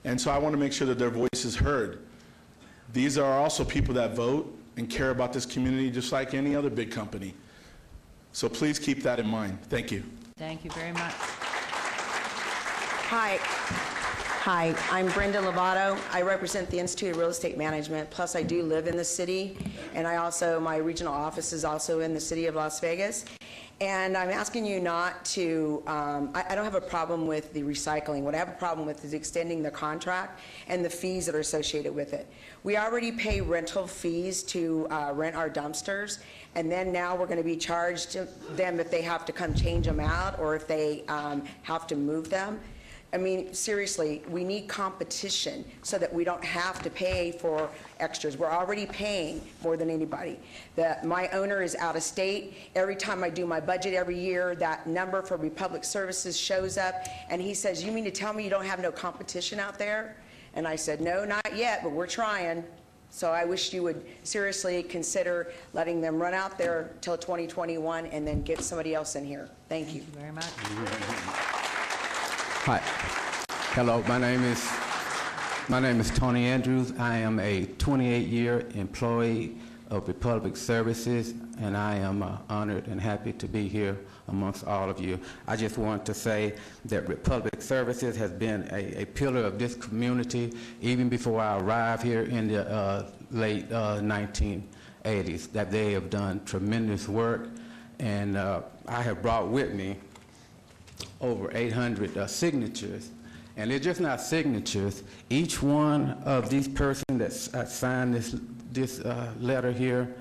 And so I want to make sure that their voice is heard. These are also people that vote and care about this community just like any other big company. So please keep that in mind. Thank you. Thank you very much. Hi, I'm Brenda Lovato. I represent the Institute of Real Estate Management, plus I do live in the city, and my regional office is also in the city of Las Vegas. And I'm asking you not to, I don't have a problem with the recycling. What I have a problem with is extending the contract and the fees that are associated with it. We already pay rental fees to rent our dumpsters, and then now we're going to be charged them if they have to come change them out or if they have to move them. I mean, seriously, we need competition so that we don't have to pay for extras. We're already paying more than anybody. My owner is out of state. Every time I do my budget every year, that number for Republic Services shows up, and he says, "You mean to tell me you don't have no competition out there?" And I said, "No, not yet, but we're trying." So I wish you would seriously consider letting them run out there till 2021 and then get somebody else in here. Thank you. Thank you very much. Hi. Hello, my name is Tony Andrews. I am a 28-year employee of Republic Services, and I am honored and happy to be here amongst all of you. I just want to say that Republic Services has been a pillar of this community even before I arrived here in the late 1980s, that they have done tremendous work, and I have brought with me over 800 signatures. And they're just not signatures. Each one of these persons that signed this letter here,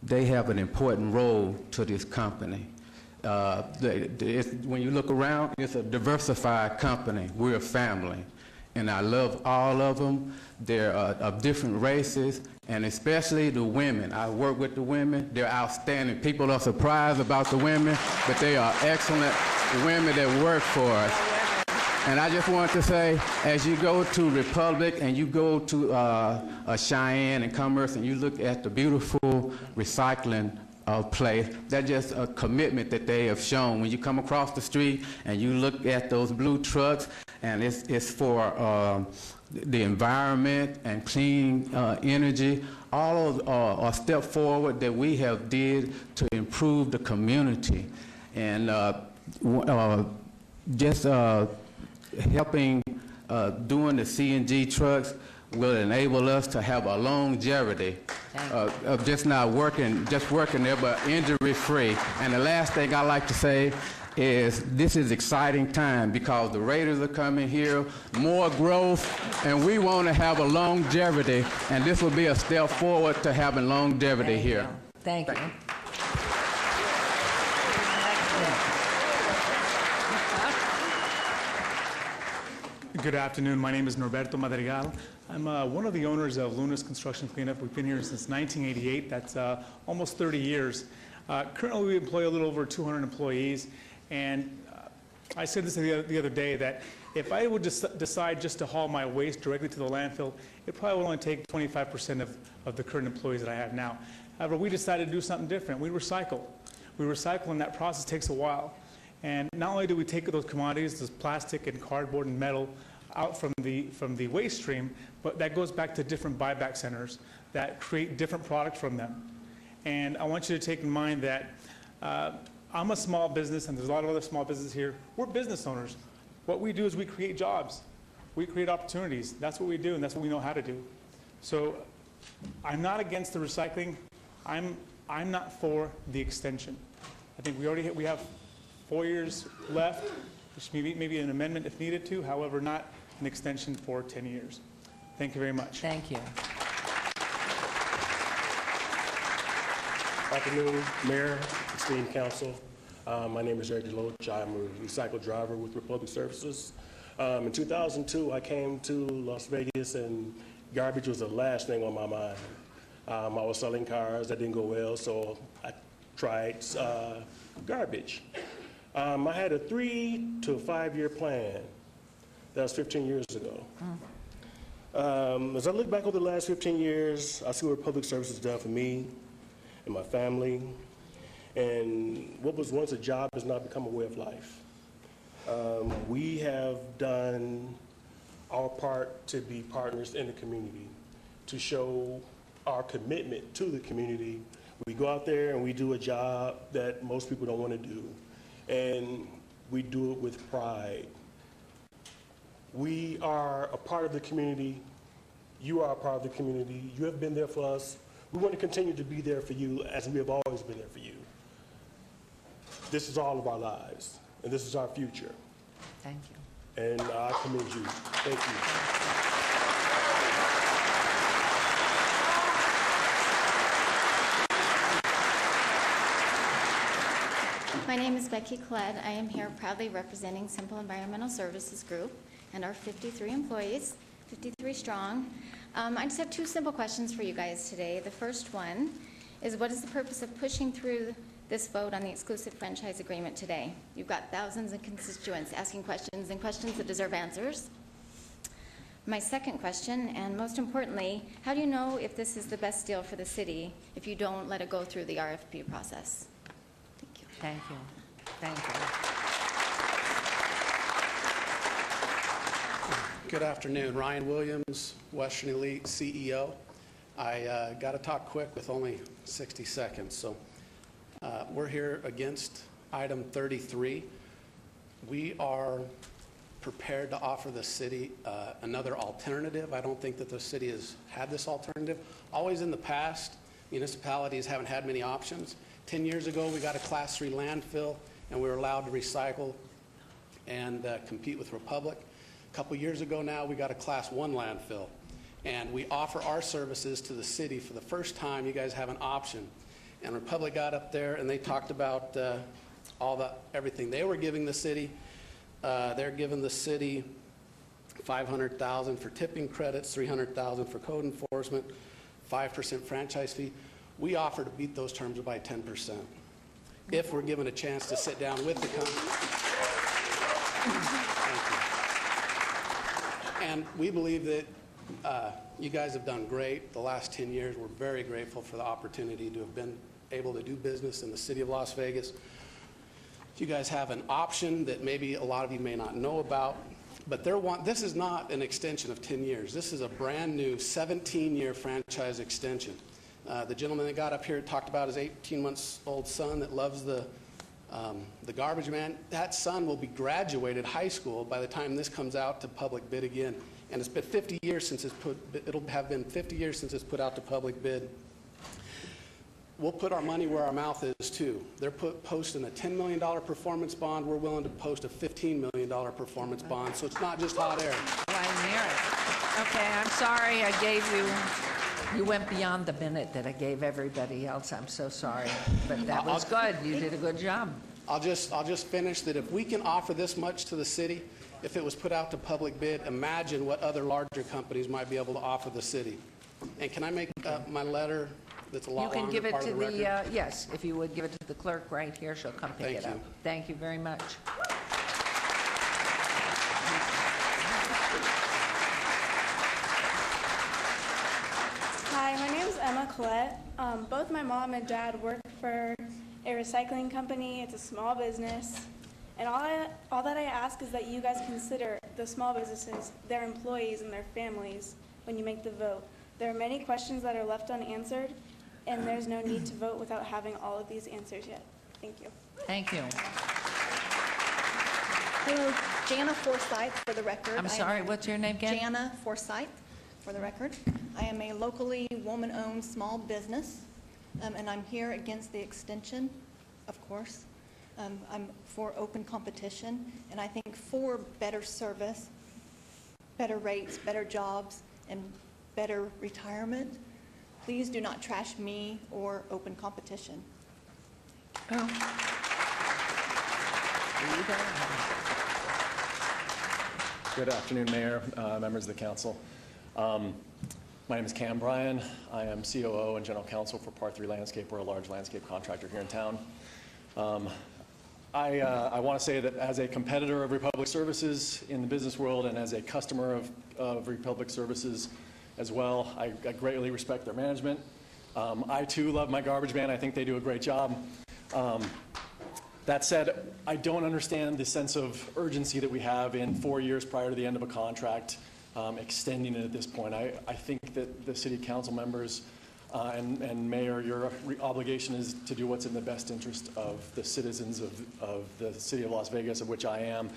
they have an important role to this company. When you look around, it's a diversified company. We're a family. And I love all of them. They're of different races, and especially the women. I work with the women. They're outstanding. People are surprised about the women, but they are excellent women that work for us. And I just want to say, as you go to Republic and you go to Cheyenne and Commerce and you look at the beautiful recycling place, that's just a commitment that they have shown. When you come across the street and you look at those blue trucks, and it's for the environment and clean energy, all of a step forward that we have did to improve the community. And just helping doing the CNG trucks will enable us to have a longevity of just not working, just working there, but injury-free. And the last thing I like to say is this is exciting time because the Raiders are coming here, more growth, and we want to have a longevity, and this will be a step forward to having longevity here. Thank you. Good afternoon. My name is Norberto Madrigal. I'm one of the owners of Luna's Construction Cleanup. We've been here since 1988. That's almost 30 years. Currently, we employ a little over 200 employees, and I said this the other day that if I would decide just to haul my waste directly to the landfill, it probably would only take 25% of the current employees that I have now. However, we decided to do something different. We recycle. We recycle, and that process takes a while. And not only do we take those commodities, this plastic and cardboard and metal, out from the waste stream, but that goes back to different buyback centers that create different products from them. And I want you to take in mind that I'm a small business, and there's a lot of other small businesses here. We're business owners. What we do is we create jobs. We create opportunities. That's what we do, and that's what we know how to do. So I'm not against the recycling. I'm not for the extension. I think we have 4 years left, which maybe an amendment if needed to, however, not an extension for 10 years. Thank you very much. Thank you. Afternoon, Mayor, esteemed council. My name is Eric DeLoach. I'm a recycle driver with Republic Services. In 2002, I came to Las Vegas, and garbage was the last thing on my mind. I was selling cars that didn't go well, so I tried garbage. I had a 3 to 5 year plan. That was 15 years ago. As I look back over the last 15 years, I see what Public Service has done for me and my family. And what was once a job has now become a way of life. We have done our part to be partners in the community, to show our commitment to the community. We go out there and we do a job that most people don't want to do. And we do it with pride. We are a part of the community. You are a part of the community. You have been there for us. We want to continue to be there for you as we have always been there for you. This is all of our lives, and this is our future. Thank you. And I commend you. Thank you. My name is Becky Kled. I am here proudly representing Simple Environmental Services Group and our 53 employees, 53 strong. I just have 2 simple questions for you guys today. The first one is, what is the purpose of pushing through this vote on the exclusive franchise agreement today? You've got thousands of constituents asking questions, and questions that deserve answers. My second question, and most importantly, how do you know if this is the best deal for the city if you don't let it go through the RFP process? Thank you. Thank you. Good afternoon. Ryan Williams, Western Elite CEO. I got to talk quick with only 60 seconds. So we're here against item 33. We are prepared to offer the city another alternative. I don't think that the city has had this alternative. Always in the past, municipalities haven't had many options. 10 years ago, we got a Class 3 landfill, and we were allowed to recycle and compete with Republic. A couple years ago now, we got a Class 1 landfill, and we offer our services to the city. For the first time, you guys have an option. And Republic got up there, and they talked about everything they were giving the city. They're giving the city $500,000 for tipping credits, $300,000 for code enforcement, 5% franchise fee. We offer to beat those terms by 10% if we're given a chance to sit down with the company. And we believe that you guys have done great the last 10 years. We're very grateful for the opportunity to have been able to do business in the city of Las Vegas. You guys have an option that maybe a lot of you may not know about, but this is not an extension of 10 years. This is a brand new 17-year franchise extension. The gentleman that got up here talked about his 18-month-old son that loves the garbage man. That son will be graduated high school by the time this comes out to public bid again. And it's been 50 years since it'll have been 50 years since it's put out to public bid. We'll put our money where our mouth is too. They're posting a $10 million performance bond. We're willing to post a $15 million performance bond. So it's not just hot air. Okay, I'm sorry I gave you. You went beyond the minute that I gave everybody else. I'm so sorry, but that was good. You did a good job. I'll just finish that if we can offer this much to the city, if it was put out to public bid, imagine what other larger companies might be able to offer the city. And can I make my letter that's a lot You can longer give it part to of the the, record? yes, if you would give it to the clerk right here, she'll come pick it Thank up. you. Thank you very much. Hi, my name is Emma Collette. Both my mom and dad work for a recycling company. It's a small business. And all that I ask is that you guys consider the small businesses, their employees, and their families when you make the vote. There are many questions that are left unanswered, and there's no need to vote without having all of these answers yet. Thank you. Thank you. Hello, Jana Forsythe for the record. I'm sorry, what's your name again? Jana Forsythe for the record. I am a locally woman-owned small business, and I'm here against the extension, of course. I'm for open competition, and I think for better service, better rates, better jobs, and better retirement. Please do not trash me or open competition. Good afternoon, Mayor, members of the council. My name is Cam Bryan. I am COO and General Counsel for Par 3 Landscape. We're a large landscape contractor here in town. I want to say that as a competitor of Republic Services in the business world and as a customer of Republic Services as well, I greatly respect their management. I too love my garbage man. I think they do a great job. That said, I don't understand the sense of urgency that we have in 4 years prior to the end of a contract, extending it at this point. I think that the city council members and mayor, your obligation is to do what's in the best interest of the citizens of the city of Las Vegas, of which I am.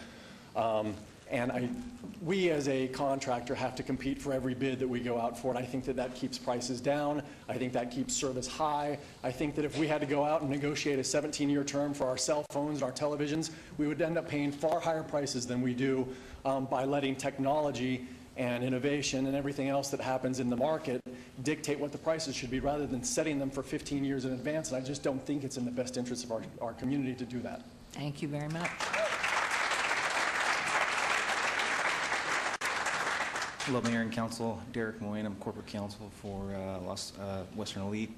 We as a contractor have to compete for every bid that we go out for, and I think that that keeps prices down. I think that keeps service high. I think that if we had to go out and negotiate a 17-year term for our cell phones and our televisions, we would end up paying far higher prices than we do by letting technology and innovation and everything else that happens in the market dictate what the prices should be rather than setting them for 15 years in advance. And I just don't think it's in the best interest of our community to do that. Thank you very much. Hello, Mayor and Council. Derek Moyne, I'm Corporate Counsel for Western Elite.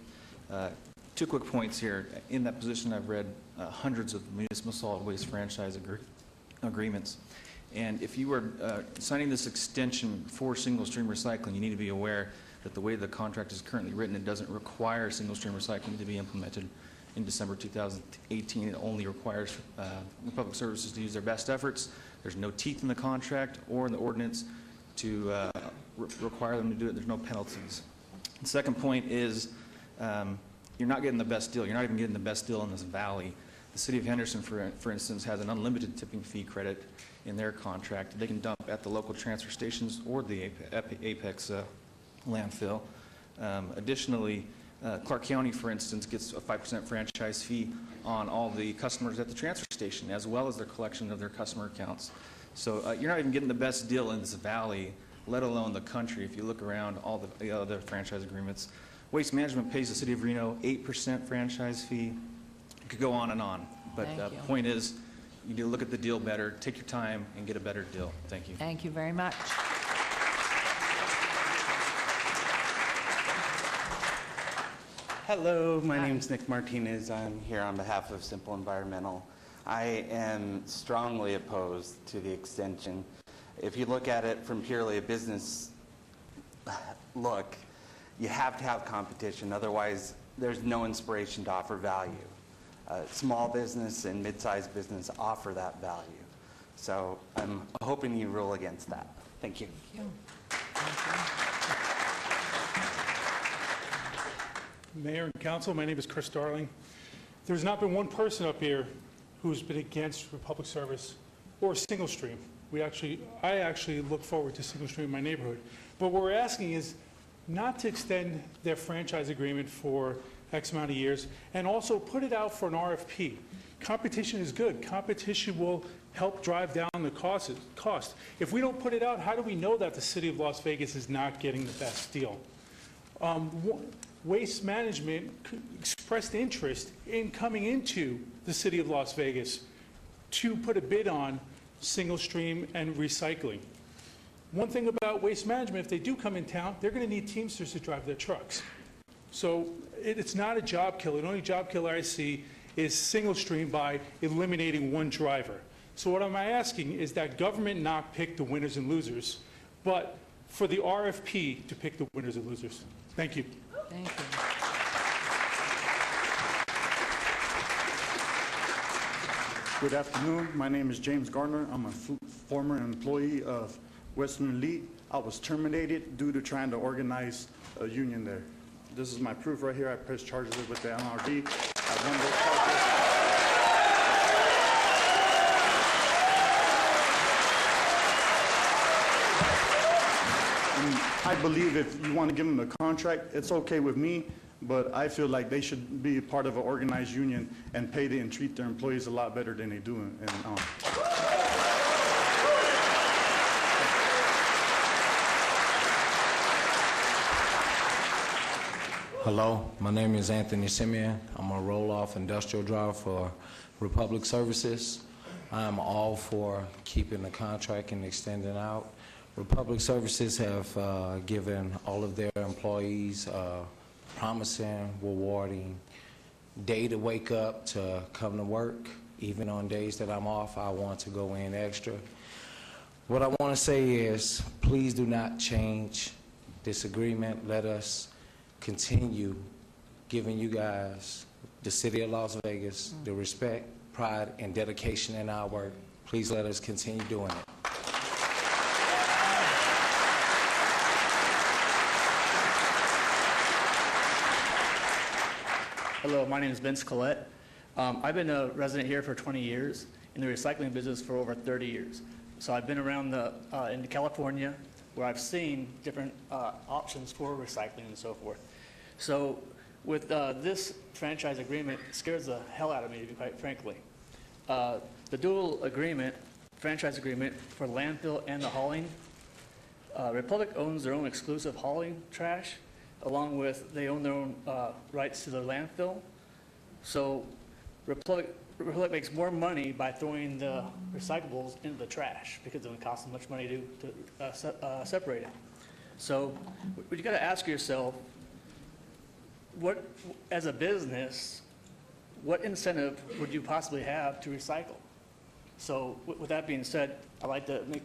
2 quick points here. In that position, I've read hundreds of municipal solid waste franchise agreements. And if you are signing this extension for single-stream recycling, you need to be aware that the way the contract is currently written, it doesn't require single-stream recycling to be implemented in December 2018. It only requires Republic Services to use their best efforts. There's no teeth in the contract or in the ordinance to require them to do it. There's no penalties. The second point is you're not getting the best deal. You're not even getting the best deal in this valley. The city of Henderson, for instance, has an unlimited tipping fee credit in their contract. They can dump at the local transfer stations or the Apex landfill. Additionally, Clark County, for instance, gets a 5% franchise fee on all the customers at the transfer station, as well as their collection of their customer accounts. So you're not even getting the best deal in this valley, let alone the country, if you look around all the other franchise agreements. Waste Management pays the city of Reno 8% franchise fee. It could go on and on. But the point is, you need to look at the deal better, take your time, and get a better deal. Thank you. Thank you very much. Hello, my name is Nick Martinez. I'm here on behalf of Simple Environmental. I am strongly opposed to the extension. If you look at it from purely a business look, you have to have competition. Otherwise, there's no inspiration to offer value. Small business and mid-sized business offer that value. So I'm hoping you rule against that. Thank you. Mayor and Council, my name is Chris Darling. There's not been one person up here who's been against Republic Service or single stream. I actually look forward to single stream in my neighborhood. But what we're asking is not to extend their franchise agreement for X amount of years and also put it out for an RFP. Competition is good. Competition will help drive down the cost. If we don't put it out, how do we know that the city of Las Vegas is not getting the best deal? Waste Management expressed interest in coming into the city of Las Vegas to put a bid on single stream, and recycling. One thing about Waste Management, if they do come in town, they're going to need Teamsters to drive their trucks. So it's not a job killer. The only job killer I see is single stream by eliminating one driver. So what I'm asking is that government not pick the winners and losers, but for the RFP to pick the winners and losers. Thank you. Thank you. Good afternoon. My name is James Gardner. I'm a former employee of Western Elite. I was terminated due to trying to organize a union there. This is my proof right here. I pressed charges with the NRD. I won those charges. And I believe if you want to give them a contract, it's okay with me, but I feel like they should be part of an organized union and pay and treat their employees a lot better than they do. Hello, my name is Anthony Simeon. I'm a roll-off industrial driver for Republic Services. I'm all for keeping the contract and extending out. Republic Services have given all of their employees promising, rewarding day to wake up to come to work. Even on days that I'm off, I want to go in extra. What I want to say is, please do not change this agreement. Let us continue giving you guys, the city of Las Vegas, the respect, pride, and dedication in our work. Please let us continue doing it. Hello, my name is Vince Collette. I've been a resident here for 20 years, in the recycling business for over 30 years. So I've been around in California, where I've seen different options for recycling and so forth. So with this franchise agreement, it scares the hell out of me, quite frankly. The dual agreement, franchise agreement for landfill and the hauling, Republic owns their own exclusive hauling trash, along with they own their own rights to the landfill. So Republic makes more money by throwing the recyclables into the trash because it doesn't cost them much money to separate it. So you got to ask yourself, what, as a business, what incentive would you possibly have to recycle? So with that being said, I'd like to make,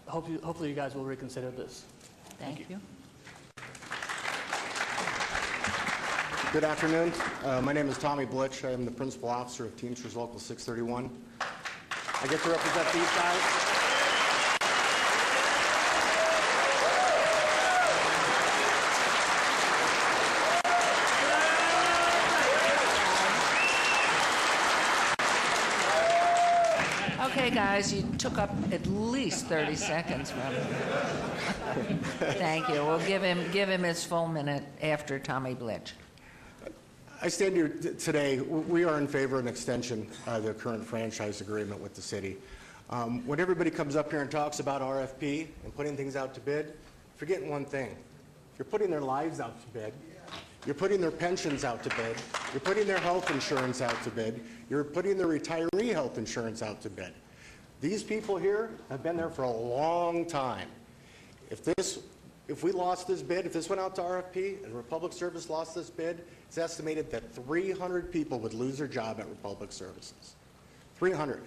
hopefully you guys will reconsider this. Thank you. Good afternoon. My name is Tommy Blitch. I am the principal officer of Teamsters Local 631. I get to represent these guys. Okay, guys, you took up at least 30 seconds from him. Thank you. We'll give him his full minute after Tommy Blitch. I stand here today. We are in favor of an extension of the current franchise agreement with the city. When everybody comes up here and talks about RFP and putting things out to bid, forgetting one thing. You're putting their lives out to bid. You're putting their pensions out to bid. You're putting their health insurance out to bid. You're putting their retiree health insurance out to bid. These people here have been there for a long time. If we lost this bid, if this went out to RFP and Republic Service lost this bid, it's estimated that 300 people would lose their job at Republic Services. 300.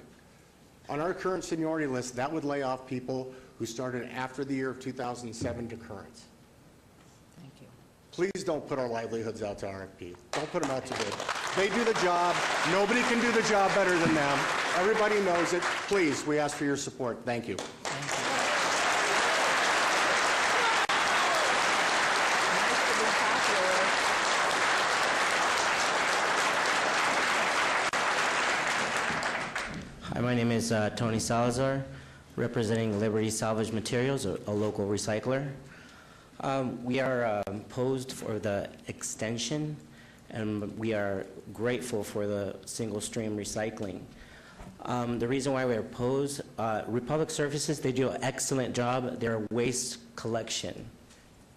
On our current seniority list, that would lay off people who started after the year of 2007 to current. Thank you. Please don't put our livelihoods out to RFP. Don't put them out to bid. They do the job. Nobody can do the job better than them. Everybody knows it. Please, we ask for your support. Thank you. Hi, my name is Tony Salazar, representing Liberty Salvage Materials, a local recycler. We are opposed for the extension, and we are grateful for the single stream recycling. The reason why we're opposed, Republic Services, they do an excellent job. They're waste collection.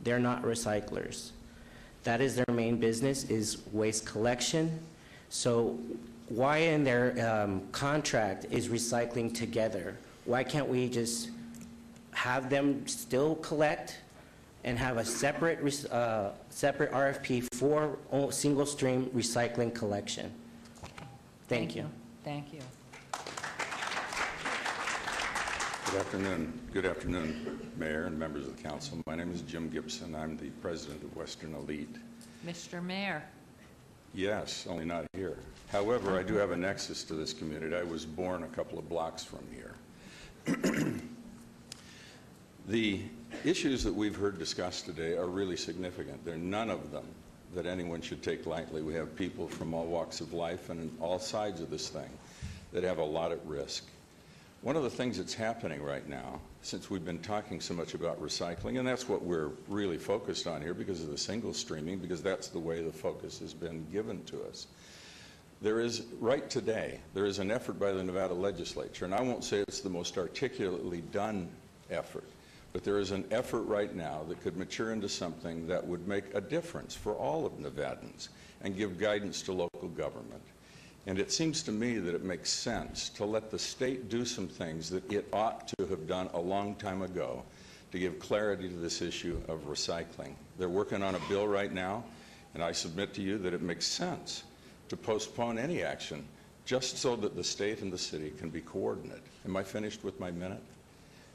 They're not recyclers. That is their main business, is waste collection. So why in their contract is recycling together Why can't we just have them still collect and have a separate RFP for single-stream recycling collection? Thank you. Thank you. Good afternoon, Mayor and members of the council. My name is Jim Gibson. I'm the president of Western Elite. Mr. Mayor. Yes, only not here. However, I do have a nexus to this community. I was born a couple of blocks from here. The issues that we've heard discussed today are really significant. There are none of them that anyone should take lightly. We have people from all walks of life and all sides of this thing that have a lot at risk. One of the things that's happening right now, since we've been talking so much about recycling, and that's what we're really focused on here because of the single streaming, because that's the way the focus has been given to us. There is, right today, there is an effort by the Nevada legislature, and I won't say it's the most articulately done effort, but there is an effort right now that could mature into something that would make a difference for all of Nevadans and give guidance to local government. And it seems to me that it makes sense to let the state do some things that it ought to have done a long time ago to give clarity to this issue of recycling. They're working on a bill right now, and I submit to you that it makes sense to postpone any action just so that the state and the city can be coordinated. Am I finished with my minute?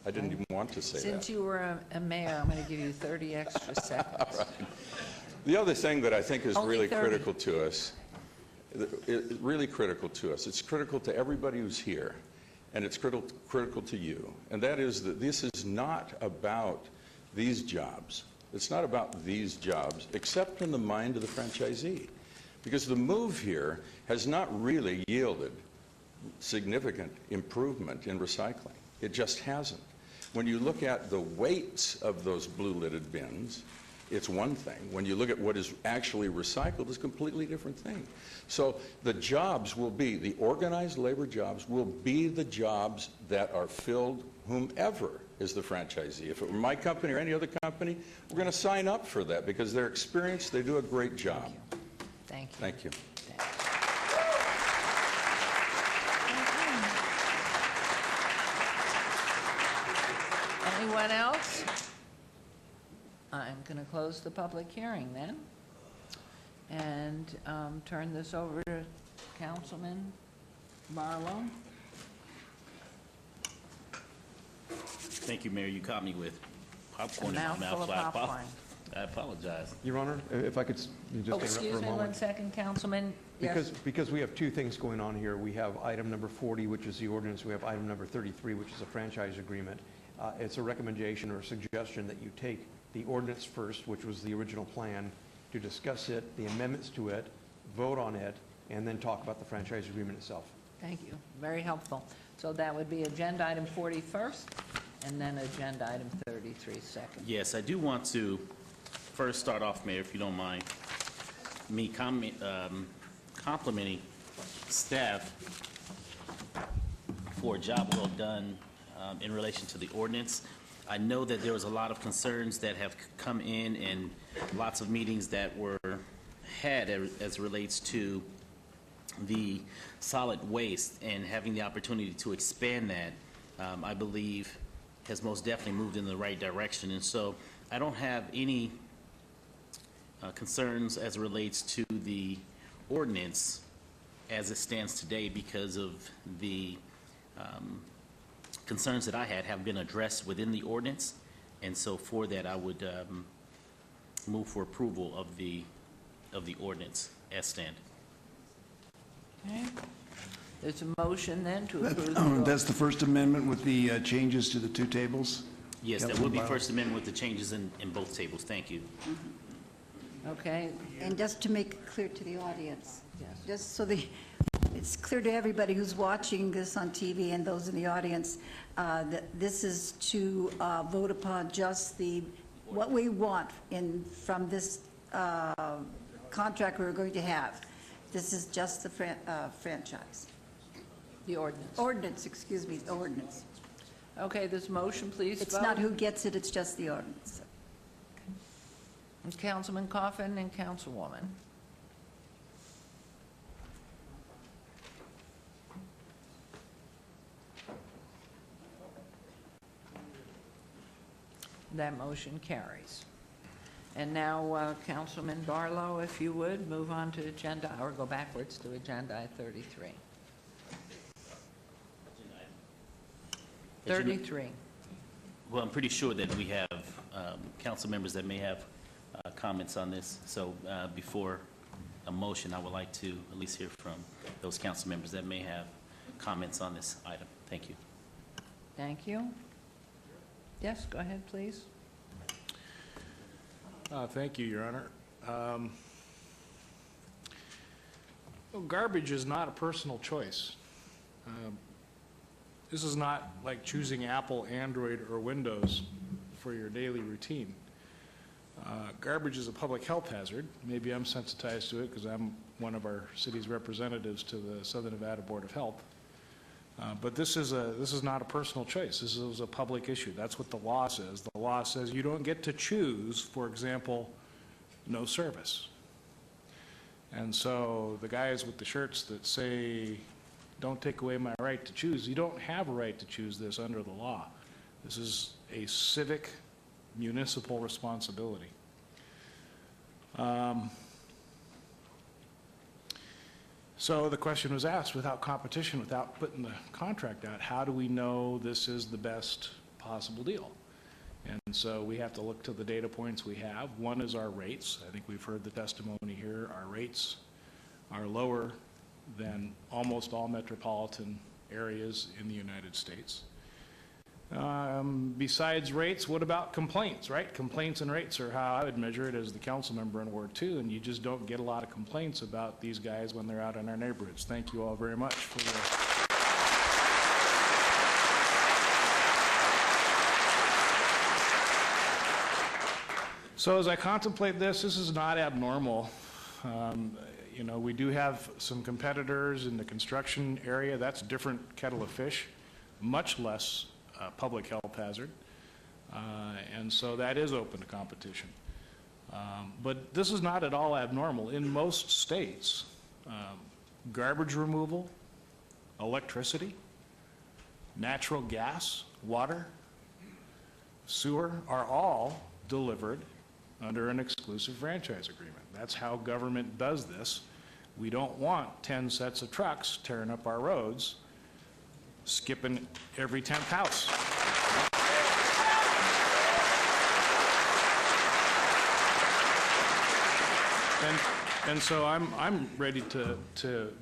I didn't even want to say that. Since you were a mayor, I'm going to give you 30 extra seconds. Right. The other thing that I think is Only really 30. critical to us, it's critical to everybody who's here, and it's critical to you, and that is that this is not about these jobs. It's not about these jobs, except in the mind of the franchisee, because the move here has not really yielded significant improvement in recycling. It just hasn't. When you look at the weights of those blue-lidded bins, it's one thing. When you look at what is actually recycled, it's a completely different thing. So the jobs will be, the organized labor jobs will be the jobs that are filled whomever is the franchisee. If it were my company or any other company, we're going to sign up for that because they're experienced, they do a great job. Thank you. Thank you. Anyone else? I'm going to close the public hearing then and turn this over to Councilman Barlow. Thank you, Mayor. You caught me with popcorn in my Mouthful mouth. of So popcorn. I apologize. Your Honor, if I could just Oh, interrupt excuse for a me moment. 1 second, Councilman. Yes. Because we have two things going on here. We have item number 40, which is the ordinance. We have item number 33, which is a franchise agreement. It's a recommendation or a suggestion that you take the ordinance first, which was the original plan, to discuss it, the amendments to it, vote on it, and then talk about the franchise agreement itself. Thank you. Very helpful. So that would be agenda item 40 first, and then agenda item 33 second. Yes, I do want to first start off, Mayor, if you don't mind, me complimenting staff for a job well done in relation to the ordinance. I know that there was a lot of concerns that have come in and lots of meetings that were had as it relates to the solid waste, and having the opportunity to expand that, I believe, has most definitely moved in the right direction. And so I don't have any concerns as it relates to the ordinance as it stands today because of the concerns that I had have been addressed within the ordinance. And so for that, I would move for approval of the ordinance as stand. Okay. There's a motion then to approve. the- That's the First Amendment with the changes to the two tables? Yes, that would be First Amendment with the changes in both tables. Thank you. Okay. And just to make it clear to the audience, just so it's clear to everybody who's watching this on TV and those in the audience, that this is to vote upon just what we want from this contract we're going to have. This is just the franchise. The ordinance. Ordinance, excuse me, the ordinance. Okay, this motion, please It's vote. not who gets it, it's just the ordinance. And Councilman Coffin and Councilwoman. That motion carries. And now, Councilman Barlow, if you would, move on to agenda, or go backwards to agenda item 33. 33. Well, I'm pretty sure that we have council members that may have comments on this. So before a motion, I would like to at least hear from those council members that may have comments on this item. Thank you. Thank you. Yes, go ahead, please. Thank you, Your Honor. Well, garbage is not a personal choice. This is not like choosing Apple, Android, or Windows for your daily routine. Garbage is a public health hazard. Maybe I'm sensitized to it because I'm one of our city's representatives to the Southern Nevada Board of Health. But this is not a personal choice. This is a public issue. That's what the law says. The law says you don't get to choose, for example, no service. And so the guys with the shirts that say, don't take away my right to choose, you don't have a right to choose this under the law. This is a civic, municipal responsibility. So the question was asked, without competition, without putting the contract out, how do we know this is the best possible deal? And so we have to look to the data points we have. One is our rates. I think we've heard the testimony here. Our rates are lower than almost all metropolitan areas in the United States. Besides rates, what about complaints, right? Complaints and rates are how I would measure it as the council member in Ward 2, and you just don't get a lot of complaints about these guys when they're out in our neighborhoods. Thank you all very much for your... So as I contemplate this is not abnormal. You know, we do have some competitors in the construction area. That's a different kettle of fish, much less public health hazard. And so that is open to competition. But this is not at all abnormal. In most states, garbage removal, electricity, natural gas, water, sewer are all delivered under an exclusive franchise agreement. That's how government does this. We don't want 10 sets of trucks tearing up our roads, skipping every 10th house. And so I'm ready to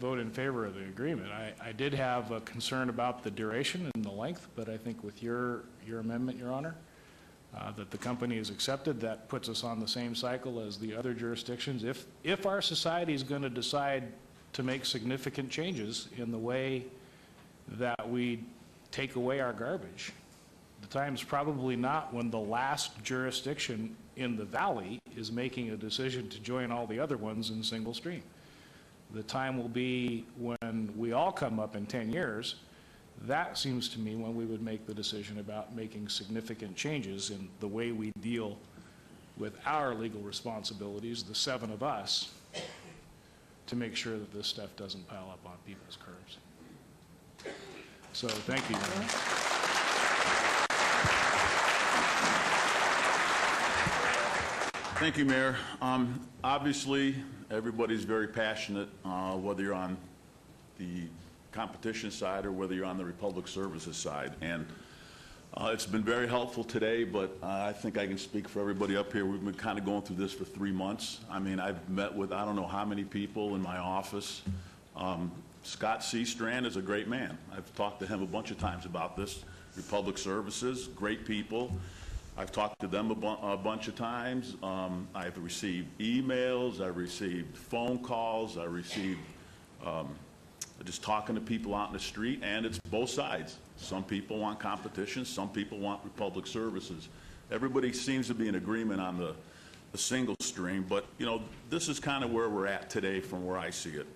vote in favor of the agreement. I did have a concern about the duration and the length, but I think with your amendment, Your Honor, that the company has accepted, that puts us on the same cycle as the other jurisdictions. If our society is going to decide to make significant changes in the way that we take away our garbage, the time's probably not when the last jurisdiction in the valley is making a decision to join all the other ones in single stream. The time will be when we all come up in 10 years. That seems to me when we would make the decision about making significant changes in the way we deal with our legal responsibilities, the 7 of us, to make sure that this stuff doesn't pile up on people's curbs. So thank you, Your Honor. Thank you, Mayor. Obviously, everybody's very passionate, whether you're on the competition side or whether you're on the Republic Services side. And it's been very helpful today, but I think I can speak for everybody up here. We've been kind of going through this for 3 months. I mean, I've met with I don't know how many people in my office. Scott C. Strand is a great man. I've talked to him a bunch of times about this. Republic Services, great people. I've talked to them a bunch of times. I've received emails, I've received phone calls, I've received just talking to people out in the street, and it's both sides. Some people want competition, some people want Republic Services. Everybody seems to be in agreement on the single stream, but you know, this is kind of where we're at today from where I see it.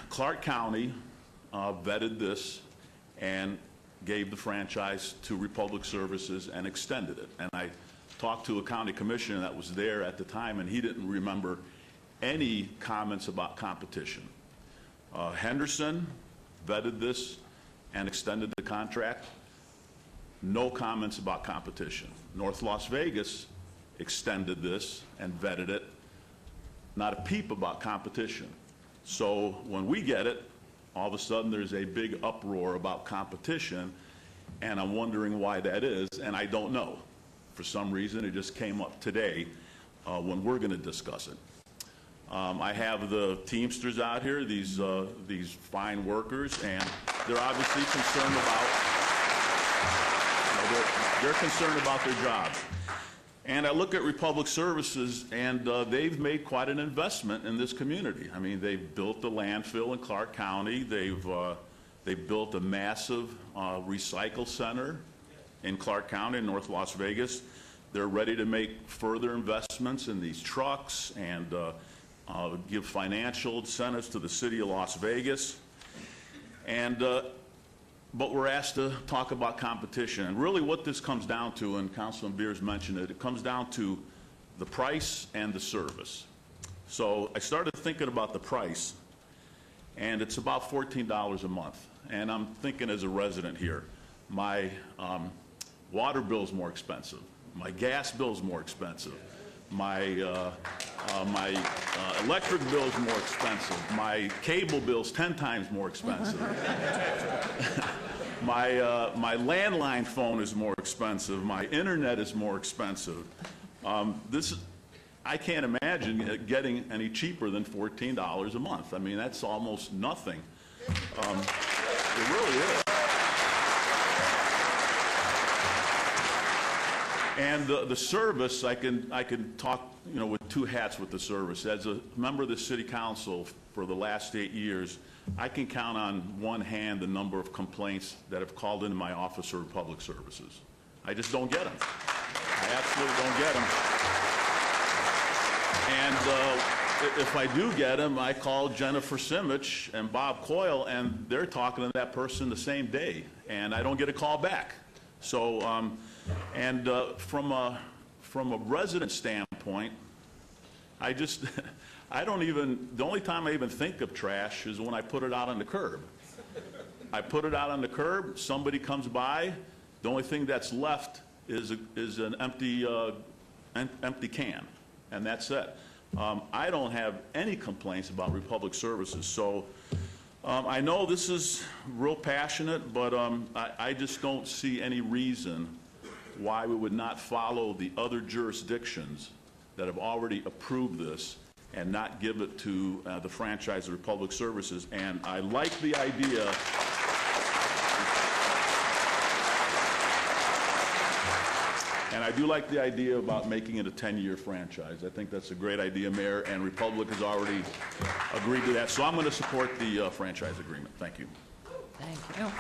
Clark County vetted this and gave the franchise to Republic Services and extended it. And I talked to a county commissioner that was there at the time, and he didn't remember any comments about competition. Henderson vetted this and extended the contract. no comments about competition. North Las Vegas extended this and vetted it, not a peep about competition. So when we get it, all of a sudden there's a big uproar about competition, and I'm wondering why that is, and I don't know. For some reason, it just came up today when we're going to discuss it. I have the Teamsters out here, these fine workers, and they're obviously concerned about, they're concerned about their jobs. And I look at Republic Services, and they've made quite an investment in this community. I mean, they've built the landfill in Clark County. They've built a massive recycle center in Clark County in North Las Vegas. They're ready to make further investments in these trucks and give financial incentives to the city of Las Vegas. And but we're asked to talk about competition. And really what this comes down to, and Councilman Beers mentioned it, it comes down to the price and the service. So I started thinking about the price, and it's about $14 a month. And I'm thinking as a resident here, my water bill's more expensive, my gas bill's more expensive, my electric bill's more expensive, my cable bill's 10 times more expensive. My landline phone is more expensive. My internet is more expensive. I can't imagine getting any cheaper than $14 a month. I mean, that's almost nothing. It really is. And the service, I can talk, you know, with two hats with the service. As a member of the City Council for the last 8 years, I can count on one hand the number of complaints that have called into my office for Republic Services. I just don't get them. I absolutely don't get them. And if I do get them, I call Jennifer Simich and Bob Coyle, and they're talking to that person the same day, and I don't get a call back. So, from a resident standpoint, I don't even, the only time I even think of trash is when I put it out on the curb. I put it out on the curb, somebody comes by, the only thing that's left is an empty can, and that's it. I don't have any complaints about Republic Services, so I know this is real passionate, but I just don't see any reason why we would not follow the other jurisdictions that have already approved this and not give it to the franchise of Republic Services. And I like the idea. And I do like the idea about making it a 10-year franchise. I think that's a great idea, Mayor, and Republic has already agreed to that. So I'm going to support the franchise agreement. Thank you. Thank you.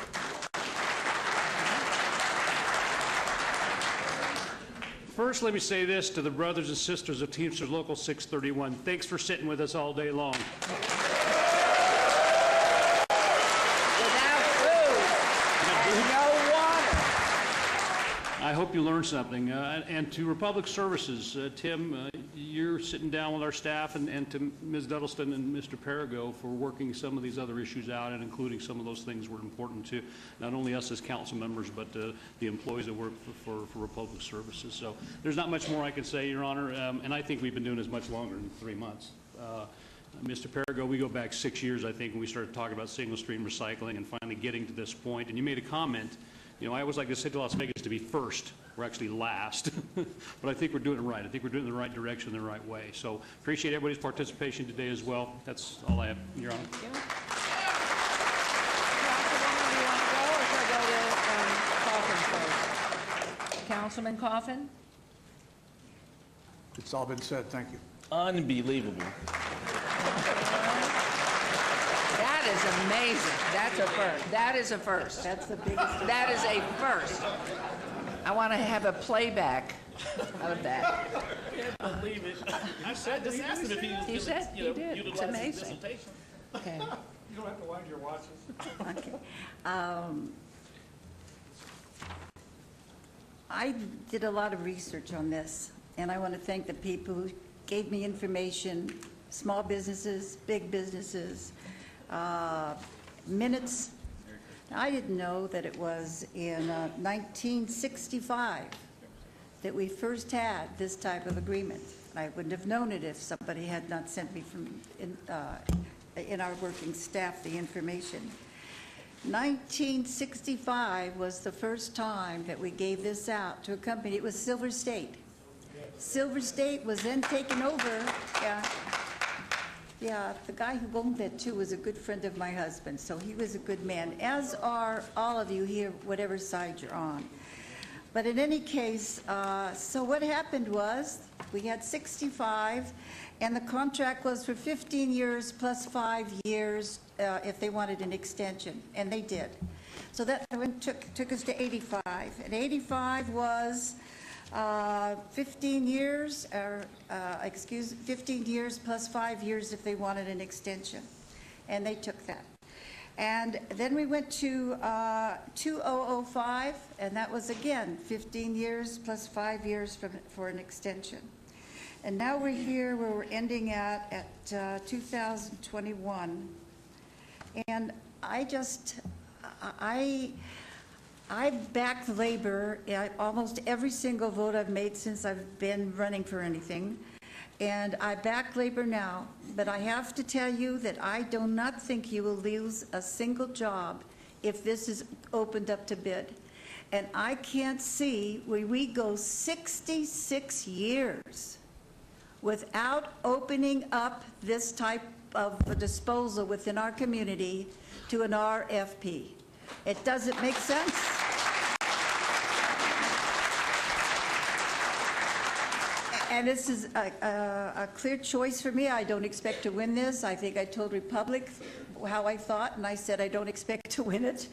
First, let me say this to the brothers and sisters of Teamsters Local 631. Thanks for sitting with us all day long. I hope you learned something. And to Republic Services, Tim, you're sitting down with our staff, and to Ms. Duddleston and Mr. Perigo for working some of these other issues out, and including some of those things were important to not only us as council members, but the employees that work for Republic Services. So there's not much more I can say, Your Honor, and I think we've been doing this much longer than 3 months. Mr. Perigo, we go back 6 years, I think, when we started talking about single-stream recycling and finally getting to this point. And you made a comment. You know, I always like the city of Las Vegas to be first. We're actually last. But I think we're doing it right. I think we're doing it in the right direction, the right way. So appreciate everybody's participation today as well. That's all I have, Your Honor. Councilman Coffin? It's all been said. Thank you. Unbelievable. That is amazing. That's a first. That is a first. That's the biggest. That is a first. I want to have a playback of that. I can't believe it. I just asked him if he was He said he did. It's utilize his amazing. dissertation. Okay. You don't have to wind your watches. Okay. I did a lot of research on this, and I want to thank the people who gave me information, small businesses, big businesses, minutes I didn't know that it was in 1965 that we first had this type of agreement. I wouldn't have known it if somebody had not sent me from in our working staff the information. 1965 was the first time that we gave this out to a company. It was Silver State. Silver State was then taken over. Yeah, the guy who owned that too was a good friend of my husband, so he was a good man, as are all of you here, whatever side you're on. But in any case, so what happened was we had 65, and the contract was for 15 years plus 5 years if they wanted an extension, and they did. So that took us to 85, and 85 was 15 years, or 15 years plus 5 years if they wanted an extension, and they took that. And then we went to 2005, and that was again 15 years plus 5 years for an extension. And now we're here where we're ending at 2021. And I backed labor almost every single vote I've made since I've been running for anything. And I back labor now, but I have to tell you that I do not think you will lose a single job if this is opened up to bid. And I can't see where we go 66 years without opening up this type of a disposal within our community to an RFP. It doesn't make sense. And this is a clear choice for me. I don't expect to win this. I think I told Republic how I thought, and I said I don't expect to win it.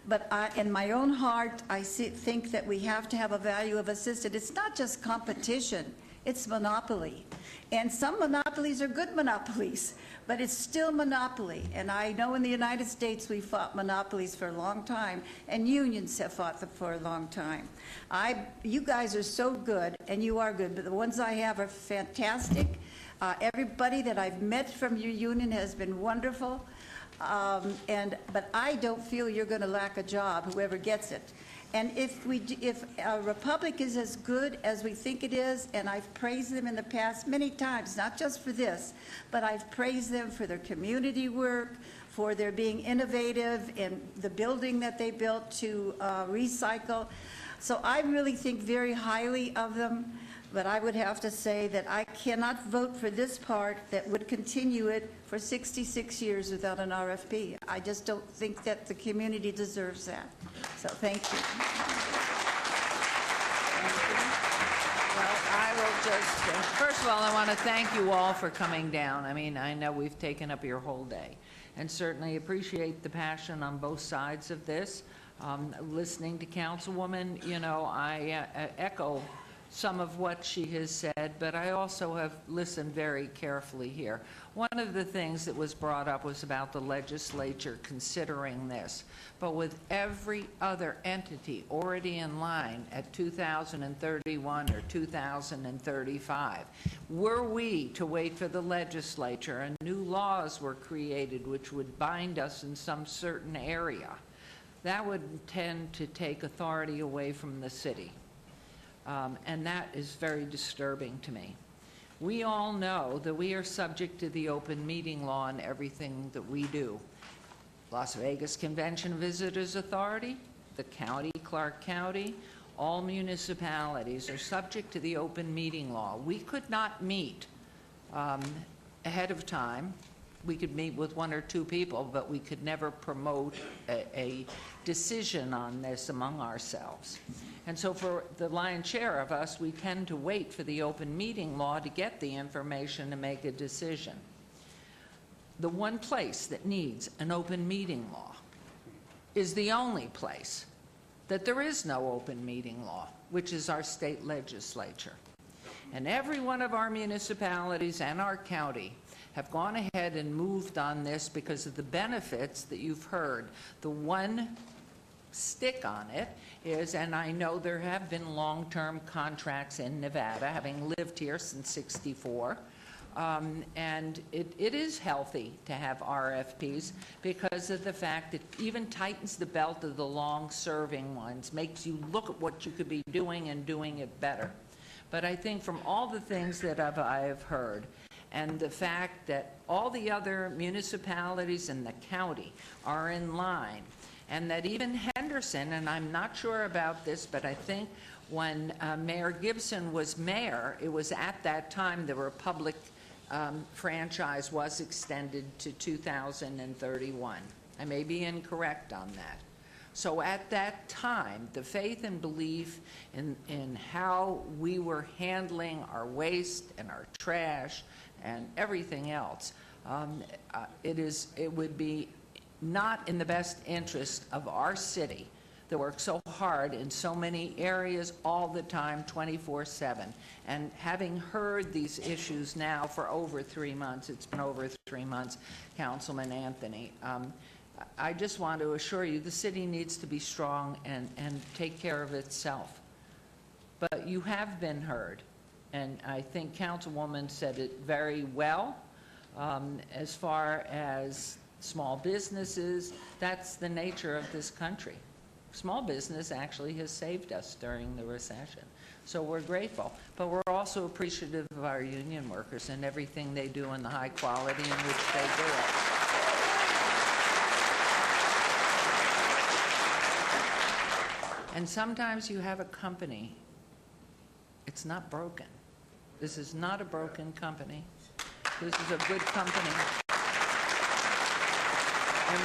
But in my own heart, I think that we have to have a value of assisted. It's not just competition, it's monopoly. And some monopolies are good monopolies, but it's still monopoly. And I know in the United States we fought monopolies for a long time, and unions have fought them for a long time. You guys are so good, and you are good, but the ones I have are fantastic. Everybody that I've met from your union has been wonderful. But I don't feel you're going to lack a job, whoever gets it. And if Republic is as good as we think it is, and I've praised them in the past many times, not just for this, but I've praised them for their community work, for their being innovative in the building that they built to recycle. So I really think very highly of them, but I would have to say that I cannot vote for this part that would continue it for 66 years without an RFP. I just don't think that the community deserves that. So thank you. Well, I will just, first of all, I want to thank you all for coming down. I mean, I know we've taken up your whole day, and certainly appreciate the passion on both sides of this. Listening to Councilwoman, you know, I echo some of what she has said, but I also have listened very carefully here. One of the things that was brought up was about the legislature considering this, but with every other entity already in line at 2031 or 2035, were we to wait for the legislature and new laws were created which would bind us in some certain area, that would tend to take authority away from the city. And that is very disturbing to me. We all know that we are subject to the open meeting law in everything that we do. Las Vegas Convention Visitors Authority, the county, Clark County, all municipalities are subject to the open meeting law. We could not meet ahead of time. We could meet with one or two people, but we could never promote a decision on this among ourselves. And so for the lion's share of us, we tend to wait for the open meeting law to get the information to make a decision. The one place that needs an open meeting law is the only place that there is no open meeting law, which is our state legislature. And every one of our municipalities and our county have gone ahead and moved on this because of the benefits that you've heard. The one stick on it is, and I know there have been long-term contracts in Nevada, having lived here since '64, And it is healthy to have RFPs because of the fact it even tightens the belt of the long-serving ones, makes you look at what you could be doing and doing it better. But I think from all the things that I have heard, and the fact that all the other municipalities in the county are in line, and that even Henderson, and I'm not sure about this, but I think when Mayor Gibson was mayor, it was at that time the Republic franchise was extended to 2031. I may be incorrect on that. So at that time, the faith and belief in how we were handling our waste and our trash and everything else, it would be not in the best interest of our city that works so hard in so many areas all the time, 24/7. And having heard these issues now for over 3 months, it's been over 3 months, Councilman Anthony, I just want to assure you the city needs to be strong and take care of itself. But you have been heard, and I think Councilwoman said it very well. As far as small businesses, that's the nature of this country. Small business actually has saved us during the recession. So we're grateful, but we're also appreciative of our union workers and everything they do and the high quality in which they do it. And sometimes you have a company, it's not broken. This is not a broken company. This is a good company. And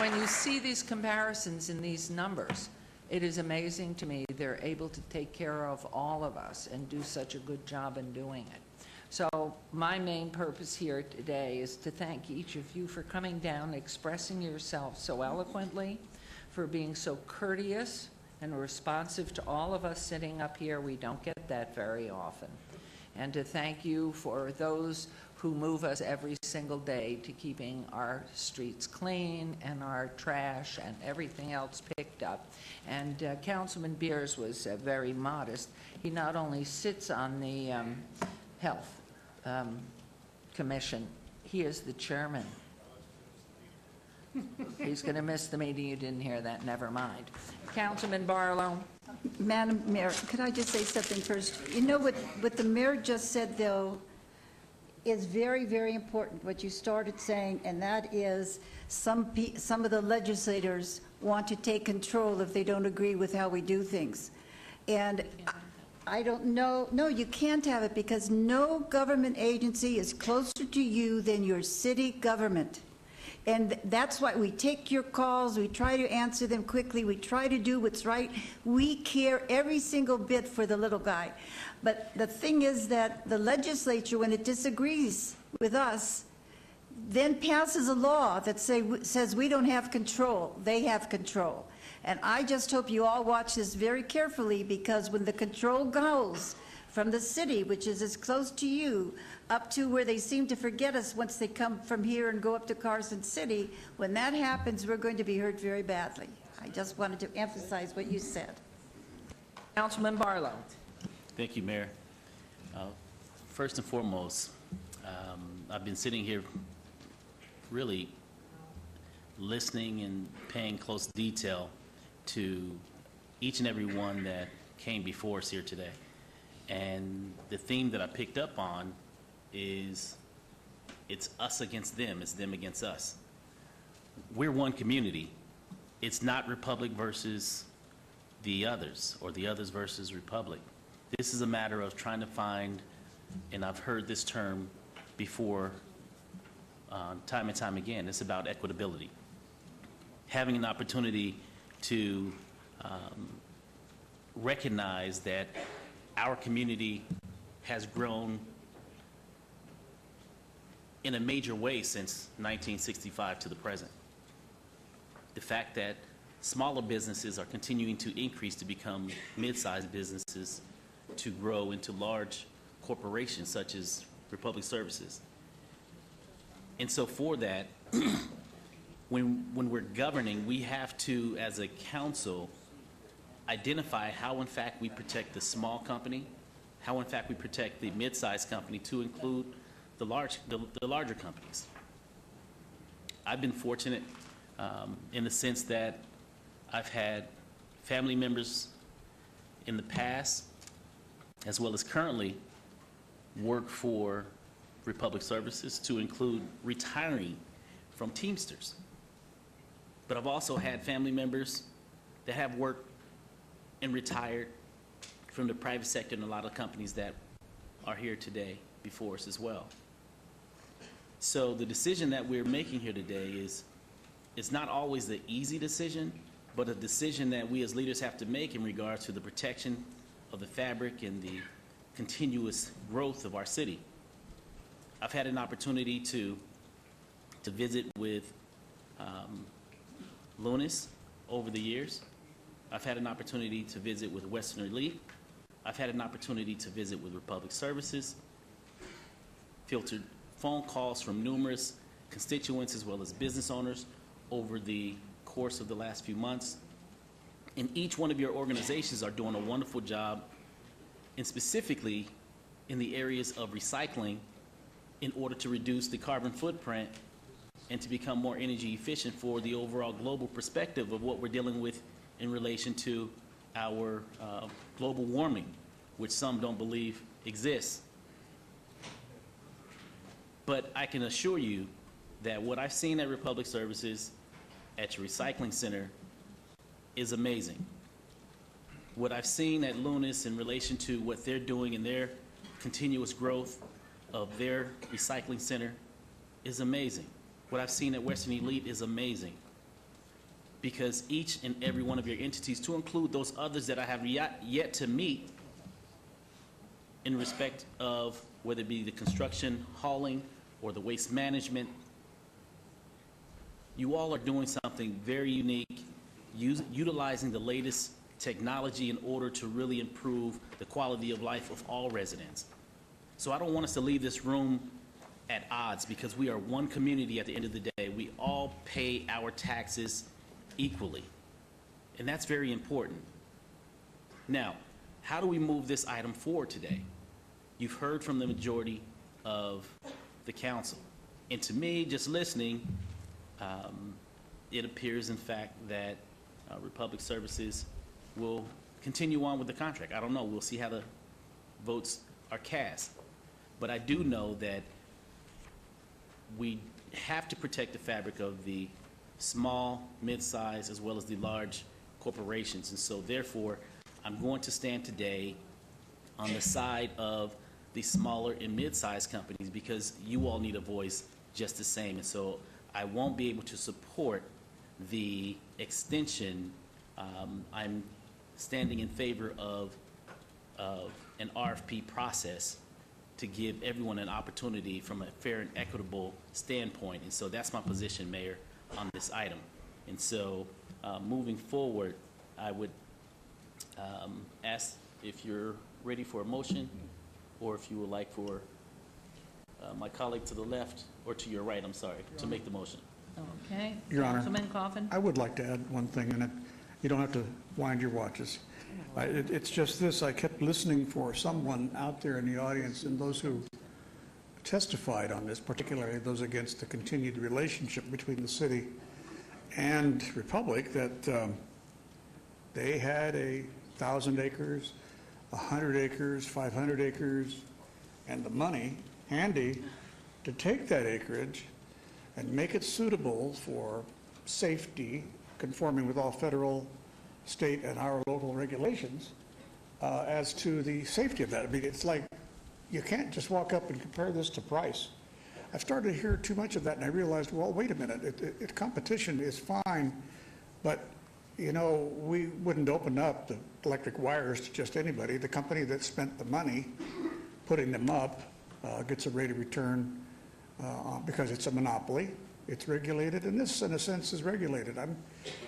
when you see these comparisons in these numbers, it is amazing to me they're able to take care of all of us and do such a good job in doing it. So my main purpose here today is to thank each of you for coming down, expressing yourself so eloquently, for being so courteous and responsive to all of us sitting up here. We don't get that very often. And to thank you for those who move us every single day to keeping our streets clean and our trash and everything else picked up. And Councilman Beers was very modest. He not only sits on the Health Commission, he is the chairman. He's going to miss the meeting. You didn't hear that. Never mind. Councilman Barlow. Madam Mayor, could I just say something first? You know what the mayor just said, though, is very, very important, what you started saying, and that is some of the legislators want to take control if they don't agree with how we do things. And I don't know, no, you can't have it, because no government agency is closer to you than your city government. And that's why we take your calls, we try to answer them quickly, we try to do what's right. We care every single bit for the little guy. But the thing is that the legislature, when it disagrees with us, then passes a law that says we don't have control, they have control. And I just hope you all watch this very carefully, because when the control goes from the city, which is as close to you, up to where they seem to forget us once they come from here and go up to Carson City, when that happens, we're going to be hurt very badly. I just wanted to emphasize what you said. Councilman Barlow. Thank you, Mayor. First and foremost, I've been sitting here really listening and paying close detail to each and every one that came before us here today. And the theme that I picked up on is it's us against them, it's them against us. We're one community. It's not Republic versus the others, or the others versus Republic. This is a matter of trying to find, and I've heard this term before time and time again, it's about equitability. Having an opportunity to recognize that our community has grown in a major way since 1965 to the present. The fact that smaller businesses are continuing to increase to become mid-sized businesses, to grow into large corporations such as Republic Services. And so for that, when we're governing, we have to, as a council, identify how in fact we protect the small company how in fact we protect the mid-sized company to include the larger companies. I've been fortunate in the sense that I've had family members in the past, as well as currently, work for Republic Services, to include retiring from Teamsters. But I've also had family members that have worked and retired from the private sector and a lot of companies that are here today before us as well. So the decision that we're making here today is not always the easy decision, but a decision that we as leaders have to make in regards to the protection of the fabric and the continuous growth of our city. I've had an opportunity to visit with Lunis over the years. I've had an opportunity to visit with Western Elite. I've had an opportunity to visit with Republic Services, filtered phone calls from numerous constituents as well as business owners over the course of the last few months. And each one of your organizations are doing a wonderful job, and specifically in the areas of recycling, in order to reduce the carbon footprint and to become more energy efficient for the overall global perspective of what we're dealing with in relation to our global warming, which some don't believe exists. But I can assure you that what I've seen at Republic Services, at your recycling center, is amazing. What I've seen at Lunis in relation to what they're doing in their continuous growth of their recycling center is amazing. What I've seen at Western Elite is amazing. Because each and every one of your entities, to include those others that I have yet to meet in respect of whether it be the construction, hauling, or the waste management, you all are doing something very unique, utilizing the latest technology in order to really improve the quality of life of all residents. So I don't want us to leave this room at odds, because we are one community at the end of the day. We all pay our taxes equally, and that's very important. Now, how do we move this item forward today? You've heard from the majority of the council, and to me, just listening, it appears in fact that Republic Services will continue on with the contract. I don't know, we'll see how the votes are cast, but I do know that we have to protect the fabric of the small, mid-size, as well as the large corporations. And so therefore, I'm going to stand today on the side of the smaller and mid-sized companies, because you all need a voice just the same. And so I won't be able to support the extension. I'm standing in favor of an RFP process to give everyone an opportunity from a fair and equitable standpoint. And so that's my position, Mayor, on this item. And so moving forward, I would ask if you're ready for a motion, or if you would like for my colleague to the left, or to your right, I'm sorry, to make the motion. Okay. Your Honor, Councilman Coffin? I would like to add one thing, and you don't have to wind your watches. It's just this, I kept listening for someone out there in the audience, and those who testified on this, particularly those against the continued relationship between the city and Republic, that they had 1,000 acres, 100 acres, 500 acres, and the money handy to take that acreage and make it suitable for safety, conforming with all federal, state, and our local regulations as to the safety of that. I mean, it's like you can't just walk up and compare this to price. I've started to hear too much of that, and I realized, well, wait a minute, competition is fine, but you know, we wouldn't open up the electric wires to just anybody. The company that spent the money putting them up gets a rate of return because it's a monopoly. It's regulated, and this, in a sense, is regulated. I'm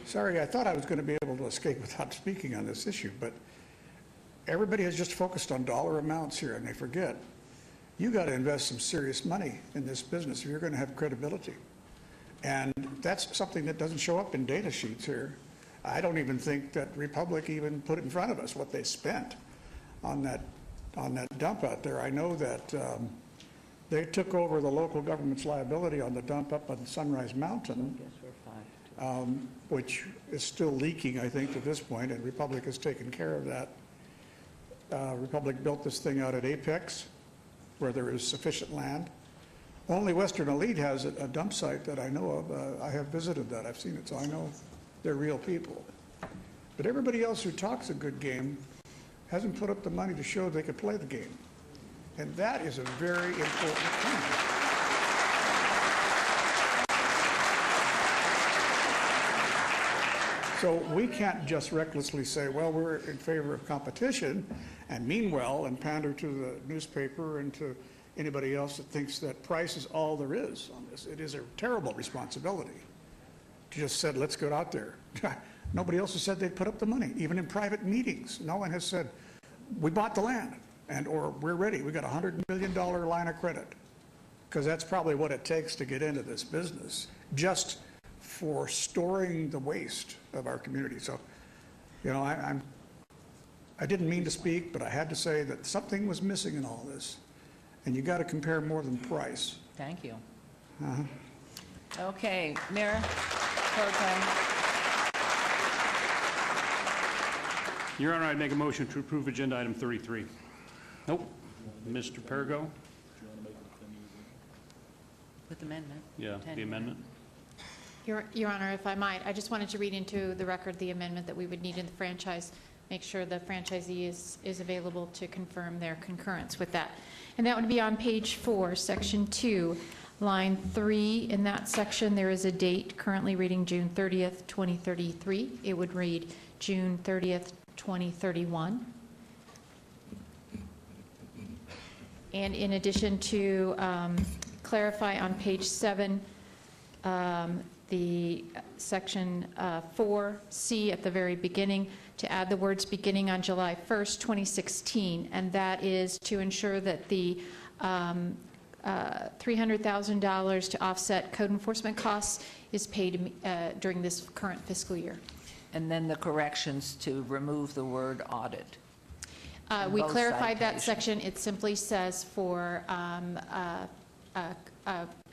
sorry, I thought I was going to be able to escape without speaking on this issue, but everybody has just focused on dollar amounts here, and they forget you got to invest some serious money in this business if you're going to have credibility. And that's something that doesn't show up in data sheets here. I don't even think that Republic even put in front of us what they spent on that on that dump out there. I know that they took over the local government's liability on the dump up on Sunrise Mountain, which is still leaking, I think, to this point, and Republic has taken care of that. Republic built this thing out at Apex, where there is sufficient land. Only Western Elite has a dump site that I know of. I have visited that. I've seen it, so I know they're real people. But everybody else who talks a good game hasn't put up the money to show they could play the game. And that is a very important thing. So we can't just recklessly say, well, we're in favor of competition, and mean well and pander to the newspaper and to anybody else that thinks that price is all there is on this. It is a terrible responsibility to just said, let's go out there. Nobody else has said they'd put up the money, even in private meetings. No one has said, we bought the land, and or we're ready. We got a $100 million line of credit, because that's probably what it takes to get into this business, just for storing the waste of our community. So, you know, I didn't mean to speak, but I had to say that something was missing in all this, and you got to compare more than price. Thank you. Uh-huh. Okay, Mayor Pro Tem. Your Honor, I'd make a motion to approve agenda item 33. Nope. Mr. Perigo? With amendment. Yeah, the amendment. Your Honor, if I might, I just wanted to read into the record the amendment that we would need in the franchise, make sure the franchisee is available to confirm their concurrence with that. And that would be on page 4, section 2, line 3. In that section, there is a date currently reading June 30th, 2033. It would read June 30th, 2031. And in addition to clarify on page 7, the section 4C at the very beginning, to add the words beginning on July 1st, 2016, and that is to ensure that the $300,000 to offset code enforcement costs is paid during this current fiscal year. And then the corrections to remove the word audit. We both clarified that citations. section. It simply says for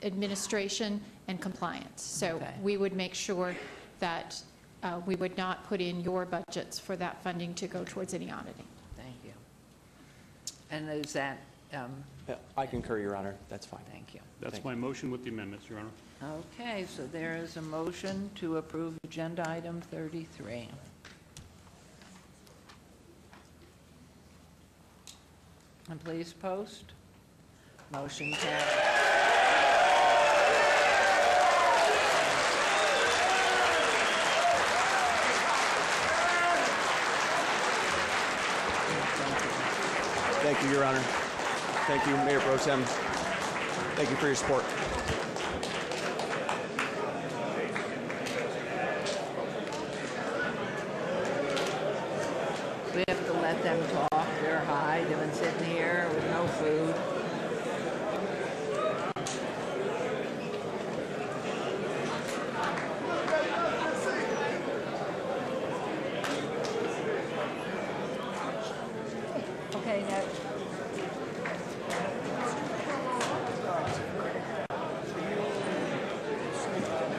administration and compliance. So Okay. we would make sure that we would not put in your budgets for that funding to go towards any auditing. Thank you. And is that, I concur, Your Honor. That's fine. thank you. That's my motion with the amendments, Your Honor. Okay, so there is a motion to approve agenda item 33. And please post. Motion carried. Thank you, Your Honor. Thank you, Mayor Pro Tem. Thank you for your support. We have to let them talk. They're high. They've been sitting here with no food. Okay, now.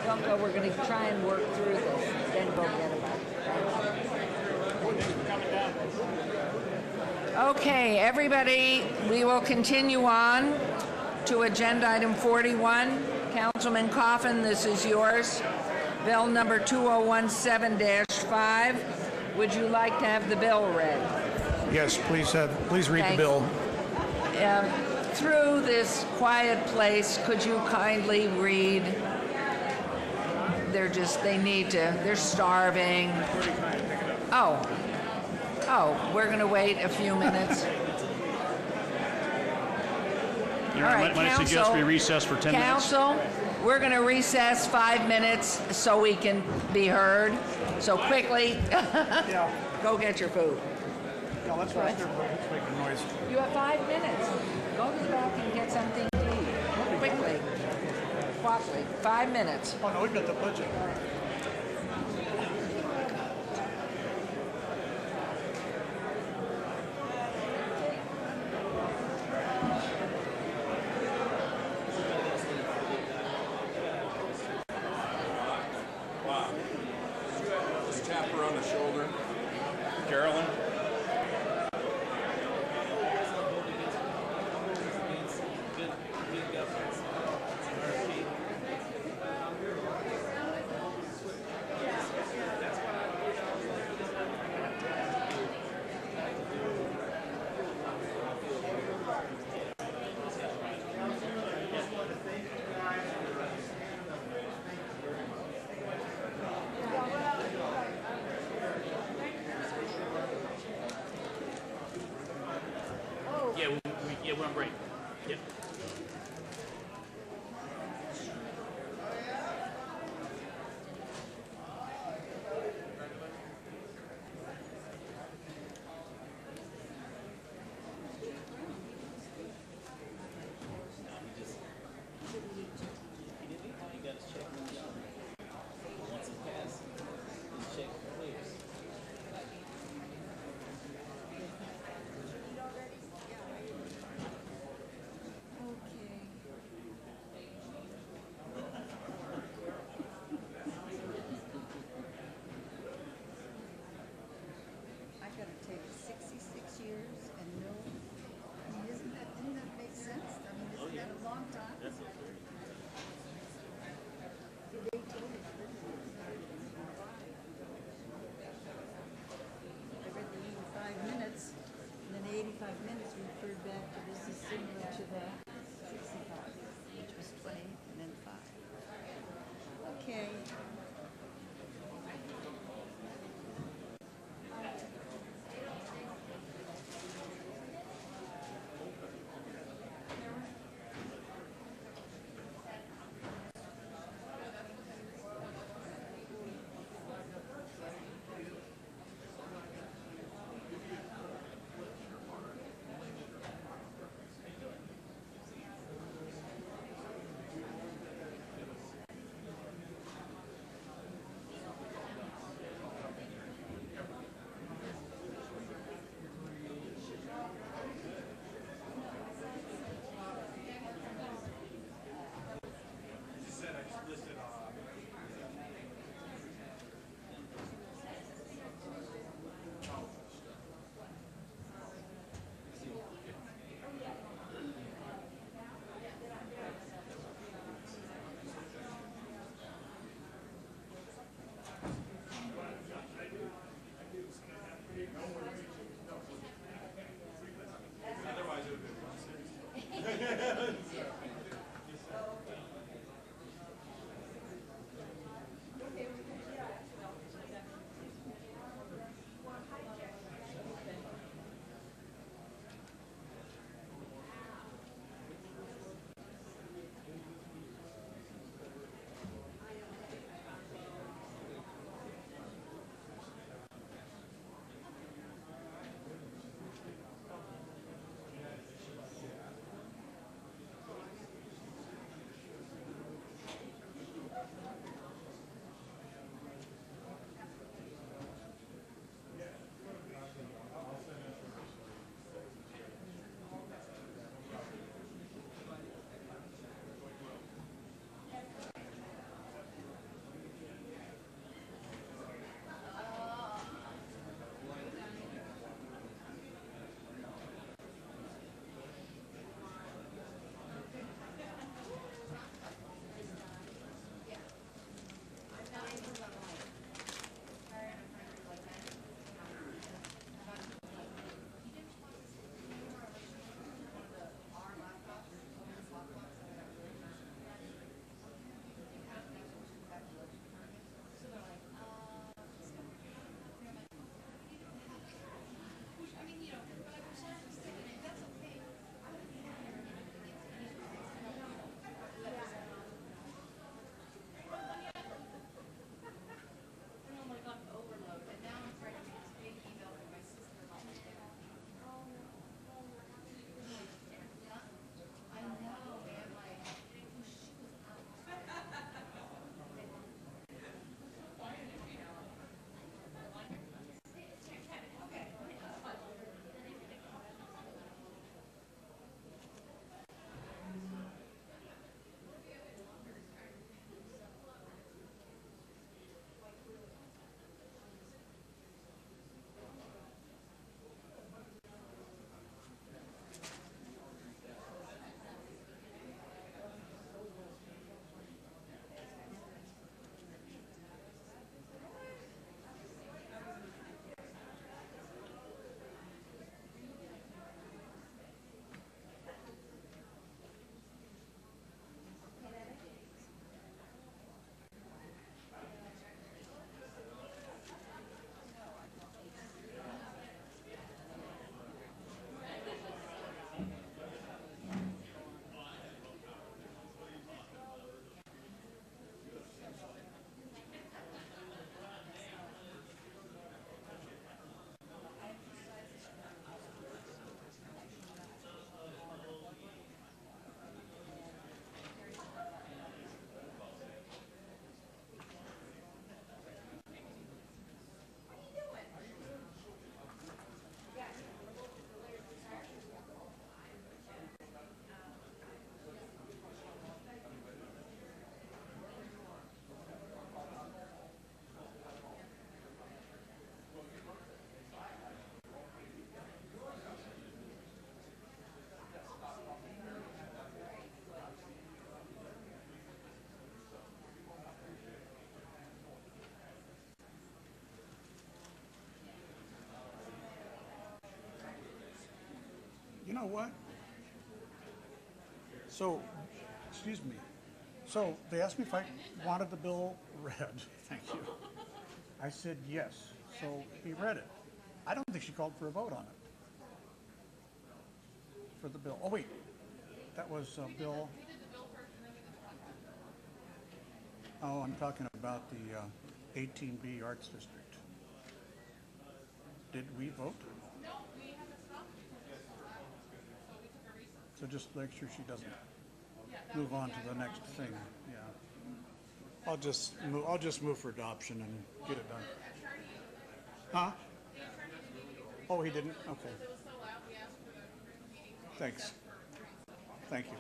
Don't go, we're going to try and work through this, then go get about it. Okay, everybody, we will continue on to agenda item 41. Councilman Coffin, this is yours. Bill number 2017-5. Would you like to have the bill read? Yes, please read the bill. Through this quiet place, could you kindly read? They're starving. Oh, we're going to wait a few minutes. Your Honor, might I suggest we recess for 10 minutes? Council, we're going to recess 5 minutes so we can be heard. So quickly, go get your food. Yeah, let's right there, let's make a noise. You have 5 minutes. Go to the back and get something to eat. Quickly. 5 minutes. Oh, no, we've got the budget. Carolyn? Yeah, we're on break. Yeah. know what? So, excuse me. So they asked me if I wanted the bill read. Thank you. I said yes. So he read it. I don't think she called for a vote on it. For the bill. Oh, wait. That was Bill. Oh, I'm talking about the 18B Arts District. Did we vote? No, we haven't stopped. So just make sure she doesn't move on to the next thing. Yeah. I'll just move for adoption and get it done. Huh? Oh, he didn't? Okay. Thanks. Thank you.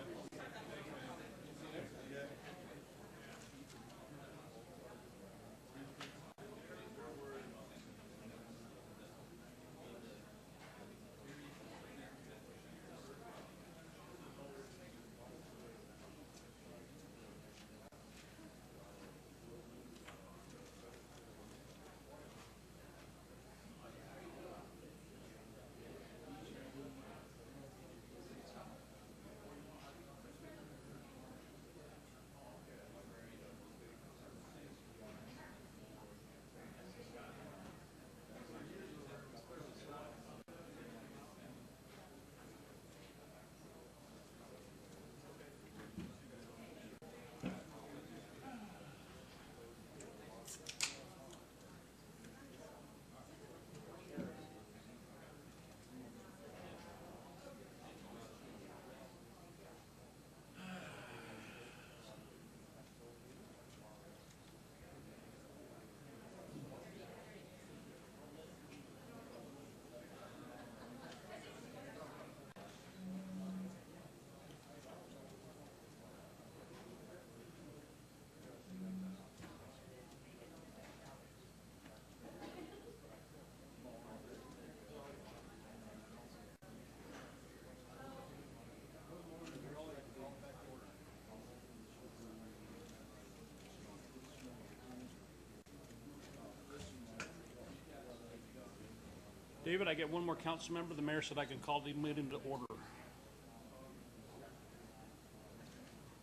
David, I get one more council member. The mayor said I can call the meeting to order.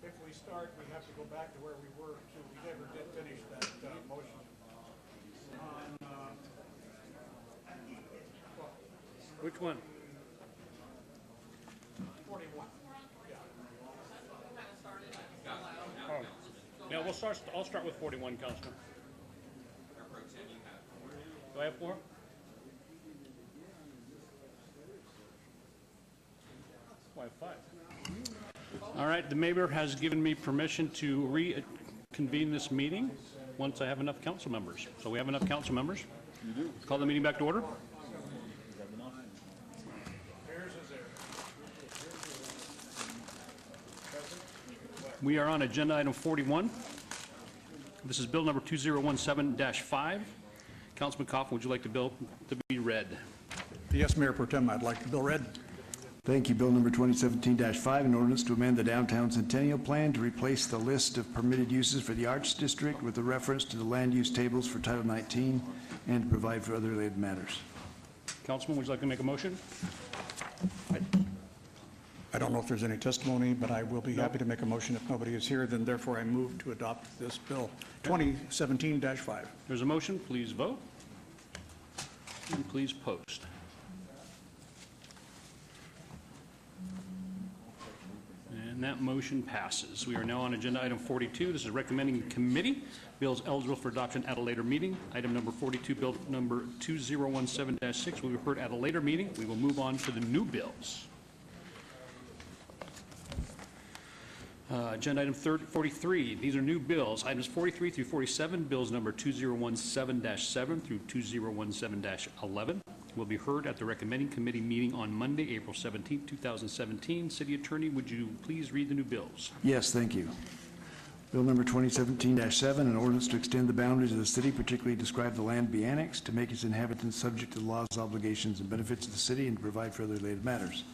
If we start, we have to go back to where we were, too. We never did finish that motion. Which one? 41. Oh. Yeah, I'll start with 41, Councilman. Do I have 4? I have 5. All right, the mayor has given me permission to reconvene this meeting once I have enough council members. So we have enough council members. You do. Call the meeting back to order. We are on agenda item 41. This is bill number 2017-5. Councilman Coffin, would you like the bill to be read? Yes, Mayor Pro Tem, I'd like the bill read. Thank you. Bill number 2017-5, an ordinance to amend the Downtown Centennial Plan to replace the list of permitted uses for the Arts District with a reference to the land use tables for Title 19 and to provide for other related matters. Councilman, would you like to make a motion? I don't know if there's any testimony, but I will be happy to make a motion if nobody is here. Then therefore I move to adopt this bill, 2017-5. There's a motion. Please vote. And please post. And that motion passes. We are now on agenda item 42. This is recommending committee. Bills eligible for adoption at a later meeting. Item number 42, bill number 2017-6 will be heard at a later meeting. We will move on to the new bills. Agenda item 43, these are new bills. Items 43 through 47, bills number 2017-7 through 2017-11 will be heard at the recommending committee meeting on Monday, April 17, 2017. City Attorney, would you please read the new bills? Yes, thank you. Bill number 2017-7, an ordinance to extend the boundaries of the city, particularly describe the land be annexed, to make its inhabitants subject to the laws, obligations, and benefits of the city, and to provide for other related matters.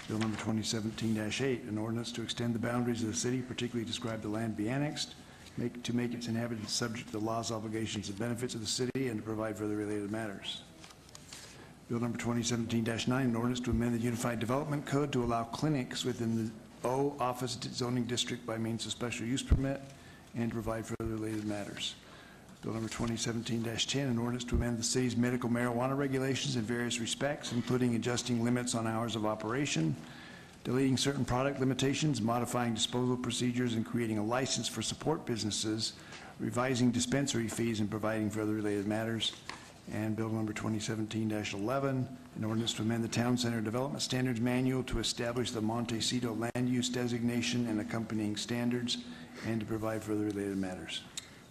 Bill number 2017-8, an ordinance to extend the boundaries of the city, particularly describe the land be annexed, to make its inhabitants subject to the laws, obligations, and benefits of the city, and to provide for other related matters. Bill number 2017-9, an ordinance to amend the Unified Development Code to allow clinics within the O Office Zoning District by means of special use permit and to provide for other related matters. Bill number 2017-10, an ordinance to amend the city's medical marijuana regulations in various respects, including adjusting limits on hours of operation, deleting certain product limitations, modifying disposal procedures, and creating a license for support businesses, revising dispensary fees, and providing for other related matters. And Bill number 2017-11, an ordinance to amend the Town Center Development Standards Manual to establish the Montecito land use designation and accompanying standards, and to provide for other related matters.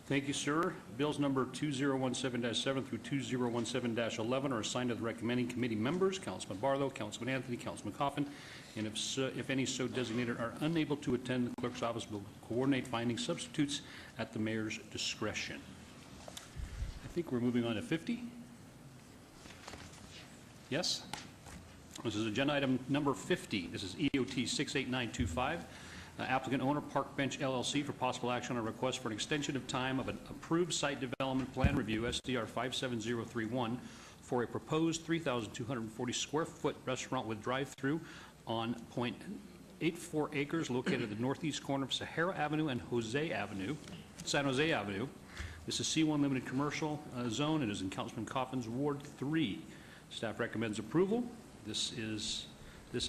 Thank you, sir. Bills number 2017-7 through 2017-11 are assigned to the recommending committee members, Councilman Barlow, Councilman Anthony, Councilman Coffin, and if any so designated are unable to attend, the clerk's office will coordinate finding substitutes at the mayor's discretion. I think we're moving on to 50. Yes? This is agenda item number 50. This is EOT 68925. Applicant owner Park Bench LLC for possible action on a request for an extension of time of an approved site development plan review, SDR 57031, for a proposed 3,240 square foot restaurant with drive-through on .84 acres located at the northeast corner of Sahara Avenue and San Jose Avenue. This is C1 limited commercial zone. It is in Councilman Coffin's Ward 3. Staff recommends approval. This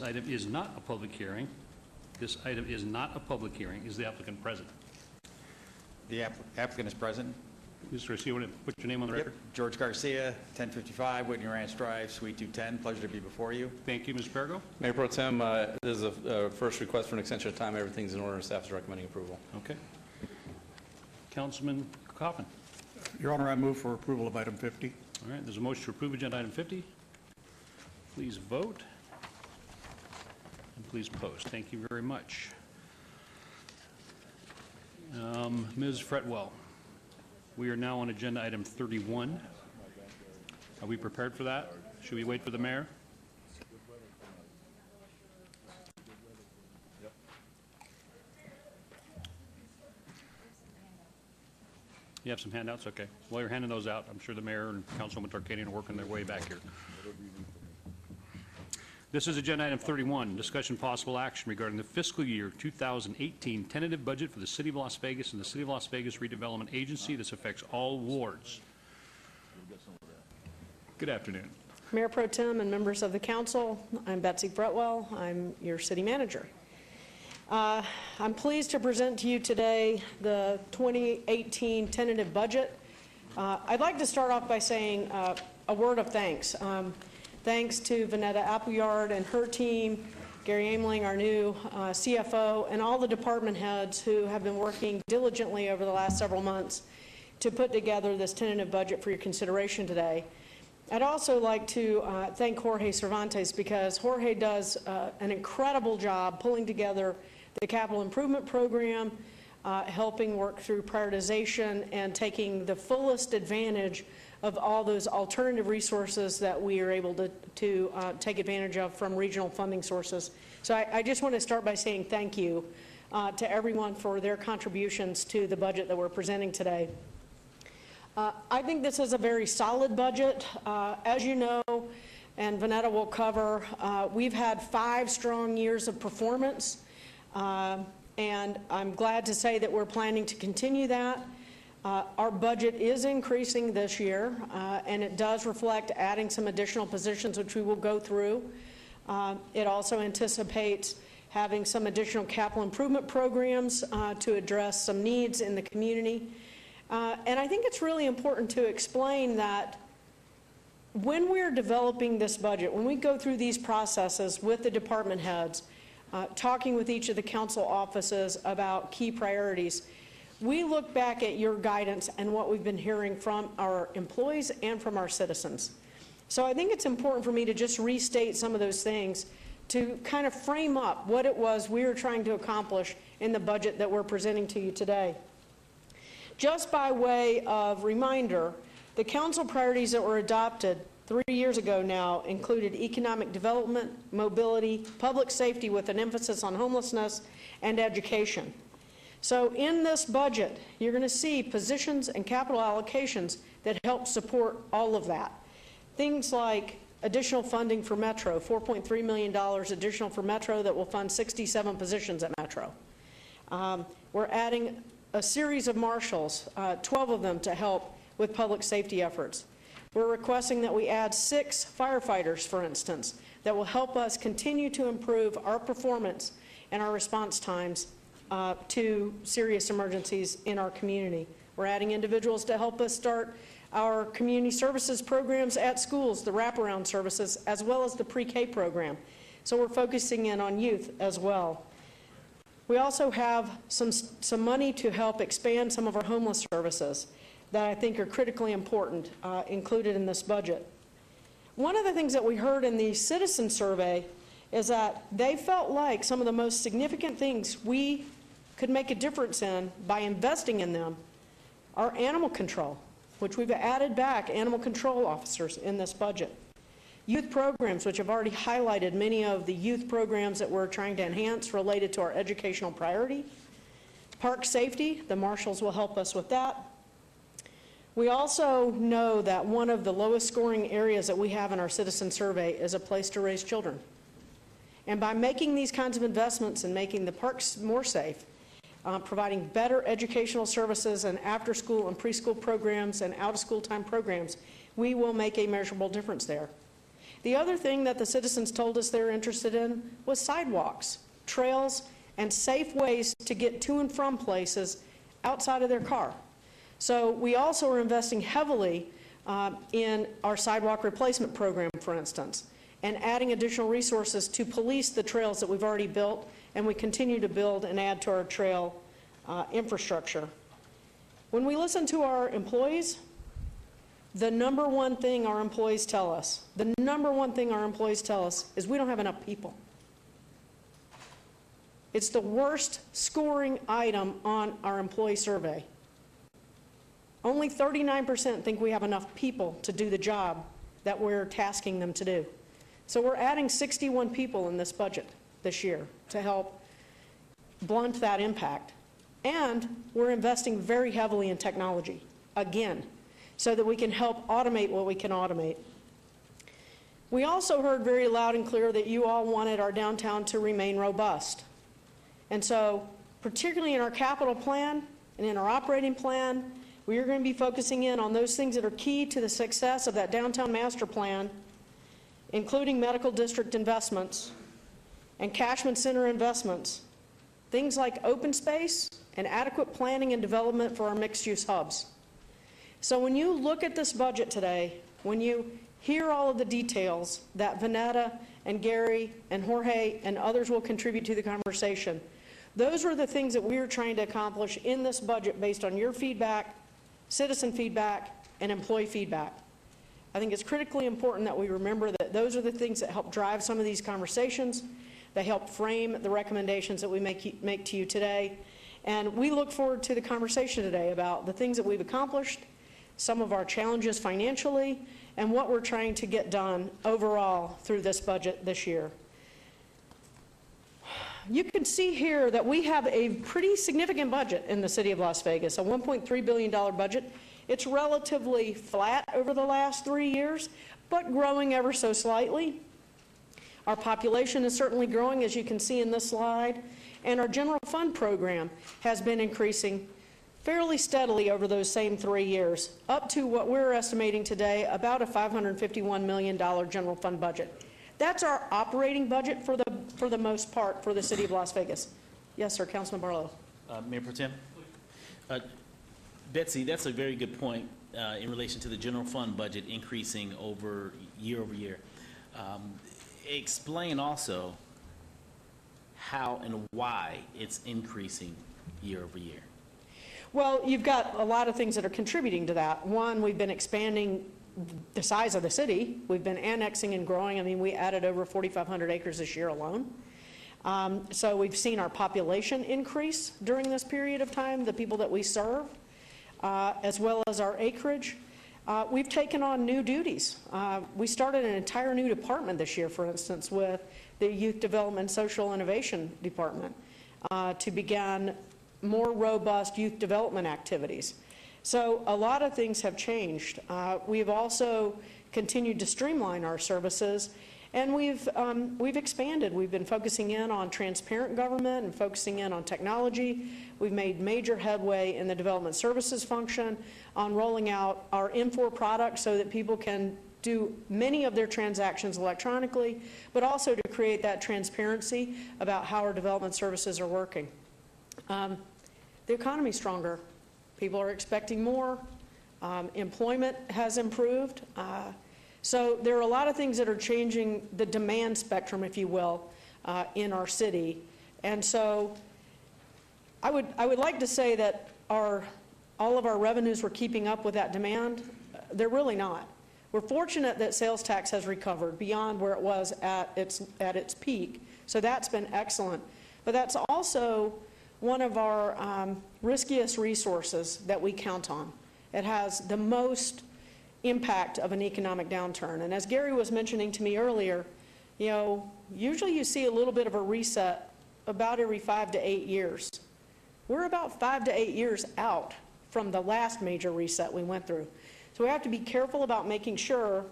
item is not a public hearing. This item is not a public hearing. Is the applicant present? The applicant is present. Mr. Garcia, you want to put your name on the record? George Garcia, 1055 Whitney Ranch Drive, Suite 210. Pleasure to be before you. Thank you, Mr. Perigo. Mayor Pro Tem, this is a first request for an extension of time. Everything's in order. Staff is recommending approval. Okay. Councilman Coffin. Your Honor, I move for approval of item 50. All right, there's a motion to approve agenda item 50. Please vote. And please post. Thank you very much. Ms. Fretwell, we are now on agenda item 31. Are we prepared for that? Should we wait for the mayor? You have some handouts? Okay. While you're handing those out, I'm sure the mayor and Councilwoman Tarkanian are working their way back here. This is agenda item 31, discussion possible action regarding the fiscal year 2018 tentative budget for the City of Las Vegas and the City of Las Vegas Redevelopment Agency. This affects all wards. Good afternoon. Mayor Pro Tem and members of the council, I'm Betsy Fretwell. I'm your city manager. I'm pleased to present to you today the 2018 tentative budget. I'd like to start off by saying a word of thanks. Thanks to Vanetta Appleyard and her team, Gary Ameling, our new CFO, and all the department heads who have been working diligently over the last several months to put together this tentative budget for your consideration today. I'd also like to thank Jorge Cervantes, because Jorge does an incredible job pulling together the capital improvement program, helping work through prioritization and taking the fullest advantage of all those alternative resources that we are able to take advantage of from regional funding sources. So I just want to start by saying thank you to everyone for their contributions to the budget that we're presenting today. I think this is a very solid budget. As you know, and Vanetta will cover, we've had 5 strong years of performance, and I'm glad to say that we're planning to continue that. Our budget is increasing this year, and it does reflect adding some additional positions, which we will go through. It also anticipates having some additional capital improvement programs to address some needs in the community. And I think it's really important to explain that when we're developing this budget, when we go through these processes with the department heads, talking with each of the council offices about key priorities, we look back at your guidance and what we've been hearing from our employees and from our citizens. So I think it's important for me to just restate some of those things to kind of frame up what it was we were trying to accomplish in the budget that we're presenting to you today. Just by way of reminder, the council priorities that were adopted 3 years ago now included economic development, mobility, public safety with an emphasis on homelessness, and education. So in this budget, you're going to see positions and capital allocations that help support all of that. Things like additional funding for Metro, $4.3 million additional for Metro that will fund 67 positions at Metro. We're adding a series of marshals, 12 of them to help with public safety efforts. We're requesting that we add 6 firefighters, for instance, that will help us continue to improve our performance and our response times to serious emergencies in our community. We're adding individuals to help us start our community services programs at schools, the wraparound services, as well as the pre-K program. So we're focusing in on youth as well. We also have some money to help expand some of our homeless services that I think are critically important included in this budget. One of the things that we heard in the citizen survey is that they felt like some of the most significant things we could make a difference in by investing in them are animal control, which we've added back animal control officers in this budget. Youth programs, which I've already highlighted many of the youth programs that we're trying to enhance related to our educational priority. Park safety, the marshals will help us with that. We also know that one of the lowest scoring areas that we have in our citizen survey is a place to raise children. And by making these kinds of investments and making the parks more safe, providing better educational services and after-school and preschool programs and out-of-school time programs, we will make a measurable difference there. The other thing that the citizens told us they're interested in was sidewalks, trails, and safe ways to get to and from places outside of their car. So we also are investing heavily in our sidewalk replacement program, for instance, and adding additional resources to police the trails that we've already built, and we continue to build and add to our trail infrastructure. When we listen to our employees, the number one thing our employees tell us, is we don't have enough people. It's the worst scoring item on our employee survey. Only 39% think we have enough people to do the job that we're tasking them to do. So we're adding 61 people in this budget this year to help blunt that impact. And we're investing very heavily in technology, again, so that we can help automate what we can automate. We also heard very loud and clear that you all wanted our downtown to remain robust. And so, particularly in our capital plan and in our operating plan, we are going to be focusing in on those things that are key to the success of that downtown master plan, including medical district investments and Cashman Center investments, things like open space and adequate planning and development for our mixed-use hubs. So when you look at this budget today, when you hear all of the details that Vanetta and Gary and Jorge and others will contribute to the conversation, those are the things that we are trying to accomplish in this budget based on your feedback, citizen feedback, and employee feedback. I think it's critically important that we remember that those are the things that help drive some of these conversations. They help frame the recommendations that we make to you today. And we look forward to the conversation today about the things that we've accomplished, some of our challenges financially, and what we're trying to get done overall through this budget this year. You can see here that we have a pretty significant budget in the city of Las Vegas, a $1.3 billion budget. It's relatively flat over the last 3 years, but growing ever so slightly. Our population is certainly growing, as you can see in this slide, and our general fund program has been increasing fairly steadily over those same 3 years, up to what we're estimating today, about a $551 million general fund budget. That's our operating budget for the most part for the city of Las Vegas. Yes, sir, Councilman Barlow. Mayor Pro Tem? Betsy, that's a very good point in relation to the general fund budget increasing over year. Explain also how and why it's increasing year over year. Well, you've got a lot of things that are contributing to that. One, we've been expanding the size of the city. We've been annexing and growing. I mean, we added over 4,500 acres this year alone. So we've seen our population increase during this period of time, the people that we serve, as well as our acreage. We've taken on new duties. We started an entire new department this year, for instance, with the Youth Development and Social Innovation Department to begin more robust youth development activities. So a lot of things have changed. We've also continued to streamline our services, and we've expanded. We've been focusing in on transparent government and focusing in on technology. We've made major headway in the development services function on rolling out our M4 product so that people can do many of their transactions electronically, but also to create that transparency about how our development services are working. The economy's stronger. People are expecting more. Employment has improved. So there are a lot of things that are changing the demand spectrum, if you will, in our city. And so I would like to say that all of our revenues were keeping up with that demand. They're really not. We're fortunate that sales tax has recovered beyond where it was at its peak. So that's been excellent. But that's also one of our riskiest resources that we count on. It has the most impact of an economic downturn. And as Gary was mentioning to me earlier, you know, usually you see a little bit of a reset about every 5 to 8 years. We're about 5 to 8 years out from the last major reset we went through. So we have to be careful about making sure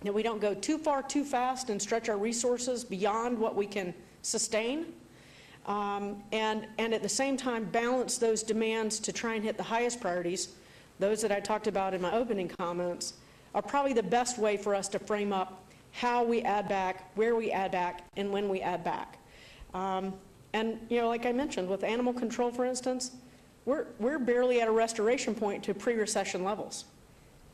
that we don't go too far too fast and stretch our resources beyond what we can sustain. And at the same time balance those demands to try and hit the highest priorities. Those that I talked about in my opening comments are probably the best way for us to frame up how we add back, where we add back, and when we add back. And you know, like I mentioned, with animal control, for instance, we're barely at a restoration point to pre-recession levels.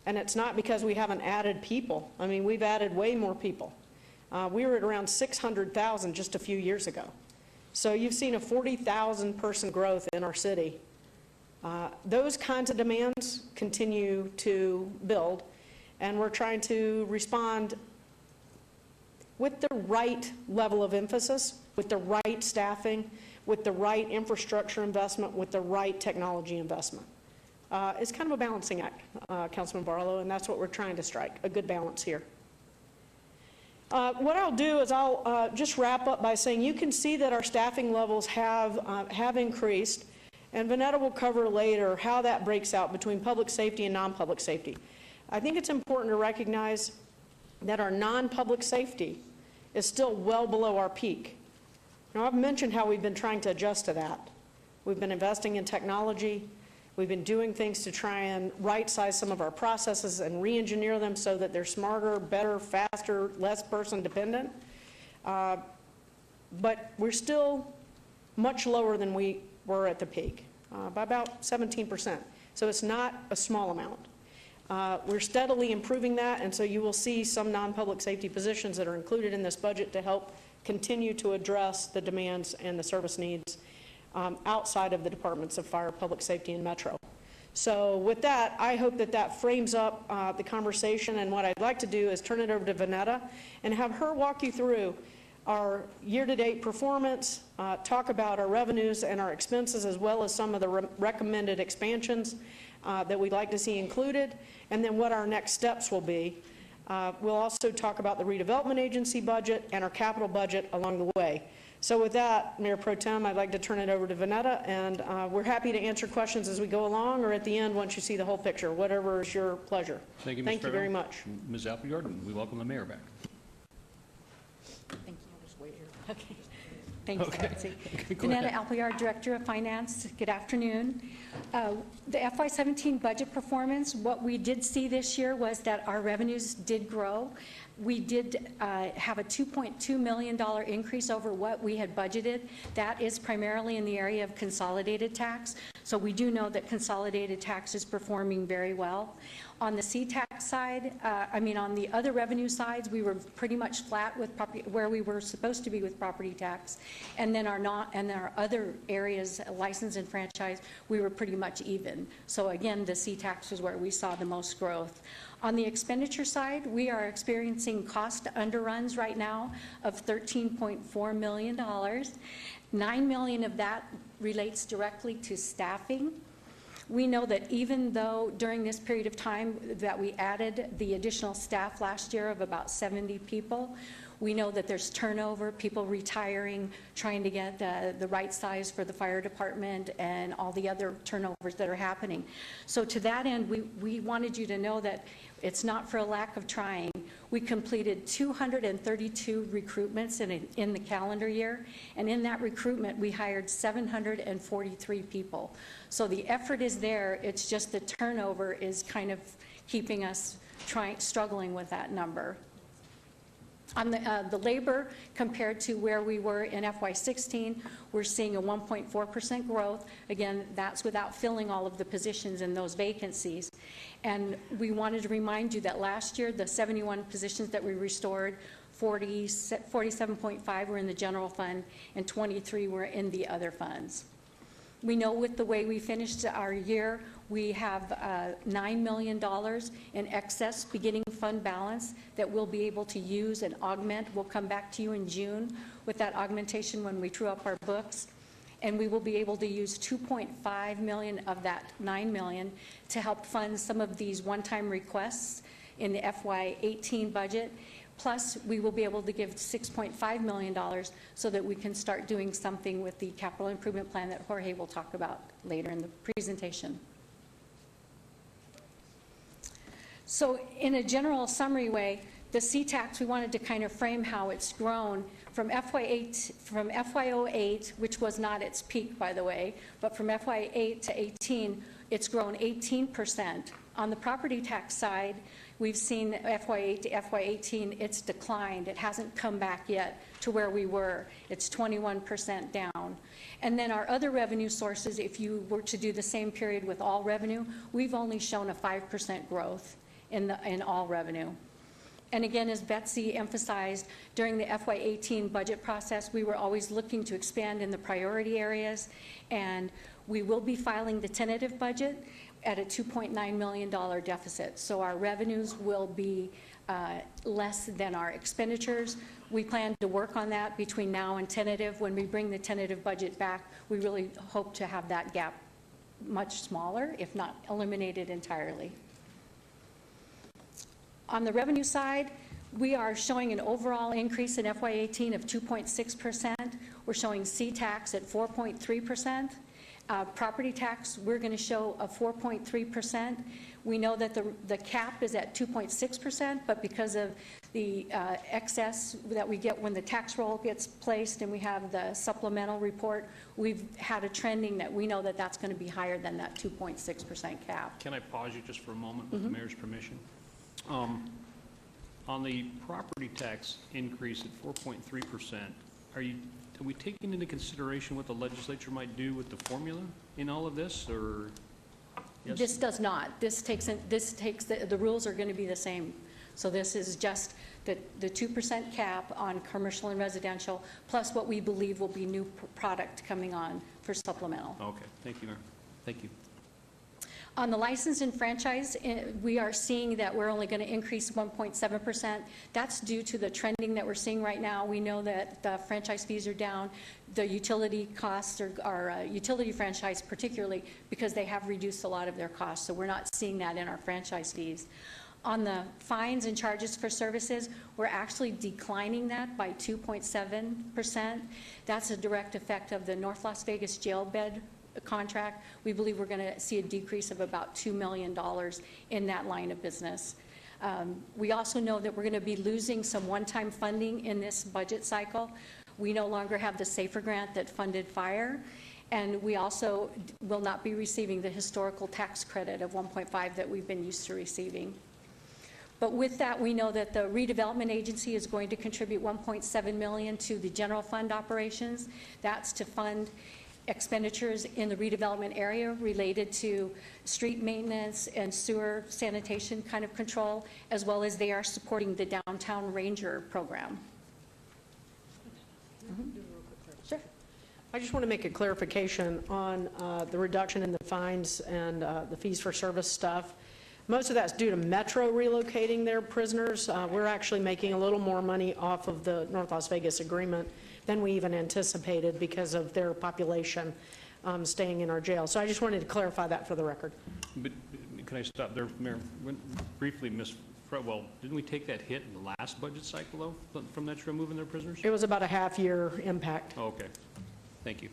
And it's not because we haven't added people. I mean, we've added way more people. We were at around 600,000 just a few years ago. So you've seen a 40,000 person growth in our city. Those kinds of demands continue to build, and we're trying to respond with the right level of emphasis, with the right staffing, with the right infrastructure investment, with the right technology investment. It's kind of a balancing act, Councilman Barlow, and that's what we're trying to strike, a good balance here. What I'll do is I'll just wrap up by saying you can see that our staffing levels have increased, and Vanetta will cover later how that breaks out between public safety and non-public safety. I think it's important to recognize that our non-public safety is still well below our peak. Now, I've mentioned how we've been trying to adjust to that. We've been investing in technology. We've been doing things to try and right-size some of our processes and re-engineer them so that they're smarter, better, faster, less person-dependent. But we're still much lower than we were at the peak, by about 17%. So it's not a small amount. We're steadily improving that, and so you will see some non-public safety positions that are included in this budget to help continue to address the demands and the service needs outside of the departments of fire, public safety, and metro. So with that, I hope that that frames up the conversation, and what I'd like to do is turn it over to Vanetta and have her walk you through our year-to-date performance, talk about our revenues and our expenses, as well as some of the recommended expansions that we'd like to see included, and then what our next steps will be. We'll also talk about the redevelopment agency budget and our capital budget along the way. So with that, Mayor Pro Tem, I'd like to turn it over to Vanetta, and we're happy to answer questions as we go along or at the end once you see the whole picture, whatever is your pleasure. Thank you, Ms. Thank you very much. Ms. Appleyard, and we welcome the mayor back. Thank you. I'll just wait here. Okay. Thanks, Nancy. Vanetta Appleyard, Director of Finance. Good afternoon. The FY17 budget performance, what we did see this year was that our revenues did grow. We did have a $2.2 million increase over what we had budgeted. That is primarily in the area of consolidated tax. So we do know that consolidated tax is performing very well. On the CTAX side, on the other revenue sides, we were pretty much flat with where we were supposed to be with property tax. And then our other areas, license and franchise, we were pretty much even. So again, the CTAX was where we saw the most growth. On the expenditure side, we are experiencing cost underruns right now of $13.4 million. $9 million of that relates directly to staffing. We know that even though during this period of time that we added the additional staff last year of about 70 people, We know that there's turnover, people retiring, trying to get the right size for the fire department and all the other turnovers that are happening. So to that end, we wanted you to know that it's not for a lack of trying. We completed 232 recruitments in the calendar year, and in that recruitment, we hired 743 people. So the effort is there, it's just the turnover is kind of keeping us struggling with that number. On the labor, compared to where we were in FY16, we're seeing a 1.4% growth. Again, that's without filling all of the positions in those vacancies. And we wanted to remind you that last year, the 71 positions that we restored, 47.5 were in the general fund and 23 were in the other funds. We know with the way we finished our year, we have $9 million in excess beginning fund balance that we'll be able to use and augment. We'll come back to you in June with that augmentation when we true up our books. And we will be able to use $2.5 million of that $9 million to help fund some of these one-time requests in the FY18 budget. Plus, we will be able to give $6.5 million so that we can start doing something with the capital improvement plan that Jorge will talk about later in the presentation. So in a general summary way, the CTAX, we wanted to kind of frame how it's grown from FY08, which was not its peak, by the way, but from FY8 to 18, it's grown 18%. On the property tax side, we've seen FY8 to FY18, it's declined. It hasn't come back yet to where we were. It's 21% down. And then our other revenue sources, if you were to do the same period with all revenue, we've only shown a 5% growth in all revenue. And again, as Betsy emphasized, during the FY18 budget process, we were always looking to expand in the priority areas, and we will be filing the tentative budget at a $2.9 million deficit. So our revenues will be less than our expenditures. We plan to work on that between now and tentative. When we bring the tentative budget back, we really hope to have that gap much smaller, if not eliminated entirely. On the revenue side, we are showing an overall increase in FY18 of 2.6%. We're showing CTAX at 4.3%. Property tax, we're going to show a 4.3%. We know that the cap is at 2.6%, but because of the excess that we get when the tax roll gets placed and we have the supplemental report, we've had a trending that we know that that's going to be higher than that 2.6% cap. Can I pause you just for a moment with the mayor's permission? On the property tax increase at 4.3%, are we taking into consideration what the legislature might do with the formula in all of this, or? Yes? This does not. The rules are going to be the same. So this is just the 2% cap on commercial and residential, plus what we believe will be new product coming on for supplemental. Okay, thank you, Mayor. Thank you. On the license and franchise, we are seeing that we're only going to increase 1.7%. That's due to the trending that we're seeing right now. We know that the franchise fees are down. The utility costs are utility franchise particularly because they have reduced a lot of their costs. So we're not seeing that in our franchise fees. On the fines and charges for services, we're actually declining that by 2.7%. That's a direct effect of the North Las Vegas jail bed contract. We believe we're going to see a decrease of about $2 million in that line of business. We also know that we're going to be losing some one-time funding in this budget cycle. We no longer have the SAFER grant that funded fire, and we also will not be receiving the historical tax credit of 1.5 that we've been used to receiving. But with that, we know that the redevelopment agency is going to contribute $1.7 million to the general fund operations. That's to fund expenditures in the redevelopment area related to street maintenance and sewer sanitation kind of control, as well as they are supporting the Downtown Ranger program. Sure. I just want to make a clarification on the reduction in the fines and the fees for service stuff. Most of that's due to Metro relocating their prisoners. We're actually making a little more money off of the North Las Vegas agreement than we even anticipated because of their population staying in our jail. So I just wanted to clarify that for the record. But can I stop there, Mayor? Briefly, Ms. well, didn't we take that hit in the last budget cycle, though, from Metro moving their prisoners? It was about a half-year impact. Oh, okay. Thank you.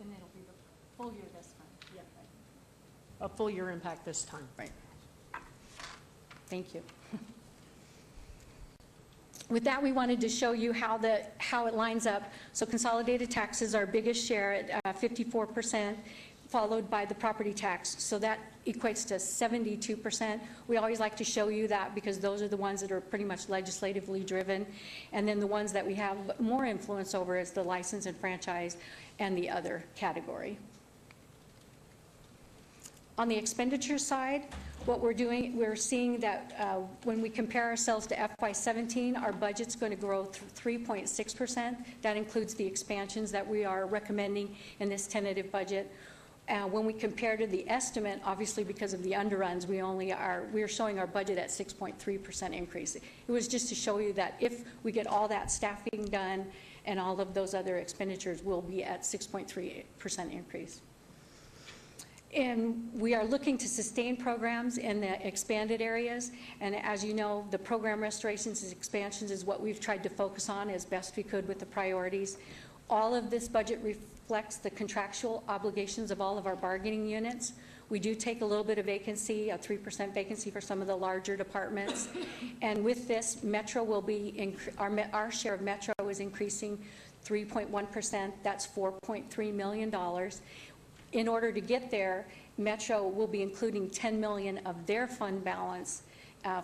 And it'll be the full year this time. Yep. A full-year impact this time. Right. Thank you. With that, we wanted to show you how it lines up. So consolidated taxes, our biggest share at 54%, followed by the property tax. So that equates to 72%. We always like to show you that because those are the ones that are pretty much legislatively driven. And then the ones that we have more influence over is the license and franchise and the other category. On the expenditure side, what we're doing, we're seeing that when we compare ourselves to FY17, our budget's going to grow 3.6%. That includes the expansions that we are recommending in this tentative budget. When we compare to the estimate, obviously because of the underruns, we're showing our budget at 6.3% increase. It was just to show you that if we get all that staffing done and all of those other expenditures, we'll be at 6.3% increase. And we are looking to sustain programs in the expanded areas. And as you know, the program restorations and expansions is what we've tried to focus on as best we could with the priorities. All of this budget reflects the contractual obligations of all of our bargaining units. We do take a little bit of vacancy, a 3% vacancy for some of the larger departments. And with this, Metro will be, our share of Metro is increasing 3.1%. That's $4.3 million. In order to get there, Metro will be including $10 million of their fund balance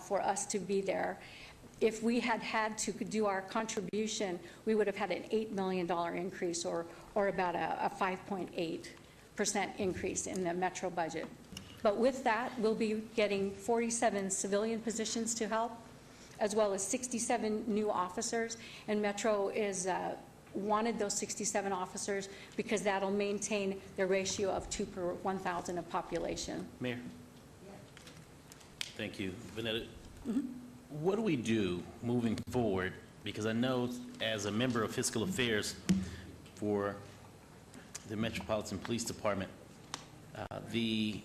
for us to be there. If we had to do our contribution, we would have had an $8 million increase or about a 5.8% increase in the Metro budget. But with that, we'll be getting 47 civilian positions to help, as well as 67 new officers. And Metro is wanted those 67 officers because that'll maintain the ratio of 2 per 1,000 of population. Mayor? Thank you. Vanetta, what do we do moving forward? Because I know as a member of Fiscal Affairs for the Metropolitan Police Department, the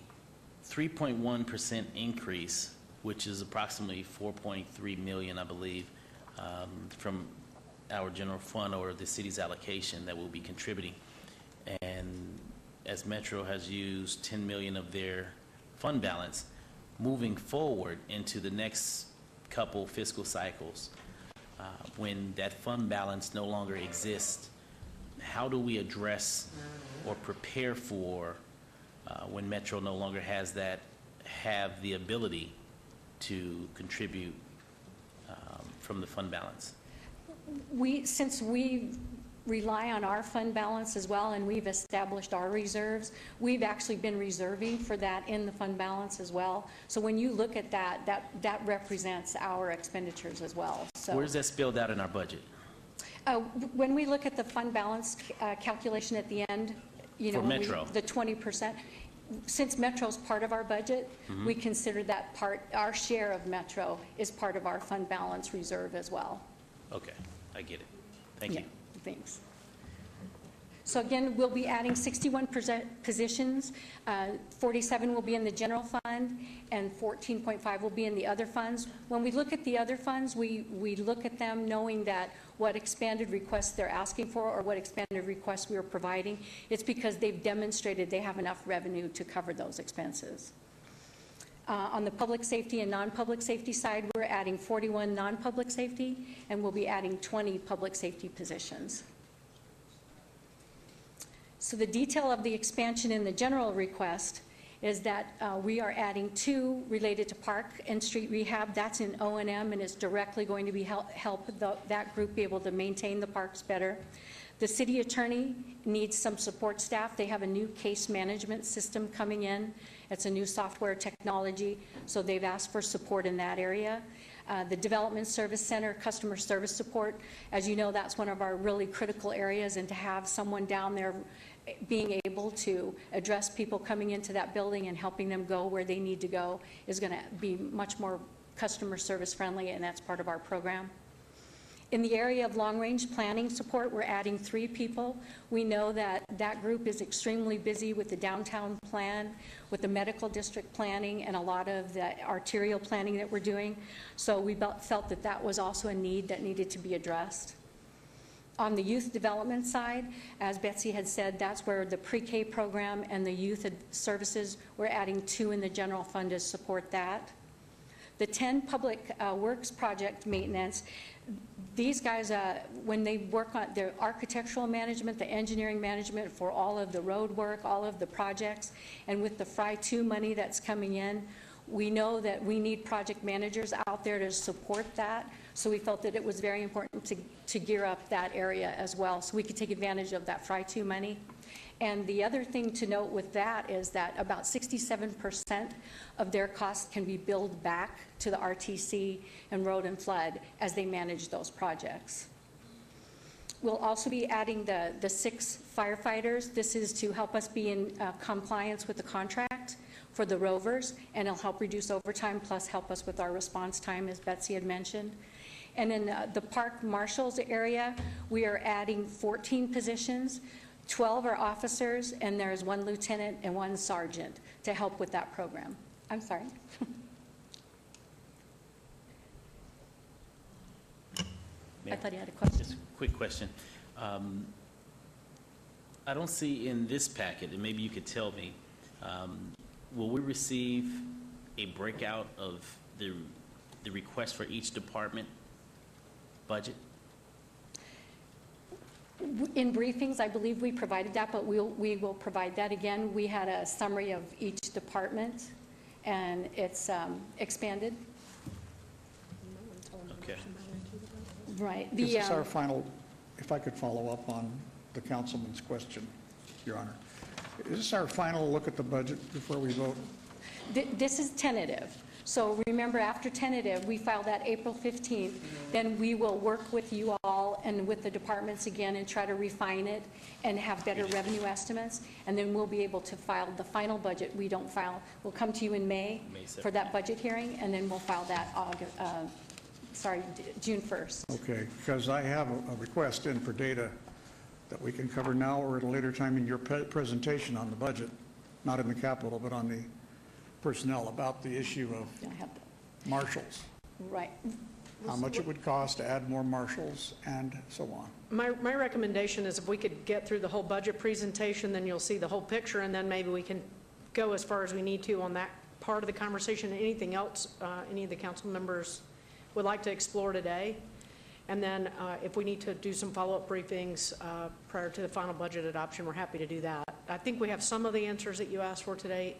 3.1% increase, which is approximately $4.3 million, I believe, from our general fund or the city's allocation that will be contributing. And as Metro has used $10 million of their fund balance, moving forward into the next couple fiscal cycles, when that fund balance no longer exists, how do we address or prepare for when Metro no longer has that, have the ability to contribute from the fund balance? Since we rely on our fund balance as well and we've established our reserves, we've actually been reserving for that in the fund balance as well. So when you look at that represents our expenditures as well. So where's that spelled out in our budget? When we look at the fund balance calculation at the end, you know, for Metro, the 20%, since Metro's part of our budget, we consider that part, our share of Metro is part of our fund balance reserve as well. Okay, I get it. Thank you. Thanks. So again, we'll be adding 61 positions. 47 will be in the general fund, and 14.5 will be in the other funds. When we look at the other funds, we look at them knowing that what expanded requests they're asking for or what expanded requests we are providing, it's because they've demonstrated they have enough revenue to cover those expenses. On the public safety and non-public safety side, we're adding 41 non-public safety, and we'll be adding 20 public safety positions. So the detail of the expansion in the general request is that we are adding 2 related to park and street rehab. That's in O&M, and it's directly going to be help that group be able to maintain the parks better. The city attorney needs some support staff. They have a new case management system coming in. It's a new software technology, so they've asked for support in that area. The Development Service Center, customer service support, as you know, that's one of our really critical areas, and to have someone down there being able to address people coming into that building and helping them go where they need to go is going to be much more customer service friendly, and that's part of our program. In the area of long-range planning support, we're adding 3 people. We know that that group is extremely busy with the downtown plan, with the medical district planning, and a lot of the arterial planning that we're doing. So we felt that that was also a need that needed to be addressed. On the youth development side, as Betsy had said, that's where the pre-K program and the youth services, we're adding 2 in the general fund to support that. The 10 public works project maintenance, these guys, when they work on their architectural management, the engineering management for all of the road work, all of the projects, and with the FRI 2 money that's coming in, we know that we need project managers out there to support that. So we felt that it was very important to gear up that area as well, so we could take advantage of that FRI 2 money. And the other thing to note with that is that about 67% of their costs can be billed back to the RTC and road and flood as they manage those projects. We'll also be adding the 6 firefighters. This is to help us be in compliance with the contract for the rovers, and it'll help reduce overtime, plus help us with our response time, as Betsy had mentioned. And in the park marshals area, we are adding 14 positions. 12 are officers, and there's 1 lieutenant and 1 sergeant to help with that program. I'm sorry. I thought you had a question. Just a quick question. I don't see in this packet, and maybe you could tell me, will we receive a breakout of the request for each department budget? In briefings, I believe we provided that, but we will provide that again. We had a summary of each department, and it's expanded. Okay. Right. Is this our final, if I could follow up on the councilman's question, Your Honor. Is this our final look at the budget before we vote? This is tentative. So remember, after tentative, we filed that April 15th. Then we will work with you all and with the departments again and try to refine it and have better revenue estimates. And then we'll be able to file the final budget. We don't file. We'll come to you in May for that budget hearing, and then we'll file that June 1st. Okay, because I have a request in for data that we can cover now or at a later time in your presentation on the budget, not in the capital, but on the personnel, about the issue of marshals. Right. How much it would cost to add more marshals and so on. My recommendation is if we could get through the whole budget presentation, then you'll see the whole picture, and then maybe we can go as far as we need to on that part of the conversation. Anything else any of the council members would like to explore today? And then if we need to do some follow-up briefings prior to the final budget adoption, we're happy to do that. I think we have some of the answers that you asked for today,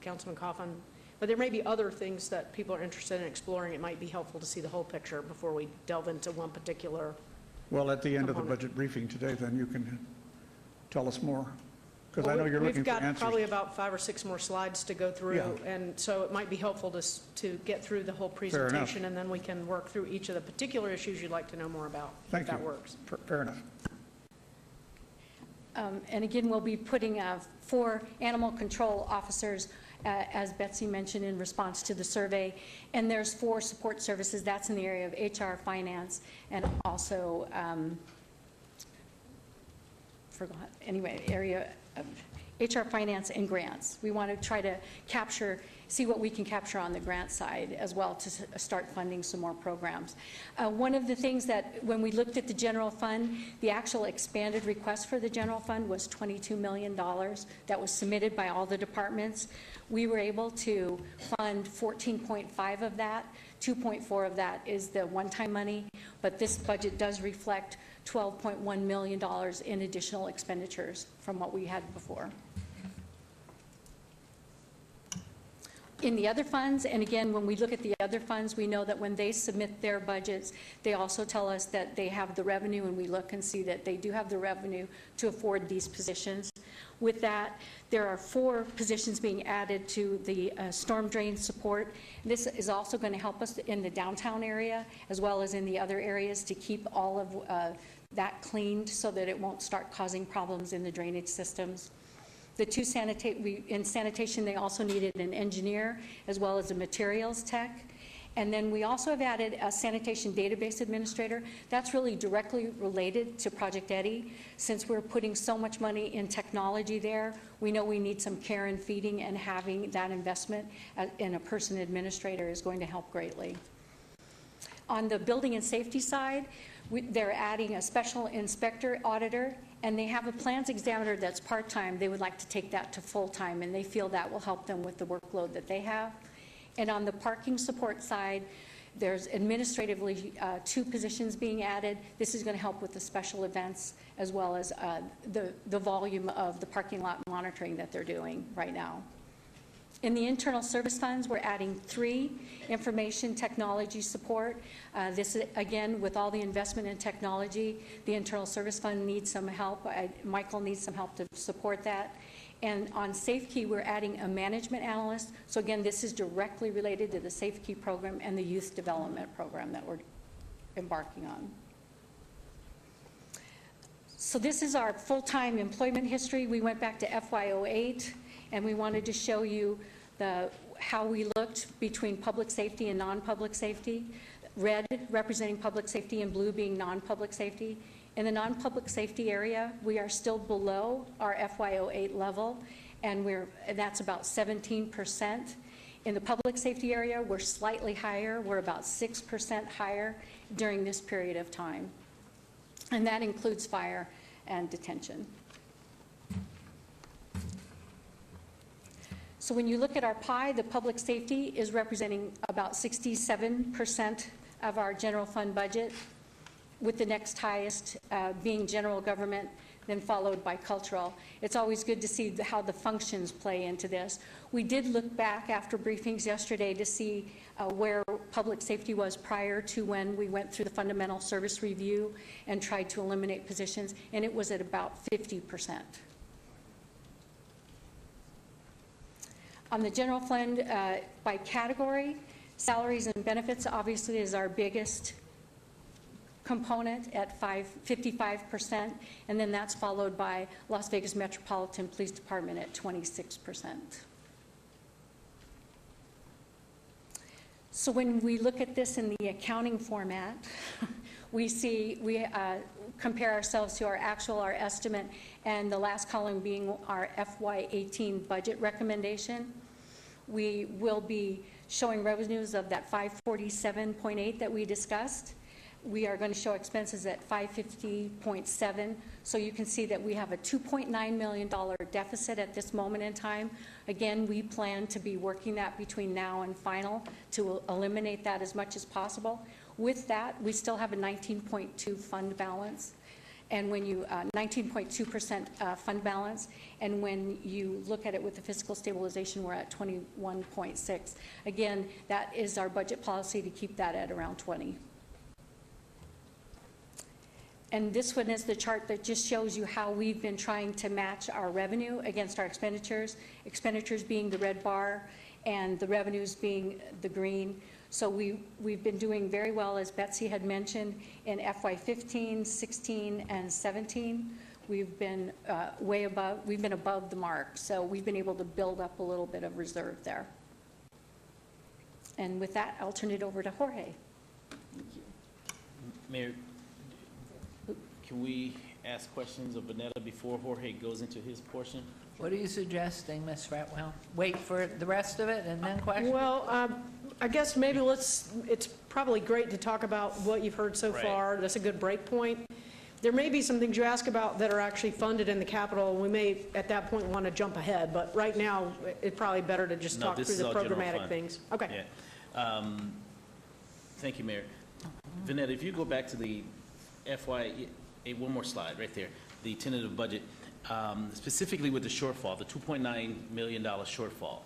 Councilman Coffin, but there may be other things that people are interested in exploring. It might be helpful to see the whole picture before we delve into one particular Well, at the end of the budget briefing today, then you can tell us more, because I know you're looking for answers. We've got probably about 5 or 6 more slides to go through, Yeah. and so it might be helpful to get through the whole Fair enough. presentation, and then we can work through each of the particular issues you'd like to know more about, Thank if that you. works. Fair enough. And again, we'll be putting 4 animal control officers, as Betsy mentioned, in response to the survey. And there's 4 support services. That's in the area of HR, finance, and also, area of HR, finance, and grants. We want to try to see what we can capture on the grant side as well to start funding some more programs. One of the things that when we looked at the general fund, the actual expanded request for the general fund was $22 million that was submitted by all the departments. We were able to fund 14.5 of that. 2.4 of that is the one-time money, but this budget does reflect $12.1 million in additional expenditures from what we had before. In the other funds, and again, when we look at the other funds, we know that when they submit their budgets, they also tell us that they have the revenue, and we look and see that they do have the revenue to afford these positions. With that, there are 4 positions being added to the storm drain support. This is also going to help us in the downtown area as well as in the other areas to keep all of that cleaned so that it won't start causing problems in the drainage systems. The 2 in sanitation, they also needed an engineer as well as a materials tech. And then we also have added a sanitation database administrator. That's really directly related to Project Eddie. Since we're putting so much money in technology there, we know we need some care and feeding, and having that investment in a person administrator is going to help greatly. On the building and safety side, they're adding a special inspector auditor, and they have a plans examiner that's part-time. They would like to take that to full-time, and they feel that will help them with the workload that they have. And on the parking support side, there's administratively 2 positions being added. This is going to help with the special events as well as the volume of the parking lot monitoring that they're doing right now. In the internal service funds, we're adding 3 information technology support. This is, again, with all the investment in technology, the internal service fund needs some help. Michael needs some help to support that. And on SafeKey, we're adding a management analyst. So again, this is directly related to the SafeKey program and the youth development program that we're embarking on. So this is our full-time employment history. We went back to FY08, and we wanted to show you how we looked between public safety and non-public safety. Red representing public safety and blue being non-public safety. In the non-public safety area, we are still below our FY08 level, and that's about 17%. In the public safety area, we're slightly higher. We're about 6% higher during this period of time. And that includes fire and detention. So when you look at our pie, the public safety is representing about 67% of our general fund budget, with the next highest being general government, then followed by cultural. It's always good to see how the functions play into this. We did look back after briefings yesterday to see where public safety was prior to when we went through the fundamental service review and tried to eliminate positions, and it was at about 50%. On the general fund, by category, salaries and benefits obviously is our biggest component at 55%, and then that's followed by Las Vegas Metropolitan Police Department at 26%. So when we look at this in the accounting format, we compare ourselves to our actual, our estimate, and the last column being our FY18 budget recommendation. We will be showing revenues of that 547.8 that we discussed. We are going to show expenses at 550.7, so you can see that we have a $2.9 million deficit at this moment in time. Again, we plan to be working that between now and final to eliminate that as much as possible. With that, we still have a 19.2 fund balance, and when you 19.2% fund balance, and when you look at it with the fiscal stabilization, we're at 21.6. Again, that is our budget policy to keep that at around 20. And this one is the chart that just shows you how we've been trying to match our revenue against our expenditures, expenditures being the red bar and the revenues being the green. So we've been doing very well, as Betsy had mentioned, in FY15, 16, and 17. We've been above the mark. So we've been able to build up a little bit of reserve there. And with that, I'll turn it over to Jorge. Thank you. Mayor, can we ask questions of Vanetta before Jorge goes into his portion? What are you suggesting, Ms. Fretwell? Wait for the rest of it and then questions? Well, I guess maybe it's probably great to talk about what you've heard so far. That's a good break point. There may be some things you ask about that are actually funded in the capital. We may, at that point, want to jump ahead, but right now, it's probably better to just talk through the programmatic things. Okay. Yeah. Thank you, Mayor. Vanetta, if you go back to the one more slide right there, the tentative budget, specifically with the shortfall, the $2.9 million shortfall.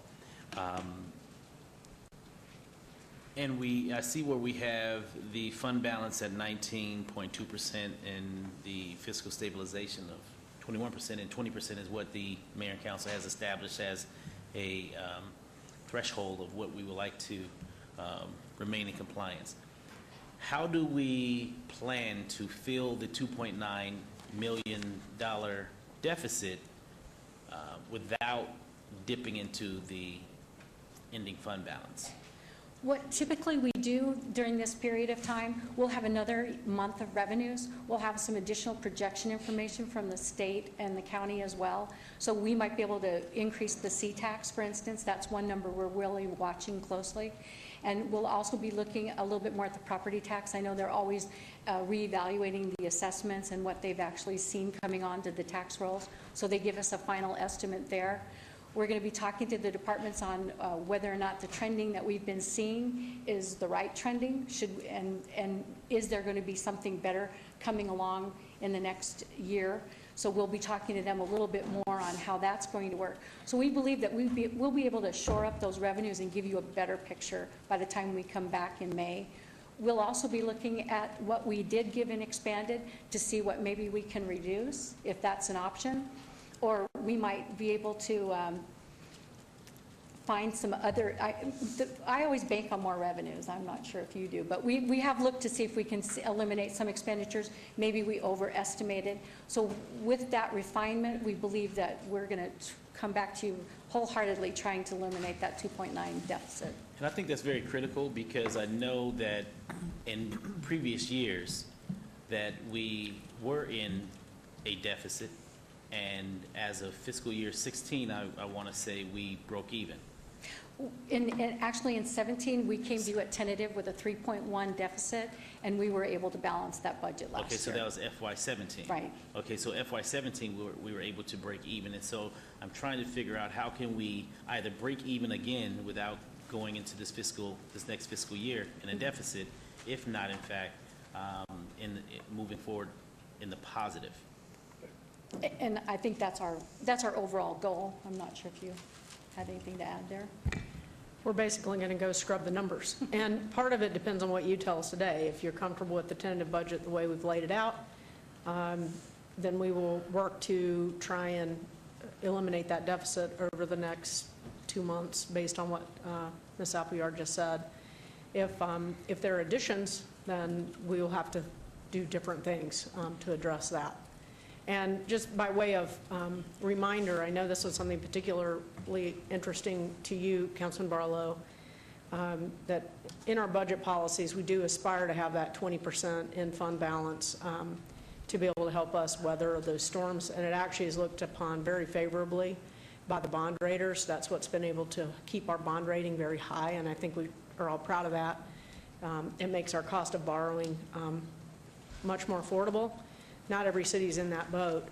And I see where we have the fund balance at 19.2% and the fiscal stabilization of 21%, and 20% is what the mayor and council has established as a threshold of what we would like to remain in compliance. How do we plan to fill the $2.9 million deficit without dipping into the ending fund balance? What typically we do during this period of time, we'll have another month of revenues. We'll have some additional projection information from the state and the county as well. So we might be able to increase the C-tax, for instance. That's one number we're really watching closely. And we'll also be looking a little bit more at the property tax. I know they're always reevaluating the assessments and what they've actually seen coming onto the tax rolls. So they give us a final estimate there. We're going to be talking to the departments on whether or not the trending that we've been seeing is the right trending, and is there going to be something better coming along in the next year. So we'll be talking to them a little bit more on how that's going to work. So we believe that we'll be able to shore up those revenues and give you a better picture by the time we come back in May. We'll also be looking at what we did give in expanded to see what maybe we can reduce, if that's an option. Or we might be able to find some other, I always bank on more revenues. I'm not sure if you do, but we have looked to see if we can eliminate some expenditures. Maybe we overestimated. So with that refinement, we believe that we're going to come back to you wholeheartedly trying to eliminate that 2.9 deficit. And I think that's very critical because I know that in previous years that we were in a deficit. And as of fiscal year 16, I want to say we broke even. Actually, in 17, we came to you at tentative with a 3.1 deficit, and we were able to balance that budget last year. Okay, so that was FY17. Right. Okay, so FY17, we were able to break even. And so I'm trying to figure out how can we either break even again without going into this next fiscal year in a deficit, if not, in fact, moving forward in the positive. And I think that's our overall goal. I'm not sure if you had anything to add there. We're basically going to go scrub the numbers. And part of it depends on what you tell us today. If you're comfortable with the tentative budget the way we've laid it out, then we will work to try and eliminate that deficit over the next 2 months based on what Ms. Appleyard just said. If there are additions, then we will have to do different things to address that. And just by way of reminder, I know this was something particularly interesting to you, Councilman Barlow, that in our budget policies, we do aspire to have that 20% in fund balance to be able to help us weather those storms. And it actually is looked upon very favorably by the bond raters. That's what's been able to keep our bond rating very high, and I think we are all proud of that. It makes our cost of borrowing much more affordable. Not every city's in that boat.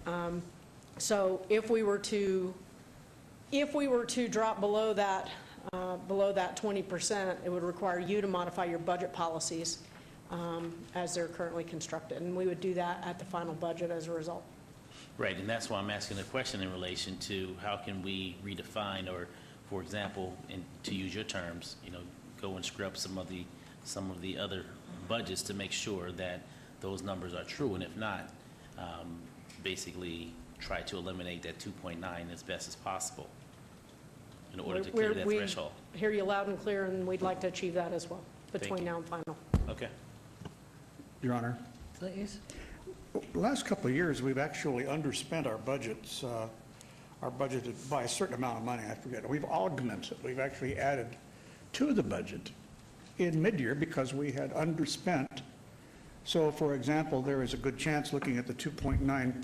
So if we were to drop below that 20%, it would require you to modify your budget policies as they're currently constructed, and we would do that at the final budget as a result. Right, and that's why I'm asking the question in relation to how can we redefine, or, for example, and to use your terms, go and scrub some of the other budgets to make sure that those numbers are true, and if not, basically try to eliminate that 2.9 as best as possible in order to clear that threshold. We hear you loud and clear, and we'd like to achieve that as well between now and final. Okay. Your Honor. Please. The last couple of years, we've actually underspent our budgets, by a certain amount of money, I forget. We've augmented, we've actually added to the budget in mid-year because we had underspent. So, for example, there is a good chance, looking at the 2.9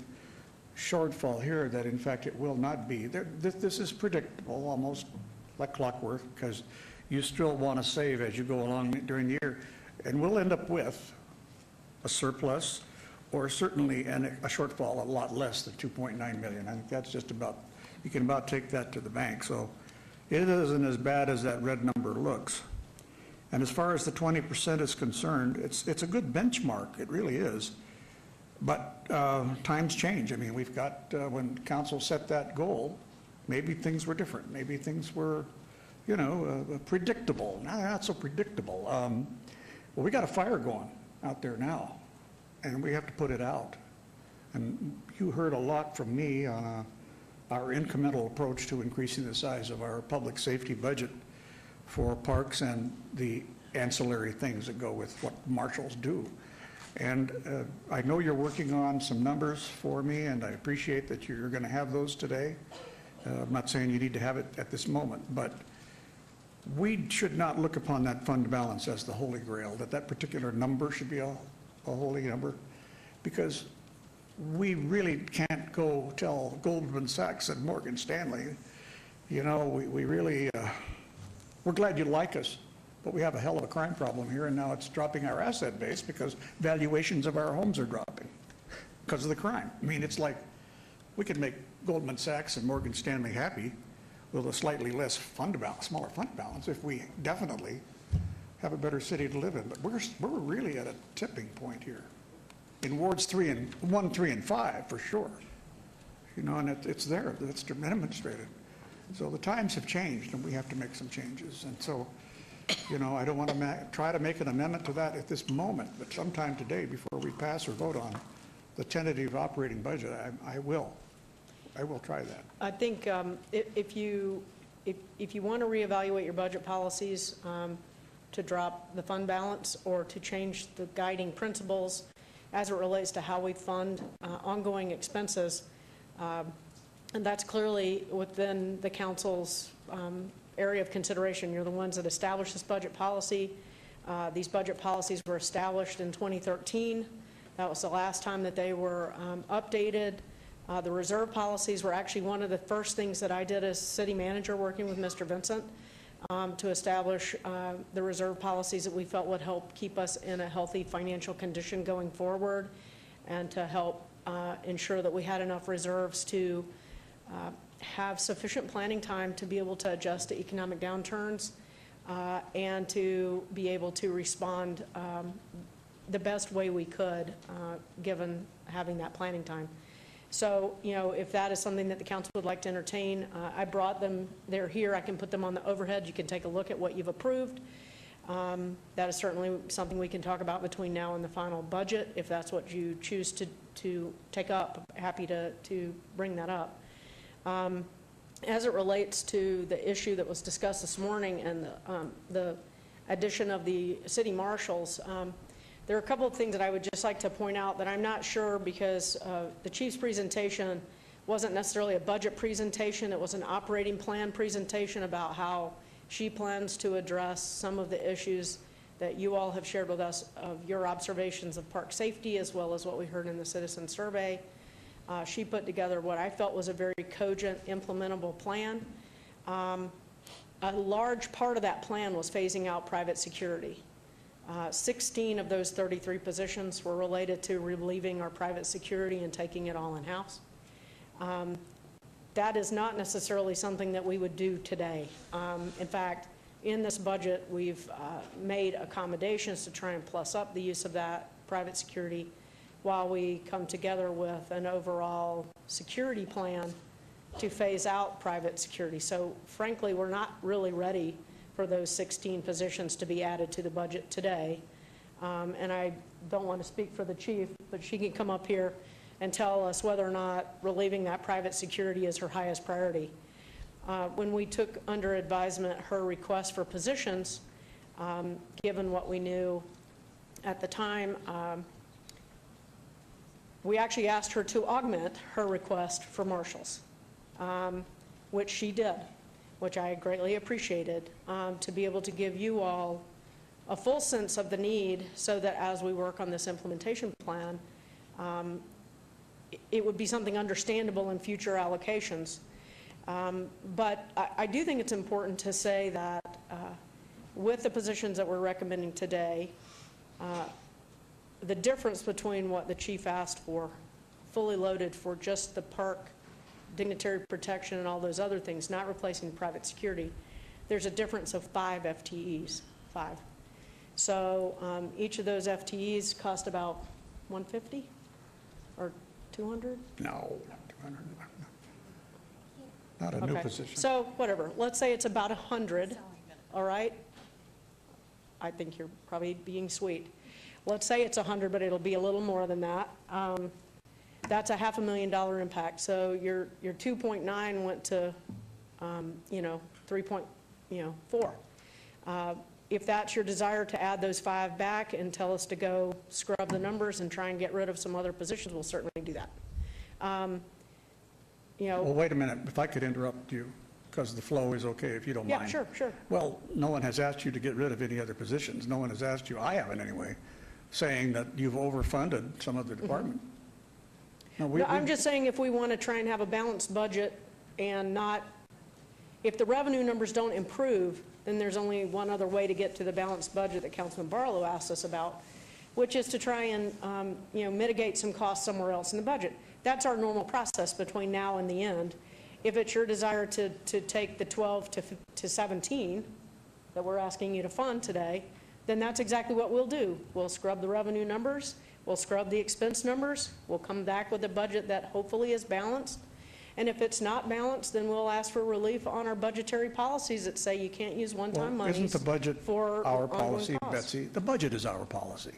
shortfall here, that in fact it will not be. This is predictable, almost like clockwork, because you still want to save as you go along during the year. And we'll end up with a surplus, or certainly a shortfall a lot less than 2.9 million. I think that's just about, you can about take that to the bank. So it isn't as bad as that red number looks. And as far as the 20% is concerned, it's a good benchmark. It really is. But times change. I mean, we've got, when council set that goal, maybe things were different. Maybe things were, predictable. Not so predictable. Well, we got a fire going out there now, and we have to put it out. And you heard a lot from me on our incremental approach to increasing the size of our public safety budget for parks and the ancillary things that go with what marshals do. And I know you're working on some numbers for me, and I appreciate that you're going to have those today. I'm not saying you need to have it at this moment, but we should not look upon that fund balance as the holy grail, that that particular number should be a holy number, because we really can't go tell Goldman Sachs and Morgan Stanley, you know, we really, we're glad you like us, but we have a hell of a crime problem here, and now it's dropping our asset base because valuations of our homes are dropping because of the crime. I mean, it's like, we could make Goldman Sachs and Morgan Stanley happy with a slightly less fund balance, smaller fund balance, if we definitely have a better city to live in. But we're really at a tipping point here in wards 1, 3, and 5 for sure. You know, and it's there. It's demonstrated. So the times have changed, and we have to make some changes. And so, you know, I don't want to try to make an amendment to that at this moment, but sometime today, before we pass or vote on the tentative operating budget, I will try that. I think if you want to reevaluate your budget policies to drop the fund balance or to change the guiding principles as it relates to how we fund ongoing expenses, and that's clearly within the council's area of consideration. You're the ones that established this budget policy. These budget policies were established in 2013. That was the last time that they were updated. The reserve policies were actually one of the first things that I did as city manager, working with Mr. Vincent, to establish the reserve policies that we felt would help keep us in a healthy financial condition going forward, and to help ensure that we had enough reserves to have sufficient planning time to be able to adjust to economic downturns and to be able to respond the best way we could, given having that planning time. So, you know, if that is something that the council would like to entertain, I brought them, they're here, I can put them on the overhead, you can take a look at what you've approved. That is certainly something we can talk about between now and the final budget, if that's what you choose to take up. Happy to bring that up. As it relates to the issue that was discussed this morning and the addition of the city marshals, there are a couple of things that I would just like to point out that I'm not sure, because the chief's presentation wasn't necessarily a budget presentation. It was an operating plan presentation about how she plans to address some of the issues that you all have shared with us of your observations of park safety, as well as what we heard in the citizen survey. She put together what I felt was a very cogent, implementable plan. A large part of that plan was phasing out private security. 16 of those 33 positions were related to relieving our private security and taking it all in-house. That is not necessarily something that we would do today. In fact, in this budget, we've made accommodations to try and plus up the use of that private security while we come together with an overall security plan to phase out private security. So frankly, we're not really ready for those 16 positions to be added to the budget today. And I don't want to speak for the chief, but she can come up here and tell us whether or not relieving that private security is her highest priority. When we took under advisement her request for positions, given what we knew at the time, we actually asked her to augment her request for marshals, which she did, which I greatly appreciated, to be able to give you all a full sense of the need, so that as we work on this implementation plan, it would be something understandable in future allocations. But I do think it's important to say that with the positions that we're recommending today, the difference between what the chief asked for, fully loaded for just the park dignitary protection and all those other things, not replacing private security, there's a difference of 5 FTEs, 5. So each of those FTEs cost about $150 or $200? No, 200. Not a new position. So whatever, let's say it's about 100, all right? I think you're probably being sweet. Let's say it's 100, but it'll be a little more than that. That's a $500,000 impact. So your 2.9 went to, 3.4. If that's your desire to add those 5 back and tell us to go scrub the numbers and try and get rid of some other positions, we'll certainly do that. Well, wait a minute, if I could interrupt you. because the flow is okay, if you don't mind. Yeah, sure, sure. Well, no one has asked you to get rid of any other positions. No one has asked you, I haven't anyway, saying that you've overfunded some other department. No, No, I'm just saying if we want to try and have a balanced budget and not, if the revenue numbers don't improve, then there's only one other way to get to the balanced budget that Councilman Barlow asked us about, which is to try and, mitigate some costs somewhere else in the budget. That's our normal process between now and the end. If it's your desire to take the 12 to 17 that we're asking you to fund today, then that's exactly what we'll do. We'll scrub the revenue numbers, we'll scrub the expense numbers, we'll come back with a budget that hopefully is balanced. And if it's not balanced, then we'll ask for relief on our budgetary policies that say you can't use one-time Well, monies. isn't the budget for our ongoing policy, costs. Betsy? The budget is our policy.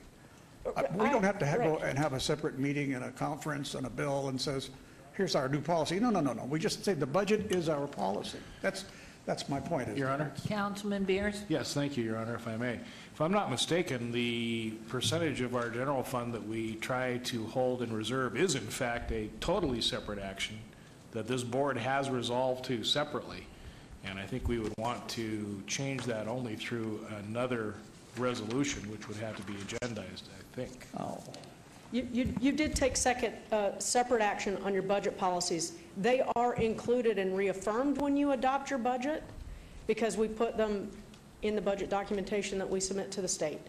We don't have to go and have a separate meeting and a conference and a bill and says, here's our new policy. No. We just say the budget is our policy. That's my point. Your Honor? Councilman Beers? Yes, thank you, Your Honor, if I may. If I'm not mistaken, the percentage of our general fund that we try to hold in reserve is in fact a totally separate action that this board has resolved to separately. And I think we would want to change that only through another resolution, which would have to be agendized, I think. Oh. You did take separate action on your budget policies. They are included and reaffirmed when you adopt your budget because we put them in the budget documentation that we submit to the state.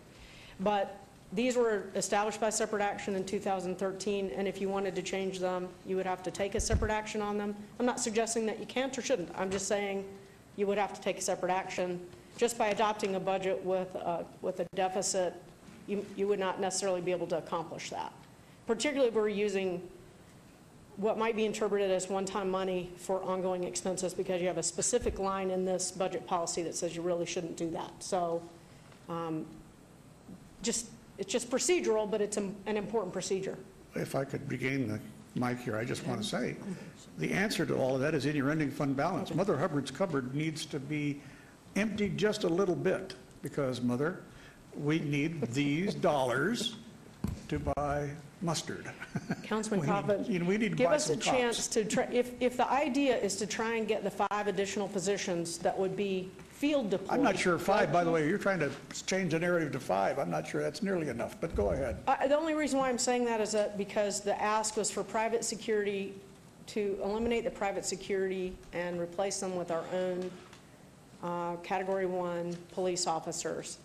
But these were established by separate action in 2013, and if you wanted to change them, you would have to take a separate action on them. I'm not suggesting that you can't or shouldn't. I'm just saying you would have to take a separate action. Just by adopting a budget with a deficit, you would not necessarily be able to accomplish that. Particularly if we're using what might be interpreted as one-time money for ongoing expenses because you have a specific line in this budget policy that says you really shouldn't do that. So it's just procedural, but it's an important procedure. If I could regain the mic here, I just want to say, the answer to all of that is in your ending fund balance. Mother Hubbard's cupboard needs to be emptied just a little bit because, Mother, we need these dollars to buy mustard. Councilman Coffin, we need to give buy us a some chance to try, if the idea is to try and get the 5 additional positions that would be field deployed. I'm not sure 5, by the way, you're trying to change the narrative to 5. I'm not sure that's nearly enough, but go ahead. The only reason why I'm saying that is that because the ask was for private security, to eliminate the private security and replace them with our own Category 1 police officers.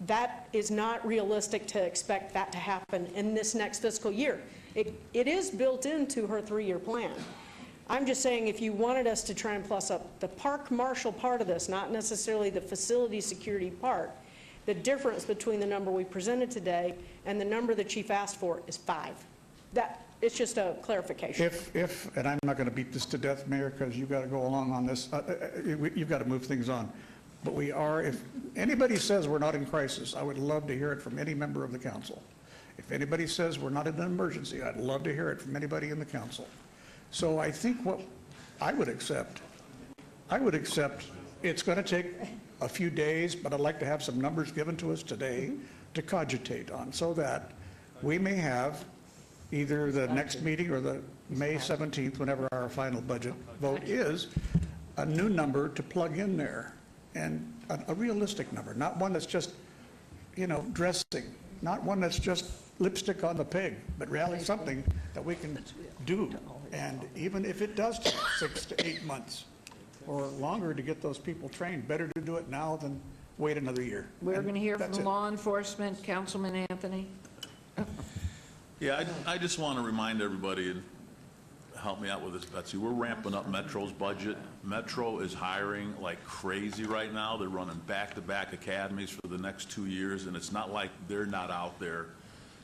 That is not realistic to expect that to happen in this next fiscal year. It is built into her 3-year plan. I'm just saying if you wanted us to try and plus up the park marshal part of this, not necessarily the facility security part, the difference between the number we presented today and the number the chief asked for is 5. It's just a clarification. And I'm not going to beat this to death, Mayor, because you've got to go along on this. You've got to move things on. But we are, if anybody says we're not in crisis, I would love to hear it from any member of the council. If anybody says we're not in an emergency, I'd love to hear it from anybody in the council. So I think what I would accept, it's going to take a few days, but I'd like to have some numbers given to us today to cogitate on so that we may have either the next meeting or the May 17th, whenever our final budget vote is, a new number to plug in there. And a realistic number, not one that's just, dressing, not one that's just lipstick on the pig, but really something that we can do. And even if it does take 6 to 8 months or longer to get those people trained, better to do it now than wait another year. We're going to hear from law enforcement. Councilman Anthony. Yeah, I just want to remind everybody, and help me out with this, Betsy, we're ramping up Metro's budget. Metro is hiring like crazy right now. They're running back-to-back academies for the next 2 years, and it's not like they're not out there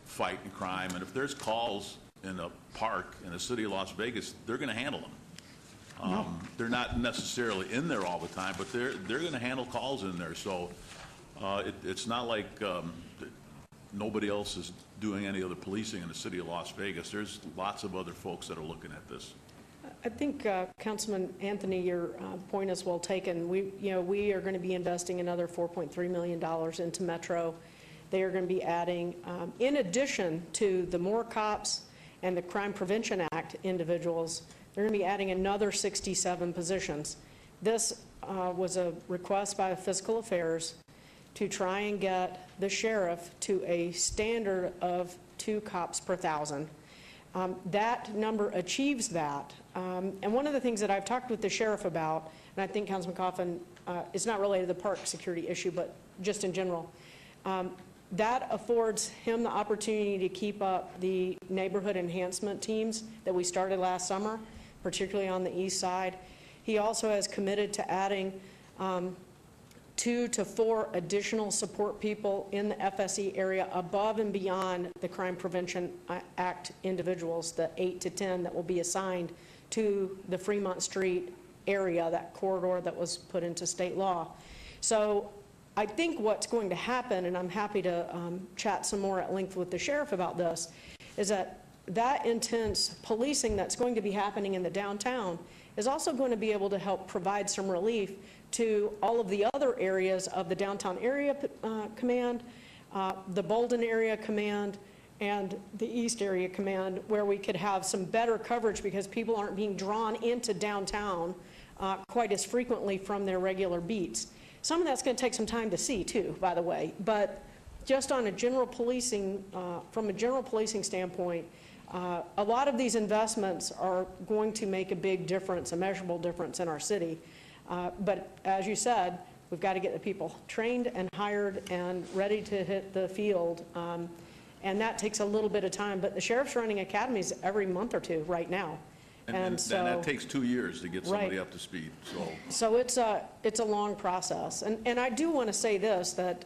fighting crime. And if there's calls in a park in the city of Las Vegas, they're going to handle them. They're not necessarily in there all the time, but they're going to handle calls in there. So it's not like nobody else is doing any other policing in the city of Las Vegas. There's lots of other folks that are looking at this. I think, Councilman Anthony, your point is well taken. We are going to be investing another $4.3 million into Metro. They are going to be adding, in addition to the More Cops and the Crime Prevention Act individuals, They're going to be adding another 67 positions. This was a request by Fiscal Affairs to try and get the sheriff to a standard of 2 cops per 1,000. That number achieves that. And one of the things that I've talked with the sheriff about, and I think Councilman Coffin, it's not related to the park security issue, but just in general, that affords him the opportunity to keep up the neighborhood enhancement teams that we started last summer, particularly on the east side. He also has committed to adding 2 to 4 additional support people in the FSE area above and beyond the Crime Prevention Act individuals, the 8 to 10 that will be assigned to the Fremont Street area, that corridor that was put into state law. So I think what's going to happen, and I'm happy to chat some more at length with the sheriff about this, is that intense policing that's going to be happening in the downtown is also going to be able to help provide some relief to all of the other areas of the downtown area command, the Bolden area command, and the East area command, where we could have some better coverage because people aren't being drawn into downtown quite as frequently from their regular beats. Some of that's going to take some time to see too, by the way, but just on a general policing, from a general policing standpoint, a lot of these investments are going to make a big difference, a measurable difference in our city. But as you said, we've got to get the people trained and hired and ready to hit the field. And that takes a little bit of time, but the sheriff's running academies every month or 2 right now. And so that takes 2 years to get somebody right. up to speed, so. So it's a long process. And I do want to say this, that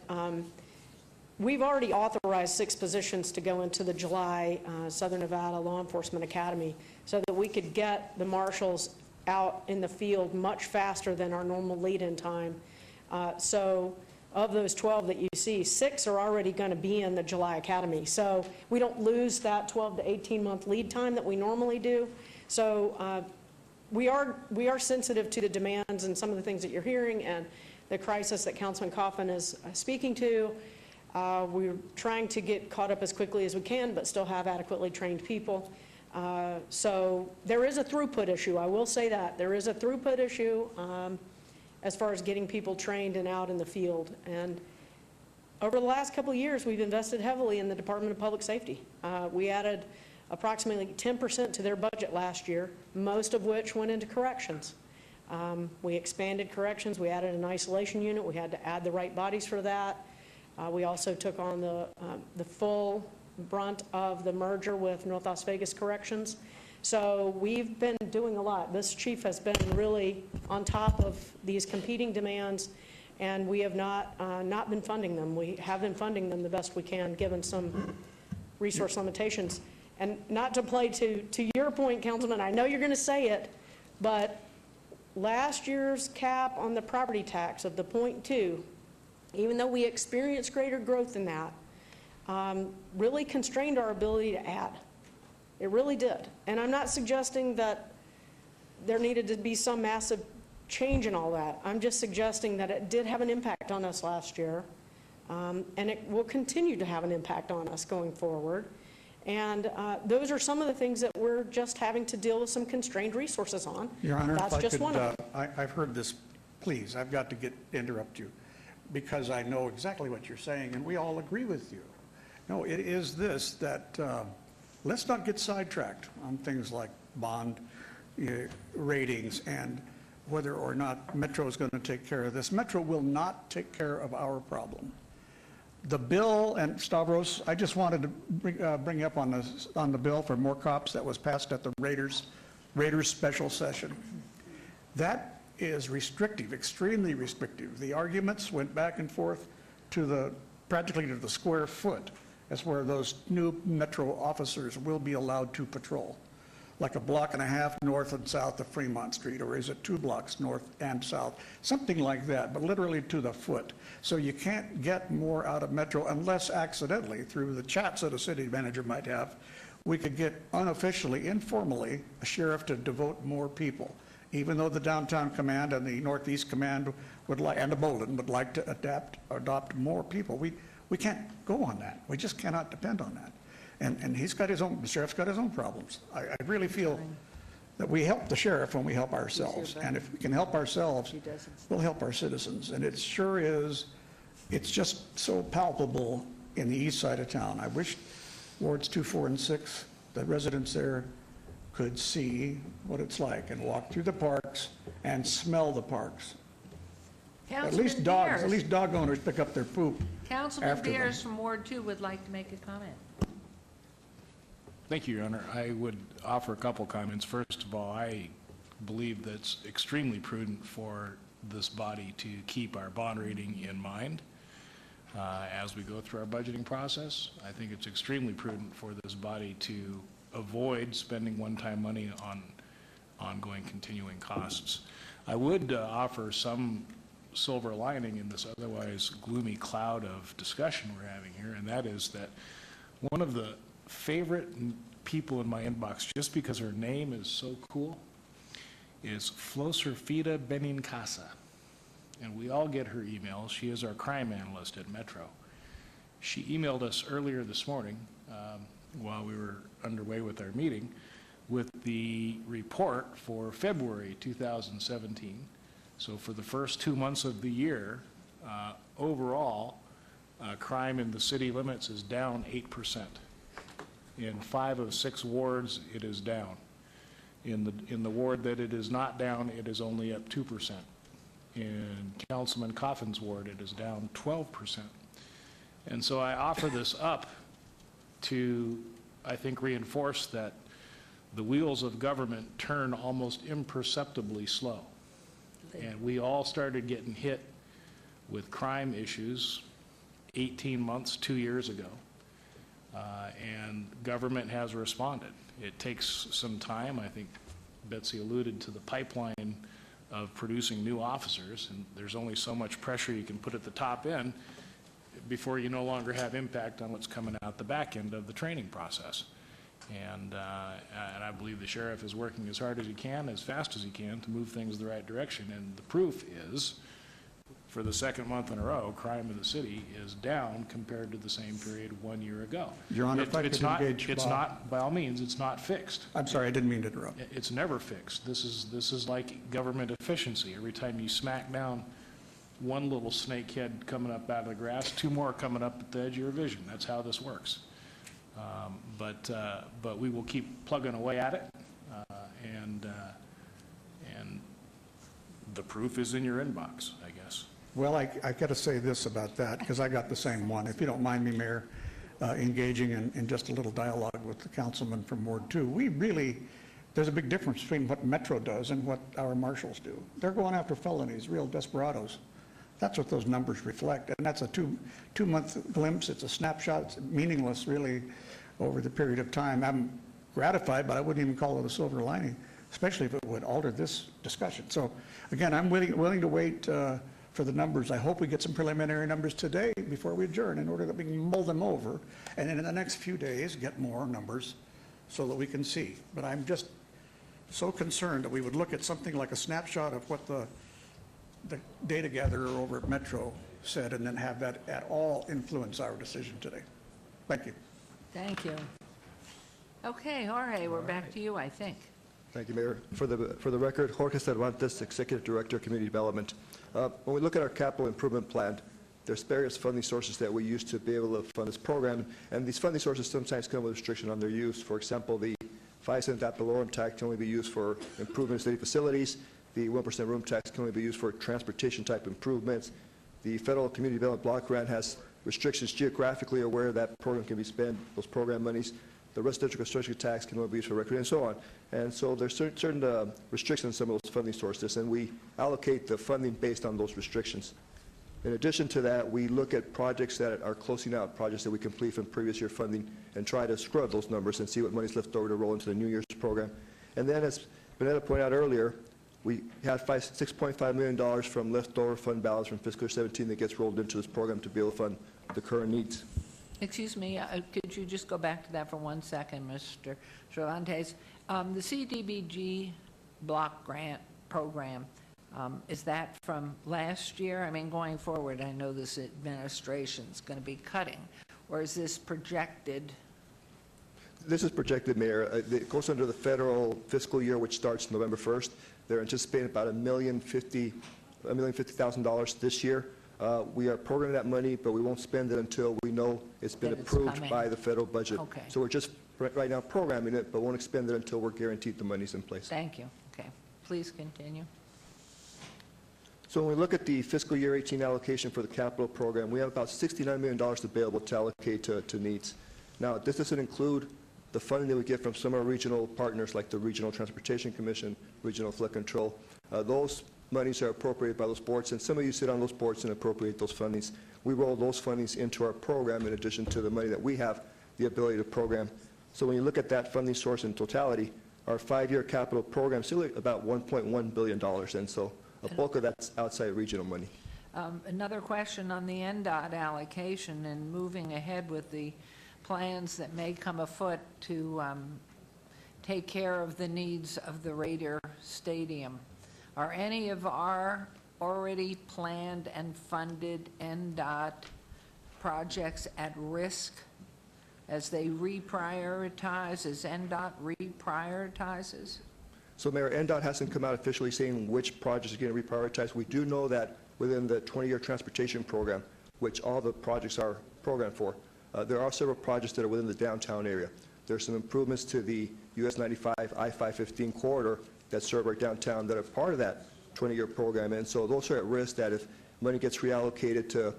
we've already authorized 6 positions to go into the July Southern Nevada Law Enforcement Academy so that we could get the marshals out in the field much faster than our normal lead-in time. So of those 12 that you see, 6 are already going to be in the July Academy. So we don't lose that 12 to 18-month lead time that we normally do. So we are sensitive to the demands and some of the things that you're hearing and the crisis that Councilman Coffin is speaking to. We're trying to get caught up as quickly as we can, but still have adequately trained people. So there is a throughput issue. I will say that. There is a throughput issue as far as getting people trained and out in the field. And over the last couple of years, we've invested heavily in the Department of Public Safety. We added approximately 10% to their budget last year, most of which went into corrections. We expanded corrections. We added an isolation unit. We had to add the right bodies for that. We also took on the full brunt of the merger with North Las Vegas Corrections. So we've been doing a lot. This chief has been really on top of these competing demands, and we have not been funding them. We have been funding them the best we can, given some resource limitations. And not to play to your point, Councilman, I know you're going to say it, but last year's cap on the property tax of the 0.2, even though we experienced greater growth in that, really constrained our ability to add. It really did. And I'm not suggesting that there needed to be some massive change in all that. I'm just suggesting that it did have an impact on us last year, and it will continue to have an impact on us going forward. And those are some of the things that we're just having to deal with some constrained resources on. Your Honor, that's if I just could, one of them. I've heard this, please, I've got to interrupt you, because I know exactly what you're saying, and we all agree with you. No, it is this, that let's not get sidetracked on things like bond ratings and whether or not Metro is going to take care of this. Metro will not take care of our problem. The bill, and Stavros, I just wanted to bring up on the bill for more cops that was passed at the Raiders special session. That is restrictive, extremely restrictive. The arguments went back and forth to practically to the square foot as where those new Metro officers will be allowed to patrol, like a block and a half north and south of Fremont Street, or is it 2 blocks north and south, something like that, but literally to the foot. So you can't get more out of Metro unless accidentally, through the chats that a city manager might have, we could get unofficially, informally, a sheriff to devote more people, even though the downtown command and the northeast command would like, and the Bolden would like to adopt more people. We can't go on that. We just cannot depend on that. And he's got his own, the sheriff's got his own problems. I really feel that we help the sheriff when we help ourselves. And if we can help ourselves, we'll help our citizens. And it sure is, it's just so palpable in the east side of town. I wish wards 2, 4, and 6, the residents there could see what it's like and walk through the parks and smell the parks. At least dog owners pick up their poop Councilman after them. Beers from Ward 2 would like to make a comment. Thank you, Your Honor. I would offer a couple comments. First of all, I believe that's extremely prudent for this body to keep our bond rating in mind as we go through our budgeting process. I think it's extremely prudent for this body to avoid spending one-time money on ongoing continuing costs. I would offer some silver lining in this otherwise gloomy cloud of discussion we're having here, and that is that one of the favorite people in my inbox, just because her name is so cool, is Floserfida Benincasa. And we all get her emails. She is our crime analyst at Metro. She emailed us earlier this morning while we were underway with our meeting with the report for February 2017. So for the first 2 months of the year, overall, crime in the city limits is down 8%. In 5 of 6 wards, it is down. In the ward that it is not down, it is only up 2%. In Councilman Coffin's ward, it is down 12%. And so I offer this up to, I think, reinforce that the wheels of government turn almost imperceptibly slow. And we all started getting hit with crime issues 18 months, 2 years ago. And government has responded. It takes some time. I think Betsy alluded to the pipeline of producing new officers, and there's only so much pressure you can put at the top end before you no longer have impact on what's coming out the back end of the training process. And I believe the sheriff is working as hard as he can, as fast as he can, to move things the right direction. And the proof is, for the second month in a row, crime in the city is down compared to the same period 1 year ago. Your Honor, if I could engage It's Bob. not, by all means, it's not fixed. I'm sorry, I didn't mean to interrupt. It's never fixed. This is like government efficiency. Every time you smack down one little snakehead coming up out of the grass, 2 more coming up at the edge of your vision. That's how this works. But we will keep plugging away at it, and the proof is in your inbox, I guess. Well, I got to say this about that, because I got the same one. If you don't mind me, Mayor, engaging in just a little dialogue with the councilman from Ward 2, we really, there's a big difference between what Metro does and what our marshals do. They're going after felonies, real desperados. That's what those numbers reflect, and that's a two-month glimpse. It's a snapshot. It's meaningless, really, over the period of time. I'm gratified, but I wouldn't even call it a silver lining, especially if it would alter this discussion. So, again, I'm willing to wait for the numbers. I hope we get some preliminary numbers today before we adjourn, in order that we can mull them over, and in the next few days get more numbers so that we can see. But I'm just so concerned that we would look at something like a snapshot of what the data gatherer over at Metro said, and then have that at all influence our decision today. Thank you. Thank you. Okay, Jorge, we're back to you, I think. Thank you, Mayor. For the record, Jorge Cervantes, Executive Director, Community Development. When we look at our capital improvement plan, there's various funding sources that we use to be able to fund this program, and these funding sources sometimes come with restriction on their use. For example, the 5-cent ad valorem tax can only be used for improvement in city facilities. The 1% room tax can only be used for transportation-type improvements. The Federal Community Development Block Grant has restrictions geographically of where that program can be spent, those program monies. The residential construction tax can only be used for recreation and so on. And so there's certain restrictions on some of those funding sources, and we allocate the funding based on those restrictions. In addition to that, we look at projects that are closing out, projects that we complete from previous year funding, and try to scrub those numbers and see what money's left over to roll into the New Year's program. And then, as Benetta pointed out earlier, we had $6.5 million from leftover fund balance from fiscal year 17 that gets rolled into this program to be able to fund the current needs. Excuse me, could you just go back to that for 1 second, Mr. Cervantes? The CDBG block grant program, is that from last year? I mean, going forward, I know this administration's going to be cutting, or is this projected? This is projected, Mayor. It goes under the federal fiscal year, which starts November 1st. They're anticipating about $1,050,000 this year. We are programming that money, but we won't spend it until we know it's been That it's approved coming. by the federal budget. Okay. So we're just right now programming it, but won't expend it until we're guaranteed the money's in place. Thank you. Okay. Please continue. So when we look at the fiscal year 18 allocation for the capital program, we have about $69 million available to allocate to needs. Now, this doesn't include the funding that we get from some of our regional partners like the Regional Transportation Commission, Regional Flood Control. Those monies are appropriated by those boards, and some of you sit on those boards and appropriate those fundings. We roll those fundings into our program in addition to the money that we have the ability to program. So when you look at that funding source in totality, our 5-year capital program is still about $1.1 billion, and so a bulk of that's outside regional money. Another question on the NDOT allocation and moving ahead with the plans that may come afoot to take care of the needs of the Raider Stadium. Are any of our already planned and funded NDOT projects at risk as they reprioritize, as NDOT reprioritizes? So, Mayor, NDOT hasn't come out officially saying which projects are getting reprioritized. We do know that within the 20-year transportation program, which all the projects are programmed for, there are several projects that are within the downtown area. There are some improvements to the US 95 I-515 corridor that serve our downtown that are part of that 20-year program. And so those are at risk that if money gets reallocated to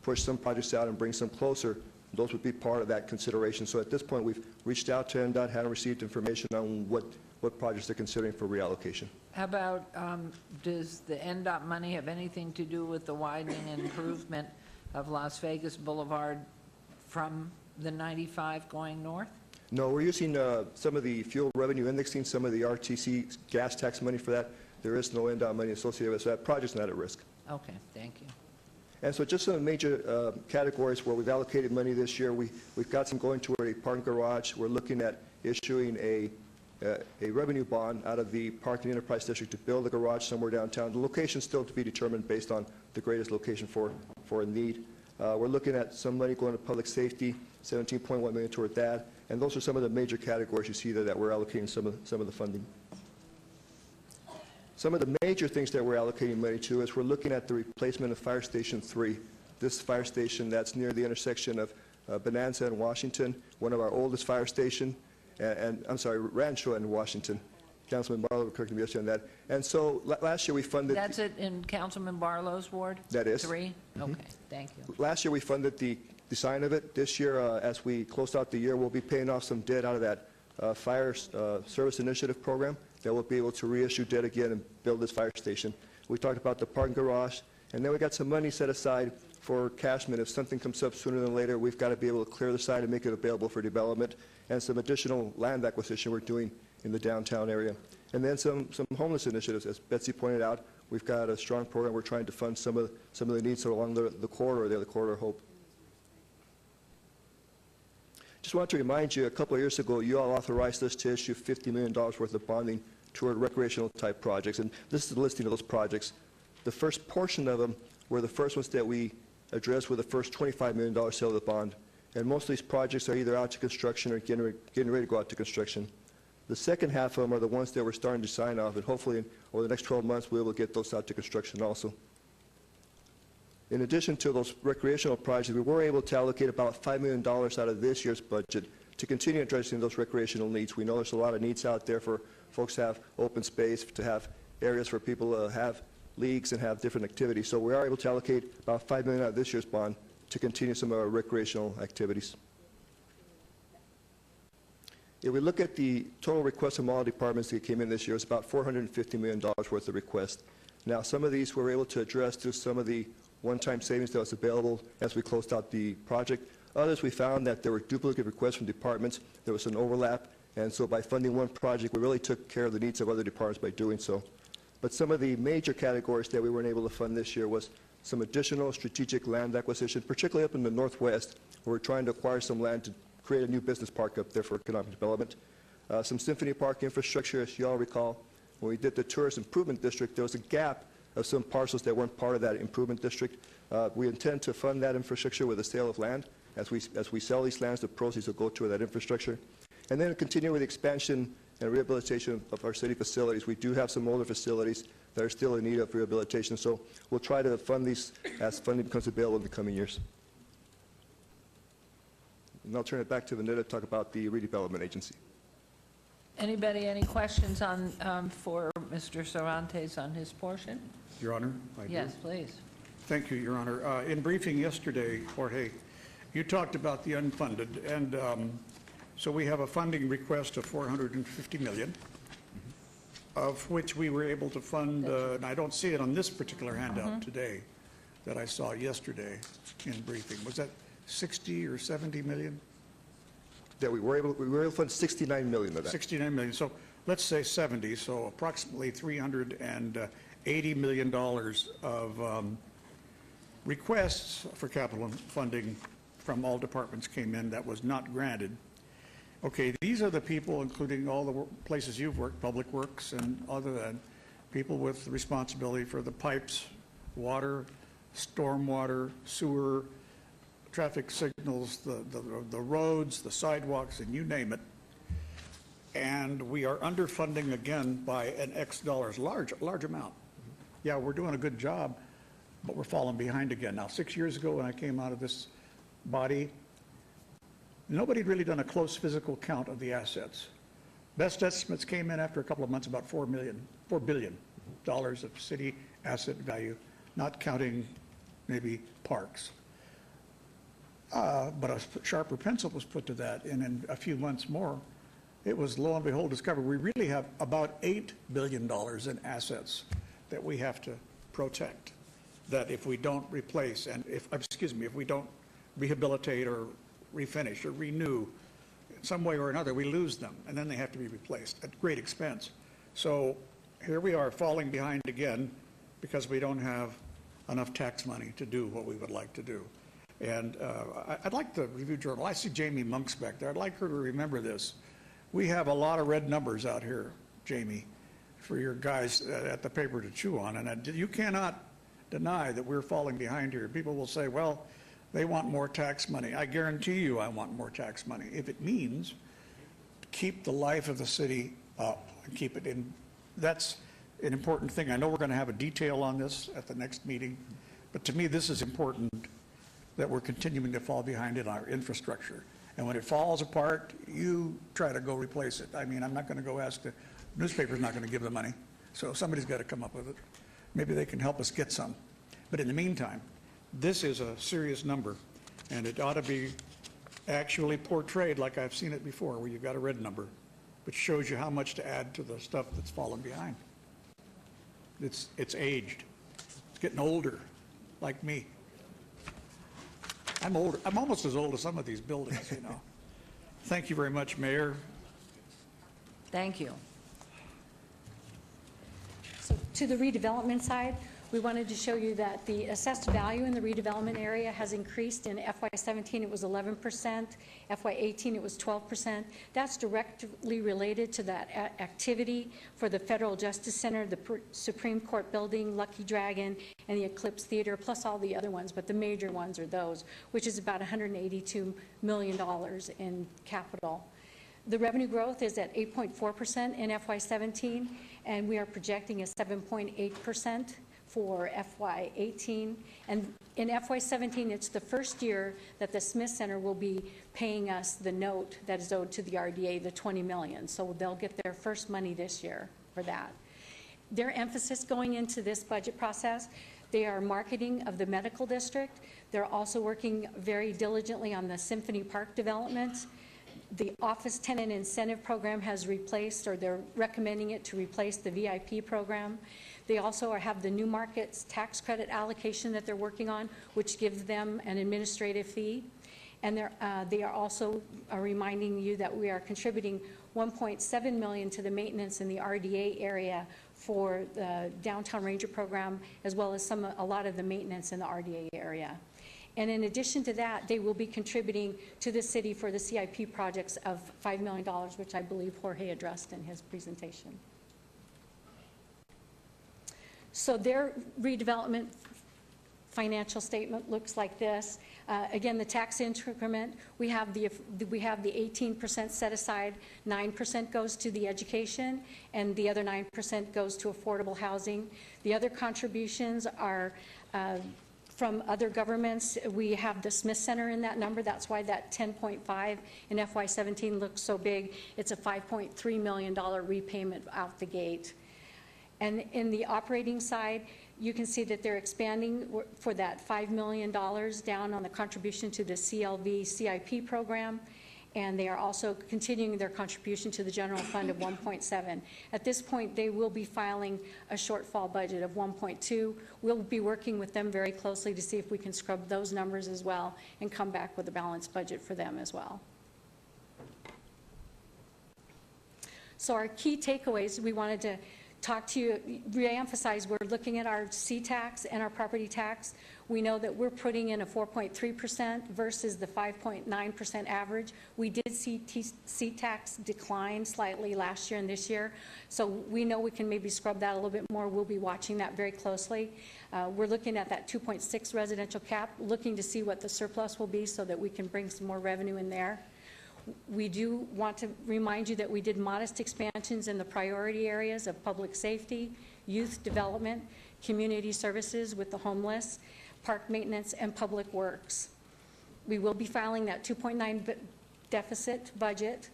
push some projects out and bring some closer, those would be part of that consideration. So at this point, we've reached out to NDOT, haven't received information on what projects they're considering for reallocation. How about, does the NDOT money have anything to do with the widening and improvement of Las Vegas Boulevard from the 95 going north? No, we're using some of the fuel revenue indexing, some of the RTC gas tax money for that. There is no NDOT money associated with it, so that project's not at risk. Okay, thank you. And so just some major categories where we've allocated money this year. We've got some going toward a parking garage. We're looking at issuing a revenue bond out of the Parking Enterprise District to build a garage somewhere downtown. The location still to be determined based on the greatest location for a need. We're looking at some money going to public safety, $17.1 million toward that. And those are some of the major categories you see there that we're allocating some of the funding. Some of the major things that we're allocating money to is we're looking at the replacement of Fire Station 3. This fire station that's near the intersection of Bonanza and Washington, one of our oldest fire station, and I'm sorry, Rancho and Washington. Councilman Barlow corrected me yesterday on that. And so last year we funded... That's it in Councilman Barlow's ward? That is. 3? Okay, thank you. Last year we funded the design of it. This year, as we close out the year, we'll be paying off some debt out of that Fire Service Initiative program that we'll be able to reissue debt again and build this fire station. We talked about the parking garage, and then we got some money set aside for Cashman. If something comes up sooner than later, we've got to be able to clear the site and make it available for development, and some additional land acquisition we're doing in the downtown area. And then some homeless initiatives. As Betsy pointed out, we've got a strong program. We're trying to fund some of the needs along the corridor there, the Corridor Hope. Just want to remind you, a couple of years ago, you all authorized us to issue $50 million worth of bonding toward recreational-type projects, and this is the listing of those projects. The first portion of them were the first ones that we addressed with the first $25 million sale of the bond, and most of these projects are either out to construction or getting ready to go out to construction. The second half of them are the ones that we're starting to sign off, and hopefully over the next 12 months, we'll be able to get those out to construction also. In addition to those recreational projects, we were able to allocate about $5 million out of this year's budget to continue addressing those recreational needs. We know there's a lot of needs out there for folks to have open space, to have areas for people to have leagues and have different activities. So we are able to allocate about $5 million out of this year's bond to continue some of our recreational activities. If we look at the total requests from all departments that came in this year, it's about $450 million worth of requests. Now, some of these we were able to address through some of the one-time savings that was available as we closed out the project. Others, we found that there were duplicate requests from departments. There was an overlap, and so by funding one project, we really took care of the needs of other departments by doing so. But some of the major categories that we weren't able to fund this year was some additional strategic land acquisition, particularly up in the northwest, where we're trying to acquire some land to create a new business park up there for economic development. Some Symphony Park infrastructure, as you all recall, when we did the Tourist Improvement District, there was a gap of some parcels that weren't part of that improvement district. We intend to fund that infrastructure with a sale of land. As we sell these lands, the proceeds will go toward that infrastructure. And then continue with the expansion and rehabilitation of our city facilities. We do have some older facilities that are still in need of rehabilitation, so we'll try to fund these as funding becomes available in the coming years. And I'll turn it back to Vanessa to talk about the redevelopment agency. Anybody, any questions on, for Mr. Cervantes on his portion? Your Honor, I do. Yes, please. Thank you, Your Honor. In briefing yesterday, Jorge, you talked about the unfunded, and so we have a funding request of $450 million, of which we were able to fund, and I don't see it on this particular handout today that I saw yesterday in briefing. Was that 60 or 70 million? That we were able to fund 69 million of that. 69 million. So let's say 70, so approximately $380 million of requests for capital funding from all departments came in that was not granted. Okay, these are the people, including all the places you've worked, Public Works and other than people with responsibility for the pipes, water, stormwater, sewer, traffic signals, the roads, the sidewalks, and you name it. And we are underfunding again by an X dollars, large amount. Yeah, we're doing a good job, but we're falling behind again. Now, 6 years ago when I came out of this body, nobody had really done a close physical count of the assets. Best estimates came in after a couple of months about $4 billion of city asset value, not counting maybe parks. But a sharper pencil was put to that, and in a few months more, it was lo and behold discovered we really have about $8 billion in assets that we have to protect, that if we don't replace and if we don't rehabilitate or refinish or renew in some way or another, we lose them, and then they have to be replaced at great expense. So here we are falling behind again because we don't have enough tax money to do what we would like to do. And I'd like the Review Journal, I see Jamie Monks back there, I'd like her to remember this. We have a lot of red numbers out here, Jamie, for your guys at the paper to chew on, and you cannot deny that we're falling behind here. People will say, well, they want more tax money. I guarantee you I want more tax money. If it means keep the life of the city up and keep it in, that's an important thing. I know we're going to have a detail on this at the next meeting, but to me this is important, that we're continuing to fall behind in our infrastructure. And when it falls apart, you try to go replace it. I mean, I'm not going to go ask the newspaper's not going to give the money, so somebody's got to come up with it. Maybe they can help us get some. But in the meantime, this is a serious number, and it ought to be actually portrayed like I've seen it before, where you've got a red number, which shows you how much to add to the stuff that's fallen behind. It's aged. It's getting older, like me. I'm older. I'm almost as old as some of these buildings, you know. Thank you very much, Mayor. Thank you. So to the redevelopment side, we wanted to show you that the assessed value in the redevelopment area has increased. In FY17, it was 11%. FY18, it was 12%. That's directly related to that activity for the Federal Justice Center, the Supreme Court Building, Lucky Dragon, and the Eclipse Theater, plus all the other ones, but the major ones are those, which is about $182 million in capital. The revenue growth is at 8.4% in FY17, and we are projecting a 7.8% for FY18. And in FY17, it's the first year that the Smith Center will be paying us the note that is owed to the RDA, the $20 million. So they'll get their first money this year for that. Their emphasis going into this budget process, they are marketing of the medical district. They're also working very diligently on the Symphony Park development. The office tenant incentive program has replaced, or they're recommending it to replace, the VIP program. They also have the New Markets tax credit allocation that they're working on, which gives them an administrative fee. And they are also reminding you that we are contributing $1.7 million to the maintenance in the RDA area for the Downtown Ranger program, as well as a lot of the maintenance in the RDA area. And in addition to that, they will be contributing to the city for the CIP projects of $5 million, which I believe Jorge addressed in his presentation. So their redevelopment financial statement looks like this. Again, the tax increment, we have the 18% set aside, 9% goes to the education, and the other 9% goes to affordable housing. The other contributions are from other governments. We have the Smith Center in that number. That's why that 10.5 in FY17 looks so big. It's a $5.3 million repayment out the gate. And in the operating side, you can see that they're expanding for that $5 million down on the contribution to the CLV CIP program, and they are also continuing their contribution to the general fund of 1.7. At this point, they will be filing a shortfall budget of 1.2. We'll be working with them very closely to see if we can scrub those numbers as well and come back with a balanced budget for them as well. So our key takeaways, we wanted to talk to you, reemphasize, we're looking at our C-tax and our property tax. We know that we're putting in a 4.3% versus the 5.9% average. We did see C-tax decline slightly last year and this year, so we know we can maybe scrub that a little bit more. We'll be watching that very closely. We're looking at that 2.6 residential cap, looking to see what the surplus will be so that we can bring some more revenue in there. We do want to remind you that we did modest expansions in the priority areas of public safety, youth development, community services with the homeless, park maintenance, and public works. We will be filing that 2.9 deficit budget,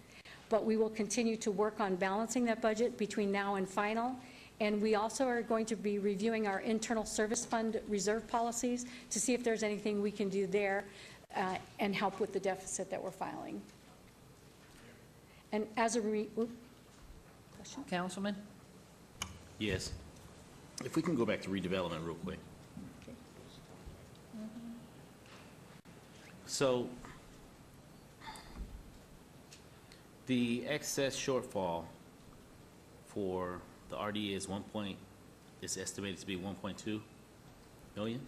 but we will continue to work on balancing that budget between now and final. And we also are going to be reviewing our internal service fund reserve policies to see if there's anything we can do there and help with the deficit that we're filing. And as a question? Councilman? Yes. If we can go back to redevelopment real quick. Okay. So the excess shortfall for the RDA is estimated to be 1.2 million?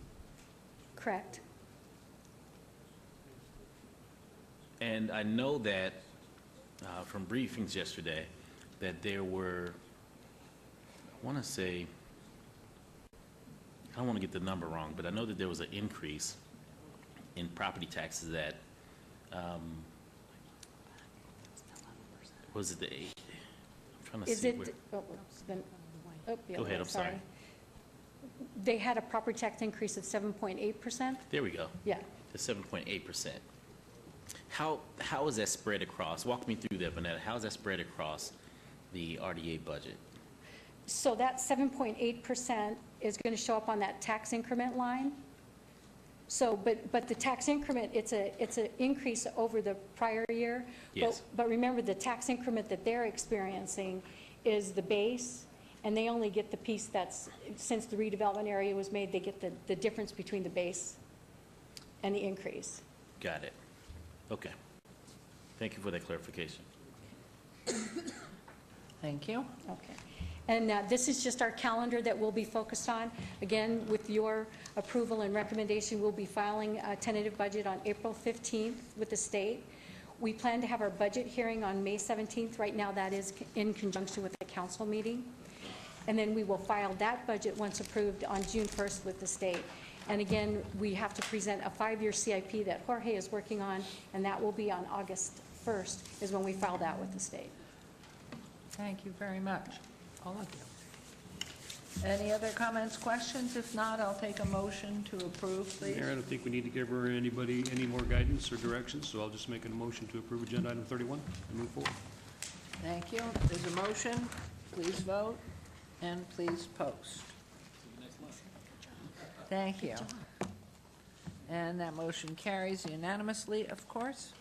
Correct. And I know that from briefings yesterday that there were, I want to say, I don't want to get the number wrong, but I know that there was an increase in property taxes that, was it the 8? I'm trying to Is see it, where. Go ahead, I'm sorry. They had a property tax increase of 7.8%. There we go. Yeah. The 7.8%. How is that spread across? Walk me through that, Vanetta. How is that spread across the RDA budget? So that 7.8% is going to show up on that tax increment line. So, but the tax increment, it's an increase over the prior year. Yes. But remember, the tax increment that they're experiencing is the base, and they only get the piece that's, since the redevelopment area was made, they get the difference between the base and the increase. Got it. Okay. Thank you for that clarification. Thank you. Okay. And this is just our calendar that we'll be focused on. Again, with your approval and recommendation, we'll be filing a tentative budget on April 15th with the state. We plan to have our budget hearing on May 17th. Right now, that is in conjunction with the council meeting. And then we will file that budget once approved on June 1st with the state. And again, we have to present a 5-year CIP that Jorge is working on, and that will be on August 1st is when we file that with the state. Thank you very much, all of you. Any other comments, questions? If not, I'll take a motion to approve, please. Mayor, I don't think we need to give her anybody any more guidance or directions, so I'll just make a motion to approve agenda item 31 and move forward. Thank you. There's a motion. Please vote and please post. Thank you. And that motion carries unanimously, of course.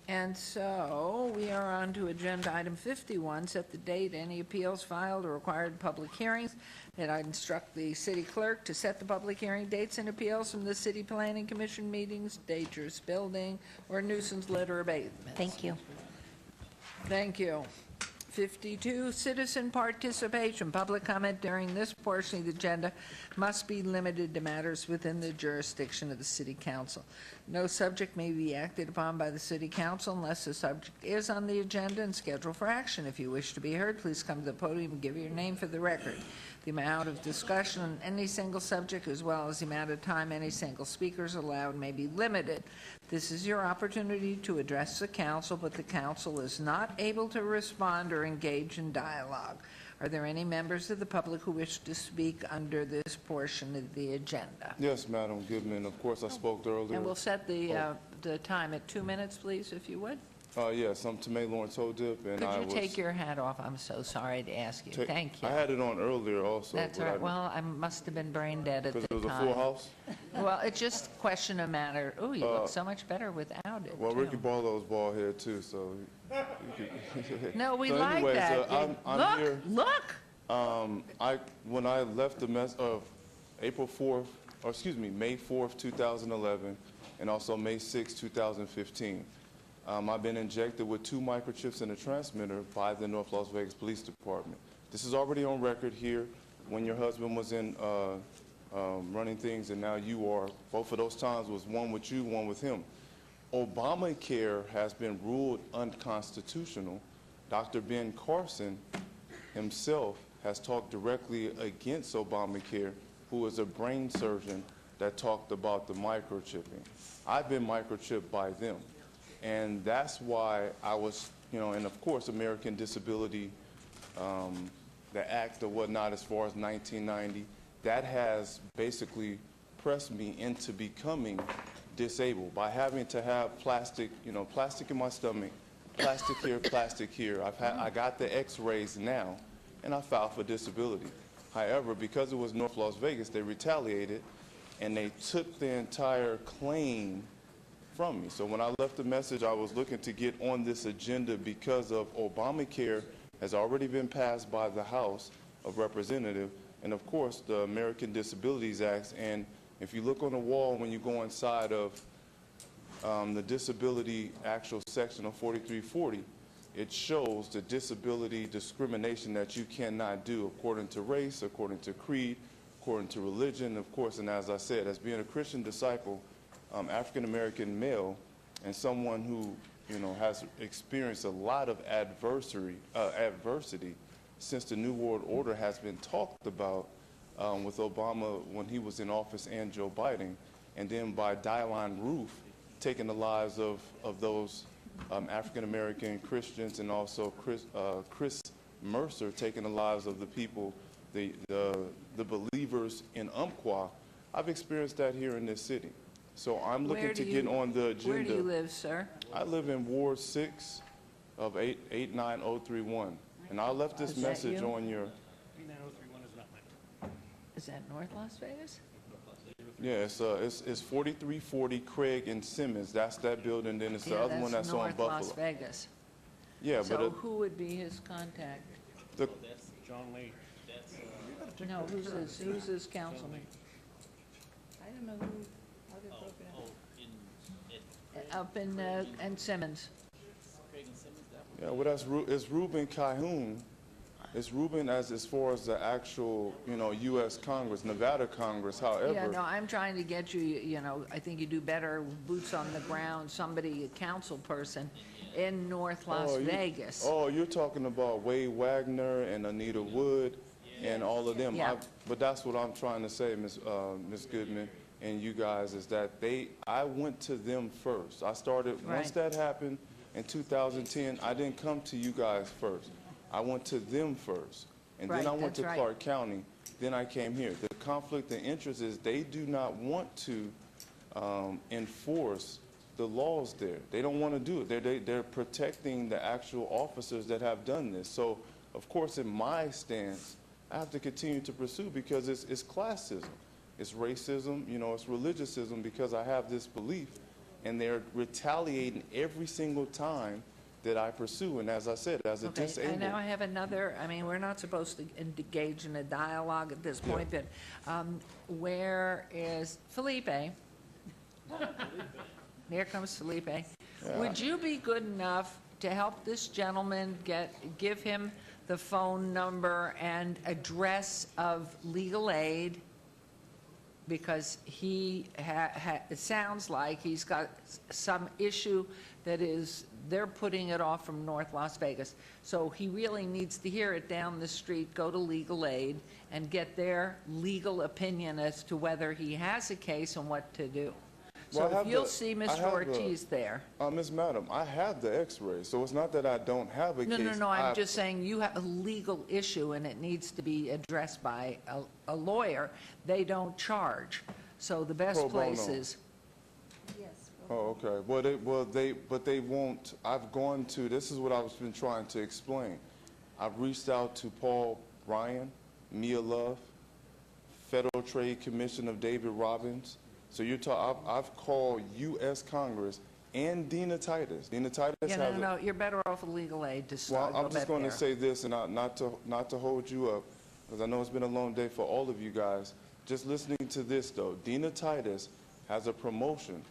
And so we are on to agenda item 51, set the date, any appeals filed or required public hearings. And I instruct the city clerk to set the public hearing dates and appeals from the city planning commission meetings, dangerous building, or nuisance litter abatement. Thank you. Thank you. 52, citizen participation. Public comment during this portion of the agenda must be limited to matters within the jurisdiction of the city council. No subject may be acted upon by the city council unless the subject is on the agenda and scheduled for action. If you wish to be heard, please come to the podium and give your name for the record. The amount of discussion on any single subject, as well as the amount of time any single speaker is allowed, may be limited. This is your opportunity to address the council, but the council is not able to respond or engage in dialogue. Are there any members of the public who wish to speak under this portion of the agenda? Yes, Madam Goodman. Of course, I spoke earlier. And we'll set the time at 2 minutes, please, if you would. Yes, I'm Tomei Lawrence Hodip, and Could you take your hat off? I'm so sorry to ask you. Thank you. I had it on earlier also. That's all right. Well, I must have been brain dead at the time. Because it was a full house? Well, it's just a question of matter. Oh, you look so much better without it. Well, too. Ricky Barlow's bald head too, so. No, we So like anyways, that. I'm Look, here. look. When I left the mess of April 4th, or excuse me, May 4th, 2011, and also May 6th, 2015. I've been injected with 2 microchips in a transmitter by the North Las Vegas Police Department. This is already on record here when your husband was in running things and now you are. Both of those times was one with you, one with him. Obamacare has been ruled unconstitutional. Dr. Ben Carson himself has talked directly against Obamacare, who is a brain surgeon that talked about the microchipping. I've been microchipped by them. And that's why I was, and of course, American Disability, the act or whatnot as far as 1990, that has basically pressed me into becoming disabled by having to have plastic, plastic in my stomach, plastic here. I got the x-rays now, and I filed for disability. However, because it was North Las Vegas, they retaliated, and they took the entire claim from me. So when I left the message, I was looking to get on this agenda because of Obamacare has already been passed by the House of Representatives, and of course the American Disabilities Act. And if you look on the wall when you go inside of the disability actual section of 4340, it shows the disability discrimination that you cannot do according to race, according to creed, according to religion, of course. And as I said, as being a Christian disciple, African-American male, and someone who, has experienced a lot of adversity since the New World Order has been talked about with Obama when he was in office and Joe Biden, and then by Dylann Roof taking the lives of those African-American Christians, and also Chris Mercer taking the lives of the people, the believers in Umpqua. I've experienced that here in this city. So I'm looking to get on the agenda. Where do you live, sir? I live in Ward 6 of 89031. And I left this message on your... 89031 is not mine. Is that North Las Vegas? Yeah, it's 4340 Craig and Simmons. That's that building. Then it's the other one that's on Buffalo. North Las Vegas. Yeah, so but... who would be his contact? That's John Lee. No, who's his councilman? I don't know who. Up in Simmons. Yeah, well, it's Ruben Calhoun. It's Ruben as far as the actual, U.S. Congress, Nevada Congress. However, yeah, no, I'm trying to get you. I think you do better, boots on the ground, somebody, a council person in North Las Vegas. You're talking about Wade Wagner and Anita Wood and all of them. Yeah. But that's what I'm trying to say, Ms. Goodman, and you guys, is that I went to them first. I started, once that happened in 2010, I didn't come to you guys first. I went to them first. And then I went to Clark County. Then I came here. The conflict of interest is they do not want to enforce the laws there. They don't want to do it. They're protecting the actual officers that have done this. So, of course, in my stance, I have to continue to pursue because it's classism. It's racism, it's religiosism, because I have this belief, and they're retaliating every single time that I pursue. And as I said, as a disabled... And now I have another, we're not supposed to engage in a dialogue at this point, but where is Felipe? Here comes Felipe. Yeah. Would you be good enough to help this gentleman give him the phone number and address of legal aid? Because he it sounds like he's got some issue that is they're putting it off from North Las Vegas. So he really needs to hear it down the street, go to legal aid, and get their legal opinion as to whether he has a case and what to do. Well, I So have if you'll the- see I Mr. have the- Ortiz there. Ms. Madam, I have the x-ray, so it's not that I don't have a No, case. no, no, I'm just saying you have a legal issue and it needs to be addressed by a lawyer. They don't charge. So the best Pro bono. place is, Oh, okay. But they won't. I've gone to. This is what I've been trying to explain. I've reached out to Paul Ryan, Mia Love, Federal Trade Commission of David Robbins. So I've called U.S. Congress and Dina Titus. Dina Titus yeah, no, has no, you're better off with legal aid to Well, start. I'm just going to say this, and not to hold you up, because I know it's been a long day for all of you guys. Just listening to this, though, Dina Titus has a promotion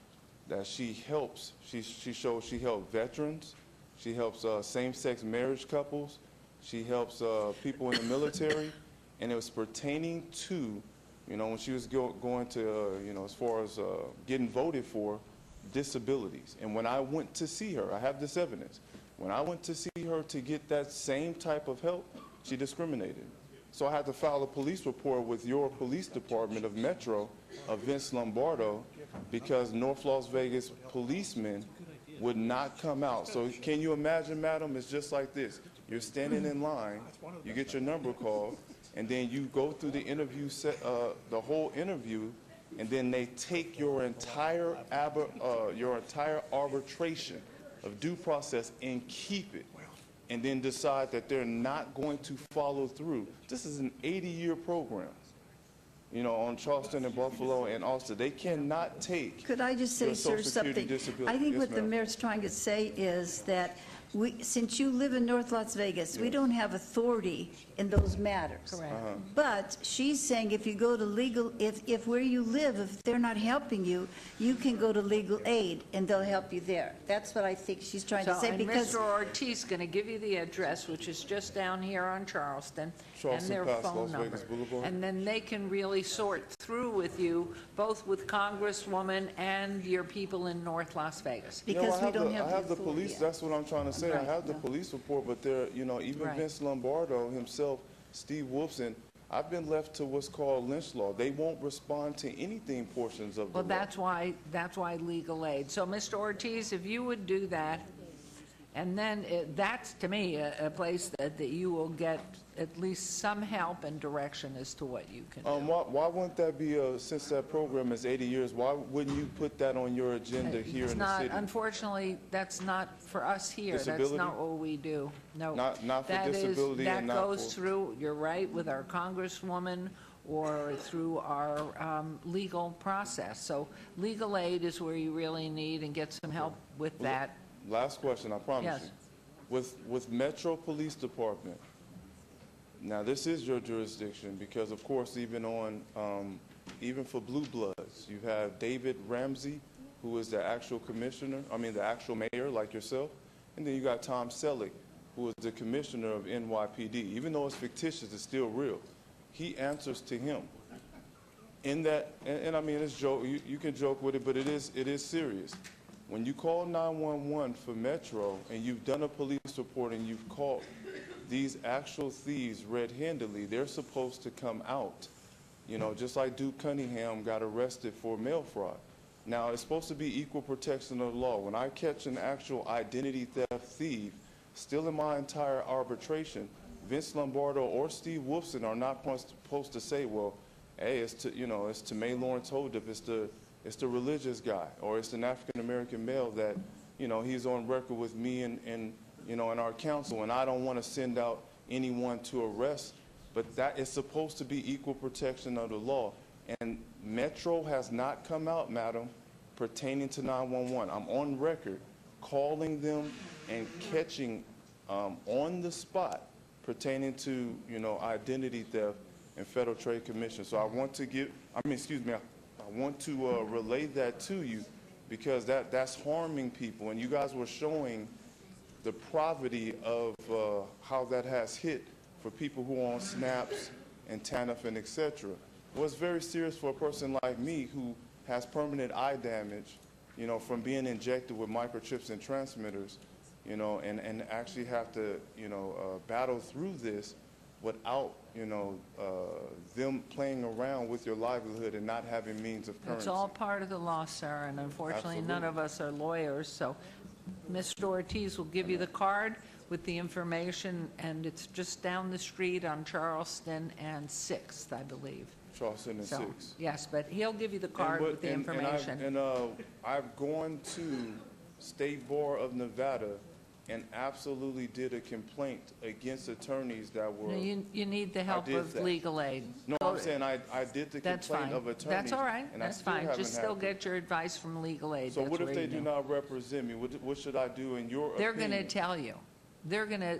that she helps. She shows she helps veterans. She helps same-sex marriage couples. She helps people in the military, and it was pertaining to, when she was going to, as far as getting voted for, disabilities. And when I went to see her, I have this evidence. When I went to see her to get that same type of help, she discriminated. So I had to file a police report with your police department of Metro, of Vince Lombardo, because North Las Vegas policemen would not come out. So can you imagine, madam, it's just like this. You're standing in line, you get your number called, and then you go through the interview, the whole interview, and then they take your entire arbitration of due process and keep it, and then decide that they're not going to follow through. This is an 80-year program, on Charleston and Buffalo and Austin. They cannot take Could I just say, your sir, Social Security something? disability. I think Yes, what the ma'am. mayor's trying to say is that since you live in North Las Vegas, we don't have authority in those matters. Correct. But she's saying if you go to legal, if where you live, if they're not helping you, you can go to legal aid and they'll help you there. That's what I think she's trying to So, say and because. Mr. Ortiz is going to give you the address, which is just down here on Charleston, and Charleston their past phone Las number. Vegas Boulevard. And then they can really sort through with you, both with Congresswoman and your people in North Las Vegas. Because we don't I have have the the police, authority. that's what I'm trying to say. I Right, have the police report, but they're, even Right. Vince Lombardo himself, Steve Wolfson, I've been left to what's called lynch law. They won't respond to anything portions of the Well, law. that's why legal aid. So, Mr. Ortiz, if you would do that, and then that's, to me, a place that you will get at least some help and direction as to what you can do. Why wouldn't that be, since that program is 80 years, why wouldn't you put that on your agenda here It's in the not, city? unfortunately, that's not for us here. Disability? That's not what we do. No. Not for That is- disability and not That goes for- through, you're right, with our congresswoman or through our legal process. So legal aid is where you really need and get some help with that. Last question, I promise Yes. you. With Metro Police Department, now this is your jurisdiction because, of course, even for Blue Bloods, you have David Ramsey, who is the actual the actual mayor like yourself, and then you got Tom Selleck, who is the commissioner of NYPD. Even though it's fictitious, it's still real. He answers to him. In that, and I mean, it's joke. You can joke with it, but it is serious. When you call 911 for Metro and you've done a police report and you've caught these actual thieves red-handedly, they're supposed to come out. Just like Duke Cunningham got arrested for mail fraud. Now, it's supposed to be equal protection of the law. When I catch an actual identity theft thief, still in my entire arbitration, Vince Lombardo or Steve Wolfson are not supposed to say, well, hey, it's to May Lawrence Holdup, it's the religious guy, or it's an African-American male that, he's on record with me and in our council, and I don't want to send out anyone to arrest. But that is supposed to be equal protection of the law. And Metro has not come out, madam, pertaining to 911. I'm on record calling them and catching on the spot pertaining to, identity theft and Federal Trade Commission. So I want to I want to relay that to you because that's harming people. And you guys were showing the poverty of how that has hit for people who are on SNAPs and TANF and et cetera. Well, it's very serious for a person like me who has permanent eye damage, from being injected with microchips and transmitters. you know, and actually have to, you know, battle through this without, you know, them playing around with your livelihood and not having means of currency. It's all part of the law, sir, and unfortunately, none of us are lawyers, so Mr. Ortiz will give you the card with the information, and it's just down the street on Charleston and 6th, I believe. Charleston and So, 6th. yes, but he'll give you the card with the information. I've gone to State Bar of Nevada and absolutely did a complaint against attorneys that were. No, you need the help did of that. legal aid. No, I'm saying I did the That's complaint fine. of attorneys. That's all right, and I that's still fine. haven't Just still had- get your advice from legal aid. So That's what if where they you do do. not represent me? What should I do in your They're opinion? going to tell you.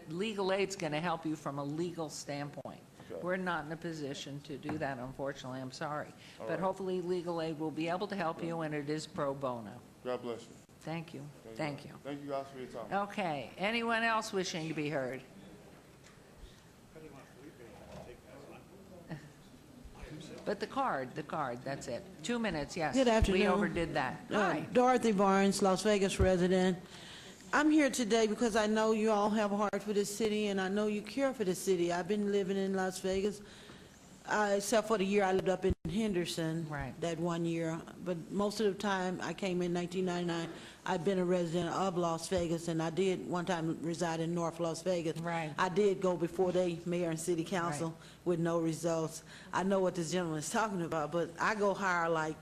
Legal aid's going to help you from a legal standpoint. Okay. We're not in a position to do that, unfortunately, I'm sorry. All But right. hopefully, legal aid will be able to help you, and it is pro bono. God bless you. Thank you. Thank you. Thank you guys for your time. Okay, anyone else wishing to be heard? But the card, that's it. 2 minutes, yes. Good afternoon. We overdid that. Hi. Dorothy Barnes, Las Vegas resident. I'm here today because I know you all have a heart for this city, and I know you care for this city. I've been living in Las Vegas, except for the year I lived up in Henderson. Right. That 1 year. But most of the time, I came in 1999. I've been a resident of Las Vegas, and I did one time reside in North Las Vegas. Right. I did go before they, mayor and city council, with no results. I know what this gentleman is talking about, but I go higher, like,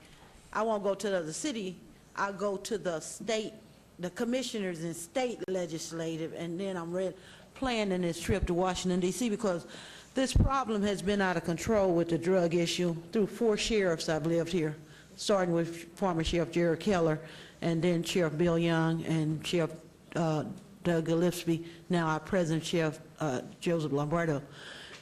I won't go to the other city. I go to the state, the commissioners and state legislative, and then I'm planning this trip to Washington, D.C., because this problem has been out of control with the drug issue through 4 sheriffs I've lived here, starting with former Sheriff Jared Keller, and then Sheriff Bill Young and Sheriff Doug Gillespie, now our present Sheriff Joseph Lombardo.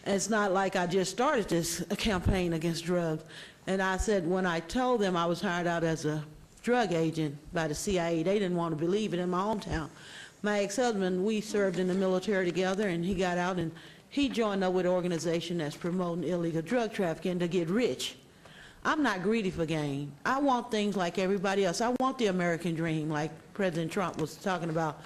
And it's not like I just started this campaign against drugs. And I said, when I told them I was hired out as a drug agent by the CIA, they didn't want to believe it in my hometown. My ex-husband, we served in the military together, and he got out and he joined up with an organization that's promoting illegal drug trafficking to get rich. I'm not greedy for gain. I want things like everybody else. I want the American dream, like President Trump was talking about.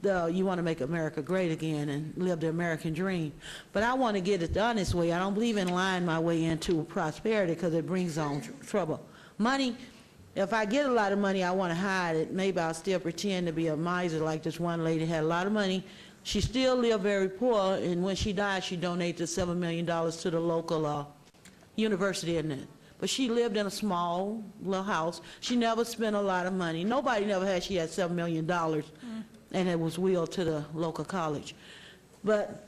You want to make America great again and live the American dream. But I want to get it the honest way. I don't believe in lying my way into prosperity because it brings on trouble. Money, if I get a lot of money, I want to hide it. Maybe I'll still pretend to be a miser like this one lady had a lot of money. She still lived very poor, and when she died, she donated $7 million to the local university, isn't it? But she lived in a small little house. She never spent a lot of money. Nobody never had, she had $7 million, and it was willed to the local college. But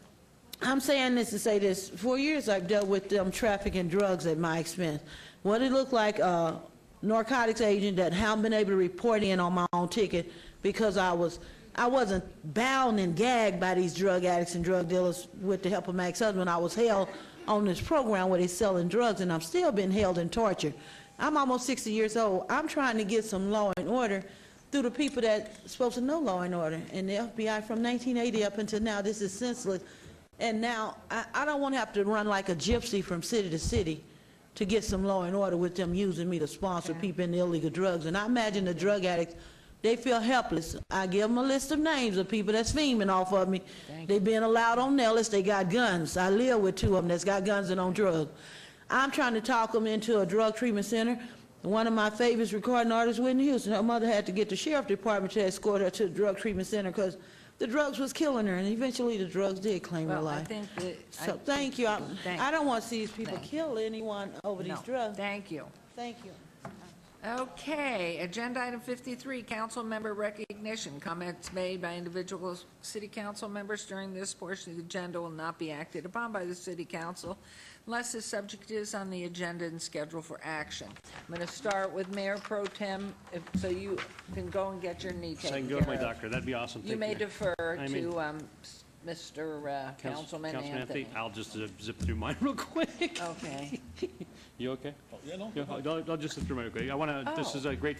I'm saying this to say this. For years, I've dealt with them trafficking drugs at my expense. What it looked like, a narcotics agent that haven't been able to report in on my own ticket because I wasn't bound and gagged by these drug addicts and drug dealers with the help of my ex-husband. I was held on this program where they're selling drugs, and I'm still being held and tortured. I'm almost 60 years old. I'm trying to get some law and order through the people that's supposed to know law and order. And the FBI from 1980 up until now, this is senseless. And now I don't want to have to run like a gypsy from city to city to get some law and order with them using me to sponsor people in the illegal drugs. And I imagine the drug addicts, they feel helpless. I give them a list of names of people that's fiending off of me. They being allowed on Nellis, they got guns. I live with 2 of them that's got guns and on drugs. I'm trying to talk them into a drug treatment center. One of my favorite recording artists, Whitney Houston, her mother had to get the sheriff department to escort her to the drug treatment center because the drugs was killing her, and eventually the drugs did claim her life. So thank you. I don't want to see these people kill anyone over these drugs. Thank you. Thank you. Okay, agenda item 53, council member recognition. Comments made by individual city council members during this portion of the agenda will not be acted upon by the city council unless the subject is on the agenda and scheduled for action. I'm going to start with Mayor Pro Tem, so you can go and get your knee taken care of. I can go to my doctor. That'd be awesome. You may defer I mean- to Mr. Councilman Anthony. I'll just zip through mine real quick. Okay. You okay? Yeah, no. Yeah, I'll just zip through mine real quick. I want to, this Oh. is a great,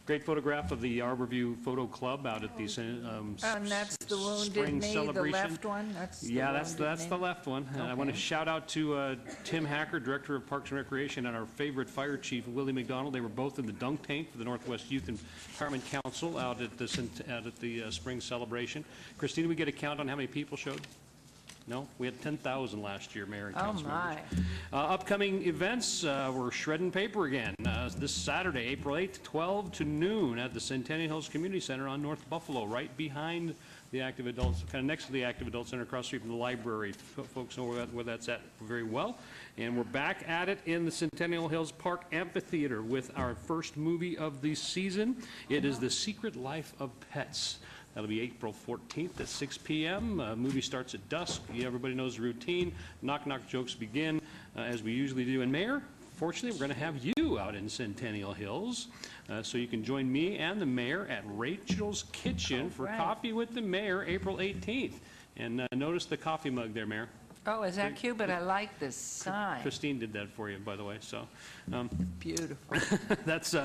Great photograph of the Arborview Photo Club out at the And that's the Wounded spring Knee, the celebration. left one? That's the Yeah, that's Wounded the Knee? left one. And I want to Okay. shout out to Tim Hacker, Director of Parks and Recreation, and our favorite fire chief, Willie McDonald. They were both in the dunk tank for the Northwest Youth Empowerment Council out at the spring celebration. Christina, we get a count on how many people showed? No? We had 10,000 last year, Mayor and Oh, council my. members. Upcoming events, we're shredding paper again. This Saturday, April 8th, 12 to noon at the Centennial Hills Community Center on North Buffalo, right behind the Active Adults, kind of next to the Active Adult Center, across the street from the library. Folks know where that's at very well. And we're back at it in the Centennial Hills Park Amphitheater with our first movie of the season. It is The Secret Life of Pets. That'll be April 14th at 6 p.m. Movie starts at dusk. Everybody knows the routine. Knock-knock jokes begin, as we usually do. And Mayor, fortunately, we're going to have you out in Centennial Hills, so you can join me and the mayor at Rachel's Kitchen for right. Coffee with the Mayor, April 18th. And notice the coffee mug there, Mayor. Oh, is that cute? But I like this sign. Christine did that for you, by the way, so. Beautiful. That's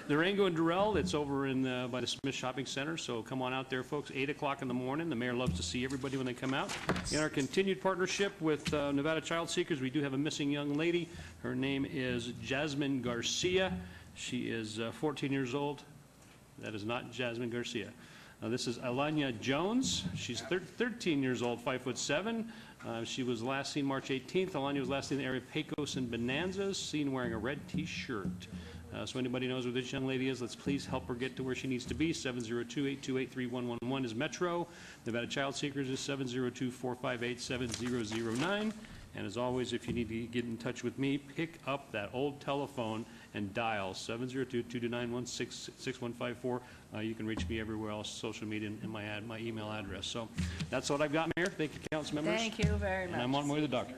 Durango and Durrell. It's over in by the Smith Shopping Center, so come on out there, folks, 8 o'clock in the morning. The mayor loves to see everybody when they come out. In our continued partnership with Nevada Child Seekers, we do have a missing young lady. Her name is Jasmine Garcia. She is 14 years old. That is not Jasmine Garcia. This is Alanya Jones. She's 13 years old, 5'7". She was last seen March 18th. Alanya was last seen in the area of Pecos and Bonanzas, seen wearing a red T-shirt. So anybody knows where this young lady is, let's please help her get to where she needs to be. 702-828-3111 is Metro. Nevada Child Seekers is 702-458-7009. And as always, if you need to get in touch with me, pick up that old telephone and dial 702-229-6154. You can reach me everywhere else, social media, and my email address. So that's what I've got, Mayor. Thank you, council members. Thank you very much. And I'm on my way to the doctor.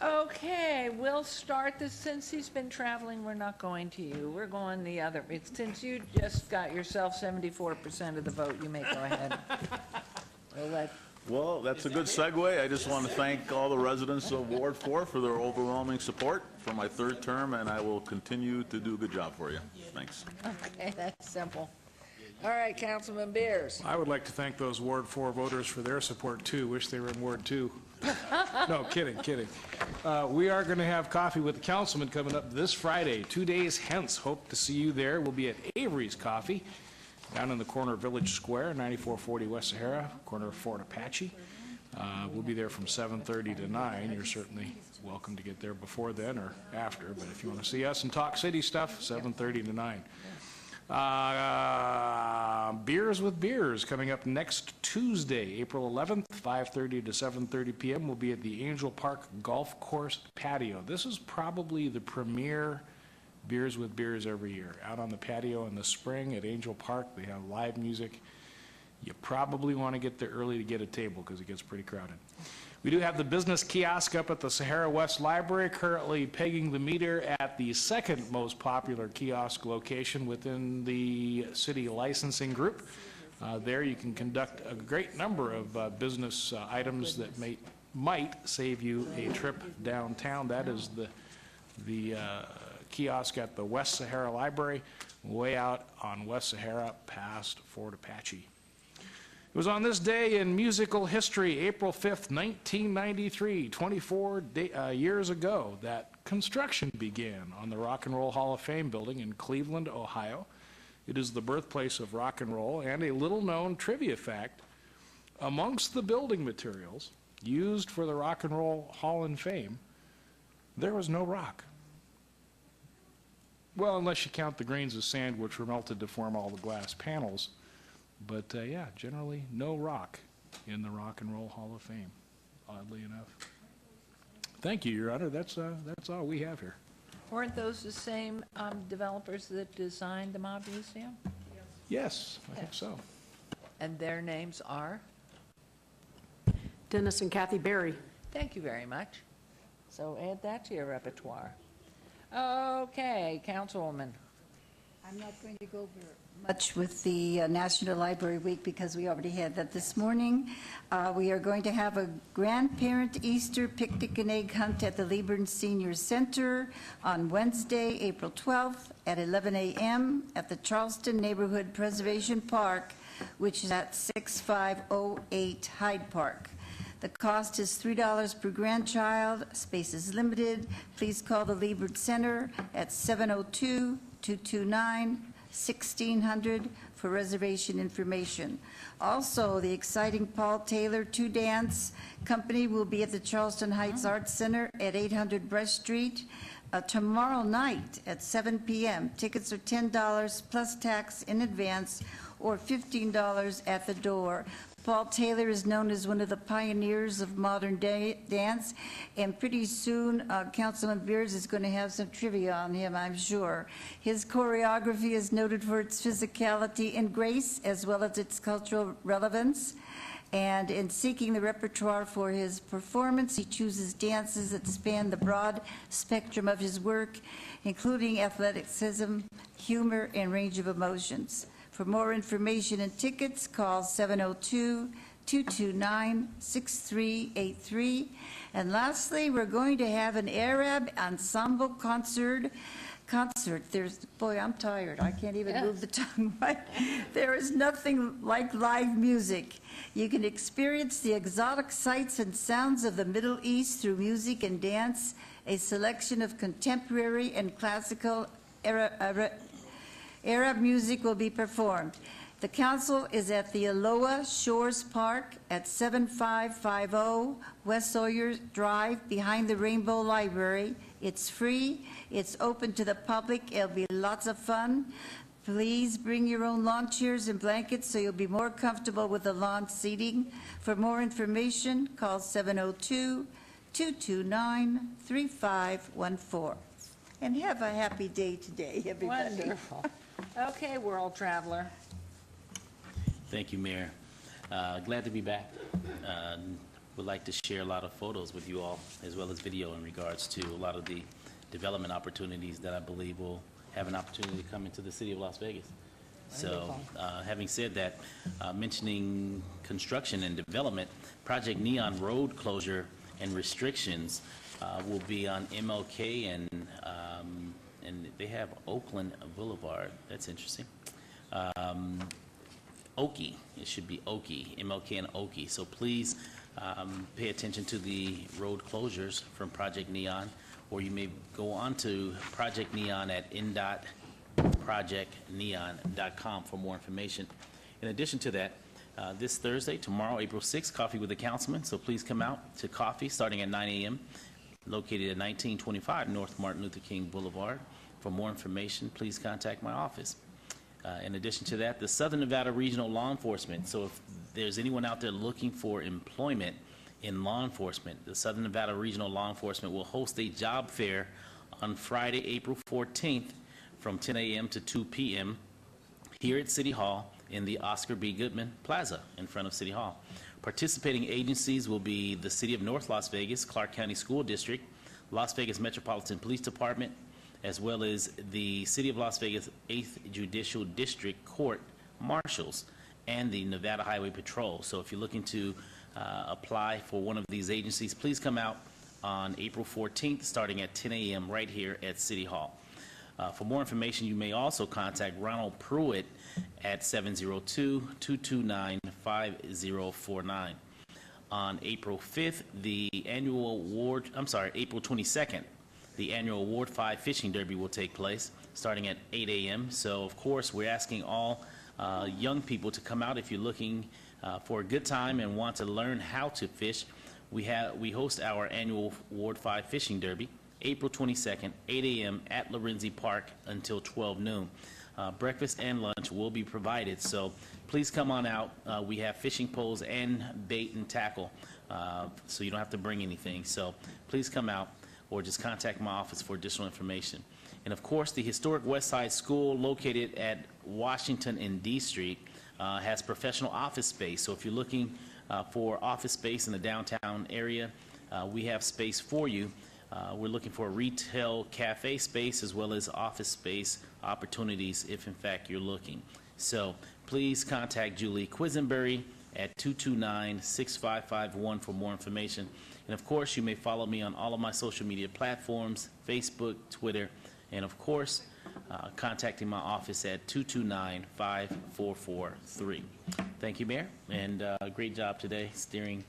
Okay, we'll start this. Since he's been traveling, we're not going to you. We're going the other. Since you just got yourself 74% of the vote, you may go ahead. We'll let Well, that's a good segue. I just want to thank all the residents of Ward 4 for their overwhelming support for my third term, and I will continue to do a good job for you. Thanks. Okay, that's simple. All right, Councilman Beers. I would like to thank those Ward 4 voters for their support, too. Wish they were in Ward 2. No, kidding. We are going to have coffee with the councilman coming up this Friday, 2 days hence. Hope to see you there. We'll be at Avery's Coffee down in the corner of Village Square, 9440 West Sahara, corner of Fort Apache. We'll be there from 7:30 to 9. You're certainly welcome to get there before then or after, but if you want to see us and talk city stuff, 7:30 to 9. Beers with Beers coming up next Tuesday, April 11th, 5:30 to 7:30 p.m. We'll be at the Angel Park Golf Course patio. This is probably the premier Beers with Beers every year. Out on the patio in the spring at Angel Park, they have live music. You probably want to get there early to get a table because it gets pretty crowded. We do have the business kiosk up at the Sahara West Library, currently pegging the meter at the second most popular kiosk location within the city licensing group. There you can conduct a great number of business items that might save you a trip downtown. That is the kiosk at the West Sahara Library, way out on West Sahara past Fort Apache. It was on this day in musical history, April 5th, 1993, 24 years ago, that construction began on the Rock and Roll Hall of Fame building in Cleveland, Ohio. It is the birthplace of rock and roll, and a little-known trivia fact, amongst the building materials used for the Rock and Roll Hall of Fame, there was no rock. Well, unless you count the grains of sand which were melted to form all the glass panels. But yeah, generally no rock in the Rock and Roll Hall of Fame, oddly enough. Thank you, Your Honor. That's all we have here. Weren't those the same developers that designed the Mob Museum? Yes, I think so. And their names are? Dennis and Kathy Berry. Thank you very much. So add that to your repertoire. Okay, Councilwoman. I'm not going to go over much with the National Library Week because we already had that this morning. We are going to have a grandparent Easter picnic and egg hunt at the Liebern Senior Center on Wednesday, April 12th at 11 a.m. at the Charleston Neighborhood Preservation Park, which is at 6508 Hyde Park. The cost is $3 per grandchild. Space is limited. Please call the Liebert Center at 702-229-1600 for reservation information. Also, the exciting Paul Taylor Two Dance Company will be at the Charleston Heights Arts Center at 800 Brush Street tomorrow night at 7 p.m. Tickets are $10 plus tax in advance or $15 at the door. Paul Taylor is known as one of the pioneers of modern dance, and pretty soon Councilman Beers is going to have some trivia on him, I'm sure. His choreography is noted for its physicality and grace, as well as its cultural relevance. And in seeking the repertoire for his performance, he chooses dances that span the broad spectrum of his work, including athleticism, humor, and range of emotions. For more information and tickets, call 702-229-6383. And lastly, we're going to have an Arab ensemble concert. Boy, I'm tired. I can't even move the tongue right. There is nothing like live music. You can experience the exotic sights and sounds of the Middle East through music and dance. A selection of contemporary and classical Arab music will be performed. The council is at the Aloha Shores Park at 7550 West Sawyer Drive behind the Rainbow Library. It's free. It's open to the public. It'll be lots of fun. Please bring your own lawn chairs and blankets so you'll be more comfortable with the lawn seating. For more information, call 702-229-3514. And have a happy day today, everybody. Wonderful. Okay, world traveler. Thank you, Mayor. Glad to be back. Would like to share a lot of photos with you all, as well as video in regards to a lot of the development opportunities that I believe will have an opportunity to come into the city of Las Vegas. So, having said that, mentioning construction and development, Project Neon road closure and restrictions will be on MLK and they have Oakland Boulevard. That's interesting. Oki. It should be Oki, MLK and Oki. So please pay attention to the road closures from Project Neon, or you may go on to Project Neon at n.projectneon.com for more information. In addition to that, this Thursday, tomorrow, April 6th, Coffee with the Councilman. So please come out to coffee starting at 9 a.m., located at 1925 North Martin Luther King Boulevard. For more information, please contact my office. In addition to that, the Southern Nevada Regional Law Enforcement. So if there's anyone out there looking for employment in law enforcement, the Southern Nevada Regional Law Enforcement will host a job fair on Friday, April 14th from 10 a.m. to 2 p.m. here at City Hall in the Oscar B. Goodman Plaza in front of City Hall. Participating agencies will be the City of North Las Vegas, Clark County School District, Las Vegas Metropolitan Police Department, as well as the City of Las Vegas 8th Judicial District Court Marshals and the Nevada Highway Patrol. So if you're looking to apply for one of these agencies, please come out on April 14th starting at 10 a.m. right here at City Hall. For more information, you may also contact Ronald Pruitt at 702-229-5049. On April 5th, April 22nd, the annual Ward 5 Fishing Derby will take place starting at 8 a.m. So, of course, we're asking all young people to come out if you're looking for a good time and want to learn how to fish. We host our annual Ward 5 Fishing Derby, April 22nd, 8 a.m. at Lorenzi Park until 12 noon. Breakfast and lunch will be provided, so please come on out. We have fishing poles and bait and tackle, so you don't have to bring anything. So please come out or just contact my office for additional information. And of course, the historic West Side School located at Washington and D Street has professional office space. So if you're looking for office space in the downtown area, we have space for you. We're looking for a retail cafe space as well as office space opportunities if in fact you're looking. So please contact Julie Quisenberry at 229-6551 for more information. And of course, you may follow me on all of my social media platforms, Facebook, Twitter, and of course, contacting my office at 229-5443. Thank you, Mayor, and great job today steering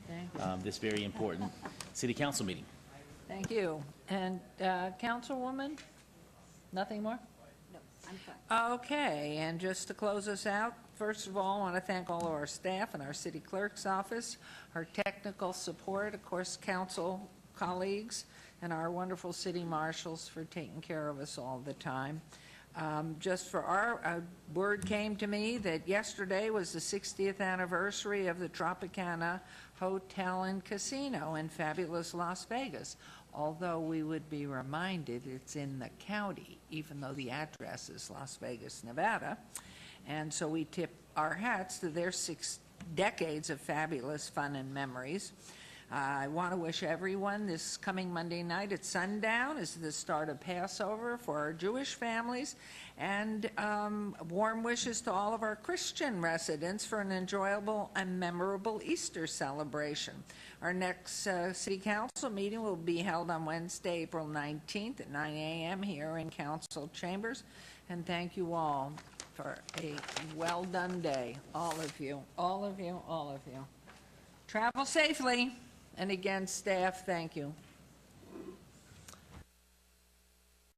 this very important City Council meeting. Thank you. And Councilwoman, nothing more? No, I'm fine. Okay, and just to close us out, first of all, I want to thank all of our staff and our city clerk's office, our technical support, of course, council colleagues, and our wonderful city marshals for taking care of us all the time. Just for our word came to me that yesterday was the 60th anniversary of the Tropicana Hotel and Casino in fabulous Las Vegas. Although we would be reminded it's in the county, even though the address is Las Vegas, Nevada. And so we tip our hats to their 6 decades of fabulous fun and memories. I want to wish everyone this coming Monday night at sundown is the start of Passover for our Jewish families, and warm wishes to all of our Christian residents for an enjoyable and memorable Easter celebration. Our next City Council meeting will be held on Wednesday, April 19th at 9 a.m. here in Council Chambers, and thank you all for a well-done day, all of you, all of you, all of you. Travel safely. And again, staff, thank you.